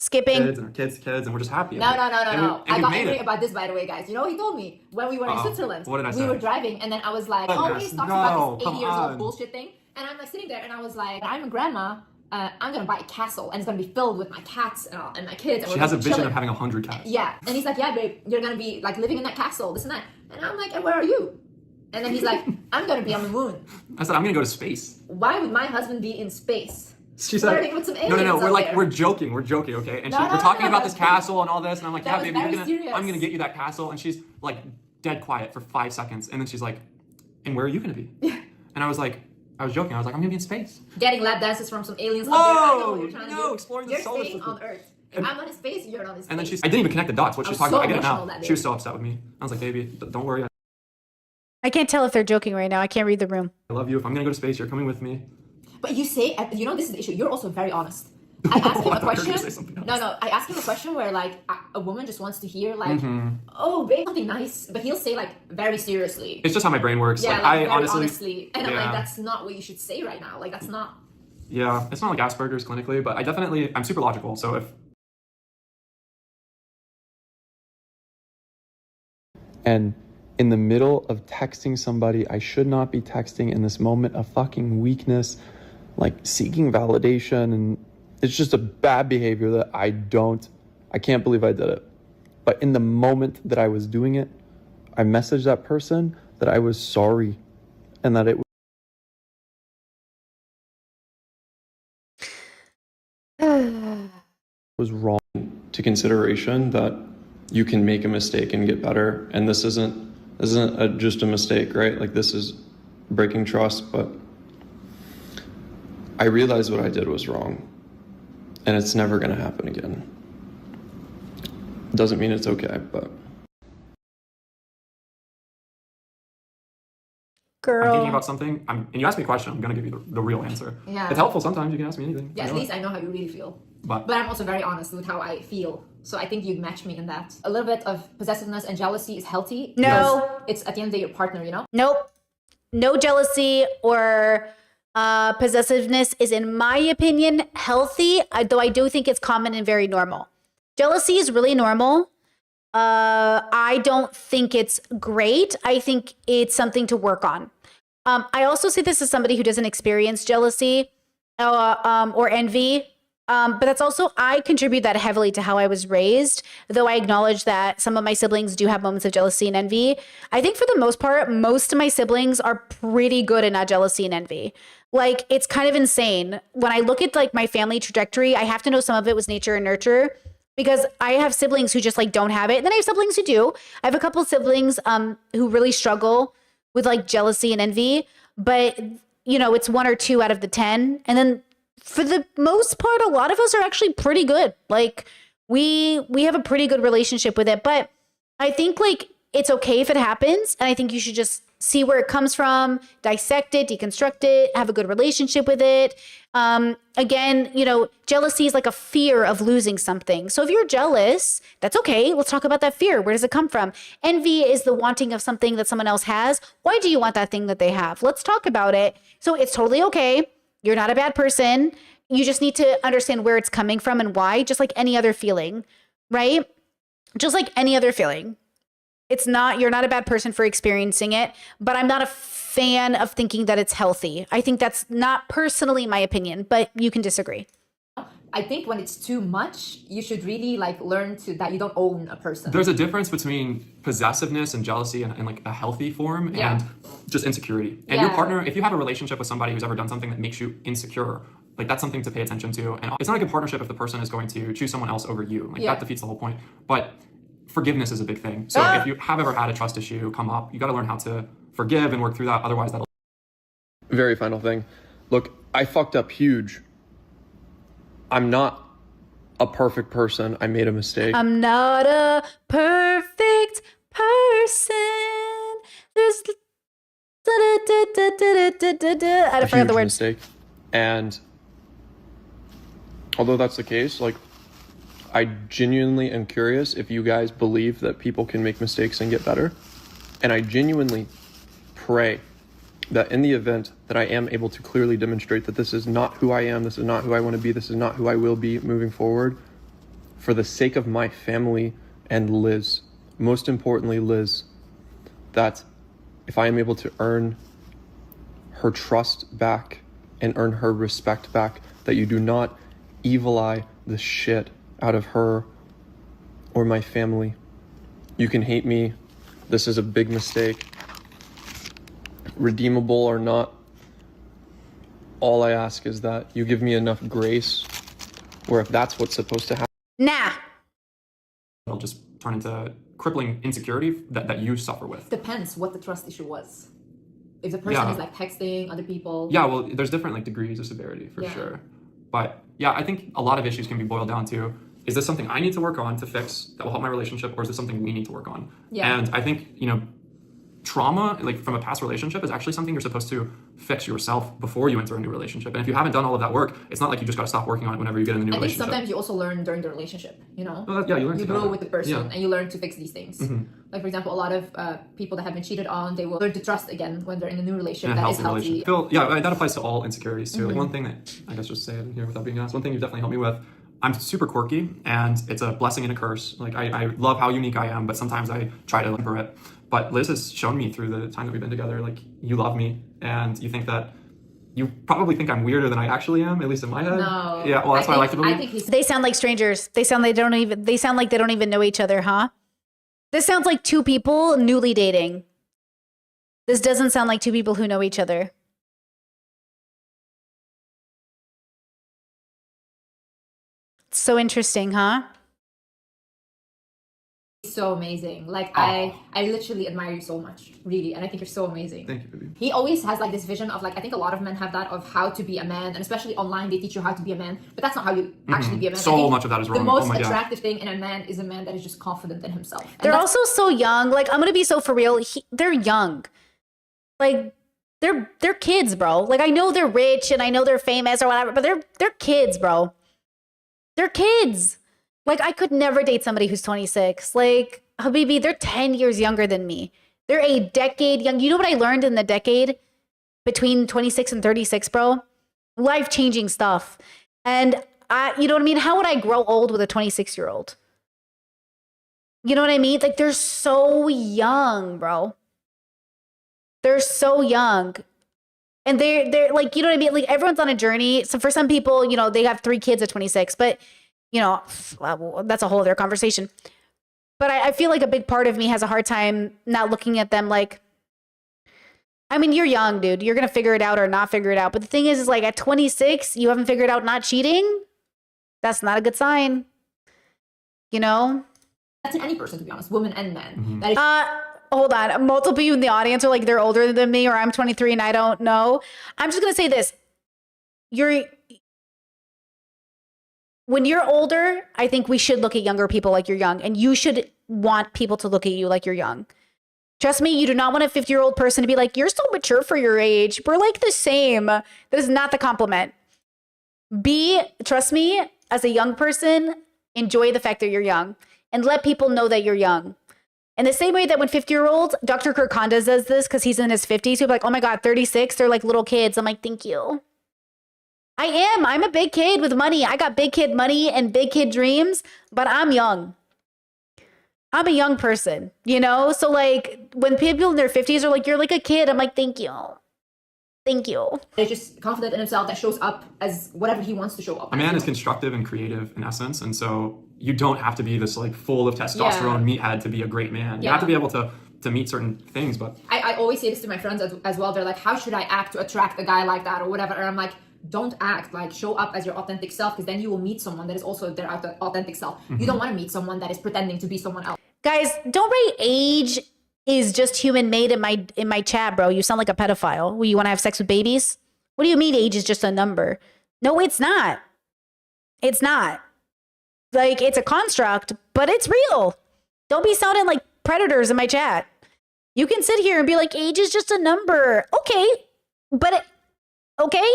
Skipping. Kids and our kids, and we're just happy. No. I got angry about this, by the way, guys. You know what he told me? When we were in Switzerland, what did I say? We were driving, and then I was like, he talks about this 80 years old bullshit thing. And I'm sitting there, and I was like, I'm a grandma. I'm gonna buy a castle, and it's gonna be filled with my cats and my kids. And she has a vision of having 100 cats. Yeah, and he's like, yeah, babe, you're gonna be living in that castle, this and that. And I'm like, and where are you? And then he's like, I'm gonna be on the moon. I said, I'm gonna go to space. Why would my husband be in space? She said, flirting with some aliens no, we're there. joking, okay? And we're talking about this castle and all this, and I'm like, yeah, baby, I'm gonna get you that castle. And she's dead quiet for 5 seconds, and then she's like, and where are you gonna be? And I was joking. I was like, I'm gonna be in space. Getting lap dances from some aliens. Whoa! Up there. I know what you're trying to do. Exploring you're the solar staying system. on Earth. If I'm on space, you're not in space. And then I didn't even connect the dots. What she's talking about, I get it now. She was so upset with me. I was like, baby, don't worry. I can't tell if they're joking right now. I can't read the room. I love you. If I'm gonna go to space, you're coming with me. But you say, you know, this is the issue. You're also very honest. I asked him a question. No, I asked him a question where like a woman just wants to hear like, oh, babe, something nice, but he'll say like very seriously. It's just how my brain works. Yeah, like, like, I very honestly, honestly, and I'm like, that's not what you should say right now. Like, that's not. Yeah, it's not like Asperger's clinically, but I'm super logical. So if And in the middle of texting somebody I should not be texting in this moment of fucking weakness, like seeking validation, and it's just a bad behavior that I can't believe I did it. But in the moment that I was doing it, I messaged that person that I was sorry and that it was wrong. To consideration that you can make a mistake and get better, and this isn't just a mistake, right? Like, this is breaking trust, but I realized what I did was wrong, and it's never going to happen again. Doesn't mean it's okay, but Girl. I'm thinking about something, and you ask me a question, I'm going to give you the real answer. Yeah. It's helpful sometimes, you can ask me anything. Yeah, at least I know how you really feel. But I'm also very honest with how I feel. So I think you'd match me in that. A little bit of possessiveness and jealousy is healthy. No. It's at the end of the day your partner, you know? Nope. No jealousy or possessiveness is, in my opinion, healthy, though I do think it's common and very normal. Jealousy is really normal. I don't think it's great. I think it's something to work on. I also see this as somebody who doesn't experience jealousy or envy. But that's also, I contribute that heavily to how I was raised, though I acknowledge that some of my siblings do have moments of jealousy and envy. I think for the most part, most of my siblings are pretty good at not jealousy and envy. Like, it's kind of insane. When I look at like my family trajectory, I have to know some of it was nature and nurture, because I have siblings who just like don't have it. And then I have siblings who do. I have a couple of siblings who really struggle with like jealousy and envy, but you know, it's 1 or 2 out of the 10. And then for the most part, a lot of us are actually pretty good. Like we have a pretty good relationship with it, but I think like it's okay if it happens. And I think you should just see where it comes from, dissect it, deconstruct it, have a good relationship with it. Again, you know, jealousy is like a fear of losing something. So if you're jealous, that's okay. Let's talk about that fear. Where does it come from? Envy is the wanting of something that someone else has. Why do you want that thing that they have? Let's talk about it. So it's totally okay. You're not a bad person. You just need to understand where it's coming from and why, just like any other feeling, right? Just like any other feeling. You're not a bad person for experiencing it, but I'm not a fan of thinking that it's healthy. I think that's not personally my opinion, but you can disagree. I think when it's too much, you should really like learn that you don't own a person. There's a difference between possessiveness and jealousy and like a healthy form and just insecurity. And your partner, if you have a relationship with somebody who's ever done something that makes you insecure, like that's something to pay attention to. And it's not a good partnership if the person is going to choose someone else over you. Like that defeats the whole point. But forgiveness is a big thing. So if you have ever had a trust issue come up, you got to learn how to forgive and work through that. Otherwise, that'll. Very final thing. Look, I fucked up huge. I'm not a perfect person. I made a mistake. I'm not a perfect person. There's I forgot the words. Mistake. And although that's the case, like, I genuinely am curious if you guys believe that people can make mistakes and get better. And I genuinely pray that in the event that I am able to clearly demonstrate that this is not who I am, this is not who I want to be, this is not who I will be moving forward, for the sake of my family and Liz, most importantly Liz, that if I am able to earn her trust back and earn her respect back, that you do not evil eye the shit out of her or my family. You can hate me. This is a big mistake. Redeemable or not, all I ask is that you give me enough grace where if that's what's supposed to happen. Nah. It'll just turn into crippling insecurity that you suffer with. Depends what the trust issue was. If the person is like texting other people. Yeah, well, there's different like degrees of severity for sure. But yeah, I think a lot of issues can be boiled down to, is this something I need to work on to fix that will help my relationship, or is this something we need to work on? Yeah. And I think, you know, trauma, like from a past relationship, is actually something you're supposed to fix yourself before you enter a new relationship. And if you haven't done all of that work, it's not like you just got to stop working on it whenever you get in the new I think relationship. sometimes you also learn during the relationship, you know? Yeah, you learn You together. grow with the person Yeah. and you learn to fix these things. Like, for example, a lot of people that have been cheated on, they will learn to trust again when they're in a new relationship In a that is healthy healthy. relationship. That applies to all insecurities too. Like one thing that I guess just say it here without being asked. One thing you definitely helped me with. I'm super quirky, and it's a blessing and a curse. Like I love how unique I am, but sometimes I try to temper it. But Liz has shown me through the time that we've been together, like you love me, and you think that you probably think I'm weirder than I actually am, at least in my head. No. Yeah. Well, that's what I like to believe. I think he's They sound like strangers. They sound like they don't even know each other, huh? This sounds like two people newly dating. This doesn't sound like two people who know each other. So interesting, huh? so amazing. Like I literally admire you so much, really, and I think you're so amazing. Thank you, baby. He always has like this vision of like, I think a lot of men have that of how to be a man, and especially online they teach you how to be a man, but that's not how you actually be a man. I So think much of that is wrong. The most Oh my God. attractive thing in a man is a man that is just confident in himself. And They're that's- also so young. Like, I'm gonna be so for real. They're young. Like, they're kids, bro. Like, I know they're rich and I know they're famous or whatever, but they're kids, bro. They're kids. Like, I could never date somebody who's 26. Like, Habibi, they're 10 years younger than me. They're a decade young. You know what I learned in the decade between 26 and 36, bro? Life-changing stuff. And you know what I mean? How would I grow old with a 26-year-old? You know what I mean? Like, they're so young, bro. They're so young. And they're like, you know what I mean? Like, everyone's on a journey. So for some people, you know, they have 3 kids at 26, but you know, well, that's a whole other conversation. But I feel like a big part of me has a hard time not looking at them like, I mean, you're young, dude. You're going to figure it out or not figure it out. But the thing is like at 26, you haven't figured out not cheating. That's not a good sign. You know? that's in any person, to be honest, woman and man. Mm-hmm. That is Hold on. Multiple people in the audience are like, they're older than me or I'm 23 and I don't know. I'm just going to say this. When you're older, I think we should look at younger people like you're young, and you should want people to look at you like you're young. Trust me, you do not want a 50-year-old person to be like, you're so mature for your age. We're like the same. That is not the compliment. Trust me, as a young person, enjoy the fact that you're young and let people know that you're young. In the same way that when 50-year-olds, Dr. Kirk Honda does this because he's in his 50s, he'll be like, oh my God, 36, they're like little kids. I'm like, thank you. I am. I'm a big kid with money. I got big kid money and big kid dreams, but I'm young. I'm a young person, you know? So like when people in their 50s are like, you're like a kid, I'm like, thank you. Thank you. is just confident in himself, that shows up as whatever he wants to show up. A man is constructive and creative in essence, and so you don't have to be this like full of testosterone meathead to be a great man. You have to be able to meet certain things, but I always say this to my friends as well. They're like, how should I act to attract a guy like that or whatever? And I'm like, don't act, like show up as your authentic self, because then you will meet someone that is also their authentic self. You don't want to meet someone that is pretending to be someone else. Guys, don't write age is just human made in my chat, bro. You sound like a pedophile. Well, you want to have sex with babies? What do you mean age is just a number? No, it's not. It's not. Like, it's a construct, but it's real. Don't be sounding like predators in my chat. You can sit here and be like, age is just a number. Okay, but okay?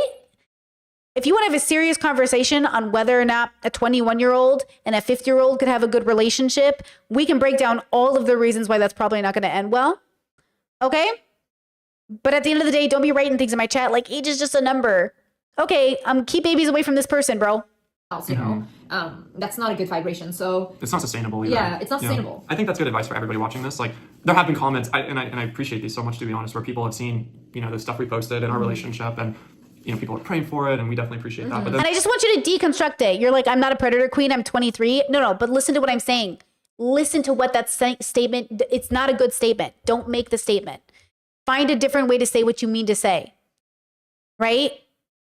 If you want to have a serious conversation on whether or not a 21-year-old and a 50-year-old could have a good relationship, we can break down all of the reasons why that's probably not going to end well. Okay? But at the end of the day, don't be writing things in my chat like age is just a number. Okay, keep babies away from this person, bro. You know, that's not a good vibration. So it's not sustainable either. Yeah, it's not You know, sustainable. I think that's good advice for everybody watching this. Like, there have been comments, and I appreciate these so much, to be honest, where people have seen, you know, the stuff we posted in our relationship, and you know, people are praying for it, and we definitely appreciate that. But then, And I just want you to deconstruct it. You're like, I'm not a predator queen. I'm 23. No, but listen to what I'm saying. Listen to what that statement, it's not a good statement. Don't make the statement. Find a different way to say what you mean to say, right?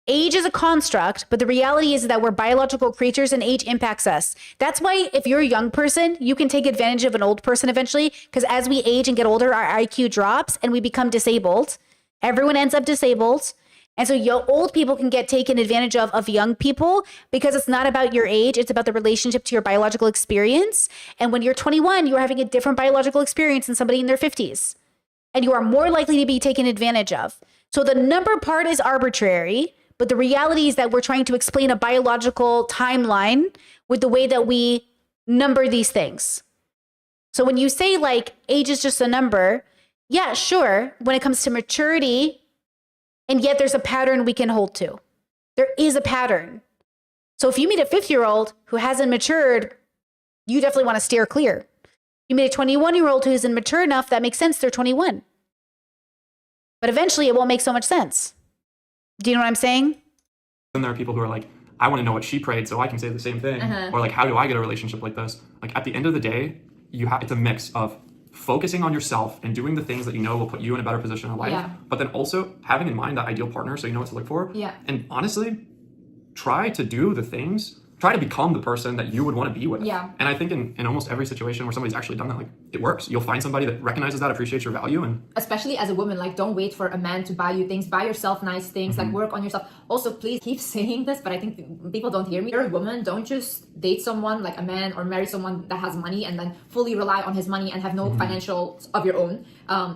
Age is a construct, but the reality is that we're biological creatures and age impacts us. That's why if you're a young person, you can take advantage of an old person eventually, because as we age and get older, our IQ drops and we become disabled. Everyone ends up disabled. And so old people can get taken advantage of young people because it's not about your age. It's about the relationship to your biological experience. And when you're 21, you're having a different biological experience than somebody in their 50s. and you are more likely to be taken advantage of. So the number part is arbitrary, but the reality is that we're trying to explain a biological timeline with the way that we number these things. So when you say like age is just a number, yeah, sure, when it comes to maturity, and yet there's a pattern we can hold to. There is a pattern. So if you meet a 50-year-old who hasn't matured, you definitely want to steer clear. You meet a 21-year-old who isn't mature enough, that makes sense, they're 21. But eventually it won't make so much sense. Do you know what I'm saying? Then there are people who are like, I want to know what she prayed so I can say the same thing. Or like, how do I get a relationship like this? Like at the end of the day, it's a mix of focusing on yourself and doing the things that you know will put you in a better position in life, but then also having in mind that ideal partner so you know what to look for. And honestly, try to do the things, try to become the person that you would want to be with. And I think in almost every situation where somebody's actually done that, like it works. You'll find somebody that recognizes that, appreciates your value. And especially as a woman, like don't wait for a man to buy you things, buy yourself nice things, like work on yourself. Also, please keep saying this, but I think people don't hear me. You're a woman, don't just date someone like a man or marry someone that has money and then fully rely on his money and have no financials of your own.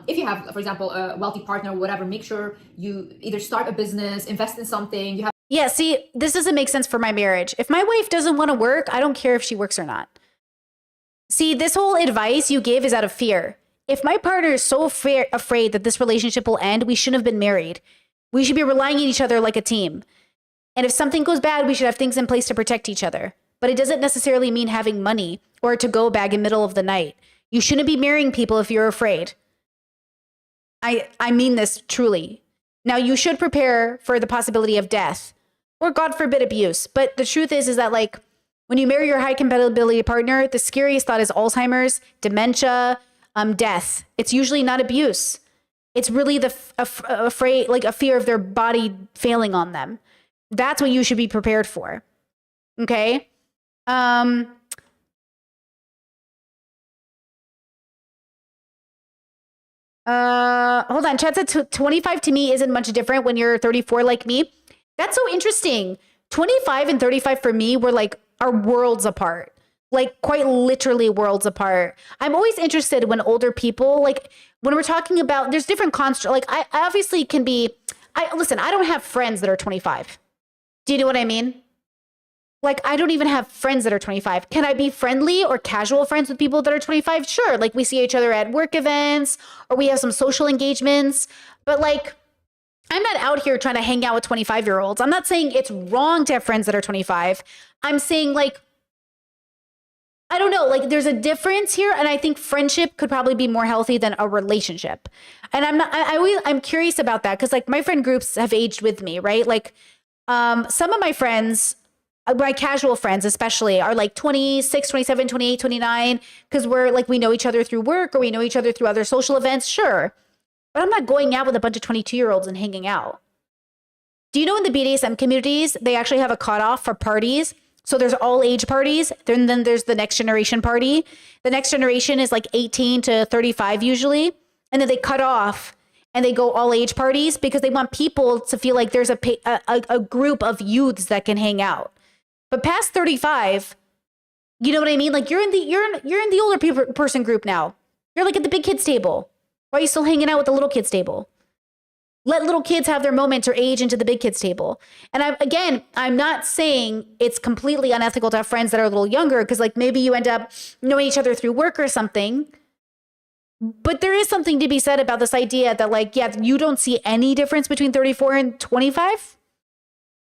If you have, for example, a wealthy partner or whatever, make sure you either start a business, invest in something. You have Yeah, see, this doesn't make sense for my marriage. If my wife doesn't want to work, I don't care if she works or not. See, this whole advice you give is out of fear. If my partner is so afraid that this relationship will end, we shouldn't have been married. We should be relying on each other like a team. And if something goes bad, we should have things in place to protect each other. But it doesn't necessarily mean having money or a to-go bag in the middle of the night. You shouldn't be marrying people if you're afraid. I mean this truly. Now, you should prepare for the possibility of death or, God forbid, abuse. But the truth is that like when you marry your high compatibility partner, the scariest thought is Alzheimer's, dementia, death. It's usually not abuse. It's really the afraid, like a fear of their body failing on them. That's what you should be prepared for. Okay. Hold on. Chat said 25 to me isn't much different when you're 34 like me. That's so interesting. 25 and 35 for me were like are worlds apart. Like quite literally worlds apart. I'm always interested when older people, like when we're talking about, there's different constructs. Like I obviously can be, listen, I don't have friends that are 25. Do you know what I mean? Like I don't even have friends that are 25. Can I be friendly or casual friends with people that are 25? Sure. Like we see each other at work events or we have some social engagements, but like, I'm not out here trying to hang out with 25-year-olds. I'm not saying it's wrong to have friends that are 25. I'm saying like, I don't know, like there's a difference here. And I think friendship could probably be more healthy than a relationship. And I'm curious about that because like my friend groups have aged with me, right? Like some of my friends, my casual friends especially, are like 26, 27, 28, 29, because we're like, we know each other through work or we know each other through other social events. Sure. But I'm not going out with a bunch of 22-year-olds and hanging out. Do you know in the BDSM communities, they actually have a cutoff for parties? So there's all age parties. Then there's the next generation party. The next generation is like 18 to 35 usually. And then they cut off and they go all age parties because they want people to feel like there's a group of youths that can hang out. But past 35, you know what I mean? Like you're in the older person group now. You're like at the big kids table. Why are you still hanging out with the little kids table? Let little kids have their moments or age into the big kids table. And I'm not saying it's completely unethical to have friends that are a little younger because like maybe you end up knowing each other through work or something. But there is something to be said about this idea that like, yeah, you don't see any difference between 34 and 25.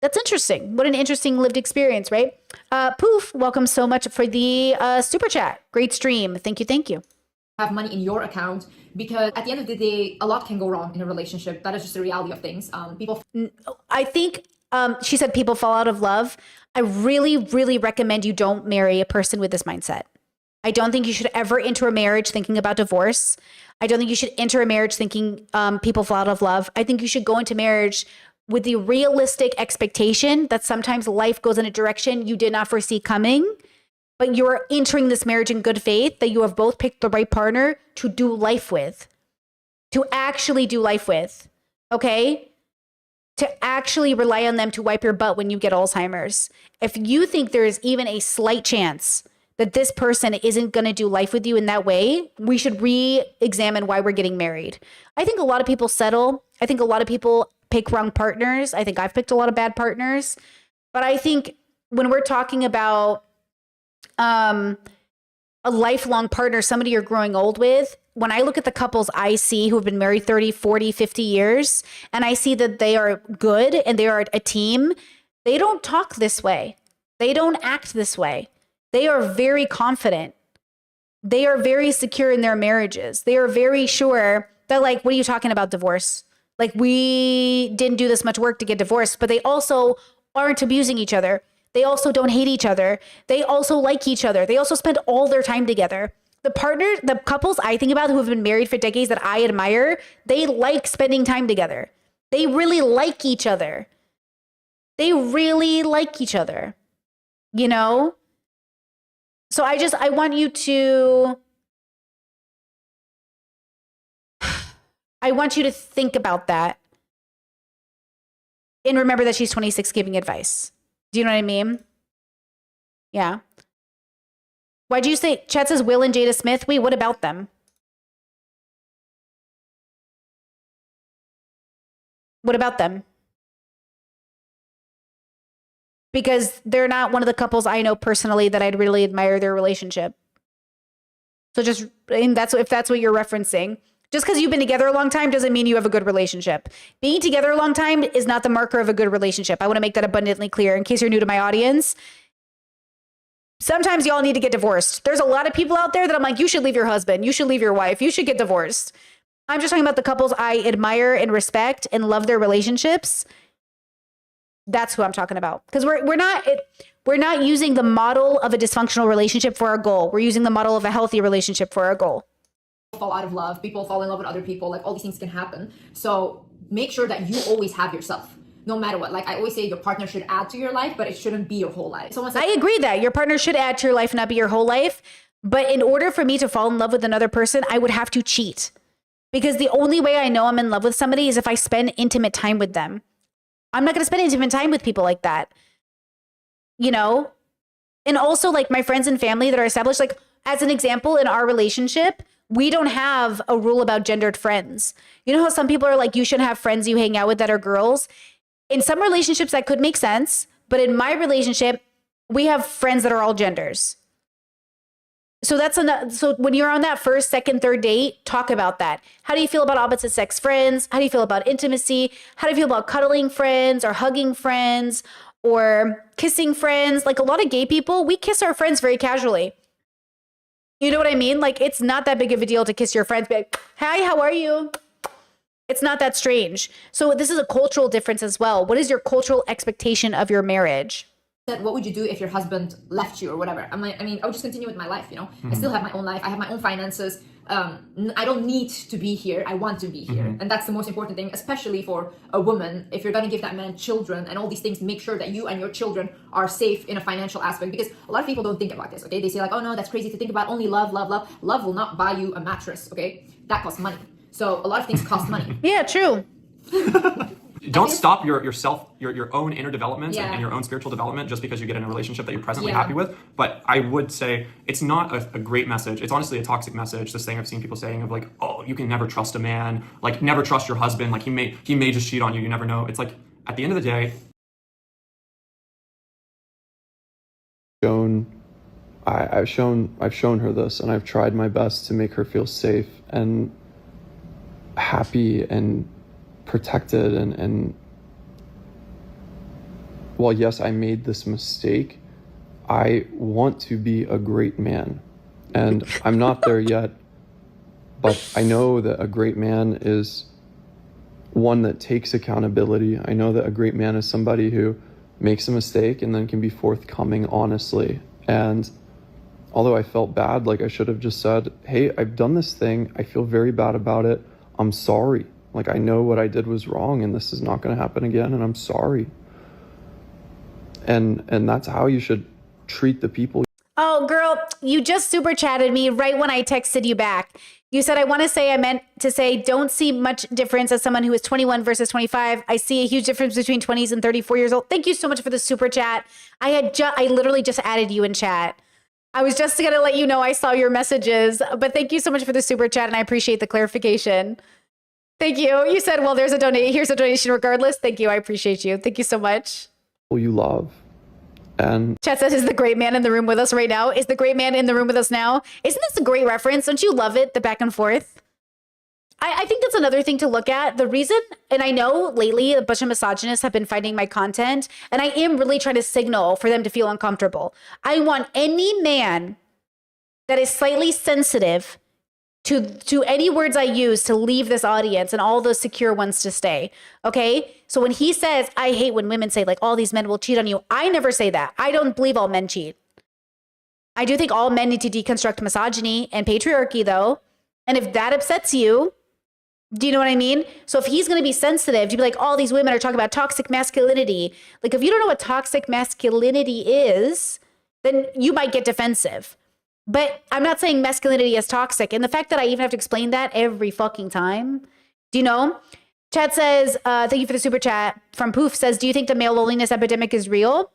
That's interesting. What an interesting lived experience, right? Poof, welcome so much for the super chat. Great stream. Thank you. Thank you. Have money in your account because at the end of the day, a lot can go wrong in a relationship. That is just the reality of things. I think she said people fall out of love. I really, really recommend you don't marry a person with this mindset. I don't think you should ever enter a marriage thinking about divorce. I don't think you should enter a marriage thinking people fall out of love. I think you should go into marriage with the realistic expectation that sometimes life goes in a direction you did not foresee coming. But you're entering this marriage in good faith that you have both picked the right partner to do life with, to actually do life with, okay? To actually rely on them to wipe your butt when you get Alzheimer's. If you think there is even a slight chance that this person isn't going to do life with you in that way, we should re-examine why we're getting married. I think a lot of people settle. I think a lot of people pick wrong partners. I think I've picked a lot of bad partners. But I think when we're talking about a lifelong partner, somebody you're growing old with, when I look at the couples I see who have been married 30, 40, 50 years, and I see that they are good and they are a team, they don't talk this way. They don't act this way. They are very confident. They are very secure in their marriages. They are very sure that, like, what are you talking about divorce? Like, we didn't do this much work to get divorced, but they also aren't abusing each other. They also don't hate each other. They also like each other. They also spend all their time together. The couples I think about who have been married for decades that I admire, they like spending time together. They really like each other. They really like each other, you know? So I want you to think about that and remember that she's 26 giving advice. Do you know what I mean? Yeah. Why'd you say, Chat says Will and Jada Smith? Wait, what about them? What about them? Because they're not one of the couples I know personally that I'd really admire their relationship. So if that's what you're referencing. Just because you've been together a long time doesn't mean you have a good relationship. Being together a long time is not the marker of a good relationship. I want to make that abundantly clear in case you're new to my audience. Sometimes y'all need to get divorced. There's a lot of people out there that I'm like, you should leave your husband. You should leave your wife. You should get divorced. I'm just talking about the couples I admire and respect and love their relationships. That's who I'm talking about. Because we're not using the model of a dysfunctional relationship for our goal. We're using the model of a healthy relationship for our goal. Fall out of love, people fall in love with other people, like all these things can happen. So make sure that you always have yourself, no matter what. Like I always say, your partner should add to your life, but it shouldn't be your whole life. I agree that your partner should add to your life, not be your whole life. But in order for me to fall in love with another person, I would have to cheat. Because the only way I know I'm in love with somebody is if I spend intimate time with them. I'm not going to spend intimate time with people like that. You know? And also, like, my friends and family that are established, like, as an example, in our relationship, we don't have a rule about gendered friends. You know how some people are like, you should have friends you hang out with that are girls? In some relationships, that could make sense. But in my relationship, we have friends that are all genders. So so when you're on that first, second, third date, talk about that. How do you feel about opposite sex friends? How do you feel about intimacy? How do you feel about cuddling friends or hugging friends or kissing friends? Like a lot of gay people, we kiss our friends very casually. You know what I mean? Like it's not that big of a deal to kiss your friends. Be like, hi, how are you? It's not that strange. So this is a cultural difference as well. What is your cultural expectation of your marriage? What would you do if your husband left you or whatever? I mean, I would just continue with my life, you know? I still have my own life. I have my own finances. I don't need to be here. I want to be here. And that's the most important thing, especially for a woman. If you're going to give that man children and all these things, make sure that you and your children are safe in a financial aspect. Because a lot of people don't think about this, okay? They say like, oh no, that's crazy to think about. Only love, love, love. Love will not buy you a mattress, okay? That costs money. So a lot of things cost money. Yeah, true. Don't stop your own inner development and your own spiritual development just because you get in a relationship that you're presently happy with. But I would say it's not a great message. It's honestly a toxic message. This thing I've seen people saying of like, oh, you can never trust a man, like never trust your husband, like he may just cheat on you. You never know. It's like at the end of the day. I've shown her this, and I've tried my best to make her feel safe and happy and protected, and while yes, I made this mistake, I want to be a great man, and I'm not there yet, but I know that a great man is one that takes accountability. I know that a great man is somebody who makes a mistake and then can be forthcoming honestly. And although I felt bad, like I should have just said, hey, I've done this thing, I feel very bad about it, I'm sorry. Like, I know what I did was wrong and this is not going to happen again, and I'm sorry. And that's how you should treat the people. Oh, girl, you just super chatted me right when I texted you back. You said, I meant to say, don't see much difference as someone who is 21 versus 25. I see a huge difference between 20s and 34 years old. Thank you so much for the super chat. I literally just added you in chat. I was just going to let you know I saw your messages, but thank you so much for the super chat, and I appreciate the clarification. Thank you. You said, well, here's a donation regardless. Thank you. I appreciate you. Thank you so much. Who you love. And Chat says, is the great man in the room with us right now? Is the great man in the room with us now? Isn't this a great reference? Don't you love it? The back and forth. I think that's another thing to look at. The reason, and I know lately a bunch of misogynists have been finding my content, and I am really trying to signal for them to feel uncomfortable. I want any man that is slightly sensitive to any words I use to leave this audience, and all those secure ones to stay. Okay? So when he says, I hate when women say like all these men will cheat on you, I never say that. I don't believe all men cheat. I do think all men need to deconstruct misogyny and patriarchy though. And if that upsets you, do you know what I mean? So if he's going to be sensitive, to be like, all these women are talking about toxic masculinity. Like, if you don't know what toxic masculinity is, then you might get defensive. But I'm not saying masculinity is toxic. And the fact that I even have to explain that every fucking time, do you know? Chat says, thank you for the super chat. From Poof says, do you think the male loneliness epidemic is real?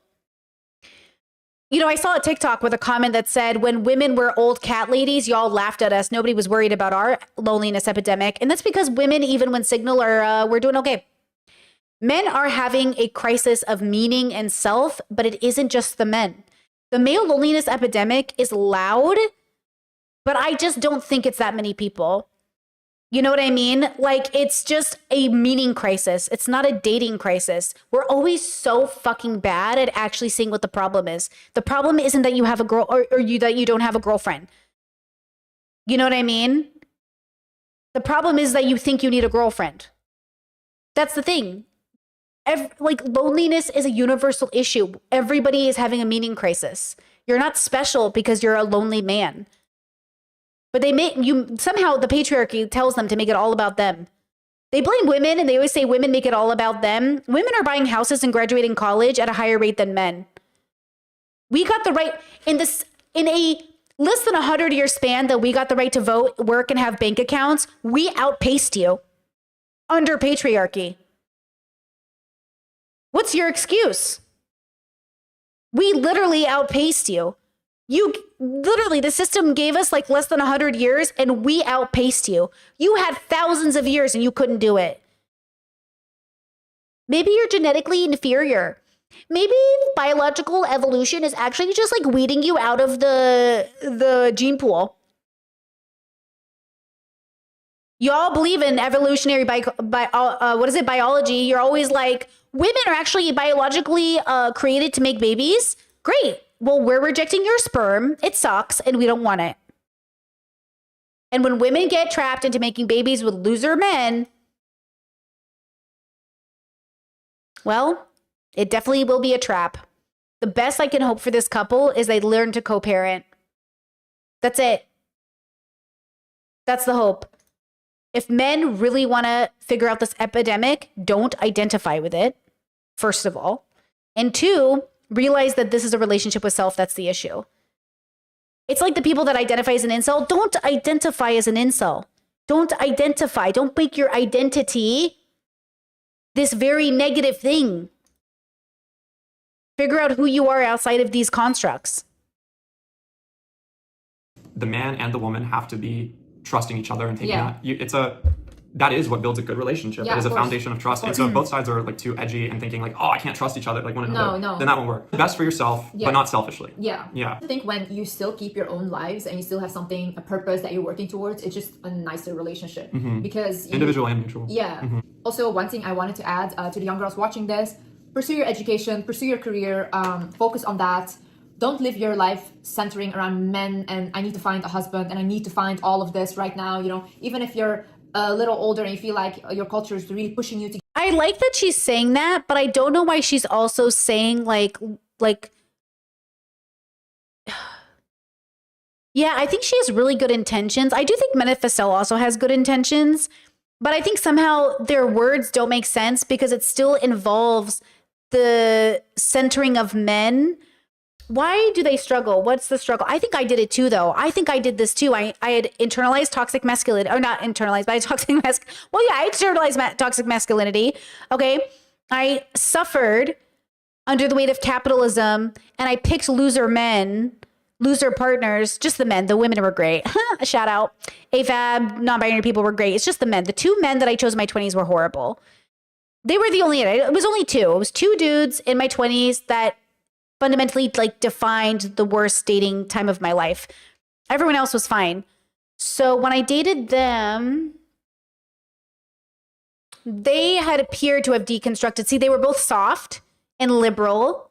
You know, I saw a TikTok with a comment that said, when women were old cat ladies, y'all laughed at us. Nobody was worried about our loneliness epidemic. And that's because women, even when single, we're doing okay. Men are having a crisis of meaning and self, but it isn't just the men. The male loneliness epidemic is loud, but I just don't think it's that many people. You know what I mean? Like, it's just a meaning crisis. It's not a dating crisis. We're always so fucking bad at actually seeing what the problem is. The problem isn't that you have a girl or that you don't have a girlfriend. You know what I mean? The problem is that you think you need a girlfriend. That's the thing. Like, loneliness is a universal issue. Everybody is having a meaning crisis. You're not special because you're a lonely man. But they make you somehow, the patriarchy tells them to make it all about them. They blame women, and they always say women make it all about them. Women are buying houses and graduating college at a higher rate than men. We got the right in a less than 100-year span that we got the right to vote, work, and have bank accounts. We outpaced you under patriarchy. What's your excuse? We literally outpaced you. The system gave us like less than 100 years and we outpaced you. You had thousands of years and you couldn't do it. Maybe you're genetically inferior. Maybe biological evolution is actually just like weeding you out of the gene pool. Y'all believe in evolutionary biology. You're always like, women are actually biologically created to make babies. Great. Well, we're rejecting your sperm. It sucks, and we don't want it. And when women get trapped into making babies with loser men, well, it definitely will be a trap. The best I can hope for this couple is they learn to co-parent. That's it. That's the hope. If men really want to figure out this epidemic, don't identify with it, first of all. And two, realize that this is a relationship with self that's the issue. It's like the people that identify as an incel. Don't identify as an incel. Don't identify. Don't make your identity this very negative thing. Figure out who you are outside of these constructs. The man and the woman have to be trusting each other and taking that. That is what builds a good relationship. Yeah, it is a of course. foundation of trust. And so if both sides are like too edgy and thinking like, oh, I can't trust each other, like one another, then that won't work. Best for yourself, but not selfishly. Yeah. Yeah. I think when you still keep your own lives and you still have something, a purpose that you're working towards, it's just a nicer relationship. Because individual and mutual. Yeah. Also, one thing I wanted to add to the young girls watching this, pursue your education, pursue your career, focus on that. Don't live your life centering around men and I need to find a husband and I need to find all of this right now. You know, even if you're a little older and you feel like your culture is really pushing you to. I like that she's saying that, but I don't know why she's also saying like, yeah, I think she has really good intentions. I do think Manifestel also has good intentions, but I think somehow their words don't make sense because it still involves the centering of men. Why do they struggle? What's the struggle? I think I did it too, though. I think I did this too. I had internalized toxic masculinity, or not internalized, but I internalized toxic masculinity. Okay. I suffered under the weight of capitalism and I picked loser men loser partners, just the men. The women were great. A shout out. AFAB, non-binary people were great. It's just the men. The 2 men that I chose in my 20s were horrible. They were the only, it was only 2. It was 2 dudes in my 20s that fundamentally like defined the worst dating time of my life. Everyone else was fine. So when I dated them, they had appeared to have deconstructed. See, they were both soft and liberal,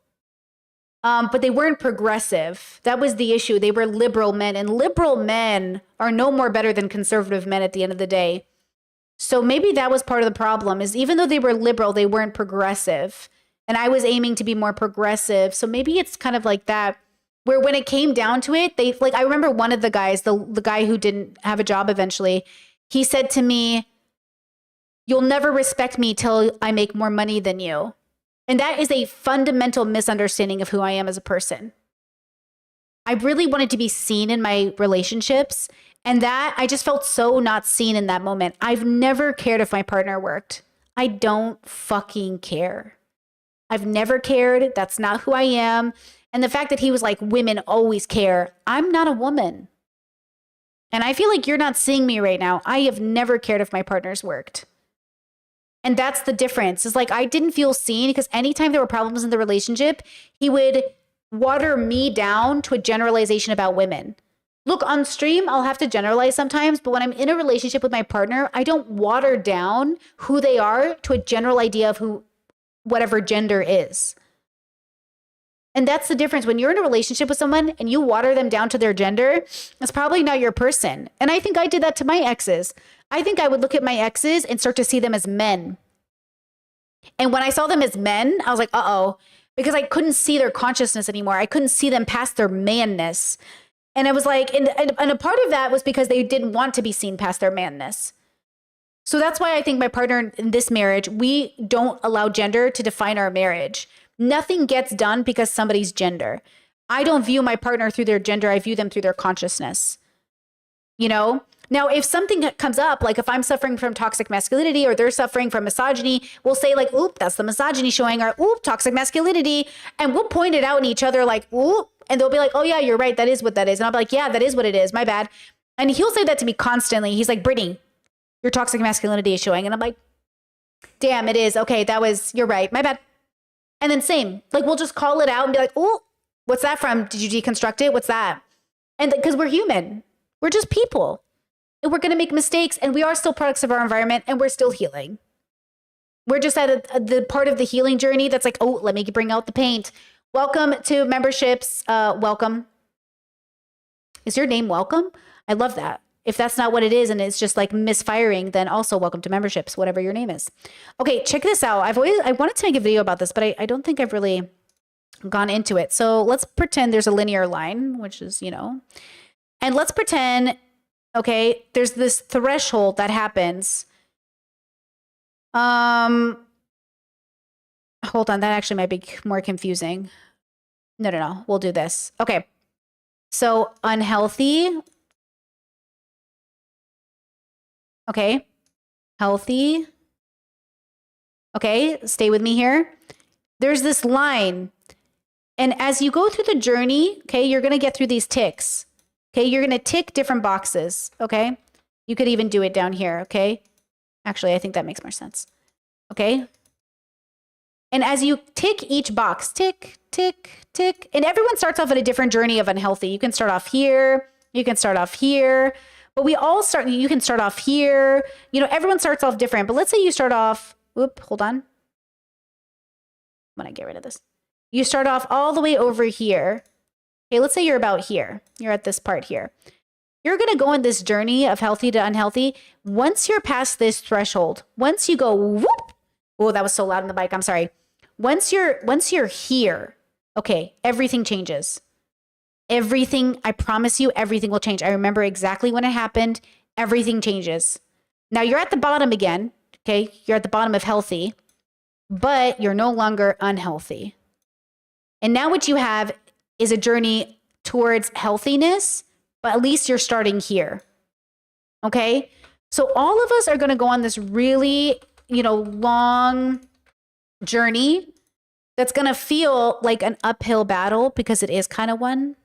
but they weren't progressive. That was the issue. They were liberal men, and liberal men are no more better than conservative men at the end of the day. So maybe that was part of the problem, is even though they were liberal, they weren't progressive. And I was aiming to be more progressive. So maybe it's kind of like that, where when it came down to it, they like, I remember one of the guys, the guy who didn't have a job eventually, he said to me, "You'll never respect me till I make more money than you." And that is a fundamental misunderstanding of who I am as a person. I really wanted to be seen in my relationships, and that I just felt so not seen in that moment. I've never cared if my partner worked. I don't fucking care. I've never cared. That's not who I am. And the fact that he was like, women always care. I'm not a woman. And I feel like you're not seeing me right now. I have never cared if my partners worked. And that's the difference. It's like I didn't feel seen because anytime there were problems in the relationship, he would water me down to a generalization about women. Look, on stream, I'll have to generalize sometimes, but when I'm in a relationship with my partner, I don't water down who they are to a general idea of who whatever gender is. And that's the difference. When you're in a relationship with someone and you water them down to their gender, it's probably not your person. And I think I did that to my exes. I think I would look at my exes and start to see them as men. And when I saw them as men, I was like, uh-oh, because I couldn't see their consciousness anymore. I couldn't see them past their manness. And I was like, and a part of that was because they didn't want to be seen past their manness. So that's why I think my partner in this marriage, we don't allow gender to define our marriage. Nothing gets done because somebody's gender. I don't view my partner through their gender. I view them through their consciousness. You know? Now, if something comes up, like if I'm suffering from toxic masculinity or they're suffering from misogyny, we'll say like, oop, that's the misogyny showing, or oop, toxic masculinity. And we'll point it out in each other like, oop. And they'll be like, oh yeah, you're right. That is what that is. And I'll be like, yeah, that is what it is. My bad. And he'll say that to me constantly. He's like, Brittany, your toxic masculinity is showing. And I'm like, damn, it is. Okay, you're right. My bad. And then same, like we'll just call it out and be like, oh, what's that from? Did you deconstruct it? What's that? And because we're human, we're just people. And we're going to make mistakes, and we are still products of our environment, and we're still healing. We're just at the part of the healing journey that's like, oh, let me bring out the paint. Welcome to memberships. Welcome. Is your name Welcome? I love that. If that's not what it is and it's just like misfiring, then also welcome to memberships, whatever your name is. Okay, check this out. I wanted to make a video about this, but I don't think I've really gone into it. So let's pretend there's a linear line, which is, and let's pretend, okay, there's this threshold that happens. Hold on, that actually might be more confusing. No. We'll do this. Okay. So unhealthy. Okay. Healthy. Okay, stay with me here. There's this line. And as you go through the journey, okay, you're going to get through these ticks. Okay, you're going to tick different boxes. Okay. You could even do it down here. Okay. Actually, I think that makes more sense. Okay. And as you tick each box, tick, tick, tick, and everyone starts off at a different journey of unhealthy. You can start off here. You can start off here. But we all you can start off here. Everyone starts off different. But let's say you start off, hold on. I'm going to get rid of this. You start off all the way over here. Okay, let's say you're about here. You're at this part here. You're going to go on this journey of healthy to unhealthy. Once you're past this threshold, once you go, whoop. Oh, that was so loud on the bike. I'm sorry. Once you're here, okay, everything changes. Everything, I promise you, everything will change. I remember exactly when it happened. Everything changes. Now you're at the bottom again, okay? You're at the bottom of healthy, but you're no longer unhealthy. And now what you have is a journey towards healthiness, but at least you're starting here, okay? So all of us are going to go on this really, long journey that's going to feel like an uphill battle because it is kind of one.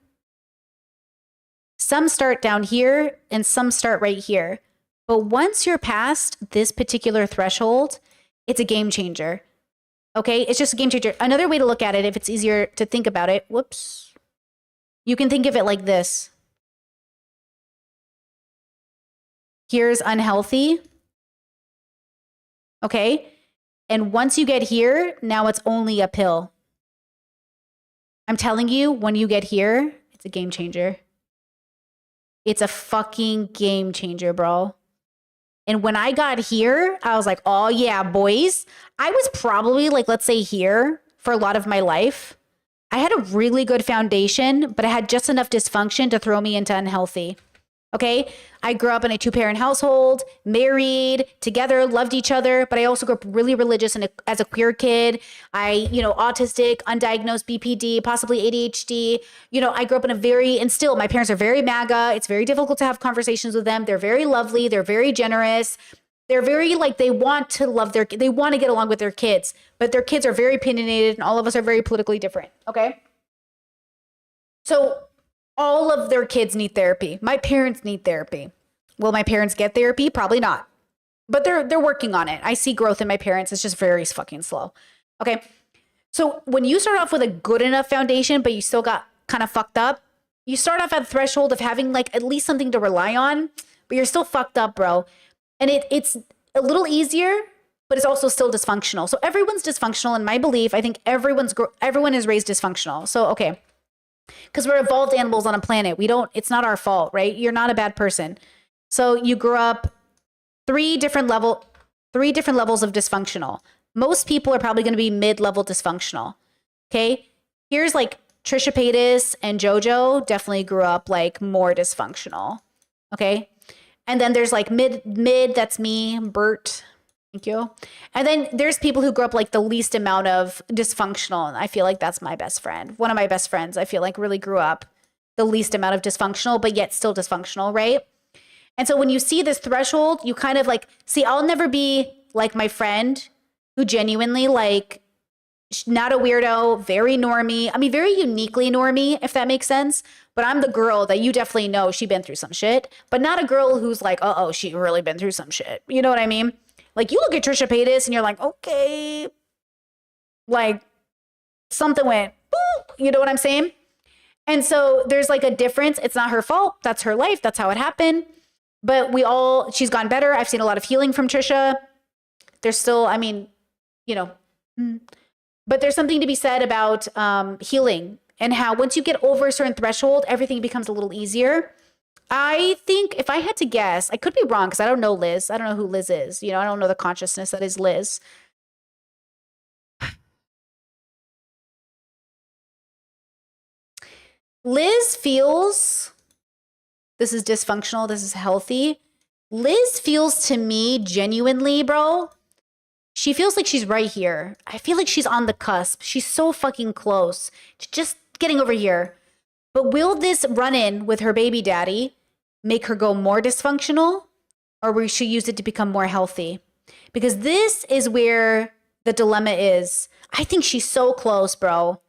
Some start down here and some start right here. But once you're past this particular threshold, it's a game changer. Okay? It's just a game changer. Another way to look at it, if it's easier to think about it, whoops. You can think of it like this. Here's unhealthy. Okay? And once you get here, now it's only uphill. I'm telling you, when you get here, it's a game changer. It's a fucking game changer, bro. And when I got here, I was like, oh yeah, boys. I was probably like, let's say here for a lot of my life. I had a really good foundation, but I had just enough dysfunction to throw me into unhealthy. Okay? I grew up in a 2-parent household, married, together, loved each other, but I also grew up really religious and as a queer kid. I, autistic, undiagnosed BPD, possibly ADHD. I grew up in and still my parents are very MAGA. It's very difficult to have conversations with them. They're very lovely. They're very generous. They're very they want to they want to get along with their kids, but their kids are very opinionated and all of us are very politically different. Okay? So all of their kids need therapy. My parents need therapy. Will my parents get therapy? Probably not. But they're working on it. I see growth in my parents. It's just very fucking slow. Okay. So when you start off with a good enough foundation, but you still got kind of fucked up, you start off at the threshold of having at least something to rely on, but you're still fucked up, bro. And it's a little easier, but it's also still dysfunctional. So everyone's dysfunctional in my belief. I think everyone is raised dysfunctional. So, okay. Because we're evolved animals on a planet. It's not our fault, right? You're not a bad person. So you grew up three different levels of dysfunctional. Most people are probably going to be mid-level dysfunctional. Okay. Here's Trisha Paytas and JoJo definitely grew up more dysfunctional. Okay. And then there's mid, that's me, Bert. Thank you. And then there's people who grew up the least amount of dysfunctional. And I feel like that's my best friend. One of my best friends, I feel really grew up the least amount of dysfunctional, but yet still dysfunctional, right? And so when you see this threshold, you kind of see, I'll never be like my friend who genuinely not a weirdo, very normie. I mean, very uniquely normie, if that makes sense. But I'm the girl that you definitely know she been through some shit, but not a girl who's uh-oh, she really been through some shit. You know what I mean? You look at Trisha Paytas and you're okay, something went, boop, you know what I'm saying? And so there's a difference. It's not her fault. That's her life. That's how it happened. But she's gone better. I've seen a lot of healing from Trisha. There's still, but there's something to be said about healing and how once you get over a certain threshold, everything becomes a little easier. I think if I had to guess, I could be wrong because I don't know Liz. I don't know who Liz is. I don't know the consciousness that is Liz. Liz feels, this is dysfunctional, this is healthy. Liz feels to me genuinely, bro, she feels like she's right here. I feel like she's on the cusp. She's so fucking close to just getting over here. But will this run-in with her baby daddy make her go more dysfunctional, or will she use it to become more healthy? Because this is where the dilemma is. I think she's so close, bro.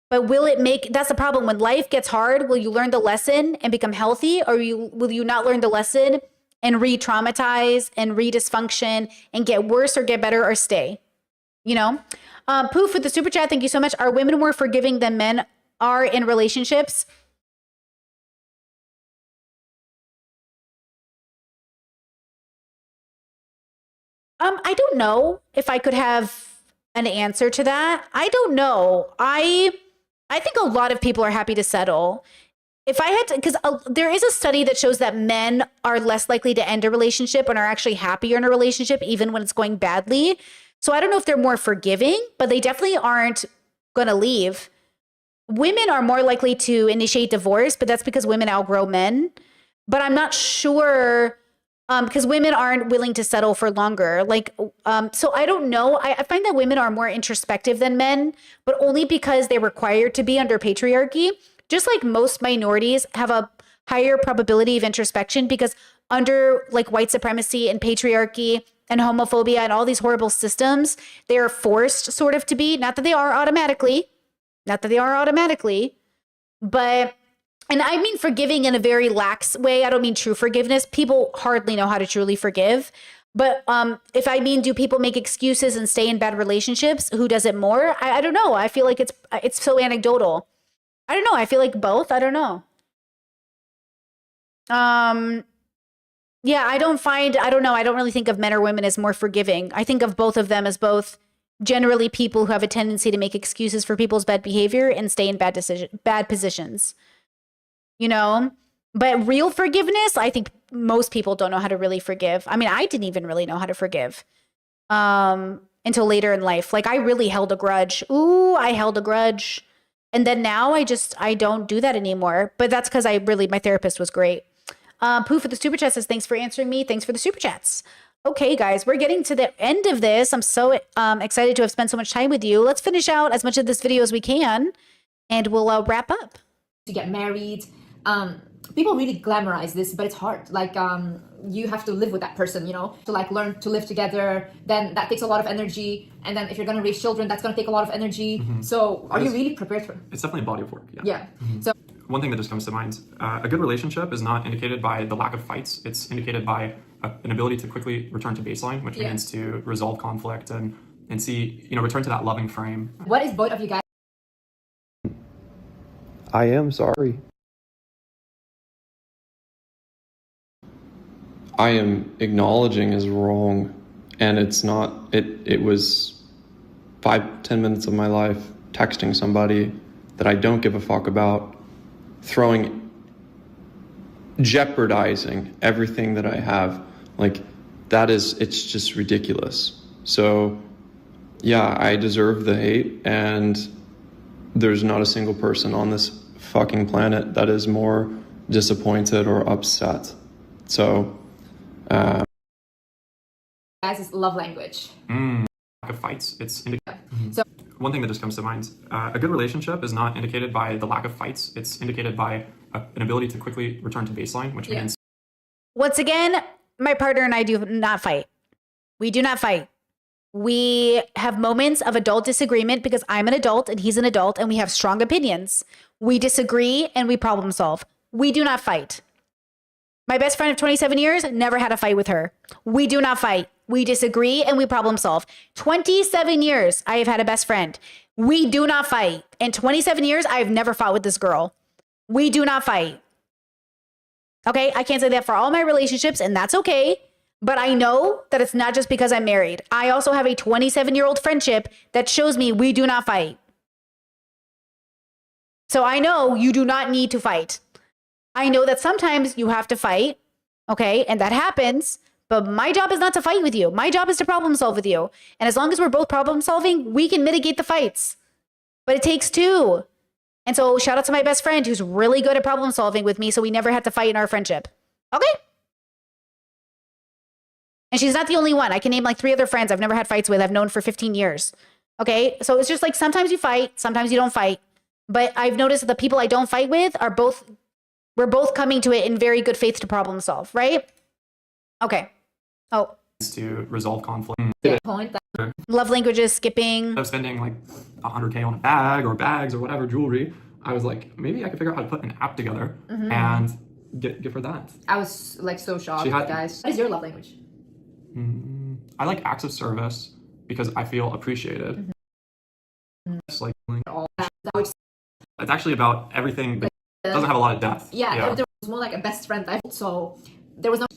But that's the problem. When life gets hard, will you learn the lesson and become healthy, or will you not learn the lesson and re-traumatize and re-dysfunction and get worse or get better or stay? Poof with the super chat. Thank you so much. Are women more forgiving than men are in relationships? I don't know if I could have an answer to that. I don't know. I think a lot of people are happy to settle. If I had to, because there is a study that shows that men are less likely to end a relationship and are actually happier in a relationship even when it's going badly. So I don't know if they're more forgiving, but they definitely aren't going to leave. Women are more likely to initiate divorce, but that's because women outgrow men. But I'm not sure because women aren't willing to settle for longer. So I don't know. I find that women are more introspective than men, but only because they're required to be under patriarchy. Just like most minorities have a higher probability of introspection because under white supremacy and patriarchy and homophobia and all these horrible systems, they are forced sort of to be, not that they are automatically, but and I mean forgiving in a very lax way. I don't mean true forgiveness. People hardly know how to truly forgive. But if I mean, do people make excuses and stay in bad relationships? Who does it more? I don't know. I feel like it's so anecdotal. I don't know. I feel like both. I don't know. Yeah, I don't know. I don't really think of men or women as more forgiving. I think of both of them as both generally people who have a tendency to make excuses for people's bad behavior and stay in bad positions. You know? But real forgiveness, I think most people don't know how to really forgive. I mean, I didn't even really know how to forgive until later in life. Like, I really held a grudge. Ooh, I held a grudge. And then now I don't do that anymore. But that's because my therapist was great. Pooh for the super chat says, thanks for answering me. Thanks for the super chats. Okay, guys, we're getting to the end of this. I'm so excited to have spent so much time with you. Let's finish out as much of this video as we can, and we'll wrap up. To get married, people really glamorize this, but it's hard. Like, you have to live with that person, you know, to like learn to live together. Then that takes a lot of energy. And then if you're going to raise children, that's going to take a lot of energy. So are you really prepared for it? It's definitely a body of work. Yeah. So one thing that just comes to mind, a good relationship is not indicated by the lack of fights. It's indicated by an ability to quickly return to baseline, which means to resolve conflict and see, you know, return to that loving frame. what is both of you guys? I am sorry. I am acknowledging is wrong, and it's not, it was 5-10 minutes of my life texting somebody that I don't give a fuck about, jeopardizing everything that I have. Like, it's just ridiculous. So yeah, I deserve the hate, and there's not a single person on this fucking planet that is more disappointed or upset. So Guys' love language. Lack of fights. It's So one thing that just comes to mind, a good relationship is not indicated by the lack of fights. It's indicated by an ability to quickly return to baseline, which means... Once again, my partner and I do not fight. We do not fight. We have moments of adult disagreement because I'm an adult and he's an adult, and we have strong opinions. We disagree and we problem solve. We do not fight. My best friend of 27 years, never had a fight with her. We do not fight. We disagree and we problem solve. 27 years I have had a best friend. We do not fight. In 27 years, I have never fought with this girl. We do not fight. Okay, I can't say that for all my relationships, and that's okay. But I know that it's not just because I'm married. I also have a 27-year-old friendship that shows me we do not fight. So I know you do not need to fight. I know that sometimes you have to fight, okay, and that happens, but my job is not to fight with you. My job is to problem solve with you. And as long as we're both problem solving, we can mitigate the fights. But it takes two. And so shout out to my best friend who's really good at problem solving with me, so we never had to fight in our friendship. Okay? And she's not the only one. I can name like 3 other friends I've never had fights with, I've known for 15 years. Okay? So it's just like sometimes you fight, sometimes you don't fight. But I've noticed that the people I don't fight with we're both coming to it in very good faith to problem solve, right? Okay. Oh. To resolve conflict. Point that Love languages, skipping. Instead of spending like $100K on a bag or bags or whatever jewelry, I was like, maybe I could figure out how to put an app together and give her that. I was like so shocked, guys. What is your love language? I like acts of service because I feel appreciated. It's like it's actually about everything, but it doesn't have a lot of depth. Yeah. There was more like a best friend type. So there was no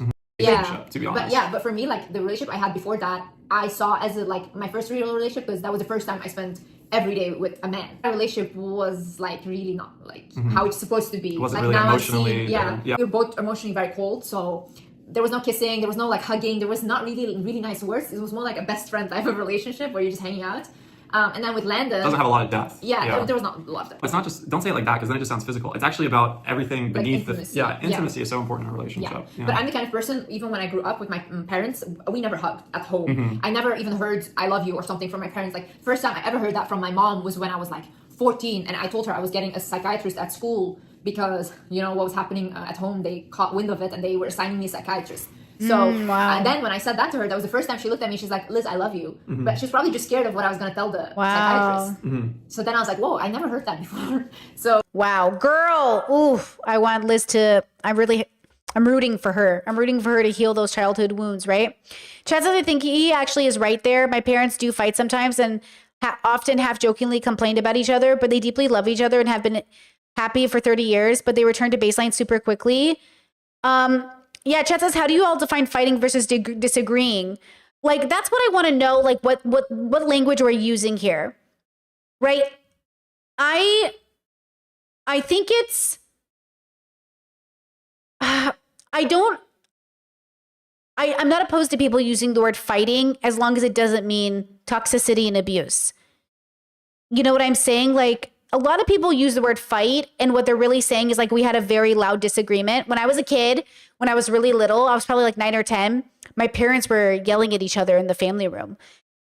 relationship, to be honest. But for me, like the relationship I had before that, I saw as like my first real relationship, because that was the first time I spent every day with a man. My relationship was like really not like how it's supposed to be. It wasn't like really now emotionally. we were both emotionally very cold, so there was no kissing, there was no like hugging, there was not really nice words. It was more like a best friend type of relationship where you're just hanging out. And then with Landon, it doesn't have a lot of depth. There was not a lot of depth. It's not just, don't say it like that, because then it just sounds physical. It's actually about everything beneath intimacy. Intimacy is so important in a relationship. But I'm the kind of person, even when I grew up with my parents, we never hugged at home. I never even heard I love you or something from my parents. Like first time I ever heard that from my mom was when I was like 14, and I told her I was getting a psychiatrist at school because, you know, what was happening at home, they caught wind of it and they were assigning me a psychiatrist. So wow. and then when I said that to her, that was the first time she looked at me. She's like, Liz, I love you. But she's probably just scared of what I was going to tell the Wow. psychiatrist. So then I was like, whoa, I never heard that before. So Wow, girl. Oof. I want Liz to, I'm rooting for her. I'm rooting for her to heal those childhood wounds, right? Chad says, I think he actually is right there. My parents do fight sometimes and often have jokingly complained about each other, but they deeply love each other and have been happy for 30 years, but they return to baseline super quickly. Yeah, Chad says, how do you all define fighting versus disagreeing? Like, that's what I want to know. Like, what language we're using here, right? I think it's, I'm not opposed to people using the word fighting as long as it doesn't mean toxicity and abuse. You know what I'm saying? Like, a lot of people use the word fight, and what they're really saying is like, we had a very loud disagreement. When I was a kid, when I was really little, I was probably like 9 or 10, my parents were yelling at each other in the family room.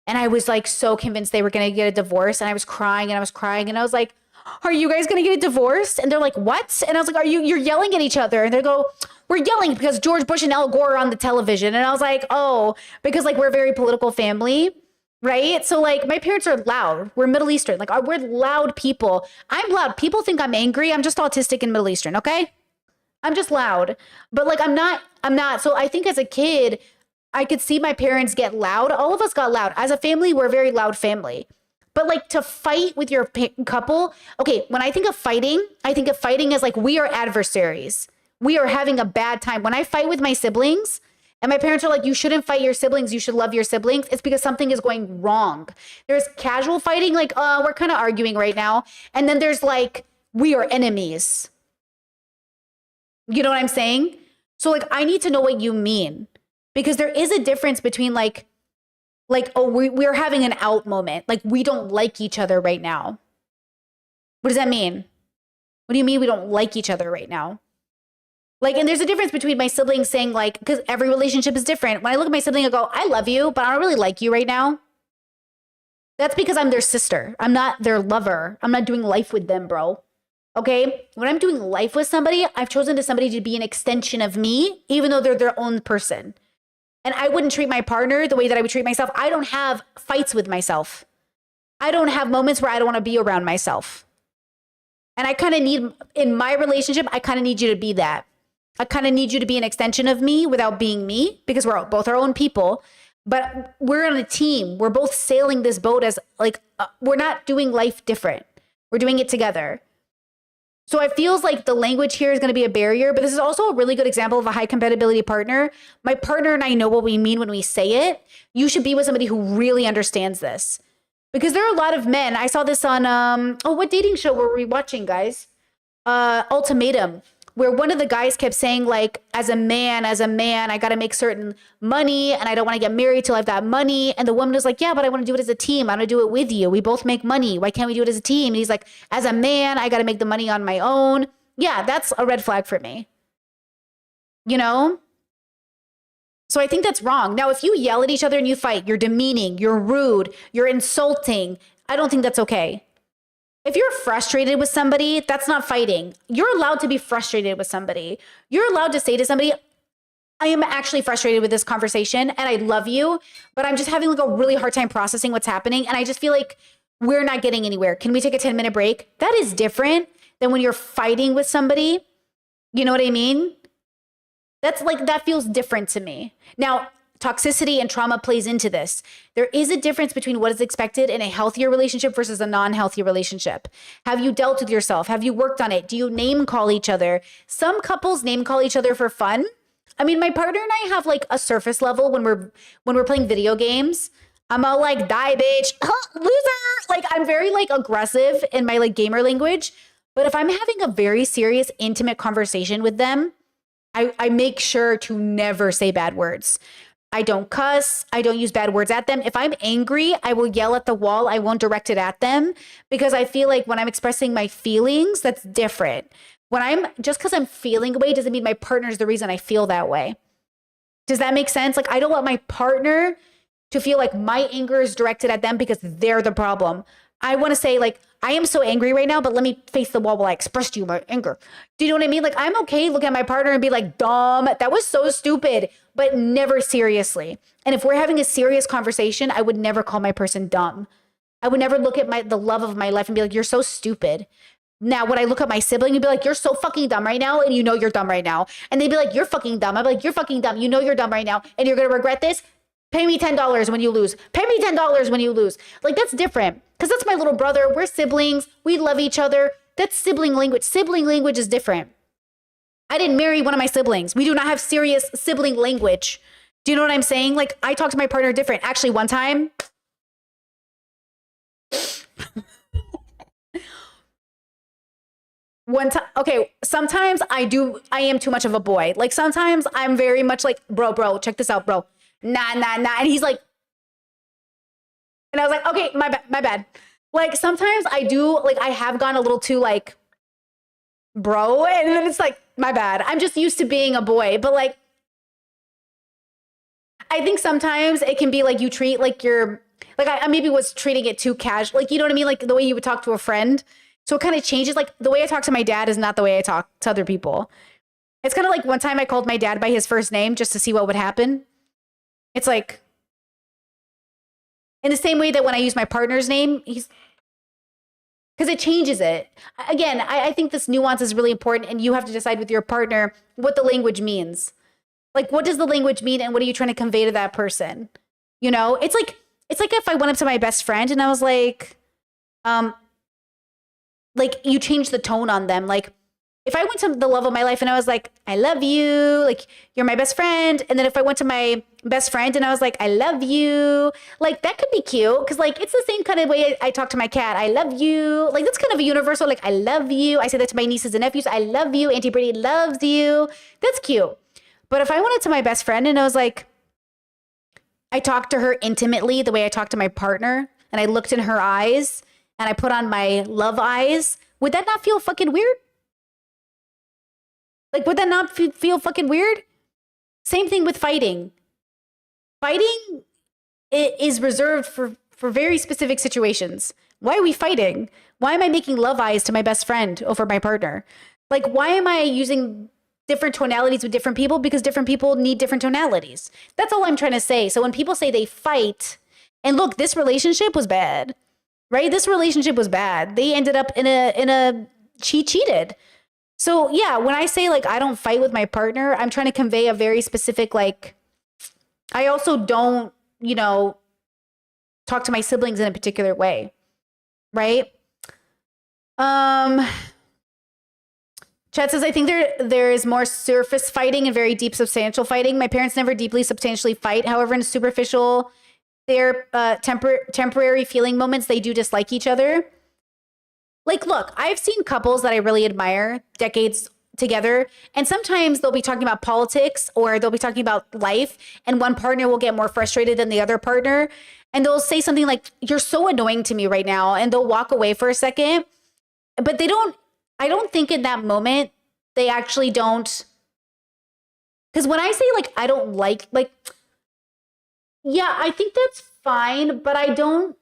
And I was like so convinced they were going to get a divorce. And I was crying and I was crying. And I was like, are you guys going to get a divorce? And they're like, what? And I was like, you're yelling at each other. And they go, we're yelling because George Bush and Al Gore are on the television. And I was like, oh, because like we're a very political family. Right? So like my parents are loud. We're Middle Eastern. Like we're loud people. I'm loud. People think I'm angry. I'm just autistic and Middle Eastern. Okay. I'm just loud, but like, I'm not. So I think as a kid, I could see my parents get loud. All of us got loud. As a family, we're a very loud family. But like to fight with your couple. Okay. When I think of fighting as like, we are adversaries. We are having a bad time. When I fight with my siblings, and my parents are like, you shouldn't fight your siblings. You should love your siblings. It's because something is going wrong. There's casual fighting, like, we're kind of arguing right now. And then there's like, we are enemies. You know what I'm saying? So like, I need to know what you mean. Because there is a difference between like, oh, we're having an out moment. Like, we don't like each other right now. What does that mean? What do you mean we don't like each other right now? Like, and there's a difference between my siblings saying like, because every relationship is different. When I look at my sibling, I go, I love you, but I don't really like you right now. That's because I'm their sister. I'm not their lover. I'm not doing life with them, bro. Okay? When I'm doing life with somebody, I've chosen somebody to be an extension of me, even though they're their own person. And I wouldn't treat my partner the way that I would treat myself. I don't have fights with myself. I don't have moments where I don't want to be around myself. And I kind of need, in my relationship, I kind of need you to be that. I kind of need you to be an extension of me without being me, because we're both our own people, but we're on a team. We're both sailing this boat as like, we're not doing life different. We're doing it together. So it feels like the language here is going to be a barrier, but this is also a really good example of a high compatibility partner. My partner and I know what we mean when we say it. You should be with somebody who really understands this, because there are a lot of men. I saw this on, what dating show were we watching, guys? Ultimatum. Where one of the guys kept saying like, as a man, I got to make certain money and I don't want to get married till I have that money. And the woman was like, yeah, but I want to do it as a team. I want to do it with you. We both make money. Why can't we do it as a team? And he's like, as a man, I got to make the money on my own. Yeah, that's a red flag for me. You know? So I think that's wrong. Now, if you yell at each other and you fight, you're demeaning, you're rude, you're insulting. I don't think that's okay. If you're frustrated with somebody, that's not fighting. You're allowed to be frustrated with somebody. You're allowed to say to somebody, I am actually frustrated with this conversation and I love you, but I'm just having like a really hard time processing what's happening. And I just feel like we're not getting anywhere. Can we take a 10-minute break? That is different than when you're fighting with somebody. You know what I mean? That's like, that feels different to me. Now, toxicity and trauma plays into this. There is a difference between what is expected in a healthier relationship versus a non-healthy relationship. Have you dealt with yourself? Have you worked on it? Do you name call each other? Some couples name call each other for fun. I mean, my partner and I have like a surface level when we're playing video games. I'm all like, die bitch, loser. Like I'm very like aggressive in my like gamer language. But if I'm having a very serious, intimate conversation with them, I make sure to never say bad words. I don't cuss. I don't use bad words at them. If I'm angry, I will yell at the wall. I won't direct it at them, because I feel like when I'm expressing my feelings, that's different. Just because I'm feeling a way doesn't mean my partner is the reason I feel that way. Does that make sense? Like I don't want my partner to feel like my anger is directed at them because they're the problem. I want to say like, I am so angry right now, but let me face the wall while I express to you my anger. Do you know what I mean? Like, I'm okay looking at my partner and be like, dumb, that was so stupid, but never seriously. And if we're having a serious conversation, I would never call my person dumb. I would never look at the love of my life and be like, you're so stupid. Now, would I look at my sibling and be like, you're so fucking dumb right now, and you know you're dumb right now? And they'd be like, you're fucking dumb. I'd be like, you're fucking dumb. You know you're dumb right now, and you're going to regret this? Pay me $10 when you lose. Pay me $10 when you lose. Like, that's different. Because that's my little brother. We're siblings. We love each other. That's sibling language. Sibling language is different. I didn't marry one of my siblings. We do not have serious sibling language. Do you know what I'm saying? Like, I talk to my partner different. Actually, one time... okay, sometimes I am too much of a boy. Like, sometimes I'm very much like, bro, check this out, bro. Nah. And he's like, and I was like, okay, my bad. Like, sometimes I have gone a little too like, bro. And then it's like, my bad. I'm just used to being a boy. But like, I think sometimes it can be like you treat like I maybe was treating it too casual. Like, you know what I mean? Like the way you would talk to a friend. So it kind of changes. Like the way I talk to my dad is not the way I talk to other people. It's kind of like one time I called my dad by his first name just to see what would happen. It's like, in the same way that when I use my partner's name, because it changes it. Again, I think this nuance is really important, and you have to decide with your partner what the language means. Like, what does the language mean, and what are you trying to convey to that person? You know, it's like if I went up to my best friend and I was like you change the tone on them. Like, if I went to the love of my life and I was like, I love you, like, you're my best friend. And then if I went to my best friend and I was like, I love you, like, that could be cute. Cause like, it's the same kind of way I talk to my cat. I love you. Like, that's kind of a universal, like, I love you. I say that to my nieces and nephews. I love you. Auntie Brittany loves you. That's cute. But if I went up to my best friend and I was like, I talked to her intimately the way I talk to my partner, and I looked in her eyes and I put on my love eyes, would that not feel fucking weird? Like, would that not feel fucking weird? Same thing with fighting. Fighting is reserved for very specific situations. Why are we fighting? Why am I making love eyes to my best friend over my partner? Like, why am I using different tonalities with different people? Because different people need different tonalities. That's all I'm trying to say. So when people say they fight, and look, this relationship was bad, right? This relationship was bad. They ended up she cheated. So yeah, when I say like, I don't fight with my partner, I'm trying to convey a very specific, like, I also don't, talk to my siblings in a particular way. Right? Chad says, I think there is more surface fighting and very deep, substantial fighting. My parents never deeply, substantially fight. However, in superficial, their temporary feeling moments, they do dislike each other. Like, look, I've seen couples that I really admire, decades together, and sometimes they'll be talking about politics or they'll be talking about life, and one partner will get more frustrated than the other partner, and they'll say something like, you're so annoying to me right now, and they'll walk away for a second. But I don't think in that moment, they actually don't. Because when I say, like, I don't like, yeah, I think that's fine, but I don't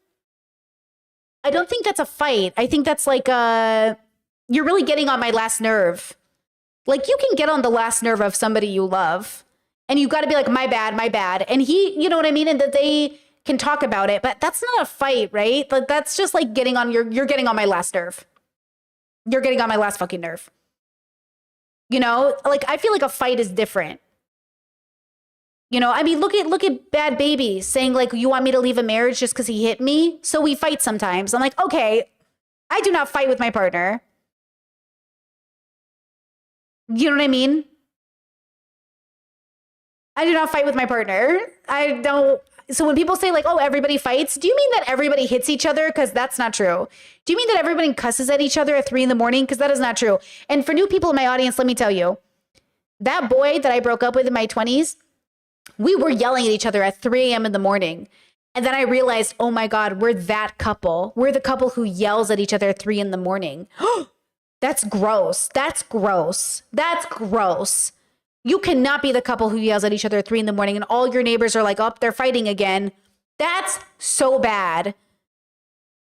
think that's a fight. I think that's like, you're really getting on my last nerve. Like, you can get on the last nerve of somebody you love, and you got to be like, my bad. And you know what I mean? And that they can talk about it, but that's not a fight, right? Like, that's just like you're getting on my last nerve. You're getting on my last fucking nerve. Like, I feel like a fight is different. I mean, look at Bad Baby saying, like, you want me to leave a marriage just because he hit me? So we fight sometimes. I'm like, okay, I do not fight with my partner. You know what I mean? I do not fight with my partner. I don't. So when people say, like, oh, everybody fights, do you mean that everybody hits each other? Because that's not true. Do you mean that everybody cusses at each other at 3 a.m? Because that is not true. And for new people in my audience, let me tell you, that boy that I broke up with in my 20s, we were yelling at each other at 3 a.m. in the morning. And then I realized, oh my God, we're that couple. We're the couple who yells at each other at 3 a.m. That's gross. That's gross. That's gross. You cannot be the couple who yells at each other at 3 a.m. and all your neighbors are like, oh, they're fighting again. That's so bad.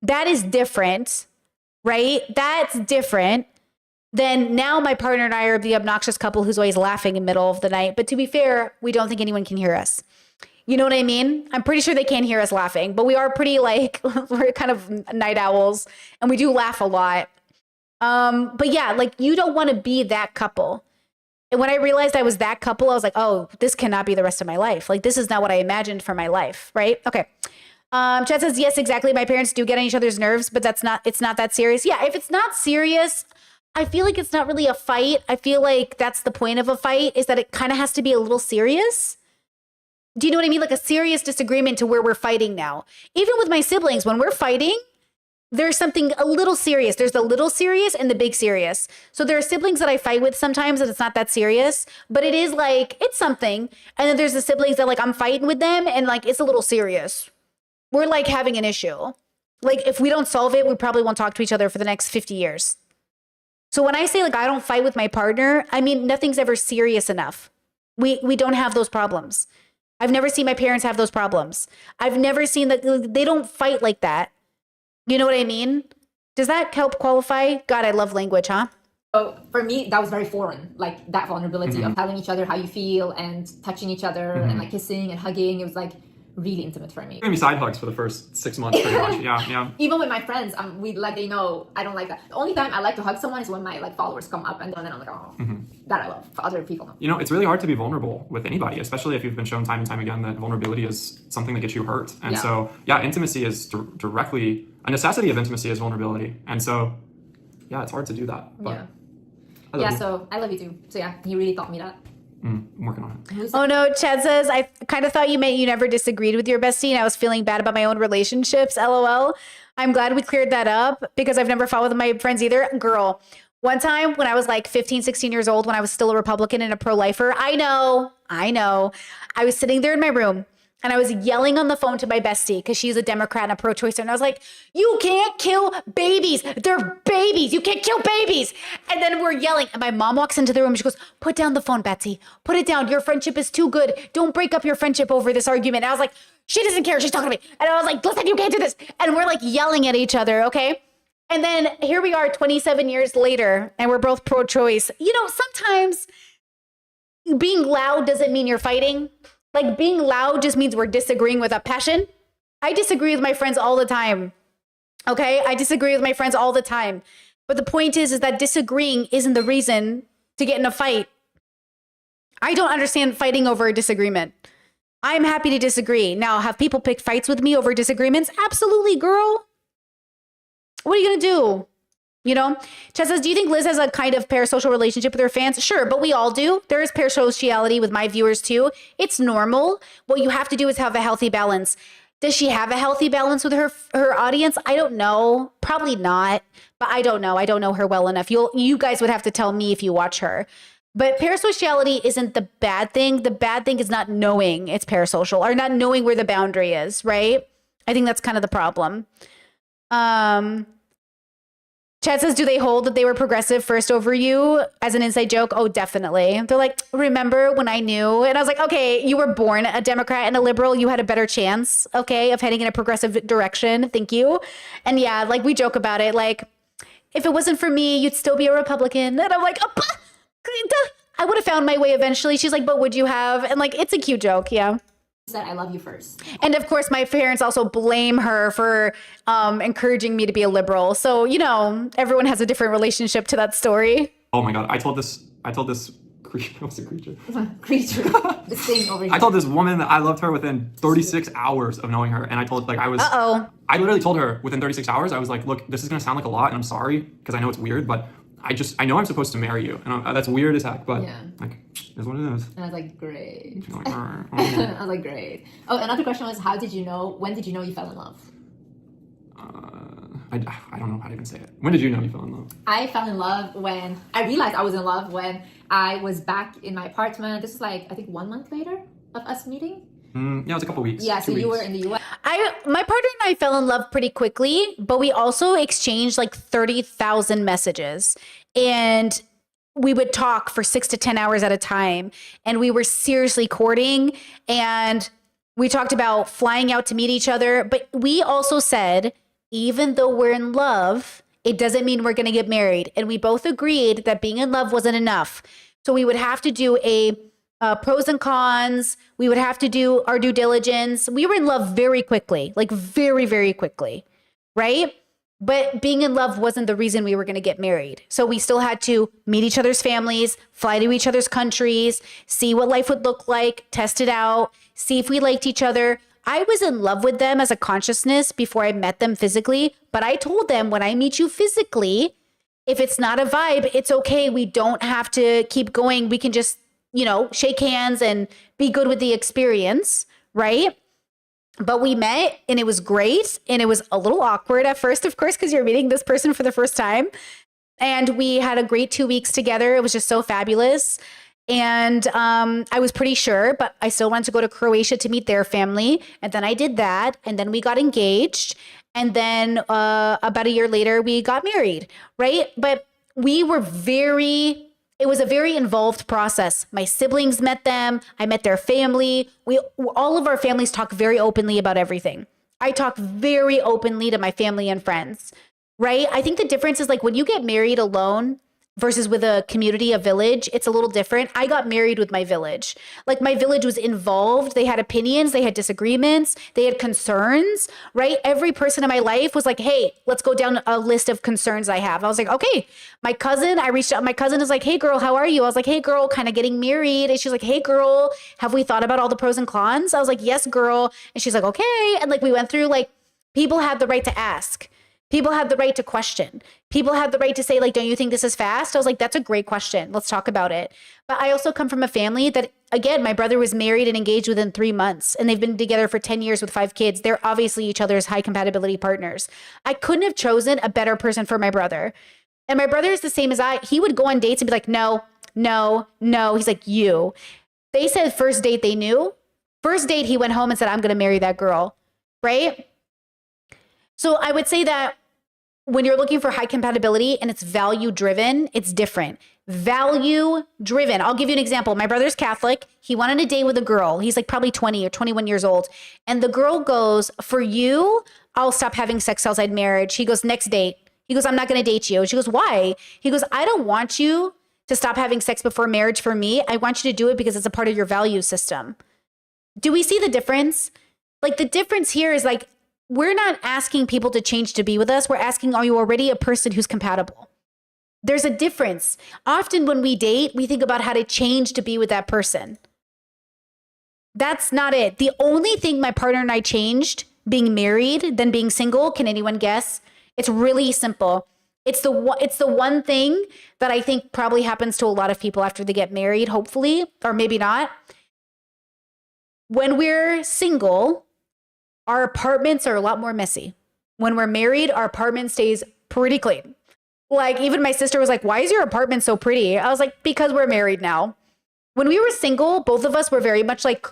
That is different, right? That's different than now my partner and I are the obnoxious couple who's always laughing in the middle of the night. But to be fair, we don't think anyone can hear us. You know what I mean? I'm pretty sure they can't hear us laughing, but we are pretty like, we're kind of night owls and we do laugh a lot. But yeah, like you don't want to be that couple. And when I realized I was that couple, I was like, oh, this cannot be the rest of my life. Like, this is not what I imagined for my life, right? Okay. Chad says, yes, exactly. My parents do get on each other's nerves, but it's not that serious. Yeah, if it's not serious, I feel like it's not really a fight. I feel like that's the point of a fight, is that it kind of has to be a little serious. Do you know what I mean? Like a serious disagreement to where we're fighting now. Even with my siblings, when we're fighting, there's something a little serious. There's the little serious and the big serious. So there are siblings that I fight with sometimes and it's not that serious, but it is like, it's something. And then there's the siblings that like I'm fighting with them and like it's a little serious. We're like having an issue. Like if we don't solve it, we probably won't talk to each other for the next 50 years. So when I say like I don't fight with my partner, I mean nothing's ever serious enough. We don't have those problems. I've never seen my parents have those problems. I've never seen that. They don't fight like that. You know what I mean? Does that help qualify? God, I love language, huh? So for me, that was very foreign, like that vulnerability of telling each other how you feel and touching each other and like kissing and hugging. It was like really intimate for me. Gave me side hugs for the first 6 months, pretty much. Yeah. Even with my friends, they know I don't like that. The only time I like to hug someone is when my like followers come up, and then I'm like, oh, that I love. For other people, no. You know, it's really hard to be vulnerable with anybody, especially if you've been shown time and time again that vulnerability is something that gets you hurt. And so, yeah, intimacy is directly a necessity of intimacy is vulnerability. And so, yeah, it's hard to do that. But so I love you too. So yeah, you really taught me that. I'm working on it. Oh no, Chad says, I kind of thought you meant you never disagreed with your bestie and I was feeling bad about my own relationships, LOL. I'm glad we cleared that up because I've never fought with my friends either. Girl, one time when I was like 15, 16 years old, when I was still a Republican and a pro-lifer, I know, I was sitting there in my room and I was yelling on the phone to my bestie because she's a Democrat and a pro-choicer. And I was like, you can't kill babies. They're babies. You can't kill babies. And then we're yelling. And my mom walks into the room and she goes, put down the phone, Betsy. Put it down. Your friendship is too good. Don't break up your friendship over this argument. And I was like, she doesn't care. She's talking to me. And I was like, listen, you can't do this. And we're like yelling at each other, okay? And then here we are 27 years later and we're both pro-choice. You know, sometimes being loud doesn't mean you're fighting. Like being loud just means we're disagreeing with a passion. I disagree with my friends all the time. Okay? I disagree with my friends all the time. But the point is that disagreeing isn't the reason to get in a fight. I don't understand fighting over a disagreement. I'm happy to disagree. Now, have people picked fights with me over disagreements? Absolutely, girl. What are you going to do? You know, Chad says, do you think Liz has a kind of parasocial relationship with her fans? Sure, but we all do. There is parasociality with my viewers too. It's normal. What you have to do is have a healthy balance. Does she have a healthy balance with her audience? I don't know. Probably not, but I don't know. I don't know her well enough. You guys would have to tell me if you watch her. But parasociality isn't the bad thing. The bad thing is not knowing it's parasocial or not knowing where the boundary is, right? I think that's kind of the problem. Chad says, do they hold that they were progressive first over you as an inside joke? Oh, definitely. They're like, remember when I knew? And I was like, okay, you were born a Democrat and a liberal. You had a better chance, okay, of heading in a progressive direction. Thank you. And yeah, like we joke about it. Like, if it wasn't for me, you'd still be a Republican. And I'm like, I would have found my way eventually. She's like, but would you have? And like, it's a cute joke. Yeah. Said I love you first. And of course, my parents also blame her for encouraging me to be a liberal. So, you know, everyone has a different relationship to that story. Oh my God. I told this creature. What's the creature? Creature. This thing over here. I told this woman that I loved her within 36 hours of knowing her. And I told, like, I literally told her within 36 hours, I was like, look, this is going to sound like a lot. And I'm sorry, because I know it's weird, but I know I'm supposed to marry you. And that's weird as heck, but like, it's what it is. And I was like, great. Like, I was like, great. Oh, another question was, when did you know you fell in love? I don't know how to even say it. When did you know you fell in love? I fell in love when I realized I was in love when I was back in my apartment. This is like, I think 1 month later of us meeting. Yeah, it was a couple weeks. Yeah, so you were in the US. My partner and I fell in love pretty quickly, but we also exchanged like 30,000 messages. And we would talk for 6 to 10 hours at a time. And we were seriously courting. And we talked about flying out to meet each other. But we also said even though we're in love, it doesn't mean we're going to get married. And we both agreed that being in love wasn't enough. So we would have to do a pros and cons. We would have to do our due diligence. We were in love very quickly, like very, very quickly, right? But being in love wasn't the reason we were going to get married. So we still had to meet each other's families, fly to each other's countries, see what life would look like, test it out, see if we liked each other. I was in love with them as a consciousness before I met them physically, but I told them, when I meet you physically, if it's not a vibe, it's okay. We don't have to keep going. We can just, shake hands and be good with the experience, right? But we met and it was great. And it was a little awkward at first, of course, because you're meeting this person for the first time. And we had a great 2 weeks together. It was just so fabulous. And I was pretty sure, but I still wanted to go to Croatia to meet their family. And then I did that. And then we got engaged. And then about a year later, we got married, right? But it was a very involved process. My siblings met them. I met their family. All of our families talk very openly about everything. I talk very openly to my family and friends, right? I think the difference is like when you get married alone versus with a community, a village, it's a little different. I got married with my village. Like my village was involved. They had opinions. They had disagreements. They had concerns, right? Every person in my life was like, hey, let's go down a list of concerns I have. I was like, okay. I reached out. My cousin is like, hey girl, how are you? I was like, hey girl, kind of getting married. And she's like, hey girl, have we thought about all the pros and cons? I was like, yes, girl. And she's like, okay. And like, we went through, like, people had the right to ask. People have the right to question. People have the right to say, like, don't you think this is fast? I was like, that's a great question. Let's talk about it. But I also come from a family that, again, my brother was married and engaged within 3 months, and they've been together for 10 years with 5 kids. They're obviously each other's high compatibility partners. I couldn't have chosen a better person for my brother. And my brother is the same as I. He would go on dates and be like, no, no, no. He's like, you. They said first date they knew. First date, he went home and said, I'm going to marry that girl, right? So I would say that when you're looking for high compatibility and it's value driven, it's different. Value driven. I'll give you an example. My brother's Catholic. He went on a date with a girl. He's like probably 20 or 21 years old. And the girl goes, for you, I'll stop having sex outside marriage. He goes, next date. He goes, I'm not going to date you. She goes, why? He goes, I don't want you to stop having sex before marriage for me. I want you to do it because it's a part of your value system. Do we see the difference? Like the difference here is like, we're not asking people to change to be with us. We're asking, are you already a person who's compatible? There's a difference. Often when we date, we think about how to change to be with that person. That's not it. The only thing my partner and I changed being married than being single, can anyone guess? It's really simple. It's the one thing that I think probably happens to a lot of people after they get married, hopefully, or maybe not. When we're single, our apartments are a lot more messy. When we're married, our apartment stays pretty clean. Like even my sister was like, why is your apartment so pretty? I was like, because we're married now. When we were single, both of us were very much like,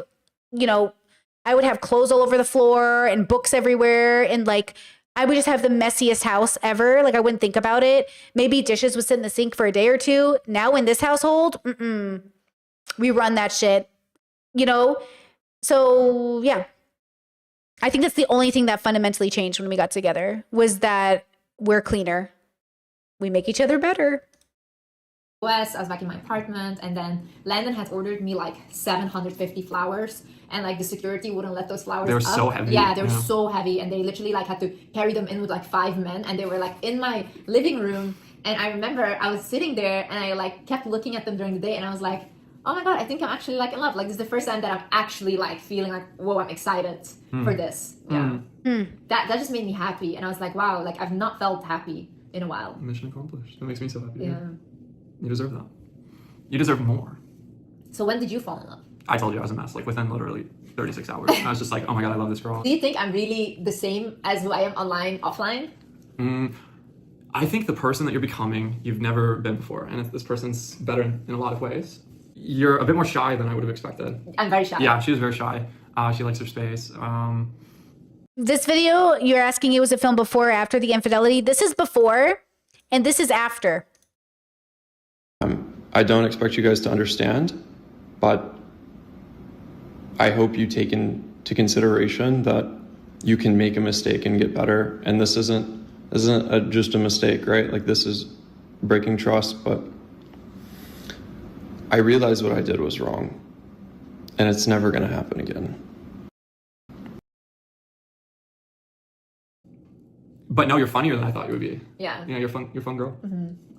I would have clothes all over the floor and books everywhere. And like, I would just have the messiest house ever. Like I wouldn't think about it. Maybe dishes would sit in the sink for a day or two. Now in this household, we run that shit, So yeah. I think that's the only thing that fundamentally changed when we got together was that we're cleaner. We make each other better. I was back in my apartment, and then Landon had ordered me like 750 flowers, and like the security wouldn't let those flowers. They were up. so heavy. Yeah, they were so heavy, and they literally like had to carry them in with like 5 men, and they were like in my living room. And I remember I was sitting there, and I like kept looking at them during the day, and I was like, oh my god, I think I'm actually like in love. Like this is the first time that I'm actually like feeling like, whoa, I'm excited for this. Yeah, that just made me happy, and I was like, wow, like I've not felt happy in a while. Mission accomplished. That makes me so happy. Yeah. You deserve that. You deserve more. So when did you fall in love? I told you I was a mess. Like within literally 36 hours. I was just like, oh my god, I love this girl. Do you think I'm really the same as who I am online, offline? I think the person that you're becoming, you've never been before. And if this person's better in a lot of ways. You're a bit more shy than I would have expected. I'm very shy. Yeah, she was very shy. She likes her space. This video, you're asking, it was a film before or after the infidelity. This is before, and this is after. I don't expect you guys to understand, but I hope you take into consideration that you can make a mistake and get better. And this isn't just a mistake, right? Like, this is breaking trust, but I realized what I did was wrong, and it's never going to happen again. But no, you're funnier than I thought you would be. Yeah. You're fun girl.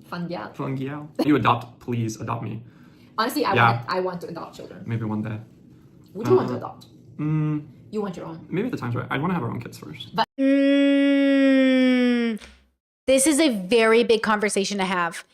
Fun gal. Fun gal. You adopt, please adopt me. Honestly, I want to adopt children. Maybe one day. Would you want to adopt? You want your own? Maybe at the time's right. I'd want to have our own kids first. This is a very big conversation to have.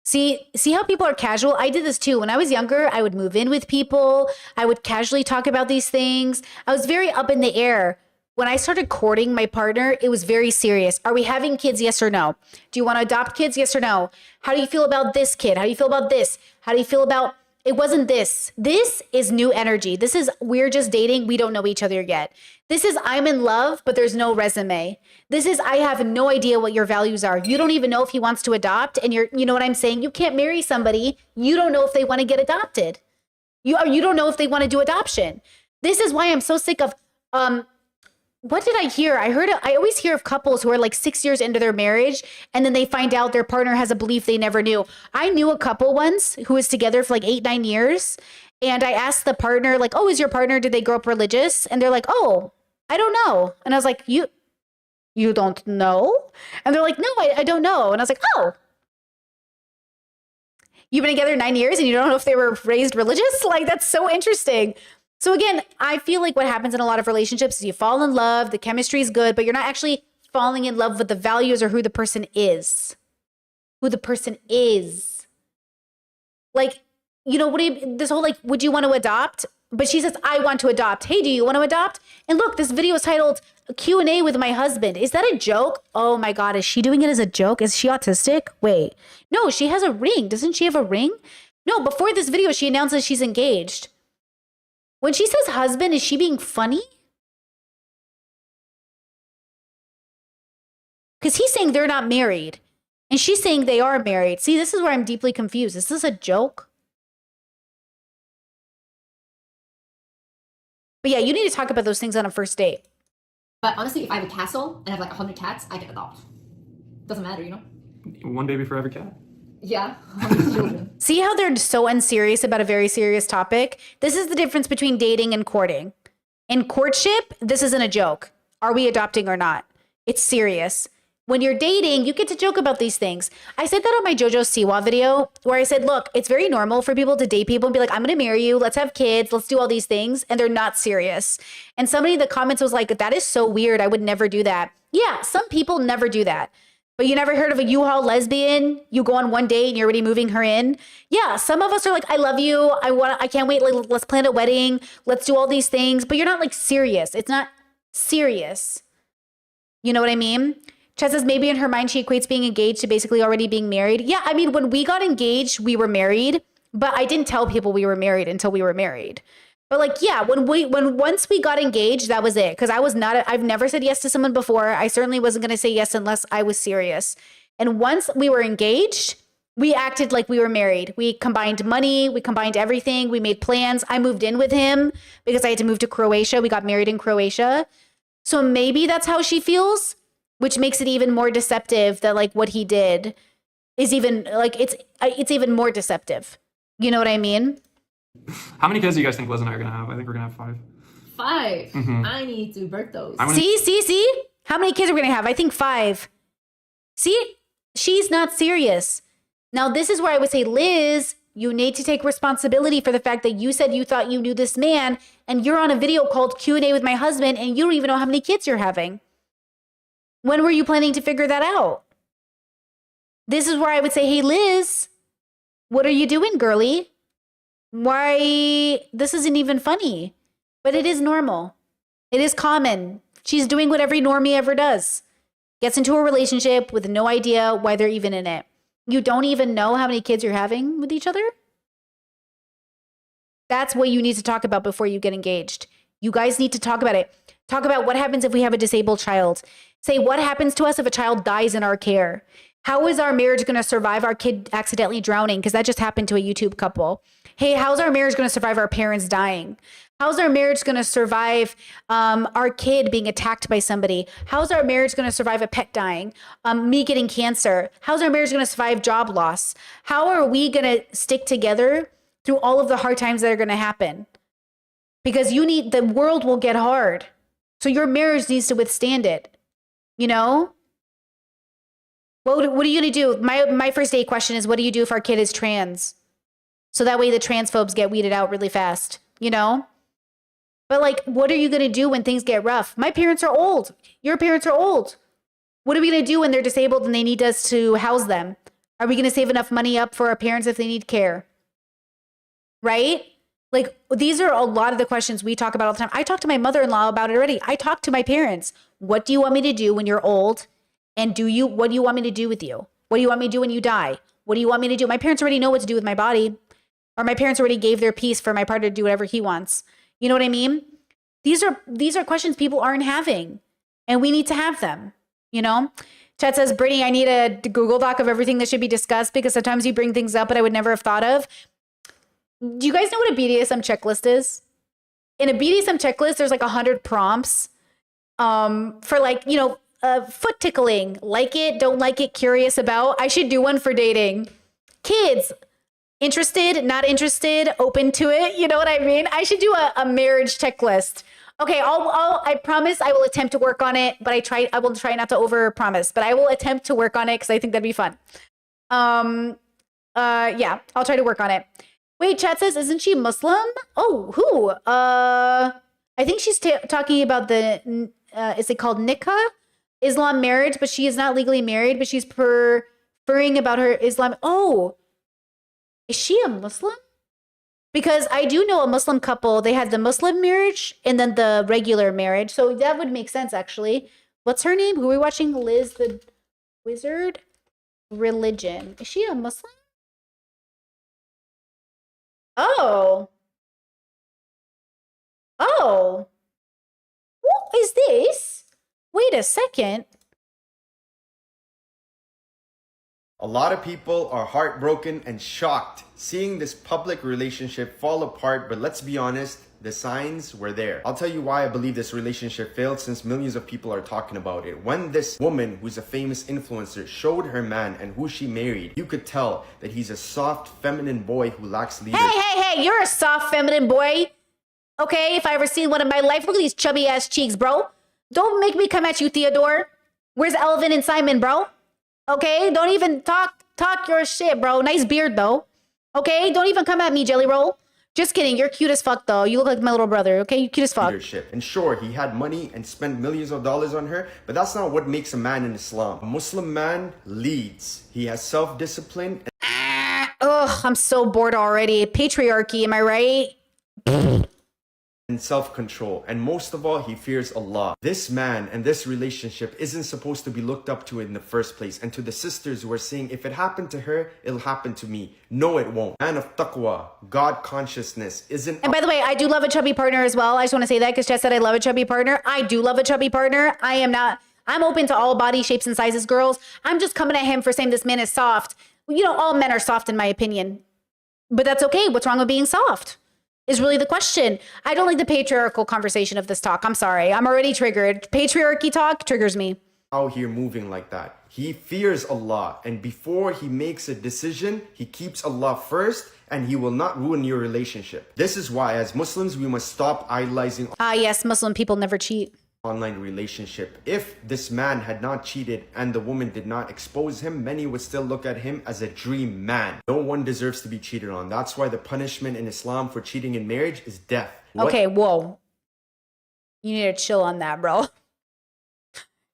See how people are casual? I did this too. When I was younger, I would move in with people. I would casually talk about these things. I was very up in the air. When I started courting my partner, it was very serious. Are we having kids? Yes or no? Do you want to adopt kids? Yes or no? How do you feel about this kid? How do you feel about this? How do you feel about... It wasn't this. This is new energy. This is, we're just dating. We don't know each other yet. This is, I'm in love, but there's no resume. This is, I have no idea what your values are. You don't even know if he wants to adopt. And you know what I'm saying? You can't marry somebody. You don't know if they want to get adopted. You don't know if they want to do adoption. This is why I'm so sick of, what did I hear? I always hear of couples who are like 6 years into their marriage and then they find out their partner has a belief they never knew. I knew a couple once who was together for like 8-9 years. And I asked the partner, like, oh, is your partner, did they grow up religious? And they're like, oh, I don't know. And I was like, you don't know? And they're like, no, I don't know. And I was like, oh, you've been together 9 years and you don't know if they were raised religious? Like, that's so interesting. So again, I feel like what happens in a lot of relationships is you fall in love, the chemistry is good, but you're not actually falling in love with the values or who the person is. Who the person is. Like, you know, this whole like, would you want to adopt? But she says, I want to adopt. Hey, do you want to adopt? And look, this video is titled Q&A with my husband. Is that a joke? Oh my God, is she doing it as a joke? Is she autistic? Wait, no, she has a ring. Doesn't she have a ring? No, before this video, she announces she's engaged. When she says husband, is she being funny? Because he's saying they're not married. And she's saying they are married. See, this is where I'm deeply confused. Is this a joke? But yeah, you need to talk about those things on a first date. But honestly, if I have a castle and I have like 100 cats, I can adopt. Doesn't matter, you know? One baby for every cat. Yeah. 100 children. See how they're so unserious about a very serious topic? This is the difference between dating and courting. In courtship, this isn't a joke. Are we adopting or not? It's serious. When you're dating, you get to joke about these things. I said that on my JoJo Siwa video where I said, look, it's very normal for people to date people and be like, I'm going to marry you. Let's have kids. Let's do all these things. And they're not serious. And somebody in the comments was like, that is so weird. I would never do that. Yeah, some people never do that. But you never heard of a U-Haul lesbian? You go on one date and you're already moving her in? Yeah, some of us are like, I love you. I can't wait. Like, let's plan a wedding. Let's do all these things. But you're not like serious. It's not serious. You know what I mean? Chad says maybe in her mind she equates being engaged to basically already being married. Yeah, I mean, when we got engaged, we were married. But I didn't tell people we were married until we were married. But like, yeah, once we got engaged, that was it. Because I've never said yes to someone before. I certainly wasn't going to say yes unless I was serious. And once we were engaged, we acted like we were married. We combined money. We combined everything. We made plans. I moved in with him because I had to move to Croatia. We got married in Croatia. So maybe that's how she feels, which makes it even more deceptive that like what he did is even like, it's even more deceptive. You know what I mean? How many kids do you guys think Liz and I are going to have? I think we're going to have 5. 5? I need to birth those. See? How many kids are we going to have? I think 5. See? She's not serious. Now, this is where I would say, Liz, you need to take responsibility for the fact that you said you thought you knew this man and you're on a video called Q&A with my husband and you don't even know how many kids you're having. When were you planning to figure that out? This is where I would say, hey, Liz, what are you doing, girly? Why? This isn't even funny, but it is normal. It is common. She's doing what every normie ever does. Gets into a relationship with no idea why they're even in it. You don't even know how many kids you're having with each other? That's what you need to talk about before you get engaged. You guys need to talk about it. Talk about what happens if we have a disabled child. Say, what happens to us if a child dies in our care? How is our marriage going to survive our kid accidentally drowning? Because that just happened to a YouTube couple. Hey, how's our marriage going to survive our parents dying? How's our marriage going to survive our kid being attacked by somebody? How's our marriage going to survive a pet dying? Me getting cancer? How's our marriage going to survive job loss? How are we going to stick together through all of the hard times that are going to happen? Because the world will get hard. So your marriage needs to withstand it. You know? What are you going to do? My first date question is, what do you do if our kid is trans? So that way the transphobes get weeded out really fast, you know? But like, what are you going to do when things get rough? My parents are old. Your parents are old. What are we going to do when they're disabled and they need us to house them? Are we going to save enough money up for our parents if they need care? Right? Like, these are a lot of the questions we talk about all the time. I talk to my mother-in-law about it already. I talk to my parents. What do you want me to do when you're old? And what do you want me to do with you? What do you want me to do when you die? What do you want me to do? My parents already know what to do with my body. Or my parents already gave their piece for my partner to do whatever he wants. You know what I mean? These are questions people aren't having. And we need to have them, you know? Chat says, Brittany, I need a Google Doc of everything that should be discussed because sometimes you bring things up that I would never have thought of. Do you guys know what a BDSM checklist is? In a BDSM checklist, there's like 100 prompts for like, you know, foot tickling, like it, don't like it, curious about. I should do one for dating. Kids, interested, not interested, open to it. You know what I mean? I should do a marriage checklist. Okay, I promise I will attempt to work on it, but I will try not to over promise, but I will attempt to work on it because I think that'd be fun. Yeah, I'll try to work on it. Wait, chat says, isn't she Muslim? Oh, who? I think she's talking about the, is it called nikah? Islam marriage, but she is not legally married, but she's preferring about her Islam. Oh, is she a Muslim? Because I do know a Muslim couple, they had the Muslim marriage and then the regular marriage. So that would make sense, actually. What's her name? Who are we watching? Liz the Wizard? Religion. Is she a Muslim? Oh. Oh. What is this? Wait a second. A lot of people are heartbroken and shocked seeing this public relationship fall apart, but let's be honest, the signs were there. I'll tell you why I believe this relationship failed, since millions of people are talking about it. When this woman, who's a famous influencer, showed her man and who she married, you could tell that he's a soft, feminine boy who lacks leadership. Hey, you're a soft, feminine boy. Okay, if I ever seen one in my life, look at these chubby ass cheeks, bro. Don't make me come at you, Theodore. Where's Elvin and Simon, bro? Okay, don't even talk your shit, bro. Nice beard, though. Okay, don't even come at me, Jelly Roll. Just kidding. You're cute as fuck, though. You look like my little brother, okay? You're cute as fuck. Leadership. And sure, he had money and spent millions of dollars on her, but that's not what makes a man in Islam. A Muslim man leads. He has self-discipline. Ugh, I'm so bored already. Patriarchy, am I right? And self-control, and most of all, he fears Allah. This man and this relationship isn't supposed to be looked up to in the first place. And to the sisters who are saying, if it happened to her, it'll happen to me. No, it won't. Man of taqwa, God consciousness isn't. And by the way, I do love a chubby partner as well. I just want to say that because Jess said I love a chubby partner. I do love a chubby partner. I'm open to all body shapes and sizes, girls. I'm just coming at him for saying this man is soft. You know, all men are soft in my opinion, but that's okay. What's wrong with being soft? Is really the question. I don't like the patriarchal conversation of this talk. I'm sorry. I'm already triggered. Patriarchy talk triggers me. Out here moving like that. He fears Allah, and before he makes a decision, he keeps Allah first, and he will not ruin your relationship. This is why, as Muslims, we must stop idolizing Yes, Muslim people never cheat. Online relationship. If this man had not cheated and the woman did not expose him, many would still look at him as a dream man. No one deserves to be cheated on. That's why the punishment in Islam for cheating in marriage is death. Okay, whoa. You need to chill on that, bro.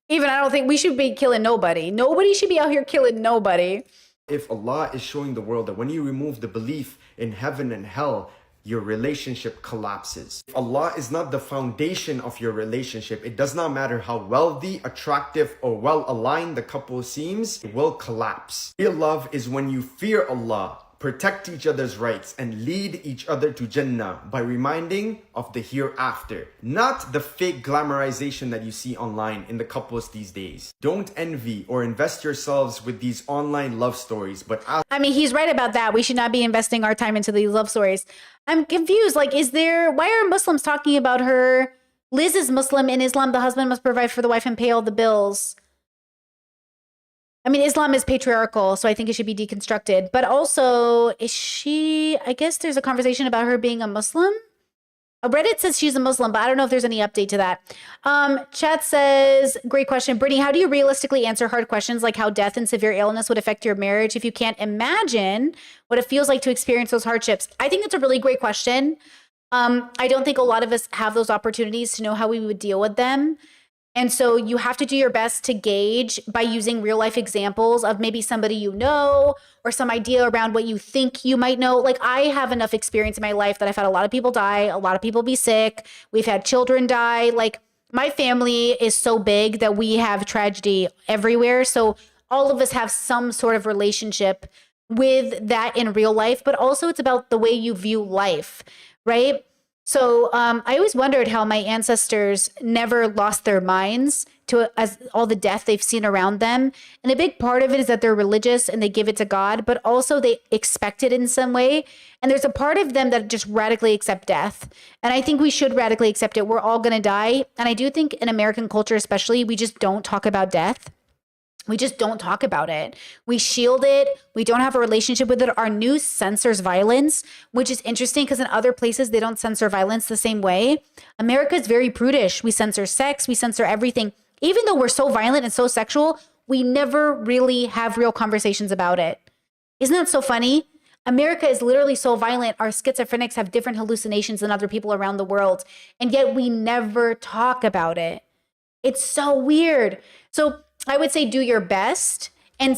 Even I don't think we should be killing nobody. Nobody should be out here killing nobody. If Allah is showing the world that when you remove the belief in heaven and hell, your relationship collapses. If Allah is not the foundation of your relationship, it does not matter how wealthy, attractive, or well aligned the couple seems, it will collapse. Real love is when you fear Allah, protect each other's rights, and lead each other to Jannah by reminding of the hereafter, not the fake glamorization that you see online in the couples these days. Don't envy or invest yourselves with these online love stories, but I mean, he's right about that. We should not be investing our time into these love stories. I'm confused. Like, why are Muslims talking about her? Liz is Muslim. In Islam, the husband must provide for the wife and pay all the bills. I mean, Islam is patriarchal, so I think it should be deconstructed. But also, I guess there's a conversation about her being a Muslim. Reddit says she's a Muslim, but I don't know if there's any update to that. Chat says, great question. Brittany, how do you realistically answer hard questions like how death and severe illness would affect your marriage if you can't imagine what it feels like to experience those hardships? I think that's a really great question. I don't think a lot of us have those opportunities to know how we would deal with them. And so you have to do your best to gauge by using real life examples of maybe somebody you know or some idea around what you think you might know. Like, I have enough experience in my life that I've had a lot of people die, a lot of people be sick. We've had children die. Like, my family is so big that we have tragedy everywhere. So all of us have some sort of relationship with that in real life, but also it's about the way you view life, right? So I always wondered how my ancestors never lost their minds to as all the death they've seen around them. And a big part of it is that they're religious and they give it to God, but also they expect it in some way. And there's a part of them that just radically accept death. And I think we should radically accept it. We're all going to die. And I do think in American culture, especially, we just don't talk about death. We just don't talk about it. We shield it. We don't have a relationship with it. Our news censors violence, which is interesting because in other places, they don't censor violence the same way. America is very prudish. We censor sex. We censor everything. Even though we're so violent and so sexual, we never really have real conversations about it. Isn't that so funny? America is literally so violent. Our schizophrenics have different hallucinations than other people around the world. And yet we never talk about it. It's so weird. So I would say do your best and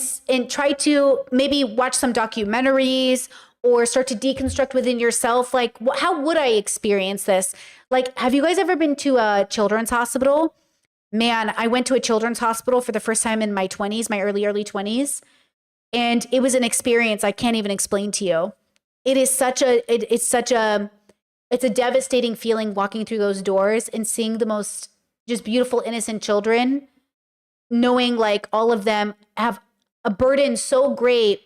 try to maybe watch some documentaries or start to deconstruct within yourself. Like, how would I experience this? Like, have you guys ever been to a children's hospital? Man, I went to a children's hospital for the first time in my 20s, my early 20s. And it was an experience I can't even explain to you. It is it's a devastating feeling walking through those doors and seeing the most just beautiful, innocent children, knowing like all of them have a burden so great,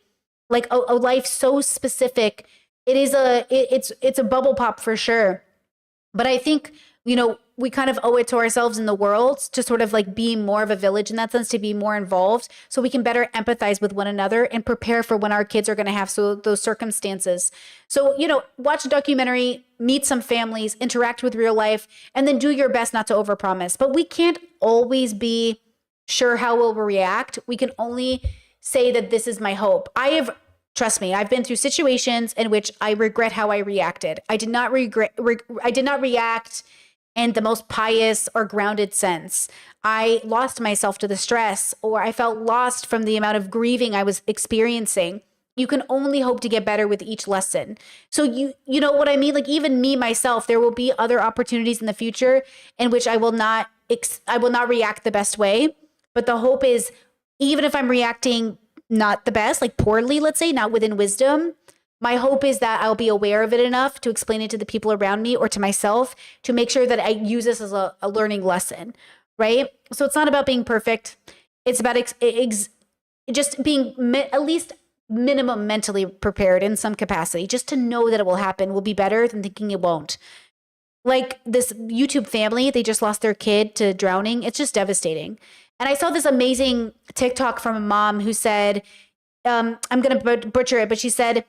like a life so specific. It's a bubble pop for sure. But I think, we kind of owe it to ourselves in the world to sort of like be more of a village in that sense, to be more involved so we can better empathize with one another and prepare for when our kids are going to have those circumstances. So, watch a documentary, meet some families, interact with real life, and then do your best not to overpromise. But we can't always be sure how we'll react. We can only say that this is my hope. Trust me, I've been through situations in which I regret how I reacted. I did not react in the most pious or grounded sense. I lost myself to the stress, or I felt lost from the amount of grieving I was experiencing. You can only hope to get better with each lesson. So you know what I mean? Like, even me, myself, there will be other opportunities in the future in which I will not react the best way. But the hope is, even if I'm reacting not the best, like poorly, let's say, not within wisdom, my hope is that I'll be aware of it enough to explain it to the people around me or to myself to make sure that I use this as a learning lesson, right? So it's not about being perfect. It's about just being at least minimum mentally prepared in some capacity. Just to know that it will happen will be better than thinking it won't. Like this YouTube family, they just lost their kid to drowning. It's just devastating. And I saw this amazing TikTok from a mom who said, I'm going to butcher it, but she said,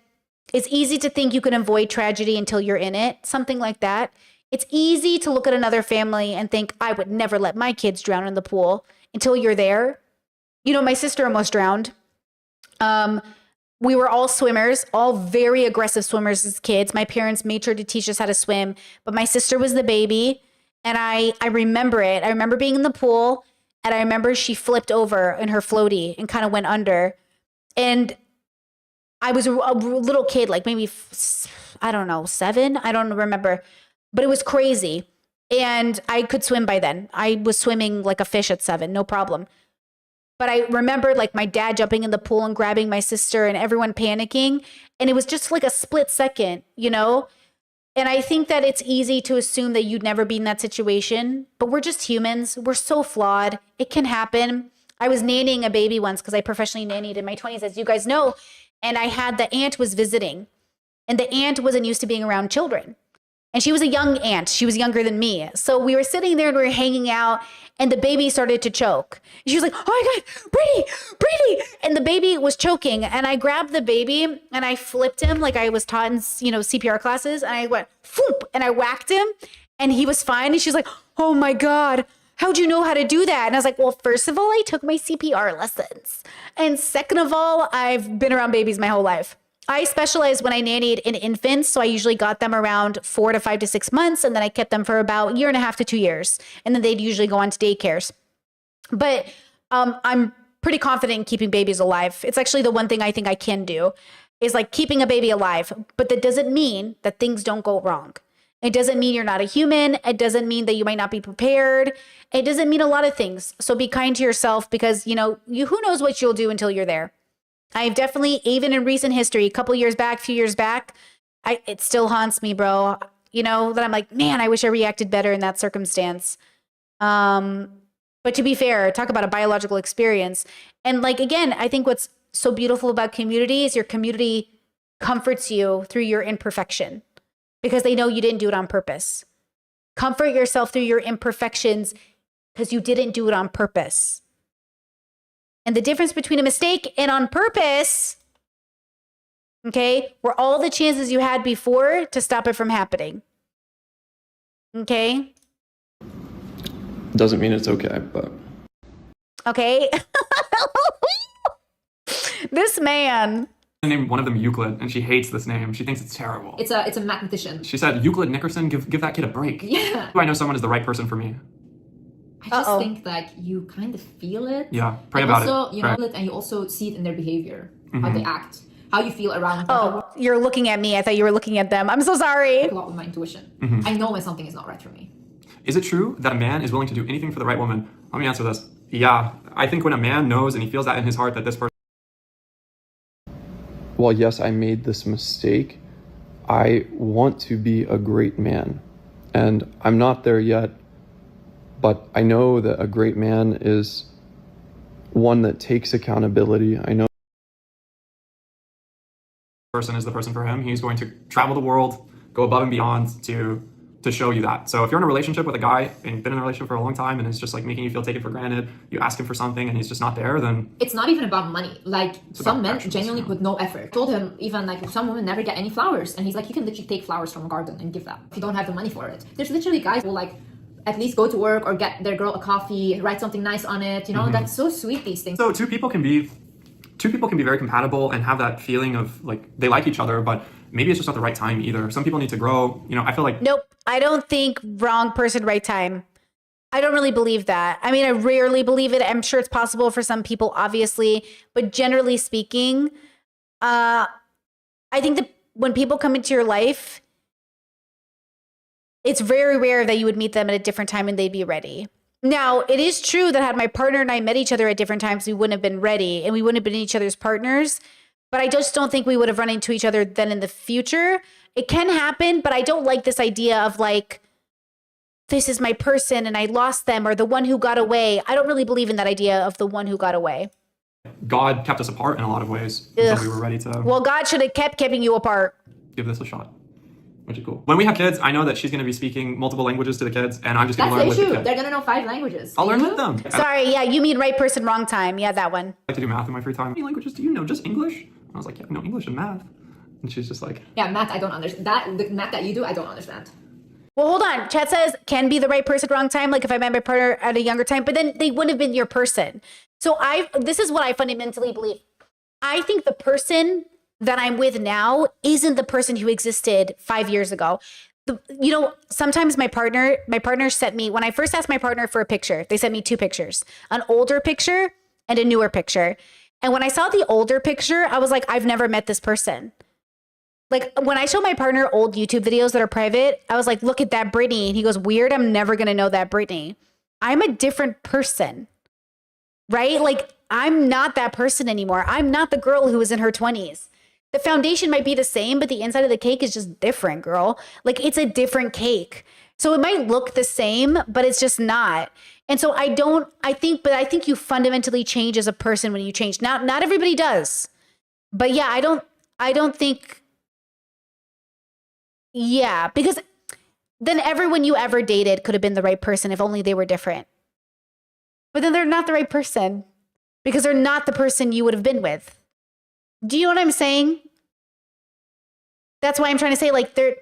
it's easy to think you can avoid tragedy until you're in it. Something like that. It's easy to look at another family and think, I would never let my kids drown in the pool until you're there. My sister almost drowned. We were all swimmers, all very aggressive swimmers as kids. My parents made sure to teach us how to swim, but my sister was the baby. And I remember it. I remember being in the pool, and I remember she flipped over in her floaty and kind of went under. And I was a little kid, like maybe, I don't know, 7. I don't remember, but it was crazy. And I could swim by then. I was swimming like a fish at 7, no problem. But I remember like my dad jumping in the pool and grabbing my sister and everyone panicking. And it was just like a split second, you know? And I think that it's easy to assume that you'd never be in that situation, but we're just humans. We're so flawed. It can happen. I was nannying a baby once because I professionally nannied in my 20s, as you guys know. And I had the aunt was visiting, and the aunt wasn't used to being around children. And she was a young aunt. She was younger than me. So we were sitting there and we were hanging out, and the baby started to choke. She was like, oh my God, Brady. And the baby was choking. And I grabbed the baby and I flipped him like I was taught in, CPR classes. And I went, whoop, and I whacked him and he was fine. And she's like, oh my God, how'd you know how to do that? And I was like, well, first of all, I took my CPR lessons. And second of all, I've been around babies my whole life. I specialized when I nannied in infants. So I usually got them around 4 to 5 to 6 months. And then I kept them for about 1.5 to 2 years. And then they'd usually go on to daycares. But I'm pretty confident in keeping babies alive. It's actually the one thing I think I can do is like keeping a baby alive. But that doesn't mean that things don't go wrong. It doesn't mean you're not a human. It doesn't mean that you might not be prepared. It doesn't mean a lot of things. So be kind to yourself because, who knows what you'll do until you're there. I've definitely, even in recent history, a few years back, it still haunts me, bro. That I'm like, man, I wish I reacted better in that circumstance. But to be fair, talk about a biological experience. And like, again, I think what's so beautiful about community is your community comforts you through your imperfection because they know you didn't do it on purpose. Comfort yourself through your imperfections because you didn't do it on purpose. And the difference between a mistake and on purpose, okay, were all the chances you had before to stop it from happening. Okay? Doesn't mean it's okay, but. Okay. This man. I named one of them Euclid, and she hates this name. She thinks it's terrible. It's a mathematician. She said, Euclid Nickerson, give that kid a break. Yeah. I know someone is the right person for me. I just think that you kind of feel it. Yeah, pray about it. Also, you know it, and you also see it in their behavior, how they act, how you feel around them. Oh, you're looking at me. I thought you were looking at them. I'm so sorry. A lot with my intuition. I know when something is not right for me. Is it true that a man is willing to do anything for the right woman? Let me answer this. Yeah, I think when a man knows and he feels that in his heart that this person. Well, yes, I made this mistake. I want to be a great man, and I'm not there yet. But I know that a great man is one that takes accountability. I know person is the person for him. He's going to travel the world, go above and beyond to show you that. So if you're in a relationship with a guy and you've been in a relationship for a long time and it's just like making you feel taken for granted, you ask him for something and he's just not there, then it's not even about money. Like some men genuinely put no effort. I told him even like some women never get any flowers, and he's like, you can literally take flowers from a garden and give that if you don't have the money for it. There's literally guys who like at least go to work or get their girl a coffee, write something nice on it. That's so sweet, these things. So two people can be very compatible and have that feeling of like they like each other, but maybe it's just not the right time either. Some people need to grow. I feel like nope. I don't think wrong person, right time. I don't really believe that. I mean, I rarely believe it. I'm sure it's possible for some people, obviously, but generally speaking, I think that when people come into your life, it's very rare that you would meet them at a different time and they'd be ready. Now, it is true that had my partner and I met each other at different times, we wouldn't have been ready and we wouldn't have been each other's partners. But I just don't think we would have run into each other then in the future. It can happen, but I don't like this idea of like, this is my person and I lost them, or the one who got away. I don't really believe in that idea of the one who got away. God kept us apart in a lot of ways until we were ready to. Well, God should have kept keeping you apart. Give this a shot. Which is cool. When we have kids, I know that she's going to be speaking multiple languages to the kids, and I'm just going to learn with the kids. They're going to know 5 languages. I'll learn with them. Sorry, yeah, you mean right person, wrong time. Yeah, that one. I like to do math in my free time. How many languages do you know? Just English? I was like, yeah, I know English and math. And she's just like, yeah, math, I don't understand. The math that you do, I don't understand. Well, hold on. Chat says, can be the right person, wrong time. Like if I met my partner at a younger time, but then they wouldn't have been your person. So this is what I fundamentally believe. I think the person that I'm with now isn't the person who existed 5 years ago. Sometimes my partner sent me, when I first asked my partner for a picture, they sent me 2 pictures, an older picture and a newer picture. And when I saw the older picture, I was like, I've never met this person. Like when I show my partner old YouTube videos that are private, I was like, look at that Britney. And he goes, weird. I'm never going to know that Britney. I'm a different person. right? Like, I'm not that person anymore. I'm not the girl who was in her 20s. The foundation might be the same, but the inside of the cake is just different, girl. Like, it's a different cake. So it might look the same, but it's just not. And so I think you fundamentally change as a person when you change. Not everybody does. But yeah, I don't think, yeah, because then everyone you ever dated could have been the right person if only they were different. But then they're not the right person because they're not the person you would have been with. Do you know what I'm saying? That's why I'm trying to say, like, they're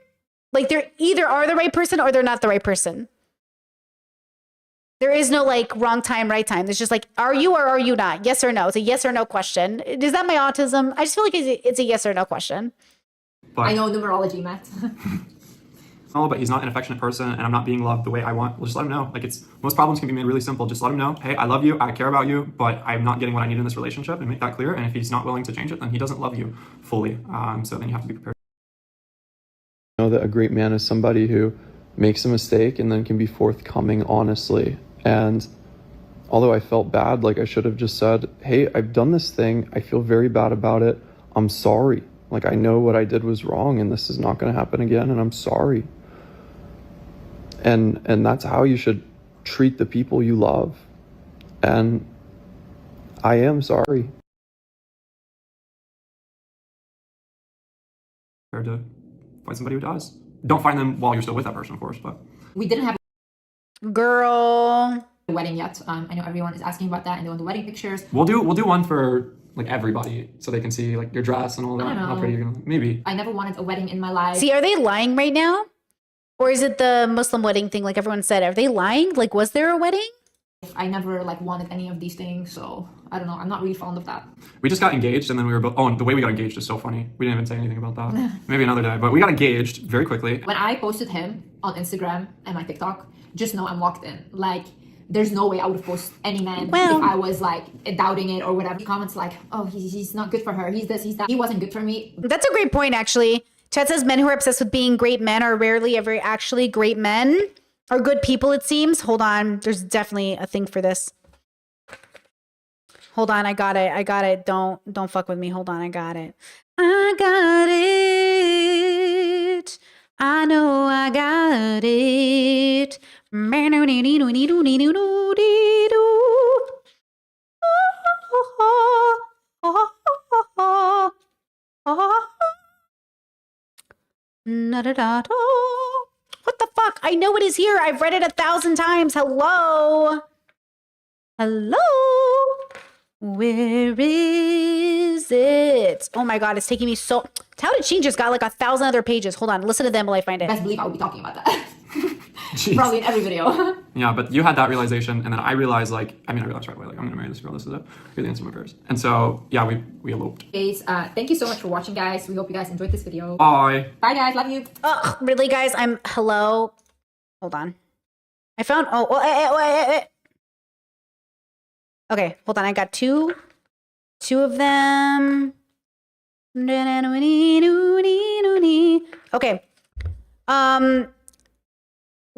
either are the right person or they're not the right person. There is no like wrong time, right time. There's just like, are you or are you not? Yes or no. It's a yes or no question. Is that my autism? I just feel like it's a yes or no question. But I know numerology, Matt. but he's not an affectionate person and I'm not being loved the way I want. We'll just let him know. Like, most problems can be made really simple. Just let him know, hey, I love you, I care about you, but I'm not getting what I need in this relationship, and make that clear. And if he's not willing to change it, then he doesn't love you fully. So then you have to be prepared. I know that a great man is somebody who makes a mistake and then can be forthcoming honestly. And although I felt bad, like I should have just said, hey, I've done this thing. I feel very bad about it. I'm sorry. Like, I know what I did was wrong and this is not going to happen again. And I'm sorry. And that's how you should treat the people you love. And I am sorry. To find somebody who does. Don't find them while you're still with that person, of course, but We didn't have Girl. a wedding yet. I know everyone is asking about that and they want the wedding pictures. we'll do one for like everybody so they can see like your dress and all that. I don't How know. pretty you're gonna maybe. I never wanted a wedding in my life. See, are they lying right now? Or is it the Muslim wedding thing like everyone said? Are they lying? Like, was there a wedding? I never like wanted any of these things, so I don't know. I'm not really fond of that. We just got engaged and then we were both, oh, and the way we got engaged is so funny. We didn't even say anything about that. Maybe another day, but we got engaged very quickly. When I posted him on Instagram and my TikTok, just know I'm locked in. Like, there's no way I would post any man Well- if I was like doubting it or whatever. Comments like, oh, he's not good for her. He's this, he's that. He wasn't good for me. That's a great point, actually. Chat says men who are obsessed with being great men are rarely ever actually great men or good people, it seems. Hold on. There's definitely a thing for this. Hold on. I got it. Don't fuck with me. Hold on. I got it. I got it. I know I got it. What the fuck? I know it is here. I've read it 1,000 times. Hello? Where is it? Oh my god, it's taking me so... How did she just got like 1,000 other pages? Hold on, listen to them while I find it. Best believe I would be talking about that. Jeez. Probably in every video. Yeah, but you had that realization, and then I realized, I realized right away, like, I'm gonna marry this girl. This is it. You're the answer to my prayers. And so, yeah, we eloped. Guys, thank you so much for watching, guys. We hope you guys enjoyed this video. Bye. Bye, guys. Love you. Ugh, really, guys? Hello? Hold on. I found... wait. Okay, hold on. I got two of them. Okay.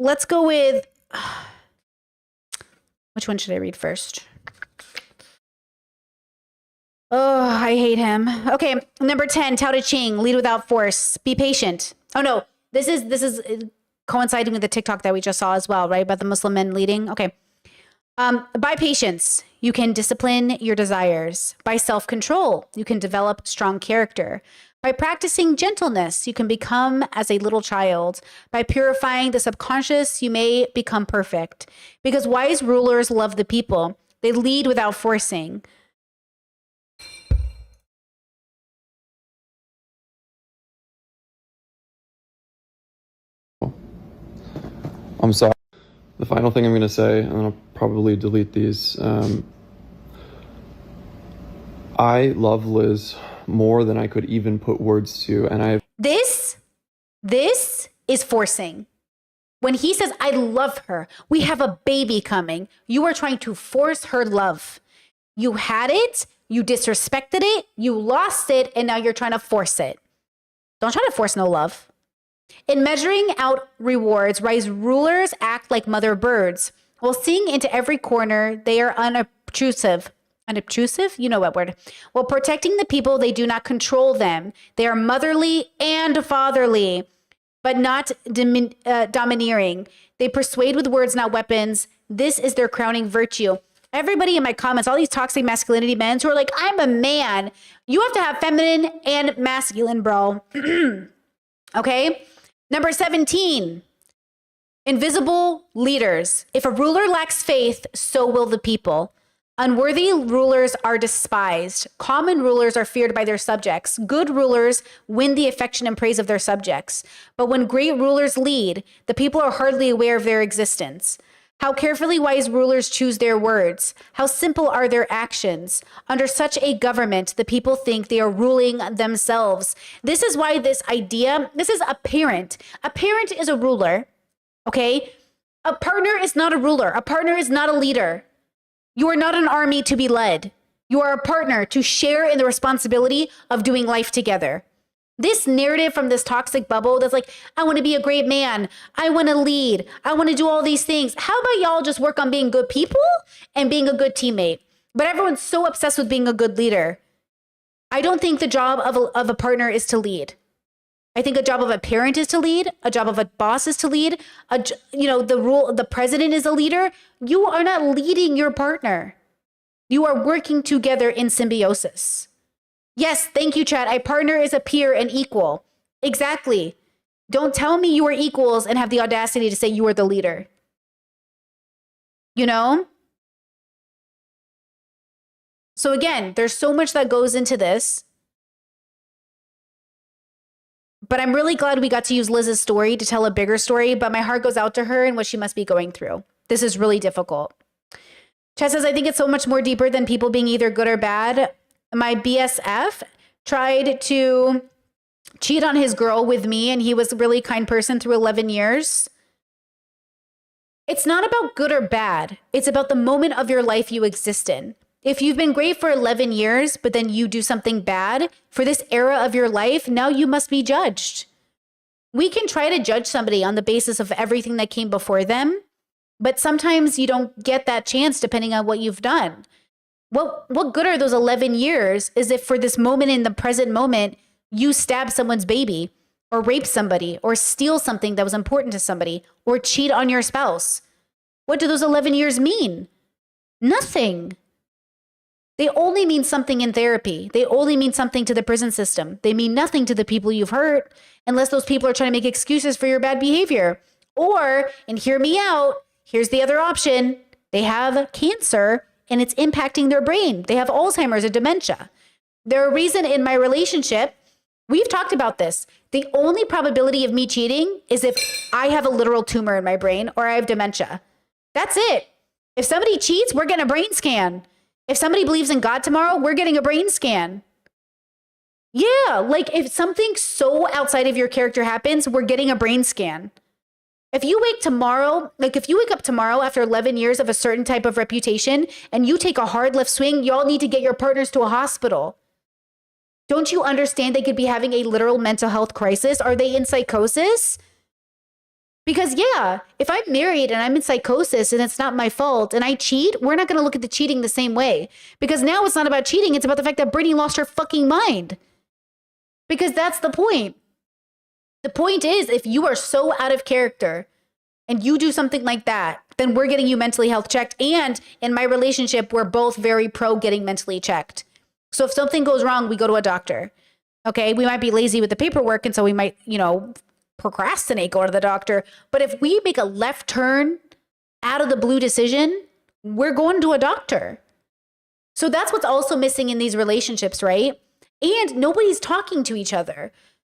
Let's go with... Which one should I read first? Oh, I hate him. Okay, number 10, Tao Te Ching, lead without force. Be patient. Oh no, this is coinciding with the TikTok that we just saw as well, right? About the Muslim men leading. Okay. By patience, you can discipline your desires. By self-control, you can develop strong character. By practicing gentleness, you can become as a little child. By purifying the subconscious, you may become perfect. Because wise rulers love the people. They lead without forcing. I'm sorry. The final thing I'm going to say, and I'll probably delete these. I love Liz more than I could even put words to, and This is forcing. When he says, I love her, we have a baby coming, you are trying to force her love. You had it, you disrespected it, you lost it, and now you're trying to force it. Don't try to force no love. In measuring out rewards, wise rulers act like mother birds. While seeing into every corner, they are unobtrusive. Unobtrusive? You know what word. While protecting the people, they do not control them. They are motherly and fatherly, but not domineering. They persuade with words, not weapons. This is their crowning virtue. Everybody in my comments, all these toxic masculinity men who are like, I'm a man. You have to have feminine and masculine, bro. Okay? Number 17. Invisible leaders. If a ruler lacks faith, so will the people. Unworthy rulers are despised. Common rulers are feared by their subjects. Good rulers win the affection and praise of their subjects. But when great rulers lead, the people are hardly aware of their existence. How carefully wise rulers choose their words. How simple are their actions. Under such a government, the people think they are ruling themselves. This is why this idea, this is a parent. A parent is a ruler. Okay? A partner is not a ruler. A partner is not a leader. You are not an army to be led. You are a partner to share in the responsibility of doing life together. This narrative from this toxic bubble that's like, I want to be a great man. I want to lead. I want to do all these things. How about y'all just work on being good people and being a good teammate? But everyone's so obsessed with being a good leader. I don't think the job of a partner is to lead. I think a job of a parent is to lead. A job of a boss is to lead. The president is a leader. You are not leading your partner. You are working together in symbiosis. Yes, thank you, Chad. A partner is a peer and equal. Exactly. Don't tell me you are equals and have the audacity to say you are the leader. You know? So again, there's so much that goes into this. But I'm really glad we got to use Liz's story to tell a bigger story, but my heart goes out to her and what she must be going through. This is really difficult. Chad says, I think it's so much more deeper than people being either good or bad. My BSF tried to cheat on his girl with me, and he was a really kind person through 11 years. It's not about good or bad. It's about the moment of your life you exist in. If you've been great for 11 years, but then you do something bad for this era of your life, now you must be judged. We can try to judge somebody on the basis of everything that came before them, but sometimes you don't get that chance depending on what you've done. What good are those 11 years is if for this moment in the present moment, you stab someone's baby or rape somebody or steal something that was important to somebody or cheat on your spouse. What do those 11 years mean? Nothing. They only mean something in therapy. They only mean something to the prison system. They mean nothing to the people you've hurt unless those people are trying to make excuses for your bad behavior. Or, and hear me out, here's the other option. They have cancer and it's impacting their brain. They have Alzheimer's or dementia. There's a reason in my relationship, we've talked about this. The only probability of me cheating is if I have a literal tumor in my brain or I have dementia. That's it. If somebody cheats, we're getting a brain scan. If somebody believes in God tomorrow, we're getting a brain scan. Yeah, like if something so outside of your character happens, we're getting a brain scan. If you wake up tomorrow after 11 years of a certain type of reputation and you take a hard left swing, y'all need to get your partners to a hospital. Don't you understand they could be having a literal mental health crisis? Are they in psychosis? Because yeah, if I'm married and I'm in psychosis and it's not my fault and I cheat, we're not going to look at the cheating the same way. Because now it's not about cheating. It's about the fact that Brittany lost her fucking mind. Because that's the point. The point is, if you are so out of character and you do something like that, then we're getting you mentally health checked. And in my relationship, we're both very pro getting mentally checked. So if something goes wrong, we go to a doctor. Okay, we might be lazy with the paperwork. And so we might, procrastinate, go to the doctor. But if we make a left turn out of the blue decision, we're going to a doctor. So that's what's also missing in these relationships, right? And nobody's talking to each other.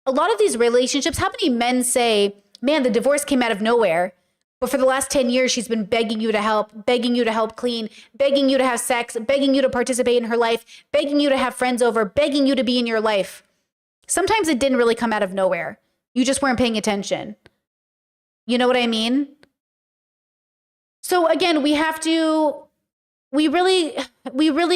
A lot of these relationships, how many men say, man, the divorce came out of nowhere, but for the last 10 years, she's been begging you to help clean, begging you to have sex, begging you to participate in her life, begging you to have friends over, begging you to be in your life. Sometimes it didn't really come out of nowhere. You just weren't paying attention. You know what I mean? So again, we really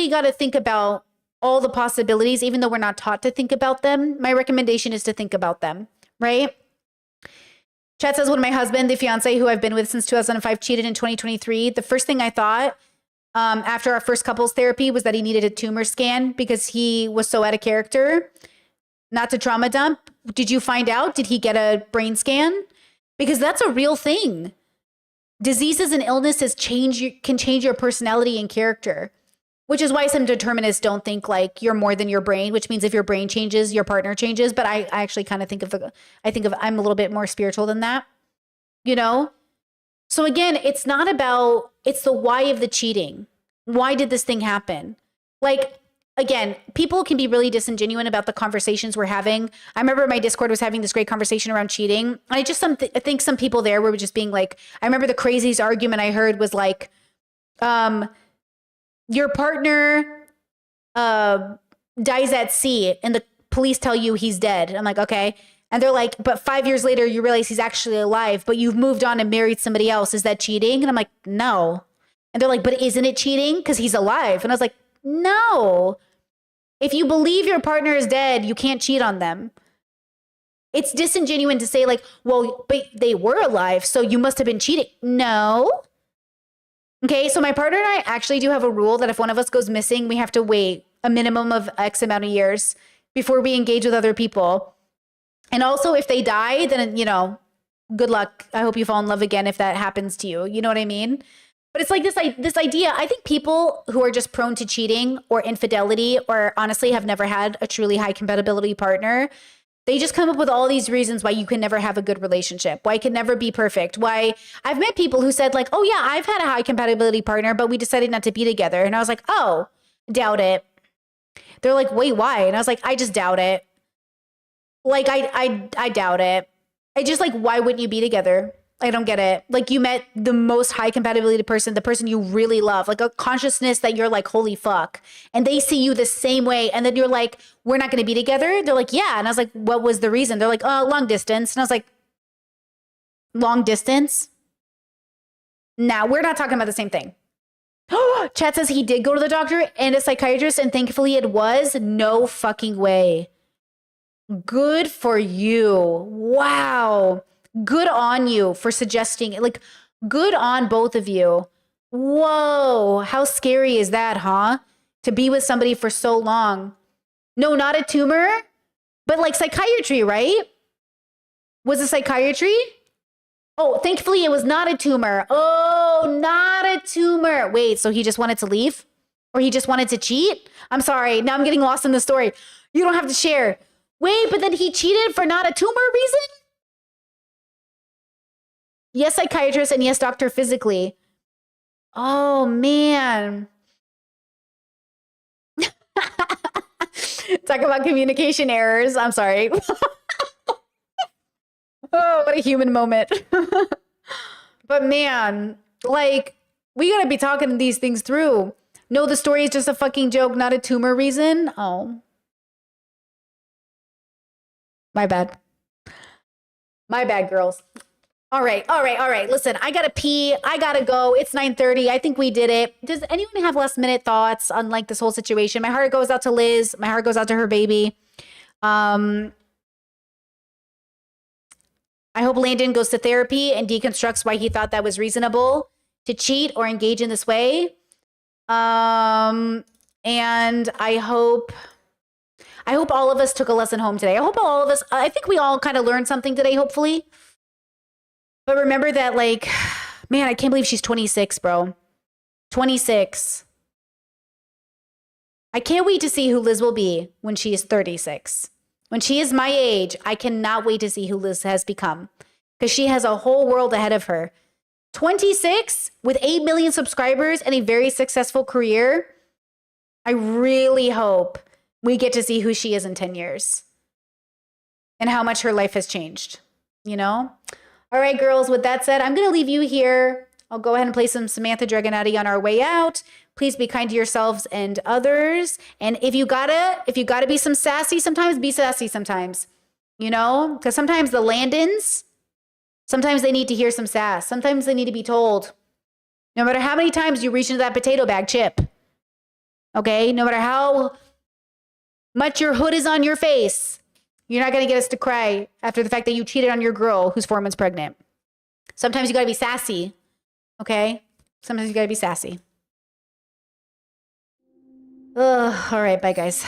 got to think about all the possibilities, even though we're not taught to think about them. My recommendation is to think about them, right? Chat says, when my husband, the fiance who I've been with since 2005, cheated in 2023, the first thing I thought after our first couples therapy was that he needed a tumor scan because he was so out of character. Not to trauma dump. Did you find out? Did he get a brain scan? Because that's a real thing. Diseases and illnesses can change your personality and character, which is why some determinists don't think like you're more than your brain, which means if your brain changes, your partner changes. But I actually kind of think of I'm a little bit more spiritual than that, you know? So again, it's not about, it's the why of the cheating. Why did this thing happen? Like, again, people can be really disingenuous about the conversations we're having. I remember my Discord was having this great conversation around cheating. And I think some people there were just being like, I remember the craziest argument I heard was like, your partner dies at sea and the police tell you he's dead. I'm like, okay. And they're like, but 5 years later, you realize he's actually alive, but you've moved on and married somebody else. Is that cheating? And I'm like, no. And they're like, but isn't it cheating? Because he's alive. And I was like, no. If you believe your partner is dead, you can't cheat on them. It's disingenuous to say like, well, but they were alive, so you must have been cheating. No. Okay, so my partner and I actually do have a rule that if one of us goes missing, we have to wait a minimum of X amount of years before we engage with other people. And also if they die, then, you know, good luck. I hope you fall in love again if that happens to you. You know what I mean? But it's like this idea, I think people who are just prone to cheating or infidelity or honestly have never had a truly high compatibility partner, they just come up with all these reasons why you can never have a good relationship, why it can never be perfect, why I've met people who said like, oh yeah, I've had a high compatibility partner, but we decided not to be together. And I was like, oh, doubt it. They're like, wait, why? And I was like, I just doubt it. Like, I doubt it. I just like, why wouldn't you be together? I don't get it. Like you met the most high compatibility person, the person you really love, like a consciousness that you're like, holy fuck. And they see you the same way. And then you're like, we're not going to be together. They're like, yeah. And I was like, what was the reason? They're like, oh, long distance. And I was like, long distance? Nah, we're not talking about the same thing. Chat says he did go to the doctor and a psychiatrist and thankfully it was. No fucking way. Good for you. Wow. Good on you for suggesting it. Like, good on both of you. Whoa. How scary is that, huh? To be with somebody for so long. No, not a tumor, but like psychiatry, right? Was it psychiatry? Oh, thankfully it was not a tumor. Oh, not a tumor. Wait, so he just wanted to leave? Or he just wanted to cheat? I'm sorry. Now I'm getting lost in the story. You don't have to share. Wait, but then he cheated for not a tumor reason? Yes, psychiatrist, and yes, doctor physically. Oh, man. Talk about communication errors. I'm sorry. Oh, what a human moment. But man, like, we gotta be talking these things through. No, the story is just a fucking joke, not a tumor reason. Oh. My bad. My bad, girls. All right. Listen, I gotta pee. I gotta go. It's 9:30. I think we did it. Does anyone have last minute thoughts on like this whole situation? My heart goes out to Liz. My heart goes out to her baby. I hope Landon goes to therapy and deconstructs why he thought that was reasonable to cheat or engage in this way. And I hope all of us took a lesson home today. I think we all kind of learned something today, hopefully. But remember that, like, man, I can't believe she's 26, bro. 26. I can't wait to see who Liz will be when she is 36. When she is my age, I cannot wait to see who Liz has become. Because she has a whole world ahead of her. 26 with 8 million subscribers and a very successful career. I really hope we get to see who she is in 10 years. And how much her life has changed. You know? All right, girls, with that said, I'm going to leave you here. I'll go ahead and play some Samantha Dragonati on our way out. Please be kind to yourselves and others. And if you gotta be some sassy sometimes, be sassy sometimes. You know? Because sometimes the Landons, sometimes they need to hear some sass. Sometimes they need to be told. No matter how many times you reach into that potato bag chip. Okay? No matter how much your hood is on your face, You're not going to get us to cry after the fact that you cheated on your girl who's 4 months pregnant. Sometimes you got to be sassy, okay? Sometimes you got to be sassy. Ugh, all right, bye, guys.